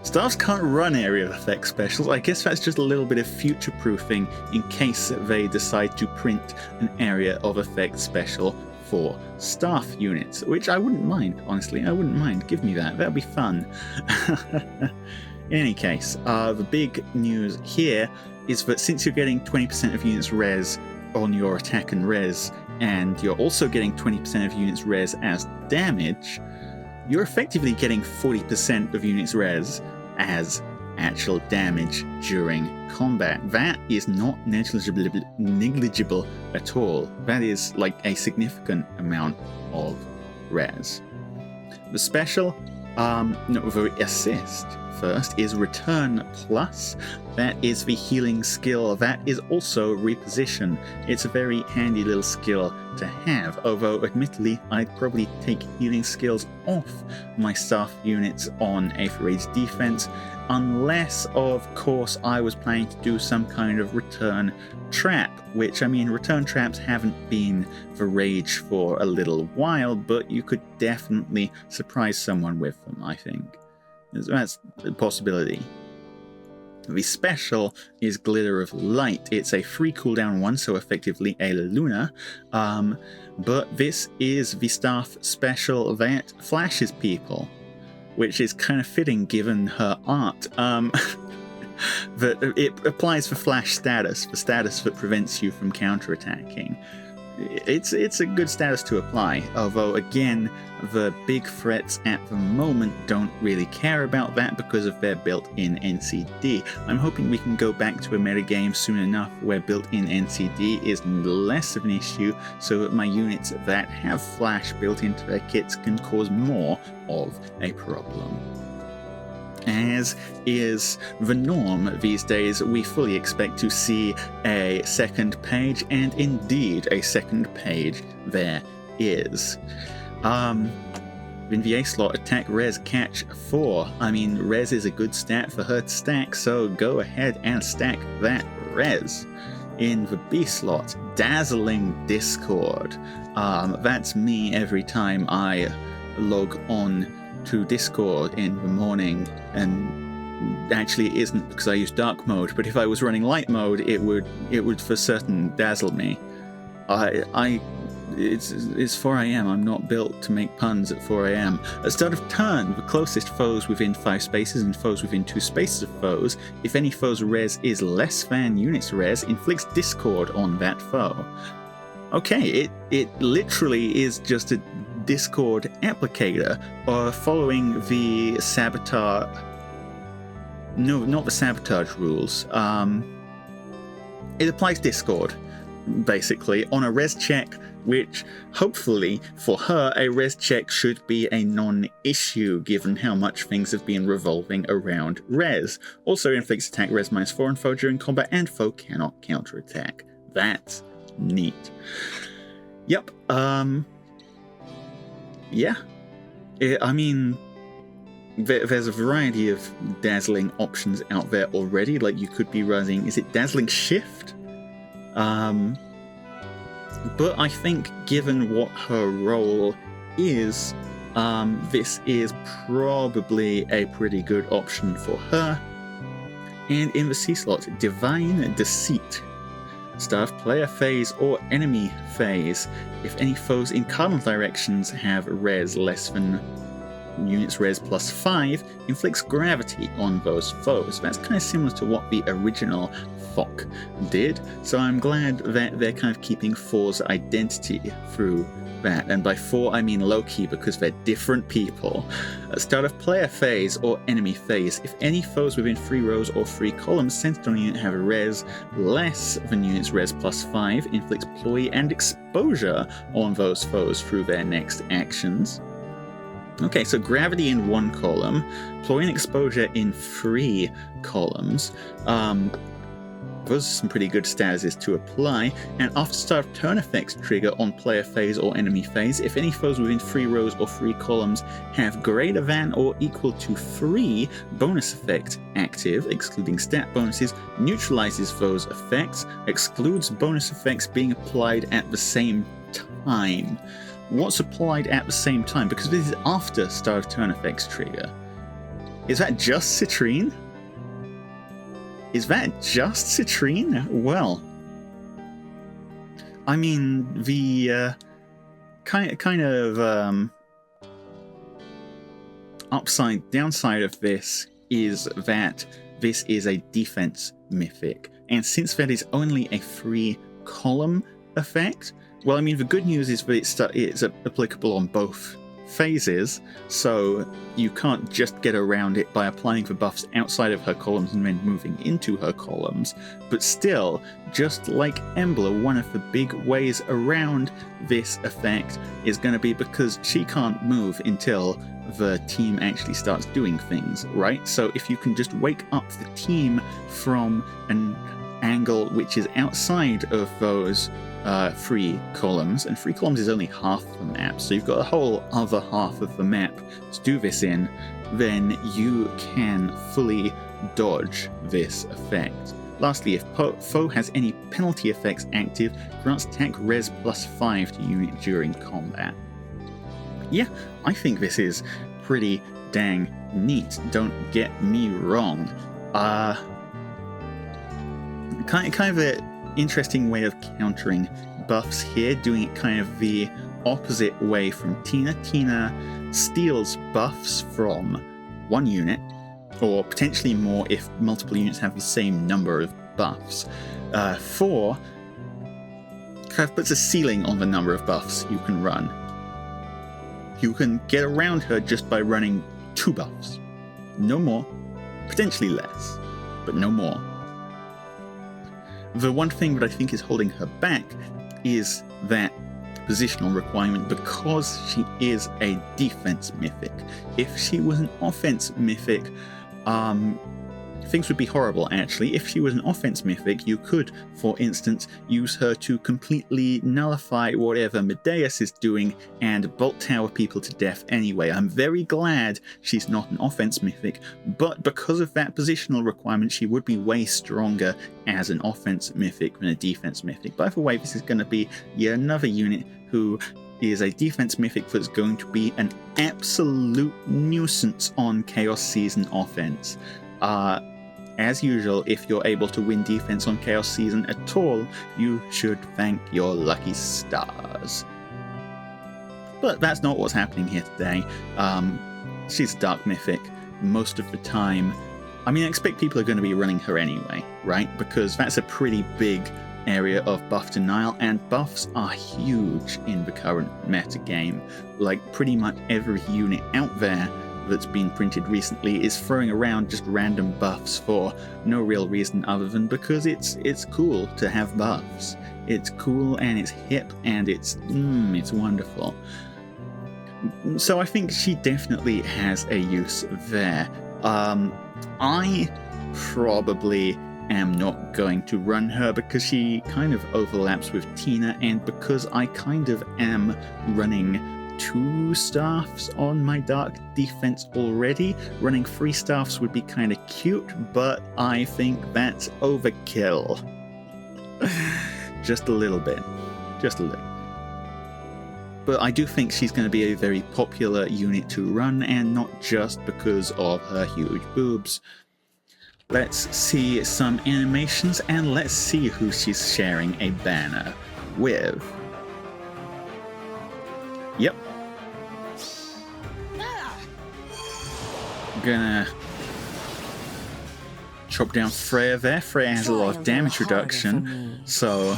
Staffs can't run area of effect specials. I guess that's just a little bit of future-proofing in case they decide to print an area of effect special for staff units, which I wouldn't mind, honestly. I wouldn't mind. Give me that. That'd be fun. In any case, the big news here is that since you're getting 20% of units res on your attack and res, and you're also getting 20% of units res as damage, you're effectively getting 40% of units res as actual damage during combat. That is not negligible at all. That is like a significant amount of res. The special, the assist first is Return Plus. That is the healing skill. That is also Reposition. It's a very handy little skill to have, although admittedly I'd probably take healing skills off my staff units on Aether Rage defense, unless of course I was planning to do some kind of return trap, which, I mean, return traps haven't been the rage for a little while, but you could definitely surprise someone with them, I think. That's a possibility. The special is Glitter of Light. It's a free cooldown one, so effectively a Luna. But this is the staff special that flashes people, which is kind of fitting given her art. That it applies for flash status, the status that prevents you from counterattacking. It's a good status to apply, although again, the big threats at the moment don't really care about that because of their built-in NCD. I'm hoping we can go back to a metagame soon enough where built-in NCD is less of an issue, so that my units that have flash built into their kits can cause more of a problem. As is the norm these days, we fully expect to see a second page, and indeed a second page there is. In the A slot, attack res catch 4. I mean, res is a good stat for her to stack, so go ahead and stack that res. In the B slot, dazzling discord. That's me every time I log on to Discord in the morning, and actually it isn't because I use dark mode, but if I was running light mode it would for certain dazzle me. It's 4 AM, I'm not built to make puns at 4 AM. At start of turn, the closest foes within 5 spaces and foes within 2 spaces of foes, if any foe's res is less than unit's res, inflicts discord on that foe. Okay, it literally is just a Discord applicator, or following the sabotage. No, not the sabotage rules. It applies Discord, basically, on a res check, which hopefully for her a res check should be a non-issue given how much things have been revolving around res. Also inflicts attack res -4 on foe during combat, and foe cannot counterattack. That's neat. Yep. Yeah. I mean, there's a variety of dazzling options out there already. Like, you could be running, is it Dazzling Shift? But I think given what her role is, this is probably a pretty good option for her. And in the C slot, Divine Deceit. Start player phase or enemy phase. If any foes in cardinal directions have res less than units res plus 5, inflicts gravity on those foes. That's kind of similar to what the original Fok did, so I'm glad that they're kind of keeping 4's identity through that. And by 4 I mean Loki, because they're different people. At start of player phase or enemy phase, if any foes within 3 rows or 3 columns centered on a unit have a res less than units res plus 5, inflicts ploy and exposure on those foes through their next actions. Okay, so gravity in 1 column, ploy and exposure in 3 columns. Those are some pretty good statuses to apply. And after start of turn effects trigger on player phase or enemy phase, if any foes within 3 rows or 3 columns have greater than or equal to 3 bonus effect active, excluding stat bonuses, neutralizes those effects, excludes bonus effects being applied at the same time. What's applied at the same time? Because this is after start of turn effects trigger. Is that just Citrine? Is that just Citrine? Well, I mean, the downside of this is that this is a defense mythic, and since that is only a 3 column effect, well, I mean, the good news is that it's applicable on both phases, so you can't just get around it by applying the buffs outside of her columns and then moving into her columns. But still, just like Embla, one of the big ways around this effect is going to be because she can't move until the team actually starts doing things, right? So if you can just wake up the team from an angle which is outside of those 3 columns, and 3 columns is only half the map, so you've got a whole other half of the map to do this in, then you can fully dodge this effect. Lastly, if foe has any penalty effects active, grants attack res plus 5 to unit during combat. Yeah, I think this is pretty dang neat, don't get me wrong. Kind of an interesting way of countering buffs here, doing it kind of the opposite way from Tina. Tina steals buffs from 1 unit, or potentially more if multiple units have the same number of buffs. 4 kind of puts a ceiling on the number of buffs you can run. You can get around her just by running 2 buffs. No more. Potentially less, but no more. The one thing that I think is holding her back is that positional requirement, because she is a defense mythic. If she was an offense mythic, things would be horrible, actually. If she was an offense mythic, you could, for instance, use her to completely nullify whatever Medeus is doing and bolt tower people to death anyway. I'm very glad she's not an offense mythic, but because of that positional requirement, she would be way stronger as an offense mythic than a defense mythic. By the way, this is going to be yet another unit who is a defense mythic that's going to be an absolute nuisance on Chaos Season offense. As usual, if you're able to win defense on Chaos Season at all, you should thank your lucky stars. But that's not what's happening here today. She's a Dark Mythic most of the time. I mean, I expect people are going to be running her anyway, right? Because that's a pretty big area of buff denial, and buffs are huge in the current meta game. Like, pretty much every unit out there that's been printed recently is throwing around just random buffs for no real reason other than because it's cool to have buffs. It's cool and it's hip and it's wonderful. So I think she definitely has a use there. I probably am not going to run her because she kind of overlaps with Tina, and because I kind of am running 2 staffs on my dark defense already. Running 3 staffs would be kind of cute, but I think that's overkill. Just a little bit. Just a little. But I do think she's going to be a very popular unit to run, and not just because of her huge boobs. Let's see some animations, and let's see who she's sharing a banner with. Yep. Gonna chop down Freya there. Freya has a lot of damage reduction, so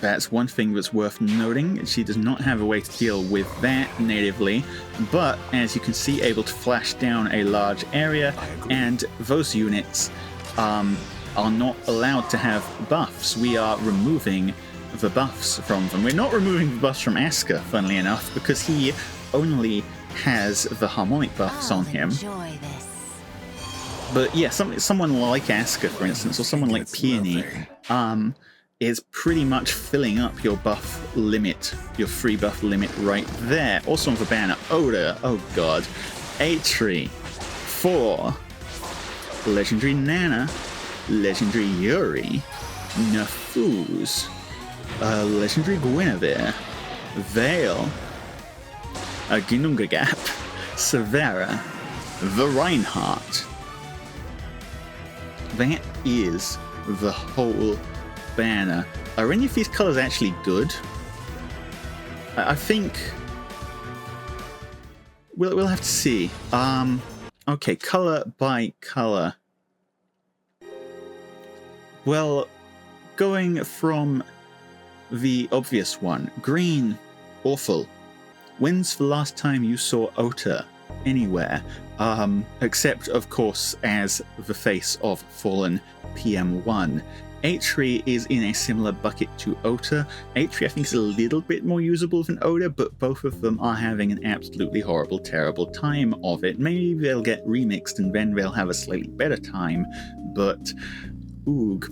that's one thing that's worth noting. She does not have a way to deal with that natively, but as you can see, able to flash down a large area, and those units are not allowed to have buffs. We are removing the buffs from them. We're not removing the buffs from Asker, funnily enough, because he only has the Harmonic buffs on him. But yeah, someone like Asker, for instance, or someone like Peony, is pretty much filling up your buff limit, your free buff limit right there. Also on the banner, Oda, oh god, Atri, 4, Legendary Nana, Legendary Yuri, Nafuz, Legendary Guinevere, Vale, Ginungagap, Severa, the Reinhardt. That is the whole banner. Are any of these colors actually good? I think we'll have to see. Okay, color by color. Well, going from the obvious one, green, awful. When's the last time you saw Ota anywhere? Except, of course, as the face of fallen PM1. Atri is in a similar bucket to Ota. Atri, I think, is a little bit more usable than Oda, but both of them are having an absolutely horrible, terrible time of it. Maybe they'll get remixed and then they'll have a slightly better time, but oog.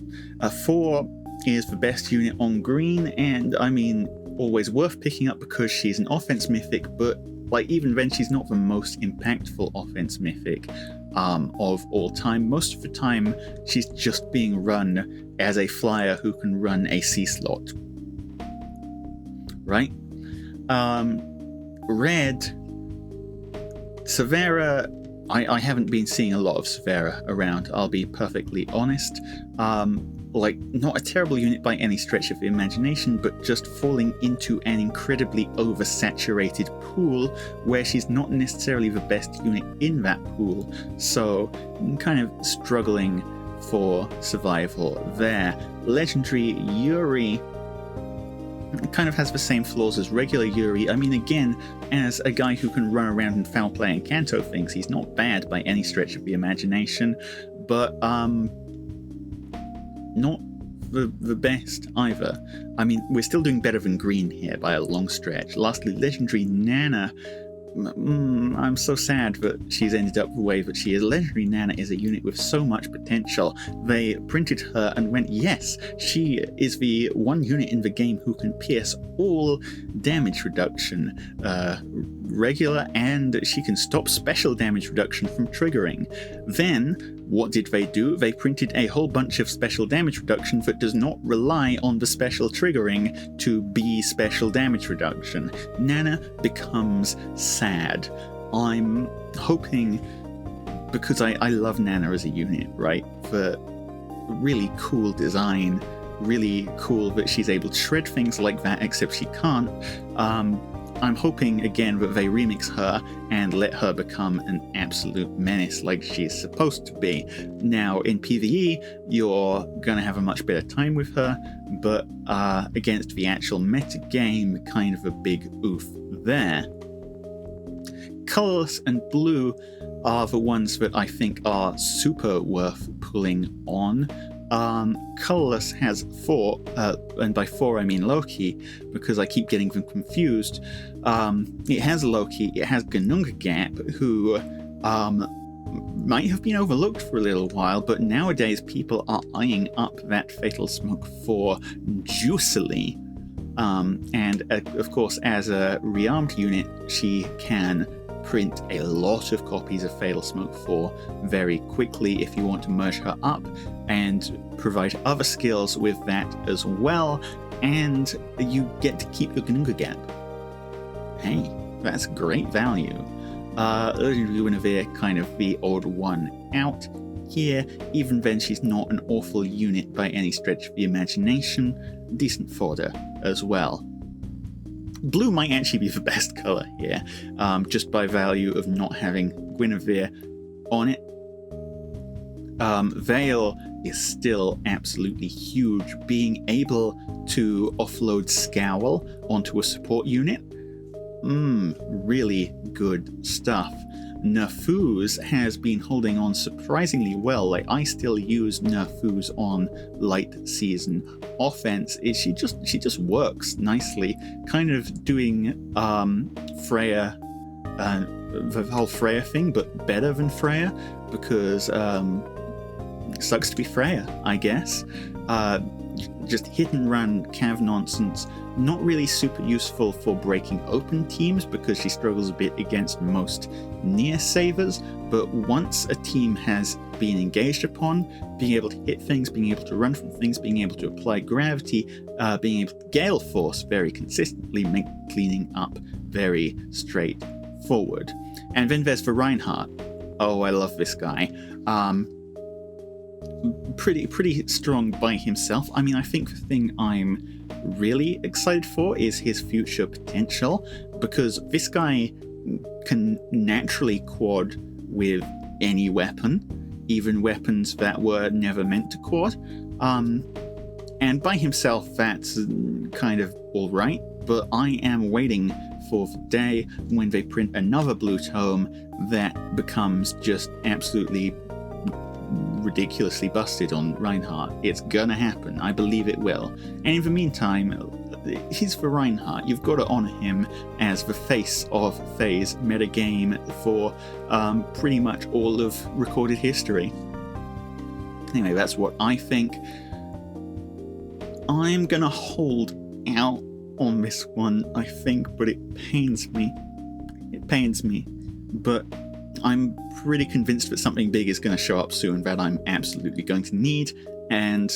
4 is the best unit on green, and I mean, always worth picking up because she's an offense mythic, but like even then she's not the most impactful offense mythic of all time. Most of the time she's just being run as a flyer who can run a C slot. Right? Red, Severa, I haven't been seeing a lot of Severa around, I'll be perfectly honest. Like, not a terrible unit by any stretch of the imagination, but just falling into an incredibly oversaturated pool where she's not necessarily the best unit in that pool, so I'm kind of struggling for survival there. Legendary Yuri kind of has the same flaws as regular Yuri. I mean, again, as a guy who can run around and foul play and Kanto things, he's not bad by any stretch of the imagination, but not the best either. I mean, we're still doing better than green here by a long stretch. Lastly, Legendary Nana. I'm so sad that she's ended up the way that she is. Legendary Nana is a unit with so much potential. They printed her and went, yes, she is the one unit in the game who can pierce all damage reduction, regular, and she can stop special damage reduction from triggering. Then, what did they do? They printed a whole bunch of special damage reduction that does not rely on the special triggering to be special damage reduction. Nana becomes sad. I'm hoping, because I love Nana as a unit, right? For really cool design, really cool that she's able to shred things like that, except she can't. I'm hoping, again, that they remix her and let her become an absolute menace like she's supposed to be. Now, in PvE, you're going to have a much better time with her, but against the actual meta game, kind of a big oof there. Colorless and blue are the ones that I think are super worth pulling on. Colorless has 4, and by 4 I mean Loki, because I keep getting them confused. It has Loki, it has Ginungagap, who might have been overlooked for a little while, but nowadays people are eyeing up that Fatal Smoke 4 juicily. And of course, as a rearmed unit, she can print a lot of copies of Fatal Smoke 4 very quickly if you want to merge her up, and provide other skills with that as well, and you get to keep your Gnunga Gap. Hey, that's great value. Guinevere kind of the odd one out here. Even then, she's not an awful unit by any stretch of the imagination. Decent fodder as well. Blue might actually be the best color here, just by value of not having Guinevere on it. Veil is still absolutely huge. Being able to offload Scowl onto a support unit, really good stuff. Nerfooz has been holding on surprisingly well. Like, I still use Nerfooz on light season offense. She just works nicely, kind of doing Freya, the whole Freya thing, but better than Freya, because sucks to be Freya, I guess. Just hit and run cav nonsense. Not really super useful for breaking open teams because she struggles a bit against most near savers, but once a team has been engaged upon, being able to hit things, being able to run from things, being able to apply gravity, being able to gale force very consistently, make cleaning up very straightforward. And then there's the Reinhardt. Oh, I love this guy. Pretty strong by himself. I mean, I think the thing I'm really excited for is his future potential, because this guy can naturally quad with any weapon, even weapons that were never meant to quad. And by himself, that's kind of alright, but I am waiting for the day when they print another blue tome that becomes just absolutely ridiculously busted on Reinhardt. It's gonna happen. I believe it will. And in the meantime, he's the Reinhardt. You've got to honor him as the face of FaZe metagame for pretty much all of recorded history. Anyway, that's what I think. I'm gonna hold out on this one, I think, but it pains me. It pains me. But I'm pretty convinced that something big is going to show up soon that I'm absolutely going to need, and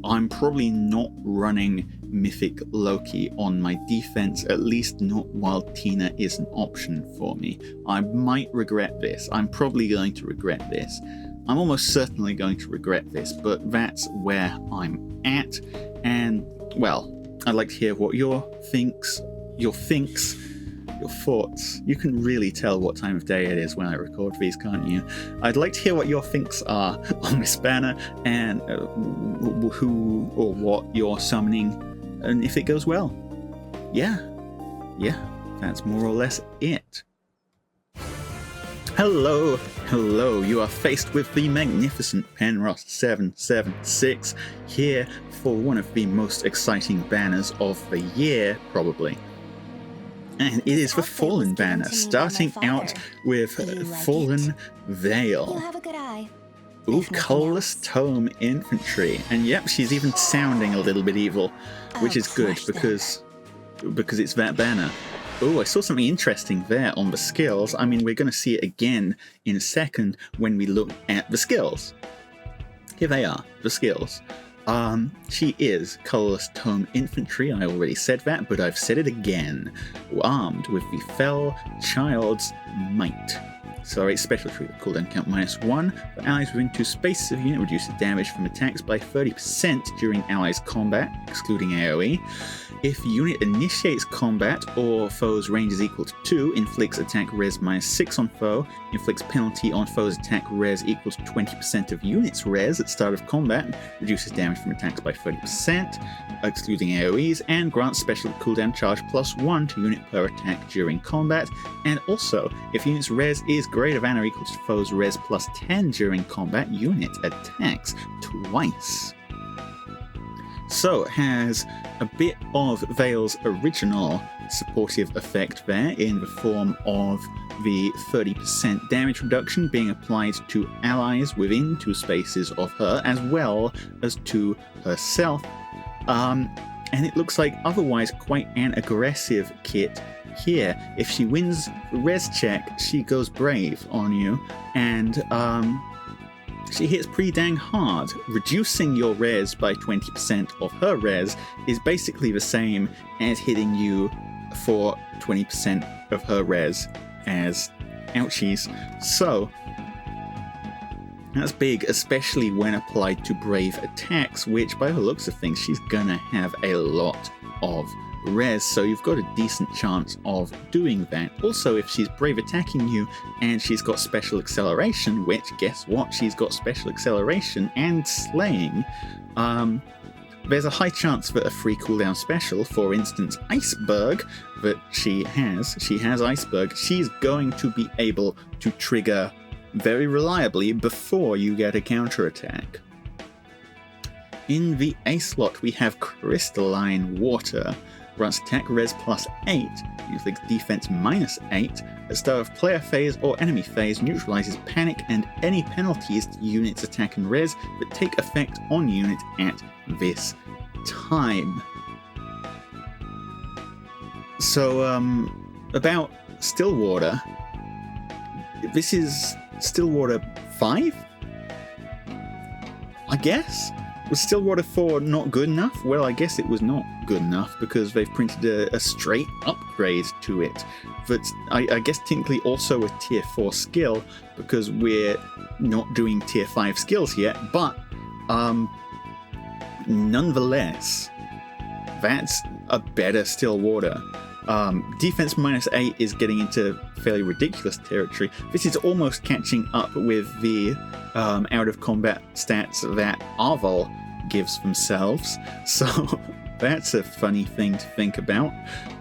I'm probably not running Mythic Loki on my defense, at least not while Tina is an option for me. I might regret this. I'm probably going to regret this. I'm almost certainly going to regret this, but that's where I'm at. And, well, I'd like to hear what your thoughts. You can really tell what time of day it is when I record these, can't you? I'd like to hear what your thinks are on this banner, and who or what you're summoning, and if it goes well. Yeah, that's more or less it. Hello, you are faced with the magnificent Penrost 776 here for one of the most exciting banners of the year, probably. And it is the Fallen banner, starting out with Fallen Veil. You have a good eye. Ooh, Colorless Tome Infantry. And yep, she's even sounding a little bit evil, which is good because it's that banner. Oh, I saw something interesting there on the skills. I mean, we're going to see it again in a second when we look at the skills. Here they are, the skills. She is Colorless Tome Infantry, I already said that, but I've said it again. Armed with the Fell Child's Might. Accelerate special trigger, cooldown count -1. For allies within 2 spaces of unit, reduces damage from attacks by 30% during allies' combat, excluding AoE. If unit initiates combat or foe's range is equal to 2, inflicts attack res -6 on foe, inflicts penalty on foe's attack res equals 20% of unit's res at start of combat, reduces damage from attacks by 30%, excluding AoEs, and grants special cooldown charge +1 to unit per attack during combat. And also, if unit's res is greater than or equal to foe's res +10 during combat, unit attacks twice. So it has a bit of Veil's original supportive effect there in the form of the 30% damage reduction being applied to allies within 2 spaces of her, as well as to herself. and it looks like otherwise quite an aggressive kit here. If she wins res check, she goes brave on you, and she hits pretty dang hard. Reducing your res by 20% of her res is basically the same as hitting you for 20% of her res as ouchies. So that's big, especially when applied to brave attacks, which by the looks of things she's gonna have a lot of res, so you've got a decent chance of doing that. Also, if she's brave attacking you and she's got special acceleration, which guess what, she's got special acceleration and slaying, there's a high chance that a free cooldown special, for instance Iceberg, that she has Iceberg, she's going to be able to trigger very reliably before you get a counterattack. In the A slot we have Crystalline Water. Grants attack res plus 8, inflicts defense minus 8. At the start of player phase or enemy phase, neutralizes panic and any penalties to units' attack and res that take effect on unit at this time. So, about Stillwater. This is Stillwater 5? I guess? Was Stillwater 4 not good enough? Well, I guess it was not good enough because they've printed a straight upgrade to it. But I guess technically also a tier 4 skill because we're not doing tier 5 skills yet, but nonetheless, that's a better Stillwater. Defense minus 8 is getting into fairly ridiculous territory. This is almost catching up with the out of combat stats that Arval gives themselves, so that's a funny thing to think about.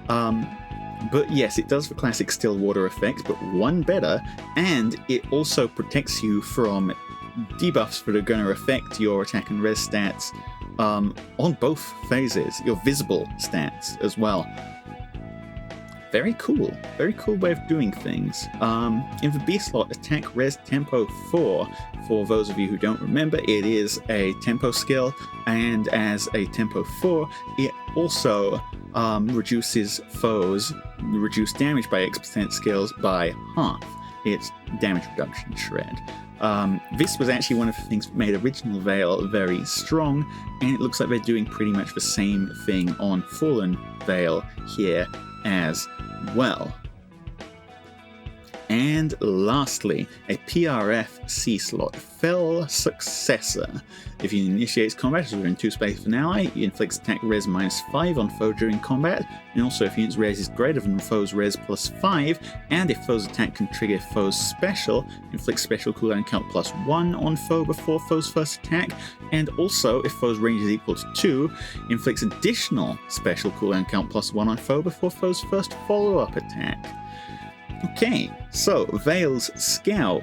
But yes, it does the classic Stillwater effect, but one better, and it also protects you from debuffs that are going to affect your attack and res stats on both phases, your visible stats as well. Very cool way of doing things. In the B slot, attack res tempo 4. For those of you who don't remember, it is a tempo skill, and as a tempo 4, it also reduces foes' reduced damage by X% skills by half. It's damage reduction shred. This was actually one of the things that made Original Veil very strong, and it looks like they're doing pretty much the same thing on Fallen Veil here as well. And lastly, a PRF C slot, Fell Successor. If he initiates combat as within 2 spaces of an ally, he inflicts attack res minus 5 on foe during combat, and also if unit's res is greater than foe's res plus 5, and if foe's attack can trigger foe's special, inflicts special cooldown count plus 1 on foe before foe's first attack, and also if foe's range is equal to 2, inflicts additional special cooldown count plus 1 on foe before foe's first follow-up attack. Okay, so Veil's Scowl,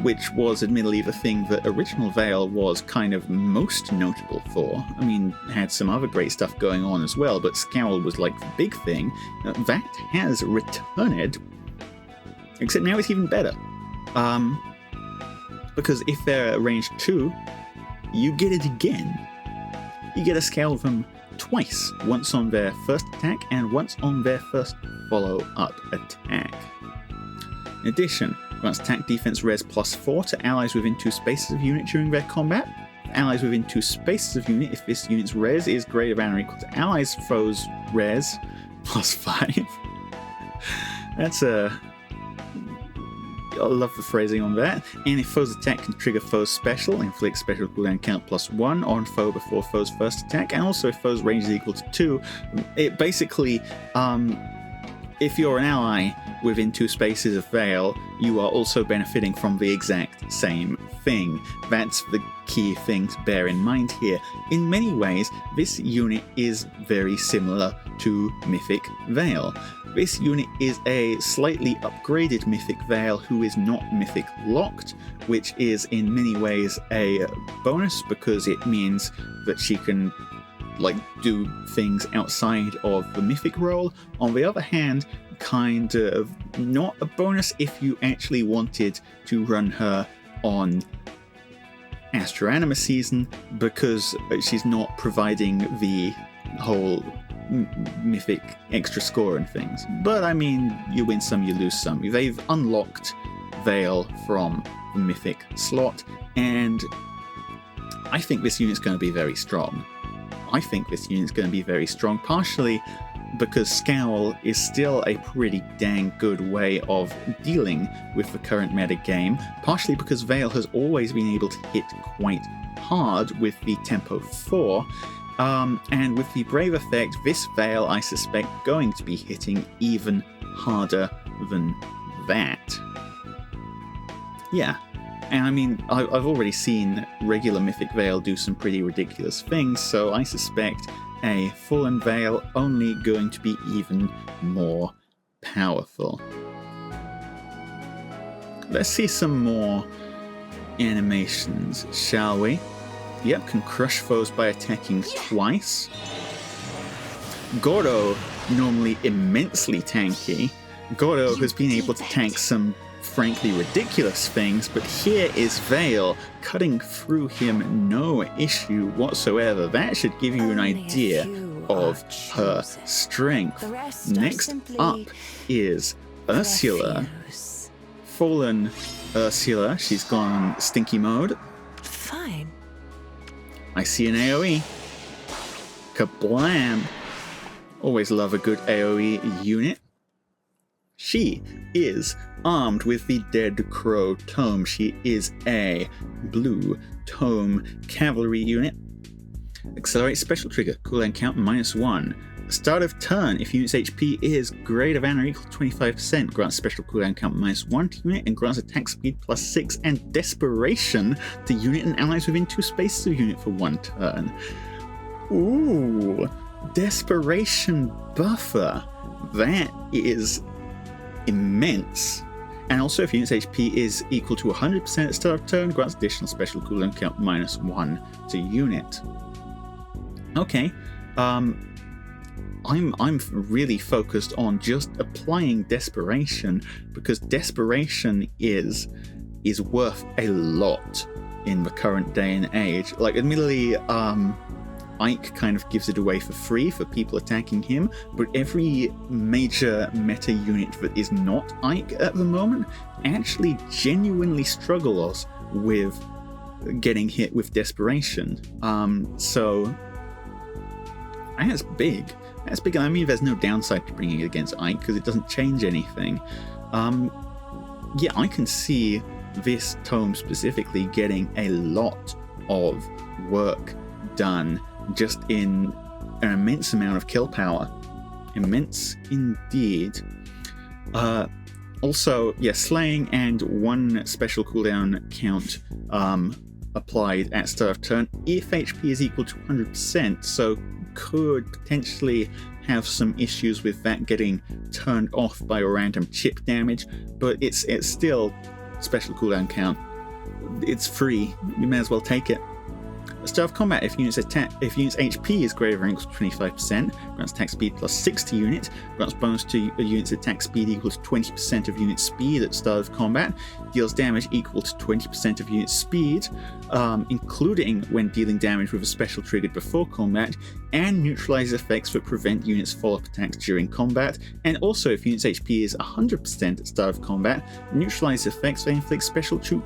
which was admittedly the thing that Original Veil was kind of most notable for. I mean, had some other great stuff going on as well, but Scowl was like the big thing. That has returned, except now it's even better. Because if they're range 2, you get it again. You get a Scowl them twice, once on their first attack and once on their first follow-up attack. In addition, grants attack defense res plus 4 to allies within 2 spaces of unit during their combat. Allies within 2 spaces of unit if this unit's res is greater than or equal to allies' foes' res plus 5. That's I love the phrasing on that. And if foe's attack can trigger foe's special, inflict special cooldown count plus 1 on foe before foe's first attack, and also if foe's range is equal to 2, it basically, if you're an ally within 2 spaces of Veil, you are also benefiting from the exact same thing. That's the key thing to bear in mind here. In many ways, this unit is very similar to Mythic Veil. This unit is a slightly upgraded Mythic Veil who is not Mythic locked, which is in many ways a bonus because it means that she can do things outside of the Mythic role. On the other hand, kind of not a bonus if you actually wanted to run her on Astro Anima season, because she's not providing the whole mythic extra score and things. But I mean, you win some, you lose some. They've unlocked Veil from the mythic slot, and I think this unit's going to be very strong. Partially because Scowl is still a pretty dang good way of dealing with the current meta game, partially because Veil has always been able to hit quite hard with the Tempo 4, and with the Brave effect, this Veil, I suspect, going to be hitting even harder than that. Yeah, and I mean, I've already seen regular Mythic Veil do some pretty ridiculous things, so I suspect a Fallen Veil only going to be even more powerful. Let's see some more animations, shall we? Yep, can crush foes by attacking twice. Goro, normally immensely tanky. Goro has been able to tank some frankly ridiculous things, but here is Veil cutting through him no issue whatsoever. That should give you an idea of her strength. Next up is Ursula. Fallen Ursula, she's gone stinky mode. Fine. I see an AoE. Kablam! Always love a good AoE unit. She is armed with the Dead Crow Tome. She is a blue tome cavalry unit. Accelerate special trigger, cooldown count -1. Start of turn, if unit's HP is greater than or equal to 25%, grants special cooldown count -1 to unit and grants attack speed +6 and desperation to unit and allies within 2 spaces of unit for 1 turn. Ooh, desperation buffer. That is immense. And also, if unit's HP is equal to 100% at start of turn, grants additional special cooldown count -1 to unit. Okay, I'm really focused on just applying desperation, because desperation is worth a lot in the current day and age. Like, admittedly, Ike kind of gives it away for free for people attacking him, but every major meta unit that is not Ike at the moment actually genuinely struggles with getting hit with desperation. So that's big. That's big. I mean, there's no downside to bringing it against Ike because it doesn't change anything. Yeah, I can see this tome specifically getting a lot of work done just in an immense amount of kill power. Immense indeed. Also, yeah, slaying and 1 special cooldown count applied at start of turn if HP is equal to 100%, so could potentially have some issues with that getting turned off by a random chip damage, but it's still special cooldown count. It's free, you may as well take it. Start of combat, if unit's HP is greater than or equal to 25%, grants attack speed +6 to unit, grants bonus to a unit's attack speed equal to 20% of unit speed at start of combat, deals damage equal to 20% of unit speed, including when dealing damage with a special triggered before combat, and neutralizes effects that prevent units' follow-up attacks during combat, and also if unit's HP is 100% at start of combat, neutralizes effects that inflict special 4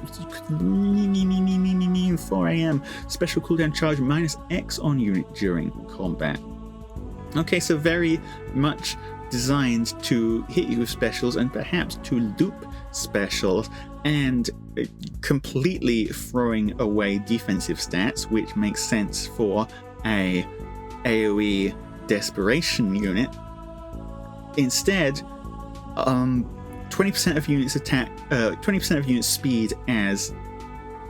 AM special cooldown charge -X on unit during combat. Okay, so very much designed to hit you with specials and perhaps to loop specials, and completely throwing away defensive stats, which makes sense for a AoE desperation unit. Instead, 20% of units attack, 20% of units speed as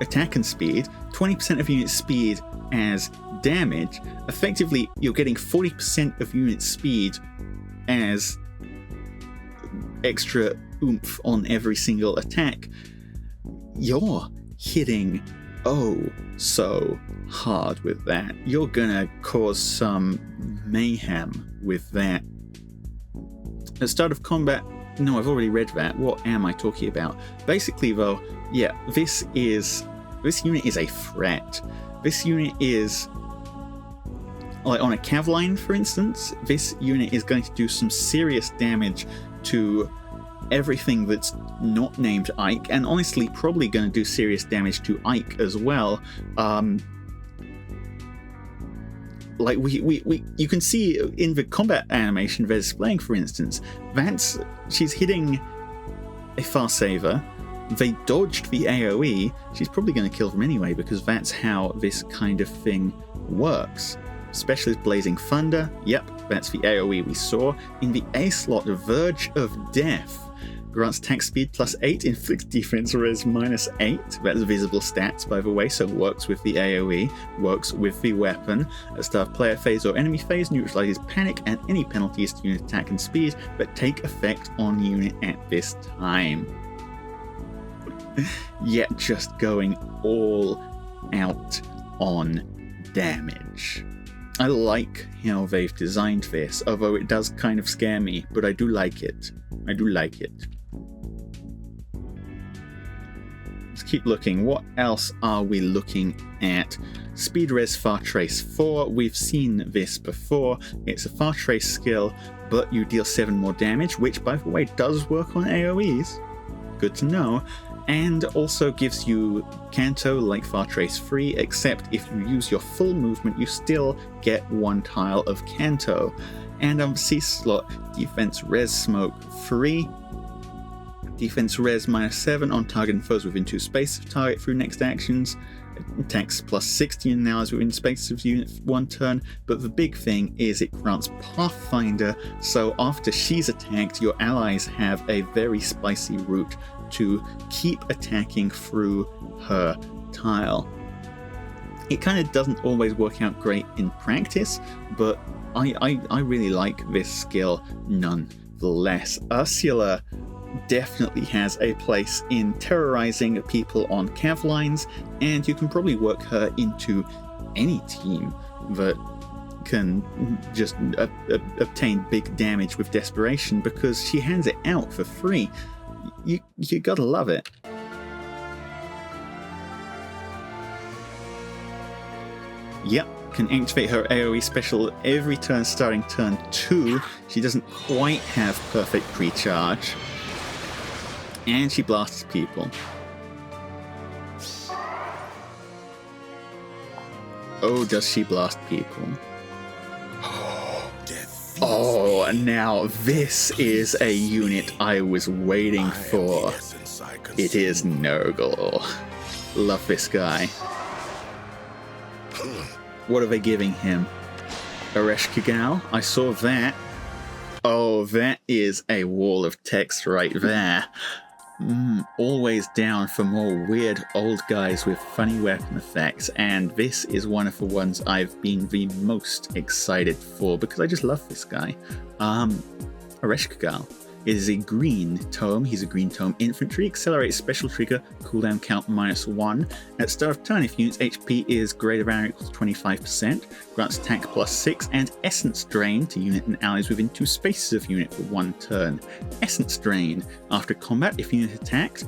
attack and speed, 20% of unit speed as damage. Effectively, you're getting 40% of unit speed as extra oomph on every single attack. You're hitting so hard with that. You're gonna cause some mayhem with that. At start of combat, no, I've already read that. What am I talking about? Basically, though, yeah, this unit is a threat. This unit is like on a cav line, for instance, this unit is going to do some serious damage to everything that's not named Ike, and honestly probably going to do serious damage to Ike as well. Like you can see in the combat animation they're displaying, for instance, she's hitting a far saver. They dodged the AoE. She's probably going to kill them anyway, because that's how this kind of thing works. Specialist Blazing Thunder, yep, that's the AoE we saw. In the A slot, Verge of Death grants attack speed +8, inflicts defense res -8. That's visible stats, by the way, so works with the AoE, works with the weapon. At start of player phase or enemy phase, neutralizes panic and any penalties to unit attack and speed that take effect on unit at this time. Yet just going all out on damage. I like how they've designed this, although it does kind of scare me, but I do like it. I do like it. Let's keep looking. What else are we looking at? Speed Res Far Trace 4. We've seen this before. It's a Far Trace skill, but you deal 7 more damage, which, by the way, does work on AoEs. Good to know. And also gives you Canto like Far Trace 3, except if you use your full movement, you still get 1 tile of Canto. And on the C slot, Defense Res Smoke 3. Defense Res -7 on target and foes within 2 spaces of target through next actions. Attacks +16 now as within spaces of unit 1 turn, but the big thing is it grants Pathfinder, so after she's attacked, your allies have a very spicy route to keep attacking through her tile. It kind of doesn't always work out great in practice, but I really like this skill nonetheless. Ursula definitely has a place in terrorizing people on cav lines, and you can probably work her into any team that can just obtain big damage with desperation, because she hands it out for free. You gotta love it. Yep, can activate her AoE special every turn starting turn 2. She doesn't quite have perfect pre-charge. And she blasts people. Oh, does she blast people? Oh, now this is a unit I was waiting for. It is Nurgle. Love this guy. What are they giving him? Aresh Kigal? I saw that. Oh, that is a wall of text right there. Always down for more weird old guys with funny weapon effects, and this is one of the ones I've been the most excited for because I just love this guy. Aresh Kigal is a green tome. He's a green tome infantry, accelerates special trigger, cooldown count -1. At start of turn, if unit's HP is greater than or equal to 25%, grants attack +6 and essence drain to unit and allies within 2 spaces of unit for 1 turn. Essence drain. After combat, if unit attacked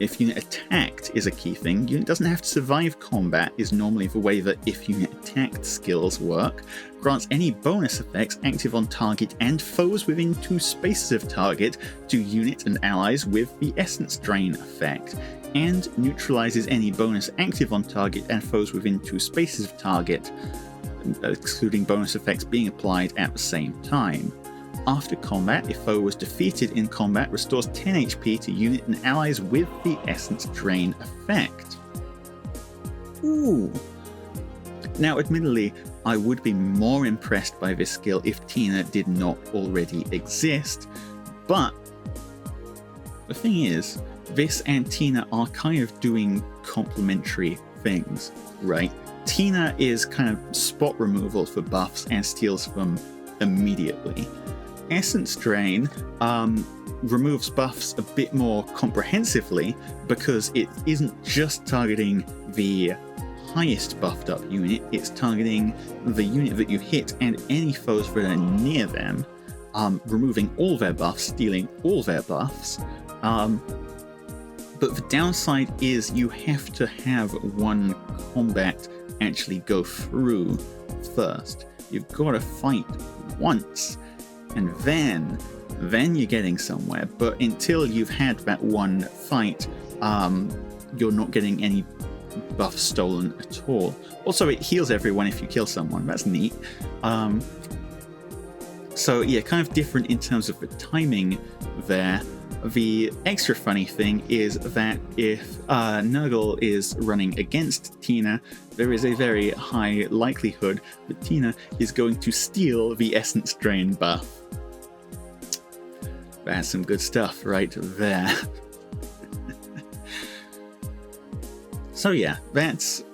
is a key thing. Unit doesn't have to survive combat is normally the way that if unit attacked skills work. Grants any bonus effects active on target and foes within 2 spaces of target to unit and allies with the essence drain effect, and neutralizes any bonus active on target and foes within 2 spaces of target, excluding bonus effects being applied at the same time. After combat, if foe was defeated in combat, restores 10 HP to unit and allies with the essence drain effect. Ooh. Now, admittedly, I would be more impressed by this skill if Tina did not already exist, but the thing is, this and Tina are kind of doing complementary things, right? Tina is kind of spot removal for buffs and steals them immediately. Essence Drain removes buffs a bit more comprehensively because it isn't just targeting the highest buffed up unit, it's targeting the unit that you hit and any foes that are near them, removing all their buffs, stealing all their buffs. But the downside is you have to have one combat actually go through first. You've got to fight once, and then you're getting somewhere. But until you've had that one fight, you're not getting any buff stolen at all. Also, it heals everyone if you kill someone. That's neat. So yeah, kind of different in terms of the timing there. The extra funny thing is that if Nurgle is running against Tina, there is a very high likelihood that Tina is going to steal the Essence Drain buff. That's some good stuff right there. So yeah, that's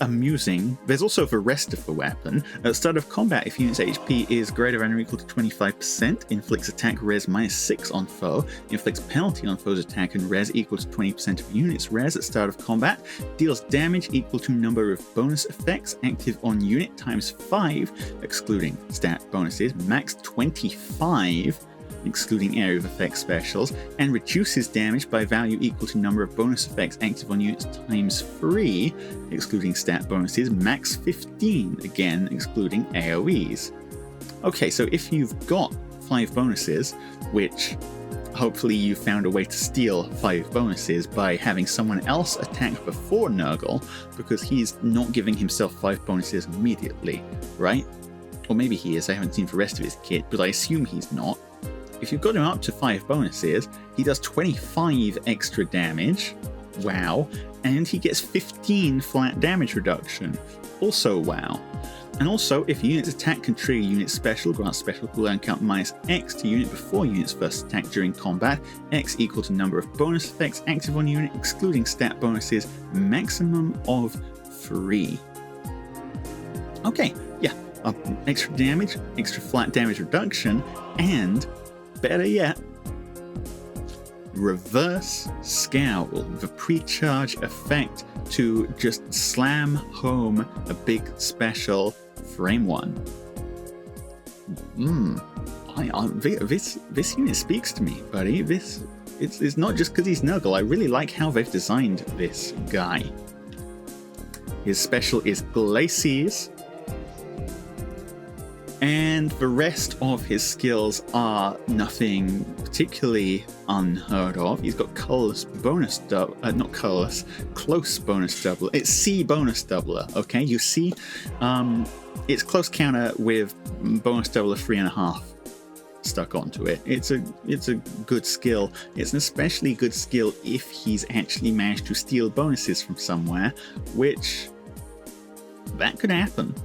amusing. There's also the rest of the weapon. At the start of combat, if unit's HP is greater than or equal to 25%, inflicts attack res -6 on foe, inflicts penalty on foe's attack and res equal to 20% of unit's res at start of combat, deals damage equal to number of bonus effects active on unit times 5, excluding stat bonuses, max 25, excluding area of effect specials, and reduces damage by value equal to number of bonus effects active on units times 3, excluding stat bonuses, max 15, again excluding AoEs. Okay, so if you've got 5 bonuses, which hopefully you found a way to steal 5 bonuses by having someone else attack before Nurgle, because he's not giving himself 5 bonuses immediately, right? Or maybe he is, I haven't seen the rest of his kit, but I assume he's not. If you've got him up to 5 bonuses, he does 25 extra damage, wow, and he gets 15 flat damage reduction, also wow. And also, if a unit's attack can trigger unit special, grant special cooldown count -X to unit before unit's first attack during combat, X equal to number of bonus effects active on unit, excluding stat bonuses, maximum of 3. Okay, yeah, extra damage, extra flat damage reduction, and better yet, reverse scowl, the pre-charge effect to just slam home a big special frame 1. This unit speaks to me, buddy. It's not just because he's Nurgle. I really like how they've designed this guy. His special is Glacies, and the rest of his skills are nothing particularly unheard of. He's got close bonus doubler. It's C bonus doubler, okay? You see, it's close counter with bonus doubler 3.5 stuck onto it. It's a good skill. It's an especially good skill if he's actually managed to steal bonuses from somewhere, which that could happen.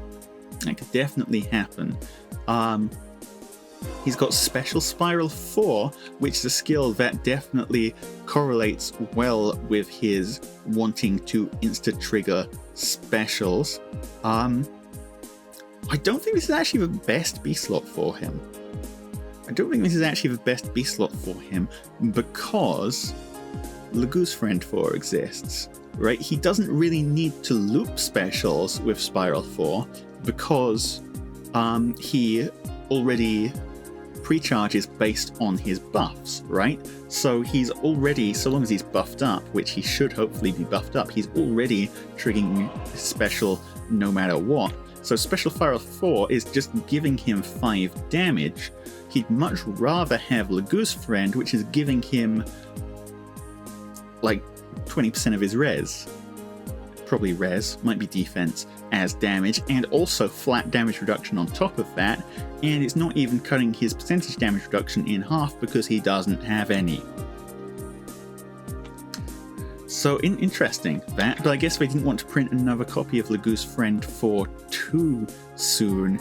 That could definitely happen. He's got Special Spiral 4, which is a skill that definitely correlates well with his wanting to insta-trigger specials. I don't think this is actually the best B slot for him. Because Lagoose Friend 4 exists, right? He doesn't really need to loop specials with Spiral 4 because he already pre-charges based on his buffs, right? So he's already, so long as he's buffed up, which he should hopefully be buffed up, he's already triggering special no matter what. So Special Spiral 4 is just giving him 5 damage. He'd much rather have Lagoose Friend, which is giving him like 20% of his res. Probably res, might be defense, as damage, and also flat damage reduction on top of that, and it's not even cutting his percentage damage reduction in half because he doesn't have any. So interesting that, but I guess they didn't want to print another copy of Lagoose Friend 4 too soon,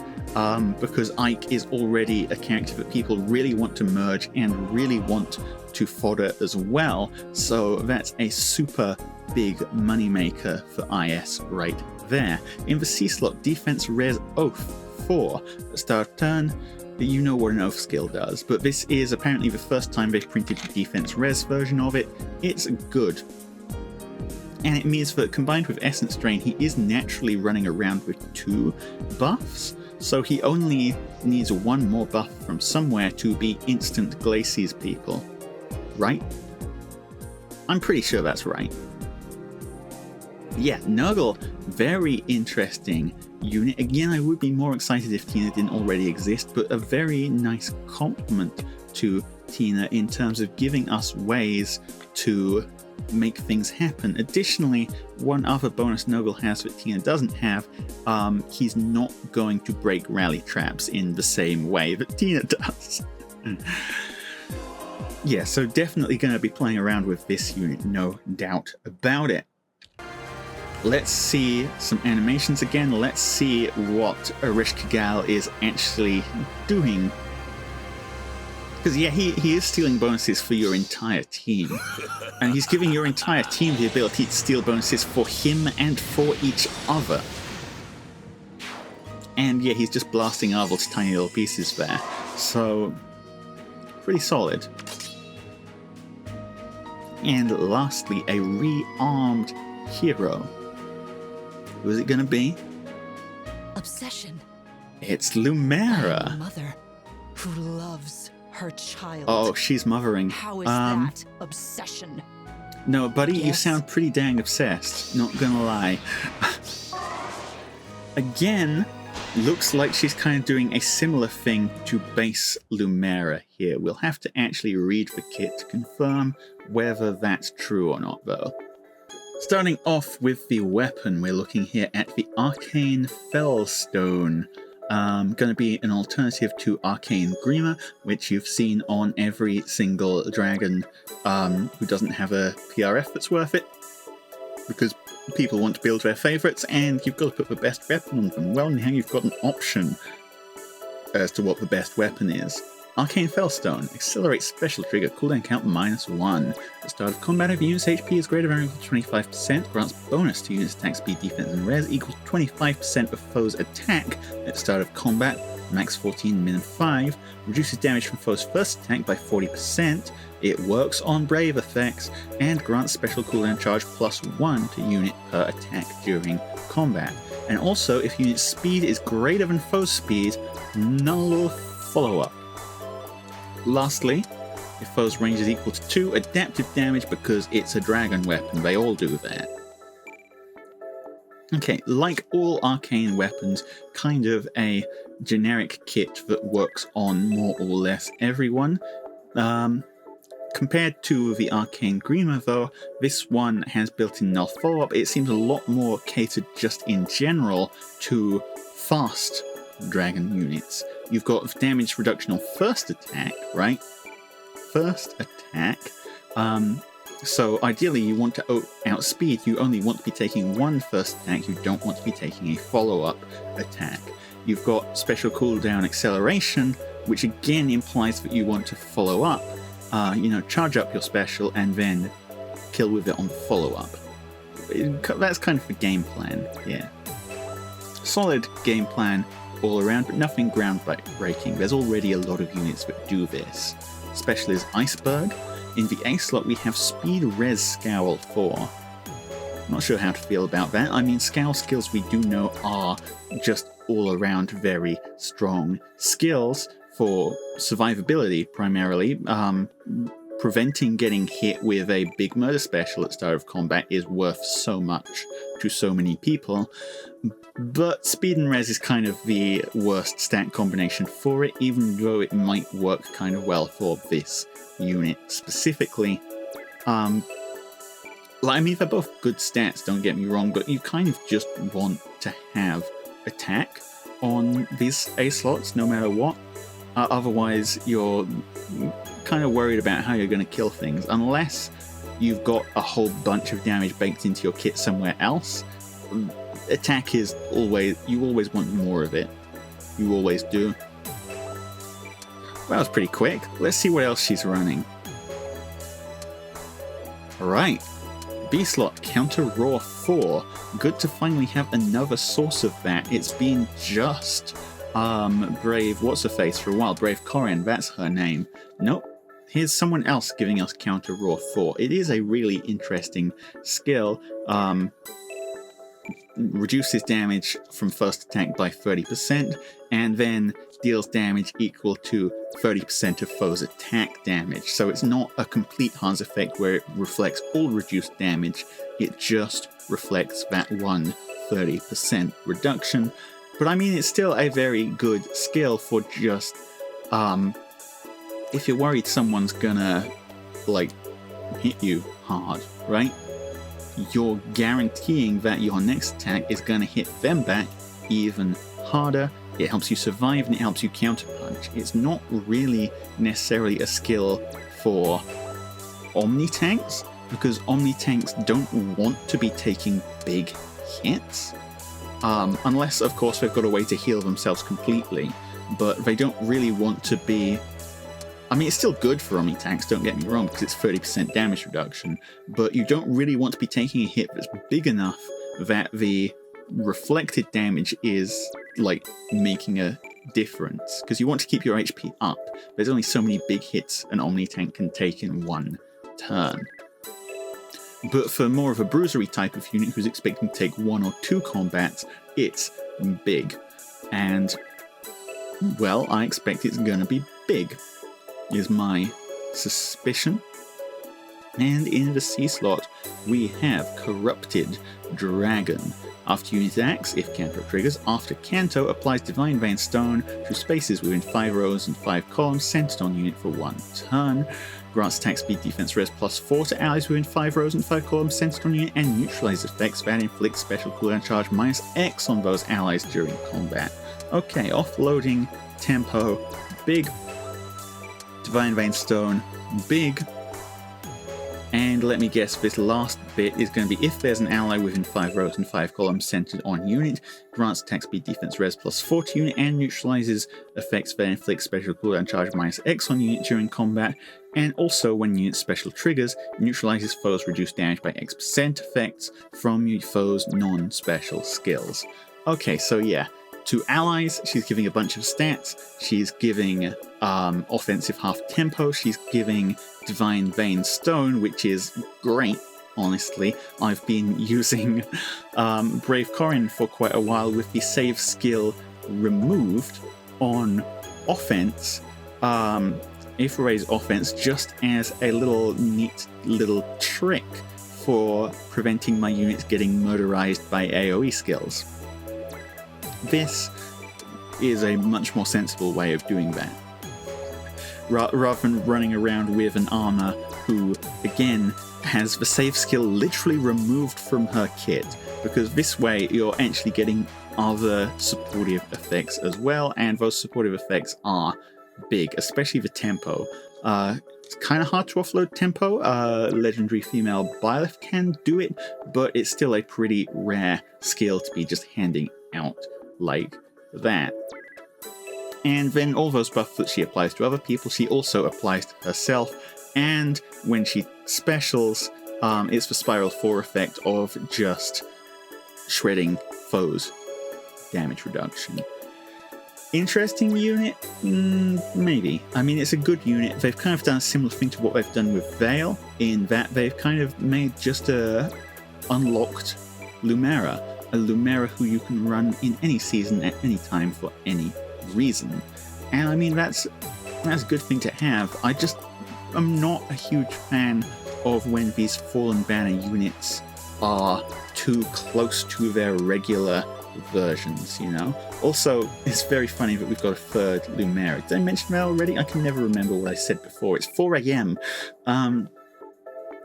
because Ike is already a character that people really want to merge and really want to fodder as well, so that's a super big moneymaker for IS right there. In the C slot, defense res Oath 4. At start of turn, you know what an Oath skill does, but this is apparently the first time they've printed the defense res version of it. It's good. And it means that combined with Essence Drain, he is naturally running around with 2 buffs, so he only needs 1 more buff from somewhere to be instant Glacies people. Right? I'm pretty sure that's right. Yeah, Nurgle, very interesting unit. Again, I would be more excited if Tina didn't already exist, but a very nice compliment to Tina in terms of giving us ways to make things happen. Additionally, one other bonus Nurgle has that Tina doesn't have, he's not going to break rally traps in the same way that Tina does. Yeah, so definitely going to be playing around with this unit, no doubt about it. Let's see some animations again. Let's see what Arish Kagal is actually doing. Because yeah, he is stealing bonuses for your entire team. And he's giving your entire team the ability to steal bonuses for him and for each other. And yeah, he's just blasting Arvel to tiny little pieces there. So, pretty solid. And lastly, a rearmed hero. Who is it going to be? Obsession. It's Lumera. A mother who loves her child. Oh, she's mothering. How is that obsession? No, buddy, you Yes. sound pretty dang obsessed. Not gonna lie. Again, looks like she's kind of doing a similar thing to base Lumera here. We'll have to actually read the kit to confirm whether that's true or not, though. Starting off with the weapon, we're looking here at the Arcane Fellstone. Going to be an alternative to Arcane Grima, which you've seen on every single dragon who doesn't have a PRF that's worth it, because people want to build their favourites, and you've got to put the best weapon on them. Well, now you've got an option as to what the best weapon is. Arcane Fellstone. Accelerates special trigger. Cooldown count -1. At the start of combat, if a unit's HP is greater than or equal to 25%, grants bonus to units' attack speed, defense, and res equals 25% of foe's attack. At the start of combat, max 14, min 5. Reduces damage from foe's first attack by 40%. It works on brave effects, and grants special cooldown charge +1 to unit per attack during combat. And also, if unit's speed is greater than foe's speed, null follow-up. Lastly, if foe's range is equal to 2, adaptive damage because it's a dragon weapon. They all do that. Okay, like all arcane weapons, kind of a generic kit that works on more or less everyone. Compared to the Arcane Grima, though, this one has built-in null follow-up. It seems a lot more catered just in general to fast dragon units. You've got damage reduction on first attack, right? First attack. So ideally you want to outspeed. You only want to be taking one first attack. You don't want to be taking a follow-up attack. You've got special cooldown acceleration, which again implies that you want to follow up. Charge up your special and then kill with it on follow-up. That's kind of the game plan, yeah. Solid game plan all around, but nothing groundbreaking. There's already a lot of units that do this. Special is Iceberg. In the A slot we have Speed Res Scowl 4. Not sure how to feel about that. I mean, Scowl skills we do know are just all around very strong skills for survivability primarily. Preventing getting hit with a big murder special at start of combat is worth so much to so many people. But speed and res is kind of the worst stat combination for it, even though it might work kind of well for this unit specifically. I mean, they're both good stats, don't get me wrong, but you kind of just want to have attack on these A slots no matter what. Otherwise, you're kind of worried about how you're going to kill things, unless you've got a whole bunch of damage baked into your kit somewhere else. Attack is you always want more of it. You always do. That was pretty quick. Let's see what else she's running. Alright. B-slot, Counter Roar 4. Good to finally have another source of that. It's been just Brave what's-her-face for a while. Brave Corin, that's her name. Nope. Here's someone else giving us Counter Roar 4. It is a really interesting skill. reduces damage from first attack by 30%, and then deals damage equal to 30% of foe's attack damage. So it's not a complete Hans effect where it reflects all reduced damage, it just reflects that one 30% reduction. But I mean, it's still a very good skill for just, if you're worried someone's gonna, like, hit you hard, right? You're guaranteeing that your next attack is gonna hit them back even harder. It helps you survive and it helps you counterpunch. It's not really necessarily a skill for Omni tanks, because Omni tanks don't want to be taking big hits. Unless, of course, they've got a way to heal themselves completely, but they don't really want to be... I mean, it's still good for Omni tanks, don't get me wrong, because it's 30% damage reduction, but you don't really want to be taking a hit that's big enough that the reflected damage is, like, making a difference, because you want to keep your HP up. There's only so many big hits an Omni tank can take in one turn. But for more of a bruisery type of unit who's expecting to take 1 or 2 combats, it's big. And, well, I expect it's going to be big, is my suspicion. And in the C slot, we have Corrupted Dragon. After unit attacks, if Canto triggers, after Canto applies Divine Vein Stone to spaces within 5 rows and 5 columns centered on unit for 1 turn. Grants attack speed, defense, res +4 to allies within 5 rows and 5 columns centered on unit, and neutralizes effects that inflict special cooldown charge -X on those allies during combat. Okay, offloading, tempo, big. Divine Vein Stone, big. And let me guess, this last bit is going to be if there's an ally within 5 rows and 5 columns centered on unit, grants attack speed, defense, res +4 to unit, and neutralizes effects that inflict special cooldown charge -X on unit during combat, and also when unit special triggers, neutralizes foes reduced damage by X% effects from your foes' non-special skills. Okay, so yeah, to allies, she's giving a bunch of stats. She's giving offensive half tempo. She's giving Divine Vein Stone, which is great, honestly. I've been using Brave Corrin for quite a while with the save skill removed on offense, Ephraim's offense, just as a little neat little trick for preventing my units getting murderized by AoE skills. This is a much more sensible way of doing that. Rather than running around with an armor who, again, has the save skill literally removed from her kit, because this way you're actually getting other supportive effects as well, and those supportive effects are big, especially the tempo. It's kind of hard to offload tempo. Legendary female Byleth can do it, but it's still a pretty rare skill to be just handing out like that. And then all those buffs that she applies to other people, she also applies to herself, and when she specials, it's the Spiral 4 effect of just shredding foes damage reduction. Interesting unit? Maybe. I mean, it's a good unit. They've kind of done a similar thing to what they've done with Veil, in that they've kind of made just a unlocked Lumera. A Lumera who you can run in any season at any time for any reason. And I mean, that's a good thing to have. I'm not a huge fan of when these Fallen Banner units are too close to their regular versions, you know? Also, it's very funny that we've got a third Lumera. Did I mention that already? I can never remember what I said before. It's 4 AM.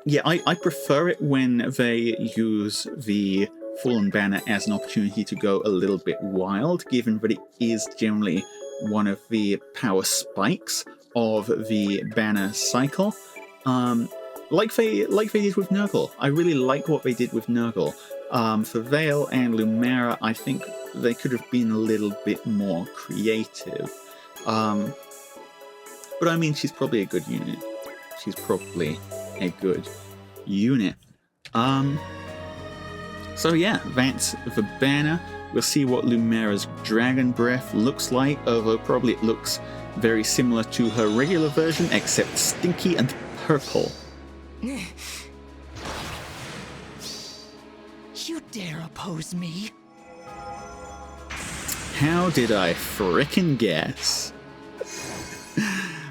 Yeah, I prefer it when they use the Fallen Banner as an opportunity to go a little bit wild, given that it is generally one of the power spikes of the banner cycle. Like they did with Nurgle. I really like what they did with Nurgle. For Veil and Lumera, I think they could have been a little bit more creative. But I mean, she's probably a good unit. She's probably a good unit. So yeah, that's the banner. We'll see what Lumera's Dragon Breath looks like, although probably it looks very similar to her regular version, except stinky and purple. You You dare oppose me? How did I frickin' guess?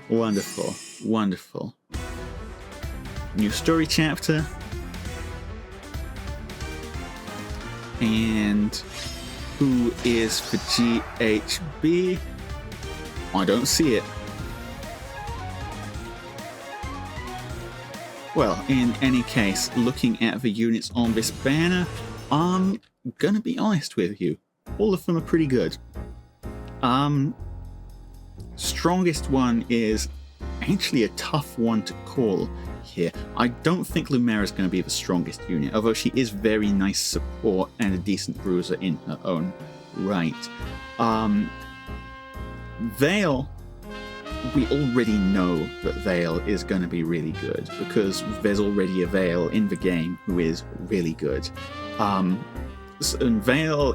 Wonderful, wonderful. New story chapter. And who is for GHB? I don't see it. Well, in any case, looking at the units on this banner, I'm gonna be honest with you. All of them are pretty good. Strongest one is actually a tough one to call here. I don't think Lumera is going to be the strongest unit, although she is very nice support and a decent bruiser in her own right. Vale, we already know that Vale is going to be really good because there's already a Vale in the game who is really good. And Vale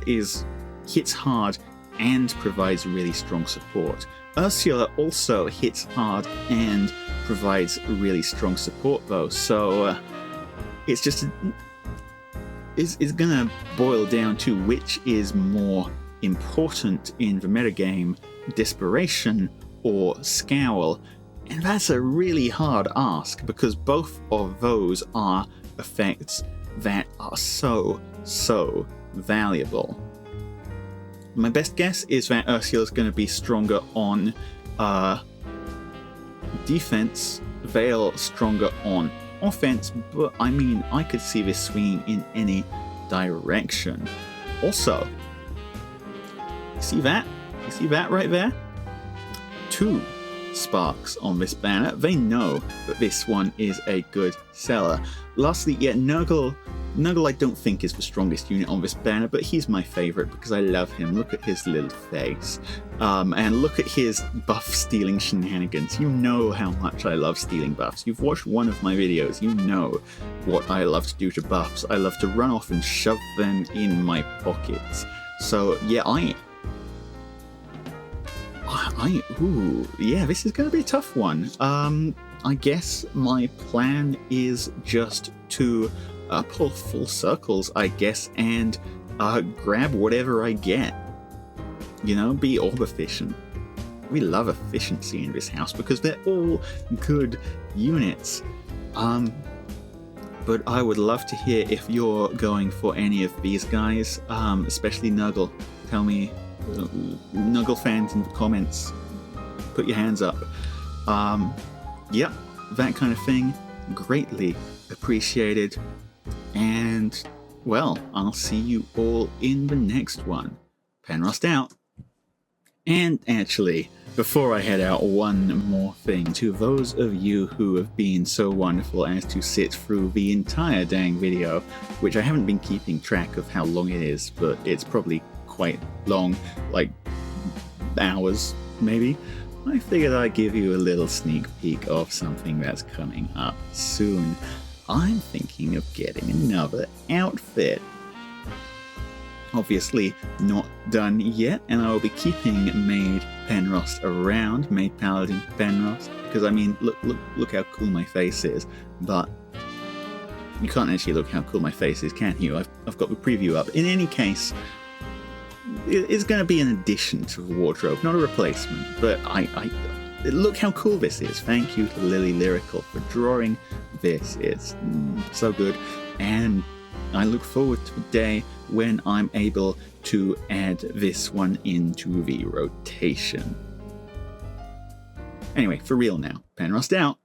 hits hard and provides really strong support. Ursula also hits hard and provides really strong support though, so it's just it's gonna boil down to which is more important in the metagame, Desperation or Scowl, and that's a really hard ask because both of those are effects that are so valuable. My best guess is that Ursula's going to be stronger on defense, Vale stronger on offense, but I mean, I could see this swinging in any direction. Also, you see that? You see that right there? 2 sparks on this banner. They know that this one is a good seller. Lastly, yeah, Nurgle I don't think is the strongest unit on this banner, but he's my favourite because I love him. Look at his little face. And look at his buff stealing shenanigans. You know how much I love stealing buffs. You've watched one of my videos. You know what I love to do to buffs. I love to run off and shove them in my pockets. So yeah, yeah, this is going to be a tough one. I guess my plan is just to pull full circles, I guess, and grab whatever I get. You know, be orb efficient. We love efficiency in this house because they're all good units. But I would love to hear if you're going for any of these guys, especially Nurgle. Tell me, Nurgle fans in the comments, put your hands up. Yep, that kind of thing, greatly appreciated. And, well, I'll see you all in the next one. Penrost out. And actually, before I head out, one more thing. To those of you who have been so wonderful as to sit through the entire dang video, which I haven't been keeping track of how long it is, but it's probably quite long, like hours, maybe. I figured I'd give you a little sneak peek of something that's coming up soon. I'm thinking of getting another outfit. Obviously not done yet, and I will be keeping Maid Penrost around, Maid Paladin Penrost, because I mean, look how cool my face is, but you can't actually look how cool my face is, can you? I've got the preview up. In any case, it's going to be an addition to the wardrobe, not a replacement, but I look how cool this is. Thank you to Lily Lyrical for drawing this. It's so good, and I look forward to the day when I'm able to add this one into the rotation. Anyway, for real now, Penrost out.